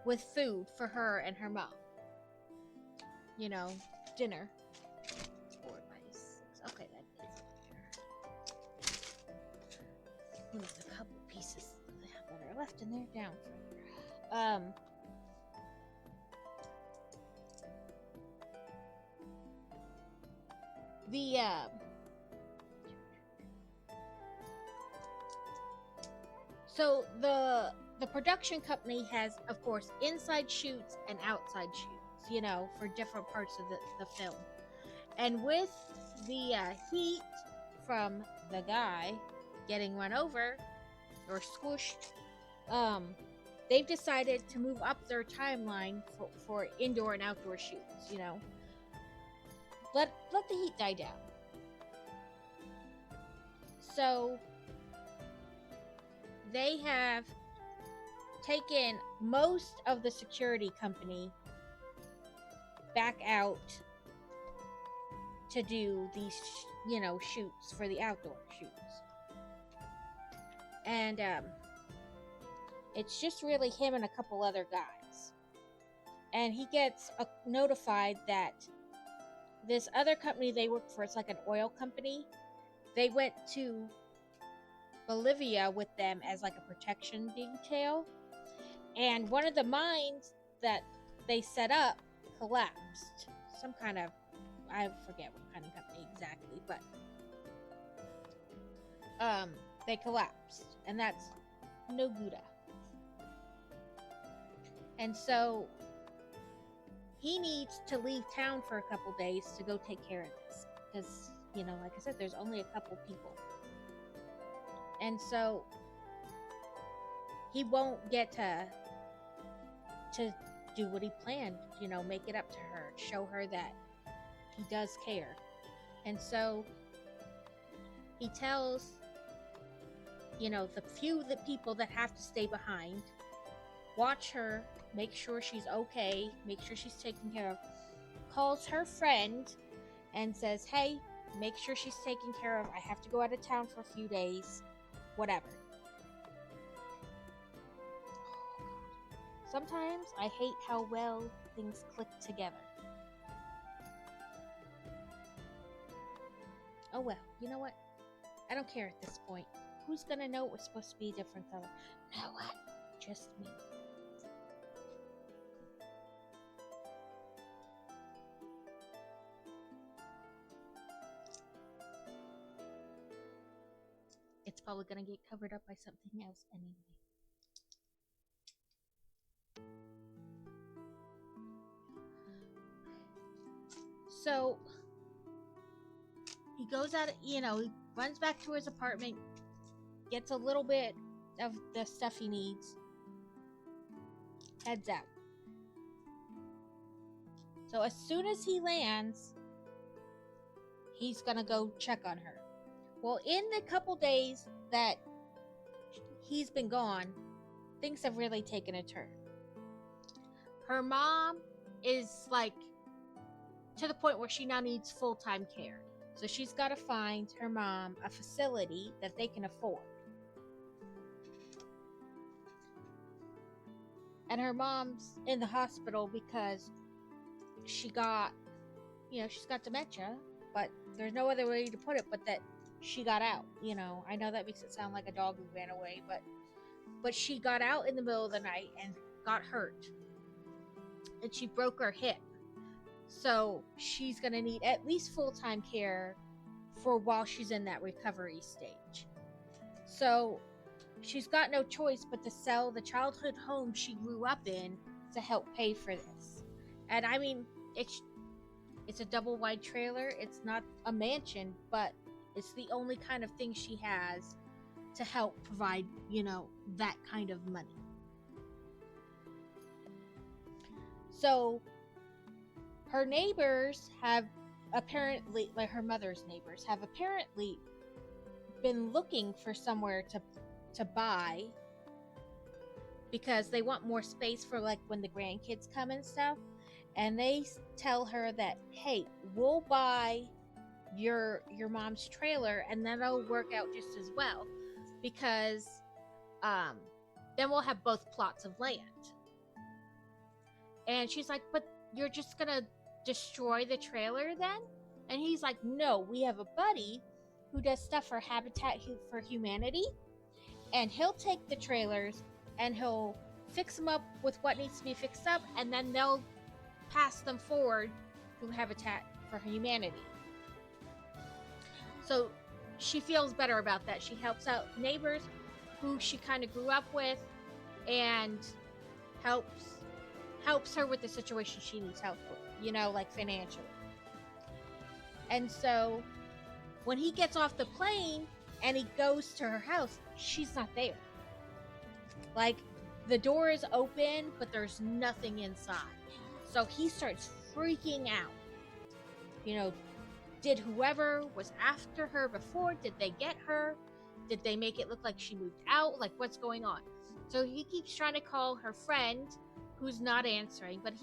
S1: with food for her and her mom. You know, dinner. 4 by 6. Okay, that is there. There's a couple pieces that are left in there down further. So the production company has, of course, inside shoots and outside shoots, you know, for different parts of the film. And with the heat from the guy getting run over or squished, they've decided to move up their timeline for indoor and outdoor shoots, you know. Let the heat die down. So they have taken most of the security company back out to do these, you know, shoots for the outdoor shoots. And It's just really him and a couple other guys. And he gets notified that this other company they work for, it's like an oil company, they went to Bolivia with them as like a protection detail. And one of the mines that they set up collapsed. Some kind of, I forget what kind of company exactly, but they collapsed, and that's no good. And so he needs to leave town for a couple days to go take care of this, because, you know, like I said, there's only a couple people, and so he won't get to do what he planned, you know, make it up to her, show her that he does care. And so he tells, you know, the people that have to stay behind, watch her, make sure she's okay, make sure she's taken care of, calls her friend and says, hey, make sure she's taken care of, I have to go out of town for a few days, whatever. Sometimes I hate how well things click together. Oh well, you know what? I don't care at this point. Who's gonna know it was supposed to be a different color? You know what? Just me. It's probably gonna get covered up by something else anyway. So he goes out, you know, he runs back to his apartment, gets a little bit of the stuff he needs, heads out. So as soon as he lands, he's gonna go check on her. Well, in the couple days that he's been gone, things have really taken a turn. Her mom is like to the point where she now needs full-time care. So she's got to find her mom a facility that they can afford. And her mom's in the hospital because she got, you know, she's got dementia, but there's no other way to put it but that she got out, you know. I know that makes it sound like a dog who ran away, but she got out in the middle of the night and got hurt. And she broke her hip. So she's going to need at least full-time care for while she's in that recovery stage. So she's got no choice but to sell the childhood home she grew up in to help pay for this. And I mean, it's a double wide trailer. It's not a mansion, but it's the only kind of thing she has to help provide, you know, that kind of money. So her neighbors have apparently, like her mother's neighbors, have apparently been looking for somewhere to buy because they want more space for like when the grandkids come and stuff. And they tell her that, hey, we'll buy your mom's trailer and that'll work out just as well because then we'll have both plots of land. And she's like, but you're just gonna destroy the trailer then? And he's like, no, we have a buddy who does stuff for Habitat for Humanity, and he'll take the trailers and he'll fix them up with what needs to be fixed up, and then they'll pass them forward to Habitat for Humanity. So she feels better about that. She helps out neighbors who she kind of grew up with and helps her with the situation she needs help with, you know, like financially. And so when he gets off the plane and he goes to her house, she's not there. Like, the door is open, but there's nothing inside. So he starts freaking out. You know, did whoever was after her before, did they get her? Did they make it look like she moved out? Like, what's going on? So he keeps trying to call her friend, who's not answering, but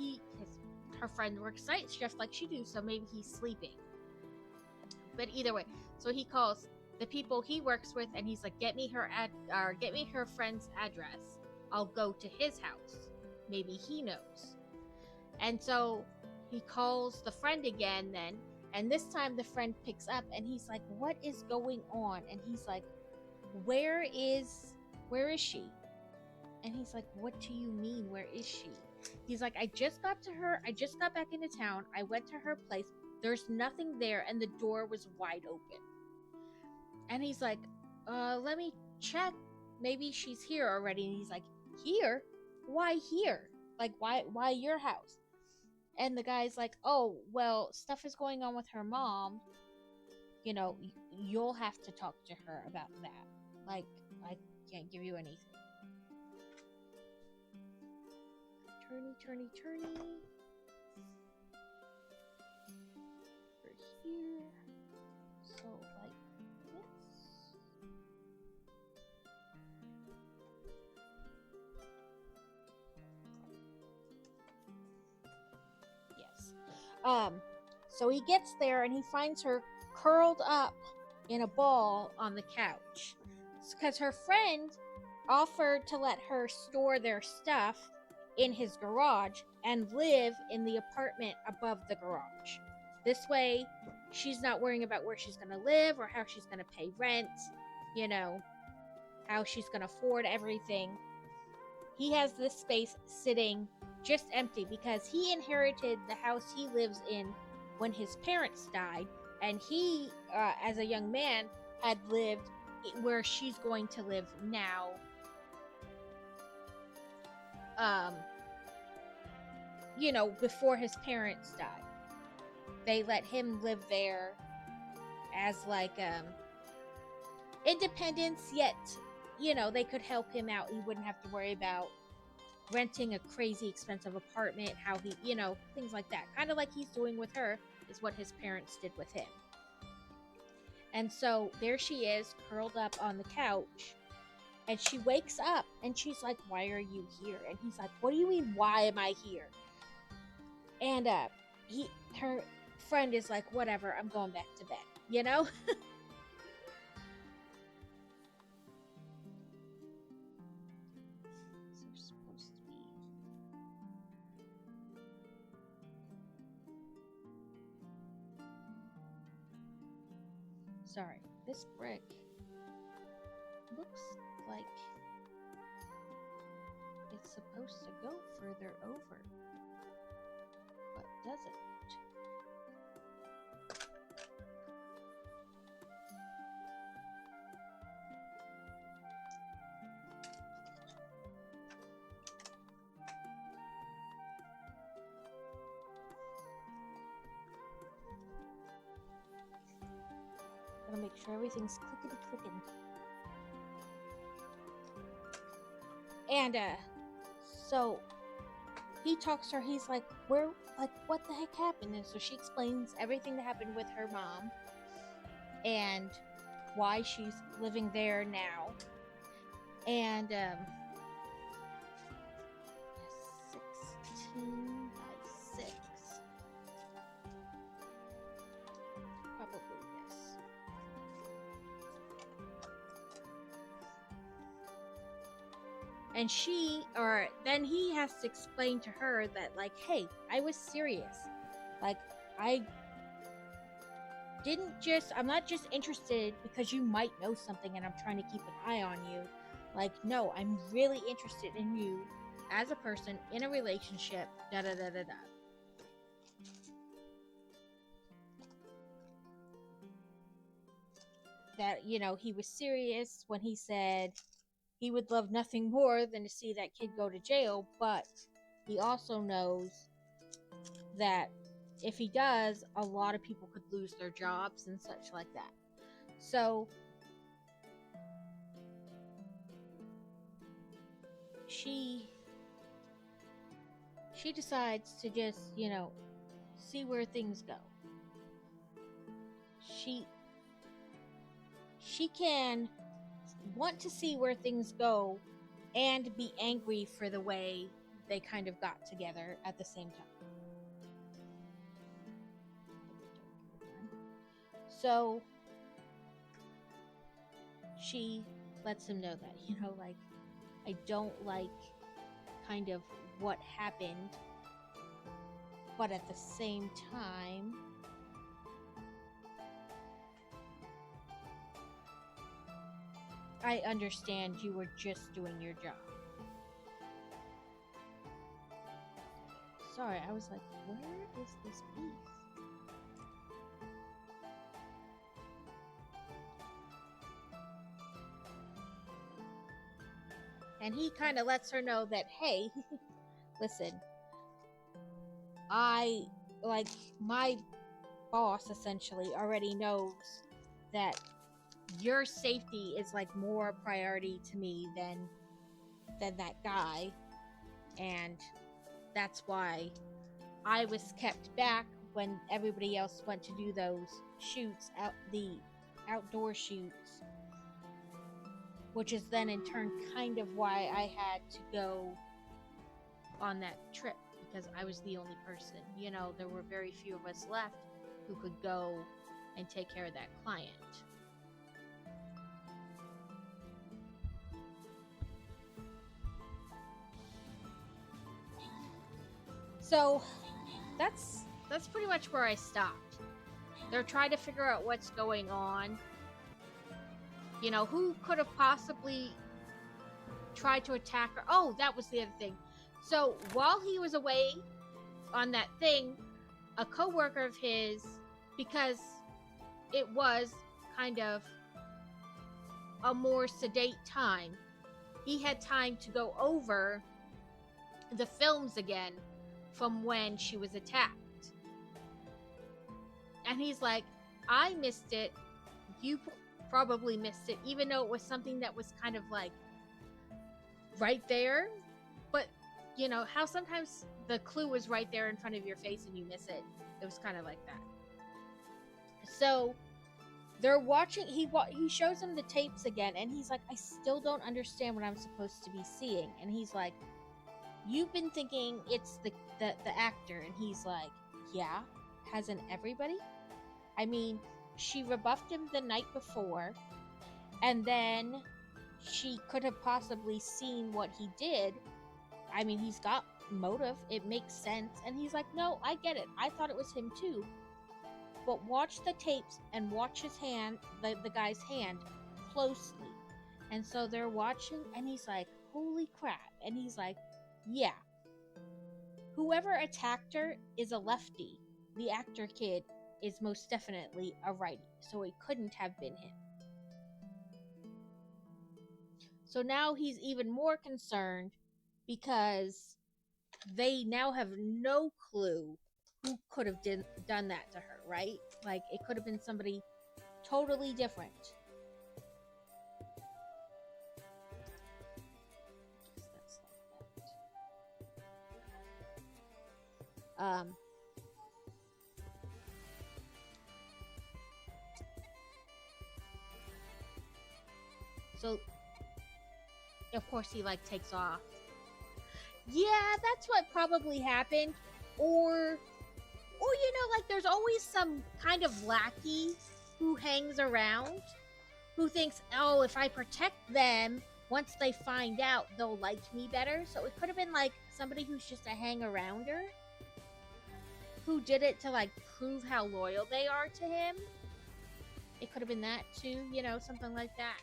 S1: her friend works night shift like she do, so maybe he's sleeping. But either way, so he calls the people he works with, and he's like, get me her friend's address. I'll go to his house. Maybe he knows. And so he calls the friend again then, and this time the friend picks up and he's like, what is going on? And he's like, where is she? And he's like, what do you mean, where is she? He's like, I just got back into town, I went to her place, there's nothing there, and the door was wide open. And he's like, let me check, maybe she's here already. And he's like, here? Why here? Like, why your house? And the guy's like, oh, well, stuff is going on with her mom. You know, you'll have to talk to her about that. Like, I can't give you anything. Turny. Over here. So, like this. Yes. So he gets there and he finds her curled up in a ball on the couch. Because her friend offered to let her store their stuff in his garage and live in the apartment above the garage. This way, she's not worrying about where she's going to live or how she's going to pay rent, you know, how she's going to afford everything. He has this space sitting just empty because he inherited the house he lives in when his parents died, and he, as a young man, had lived where she's going to live now. You know, before his parents died. They let him live there as like independence, yet, you know, they could help him out. He wouldn't have to worry about renting a crazy expensive apartment, how he, you know, things like that. Kind of like he's doing with her is what his parents did with him. And so there she is, curled up on the couch. And she wakes up and she's like, why are you here? And he's like, what do you mean, why am I here? And her friend is like, whatever, I'm going back to bed, you know? Sorry, this brick looks like it's supposed to go further over, but doesn't. Gotta make sure everything's clickety-clicking. And, so he talks to her, he's like, where, like, what the heck happened? And so she explains everything that happened with her mom and why she's living there now. And, 16 by 6. Probably this. And then he has to explain to her that, like, hey, I was serious. Like, I'm not just interested because you might know something and I'm trying to keep an eye on you. Like, no, I'm really interested in you as a person, in a relationship, da-da-da-da-da. That, you know, he was serious when he said he would love nothing more than to see that kid go to jail, but he also knows that if he does, a lot of people could lose their jobs and such like that. So she decides to just, you know, see where things go. She can want to see where things go and be angry for the way they kind of got together at the same time. So she lets him know that, you know, like, I don't like kind of what happened, but at the same time, I understand you were just doing your job. Sorry, I was like, where is this piece? And he kind of lets her know that, hey, listen, my boss essentially already knows that your safety is like more a priority to me than that guy, and that's why I was kept back when everybody else went to do those shoots, the outdoor shoots, which is then in turn kind of why I had to go on that trip, because I was the only person. You know, there were very few of us left who could go and take care of that client. So that's pretty much where I stopped. They're trying to figure out what's going on. You know, who could have possibly tried to attack her? Oh, that was the other thing. So while he was away on that thing, a coworker of his, because it was kind of a more sedate time, he had time to go over the films again from when she was attacked. And he's like, I missed it. You probably missed it, even though it was something that was kind of like right there. But you know how sometimes the clue is right there in front of your face and you miss it? It was kind of like that. So they're watching, he shows him the tapes again, and he's like, I still don't understand what I'm supposed to be seeing. And he's like, you've been thinking it's the actor. And he's like, yeah, hasn't everybody? I mean, she rebuffed him the night before, and then she could have possibly seen what he did. I mean, he's got motive. It makes sense. And he's like, no, I get it. I thought it was him too. But watch the tapes and watch his hand, the guy's hand, closely. And so they're watching, and he's like, holy crap. And he's like, yeah. Whoever attacked her is a lefty. The actor kid is most definitely a righty. So it couldn't have been him. So now he's even more concerned because they now have no clue who could have done that to her, right? Like, it could have been somebody totally different. So, of course, he, like, takes off. Yeah, that's what probably happened. Or, you know, like, there's always some kind of lackey who hangs around, who thinks, oh, if I protect them, once they find out, they'll like me better. So it could have been, like, somebody who's just a hang-arounder, who did it to, like, prove how loyal they are to him. It could have been that, too, you know, something like that.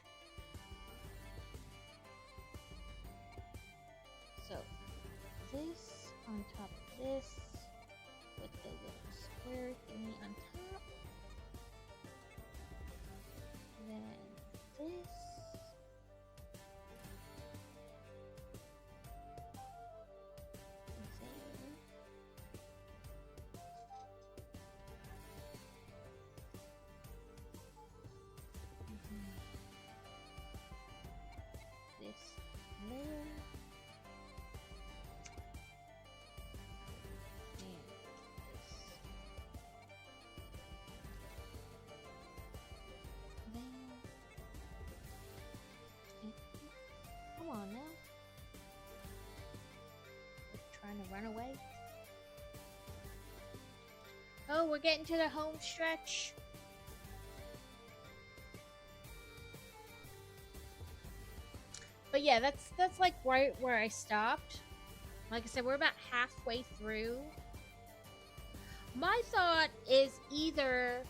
S1: So, this on top of this, with the little square thingy on top. Then this. Come on now. Trying to run away. Oh, we're getting to the home stretch. But yeah, that's like right where I stopped. Like I said, we're about halfway through. My thought is either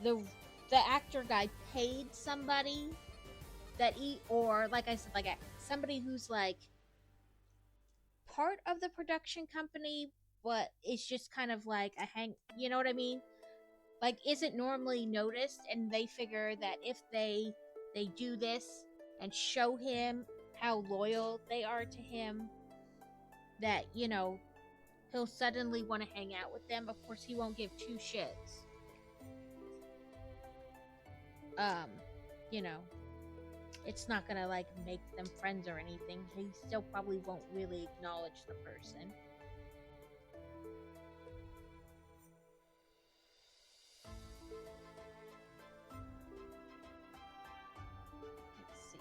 S1: the the actor guy paid somebody that he, or like I said, like somebody who's like part of the production company, but it's just kind of like a hang. You know what I mean? Like isn't normally noticed, and they figure that if they do this and show him how loyal they are to him, that he'll suddenly want to hang out with them. Of course, he won't give two shits. Um, you know, it's not gonna like make them friends or anything. He still probably won't really acknowledge the person. Let's see.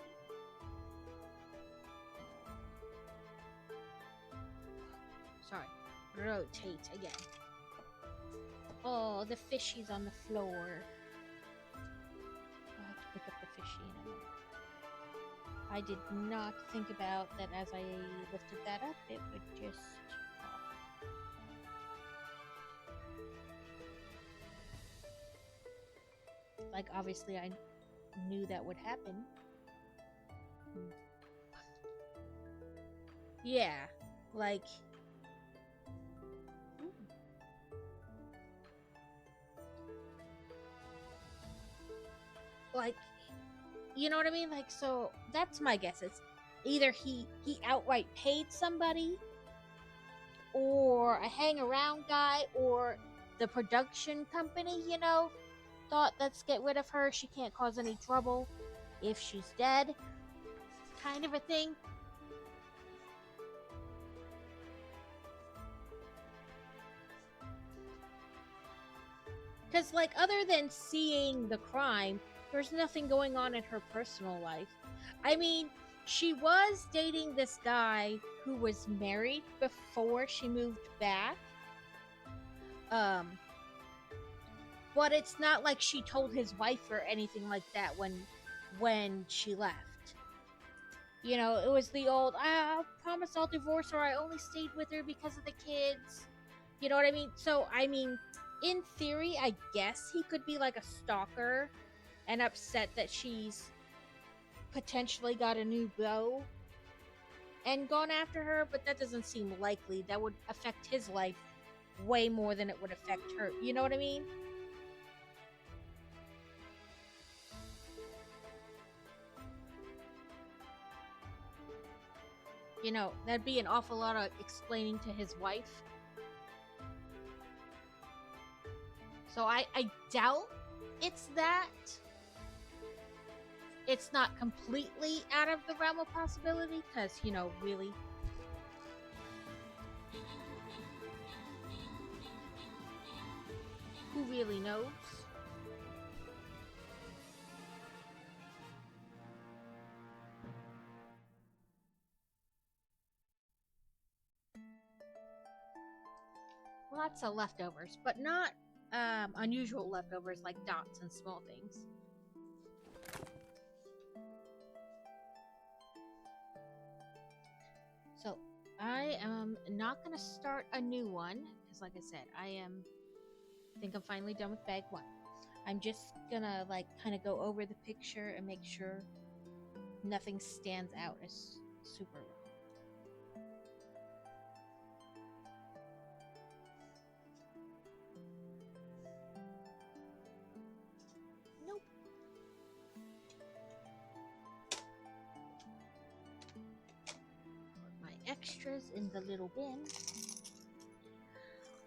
S1: Sorry. Rotate again. Oh, the fishy's on the floor. I'll have to pick up the fishy in a minute. I did not think about that as I lifted that up. It would just fall. Like, obviously, I knew that would happen. Yeah, like. Like, you know what I mean? Like, so that's my guess. It's either he outright paid somebody, or a hang around guy, or the production company, thought, let's get rid of her. She can't cause any trouble if she's dead, kind of a thing. Because, like, other than seeing the crime, there's nothing going on in her personal life. I mean, she was dating this guy who was married before she moved back. But it's not like she told his wife or anything like that when she left. It was the old, I promise I'll divorce her. I only stayed with her because of the kids. You know what I mean? So, I mean, in theory, I guess he could be like a stalker and upset that she's potentially got a new beau and gone after her, but that doesn't seem likely. That would affect his life way more than it would affect her. You know what I mean? That'd be an awful lot of explaining to his wife. So I doubt it's that. It's not completely out of the realm of possibility, because, really. Who really knows? Lots of leftovers, but not unusual leftovers like dots and small things. So I am not going to start a new one because, like I said, I think I'm finally done with bag one. I'm just gonna like kind of go over the picture and make sure nothing stands out as super wrong. Nope. Put my extras in the little bin.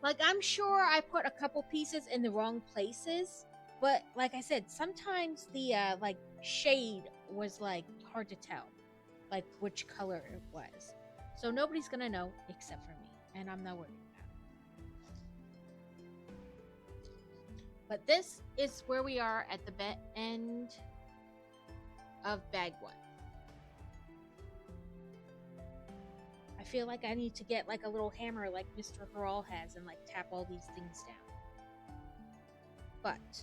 S1: Like, I'm sure I put a couple pieces in the wrong places, but like I said, sometimes the like shade was like hard to tell, like which color it was. So nobody's gonna know except for me, and I'm not worried about it. But this is where we are at the end of bag one. I feel like I need to get like a little hammer like Mr. Hurrell has and like tap all these things down. But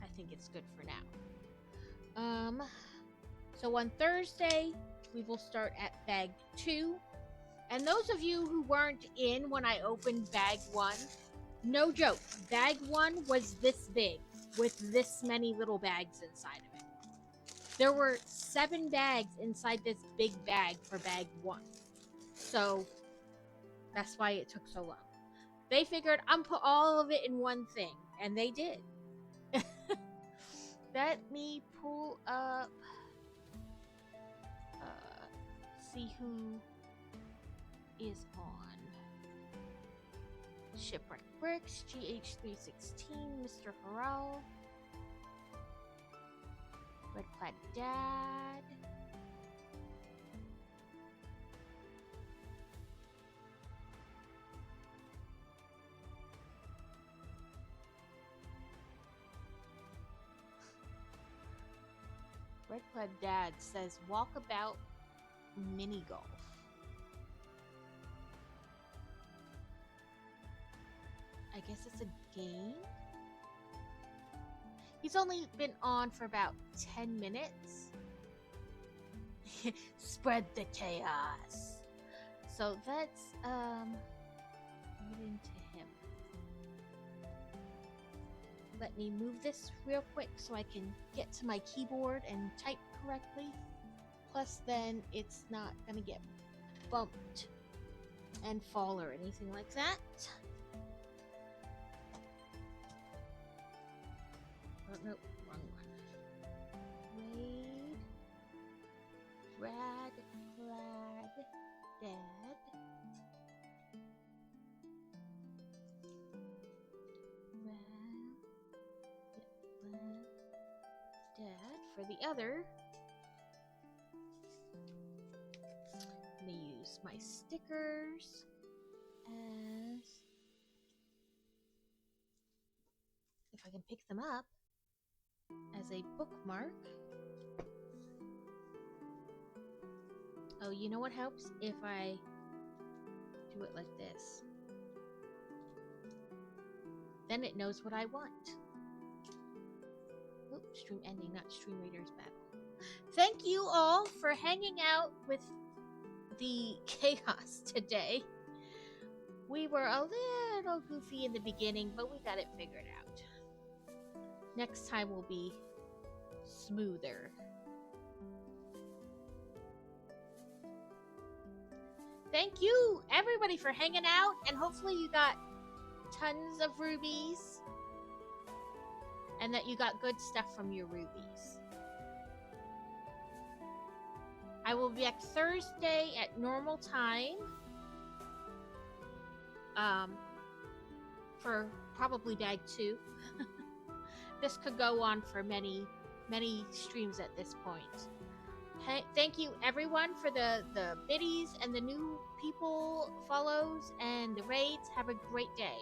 S1: I think it's good for now. So on Thursday, we will start at bag 2. And those of you who weren't in when I opened bag 1, no joke, bag 1 was this big with this many little bags inside of it. There were 7 bags inside this big bag for bag 1. So that's why it took so long. They figured I'm put all of it in one thing, and they did. Let me pull up, see who is on. Shipwreck Bricks, GH316, Mr. Harrell, Red Plaid Dad, Red Plaid Dad says Walkabout Mini Golf. I guess it's a game? He's only been on for about 10 minutes. Spread the chaos. So let's get into him. Let me move this real quick so I can get to my keyboard and type correctly. Plus then it's not gonna get bumped and fall or anything like that. Oh, nope, wrong one. Raid. Rad Plaid Dad. Dad for the other. I'm gonna use my stickers as, if I can pick them up, as a bookmark. Oh, you know what helps? If I do it like this. Then it knows what I want. Oh, stream ending, not stream readers battle. Thank you all for hanging out with the chaos today. We were a little goofy in the beginning, but we got it figured out. Next time will be smoother. Thank you, everybody, for hanging out, and hopefully you got tons of rubies, and that you got good stuff from your rubies. I will be back Thursday at normal time, for probably bag 2. This could go on for many streams at this point. Hey, thank you everyone for the biddies and the new people follows and the raids. Have a great day.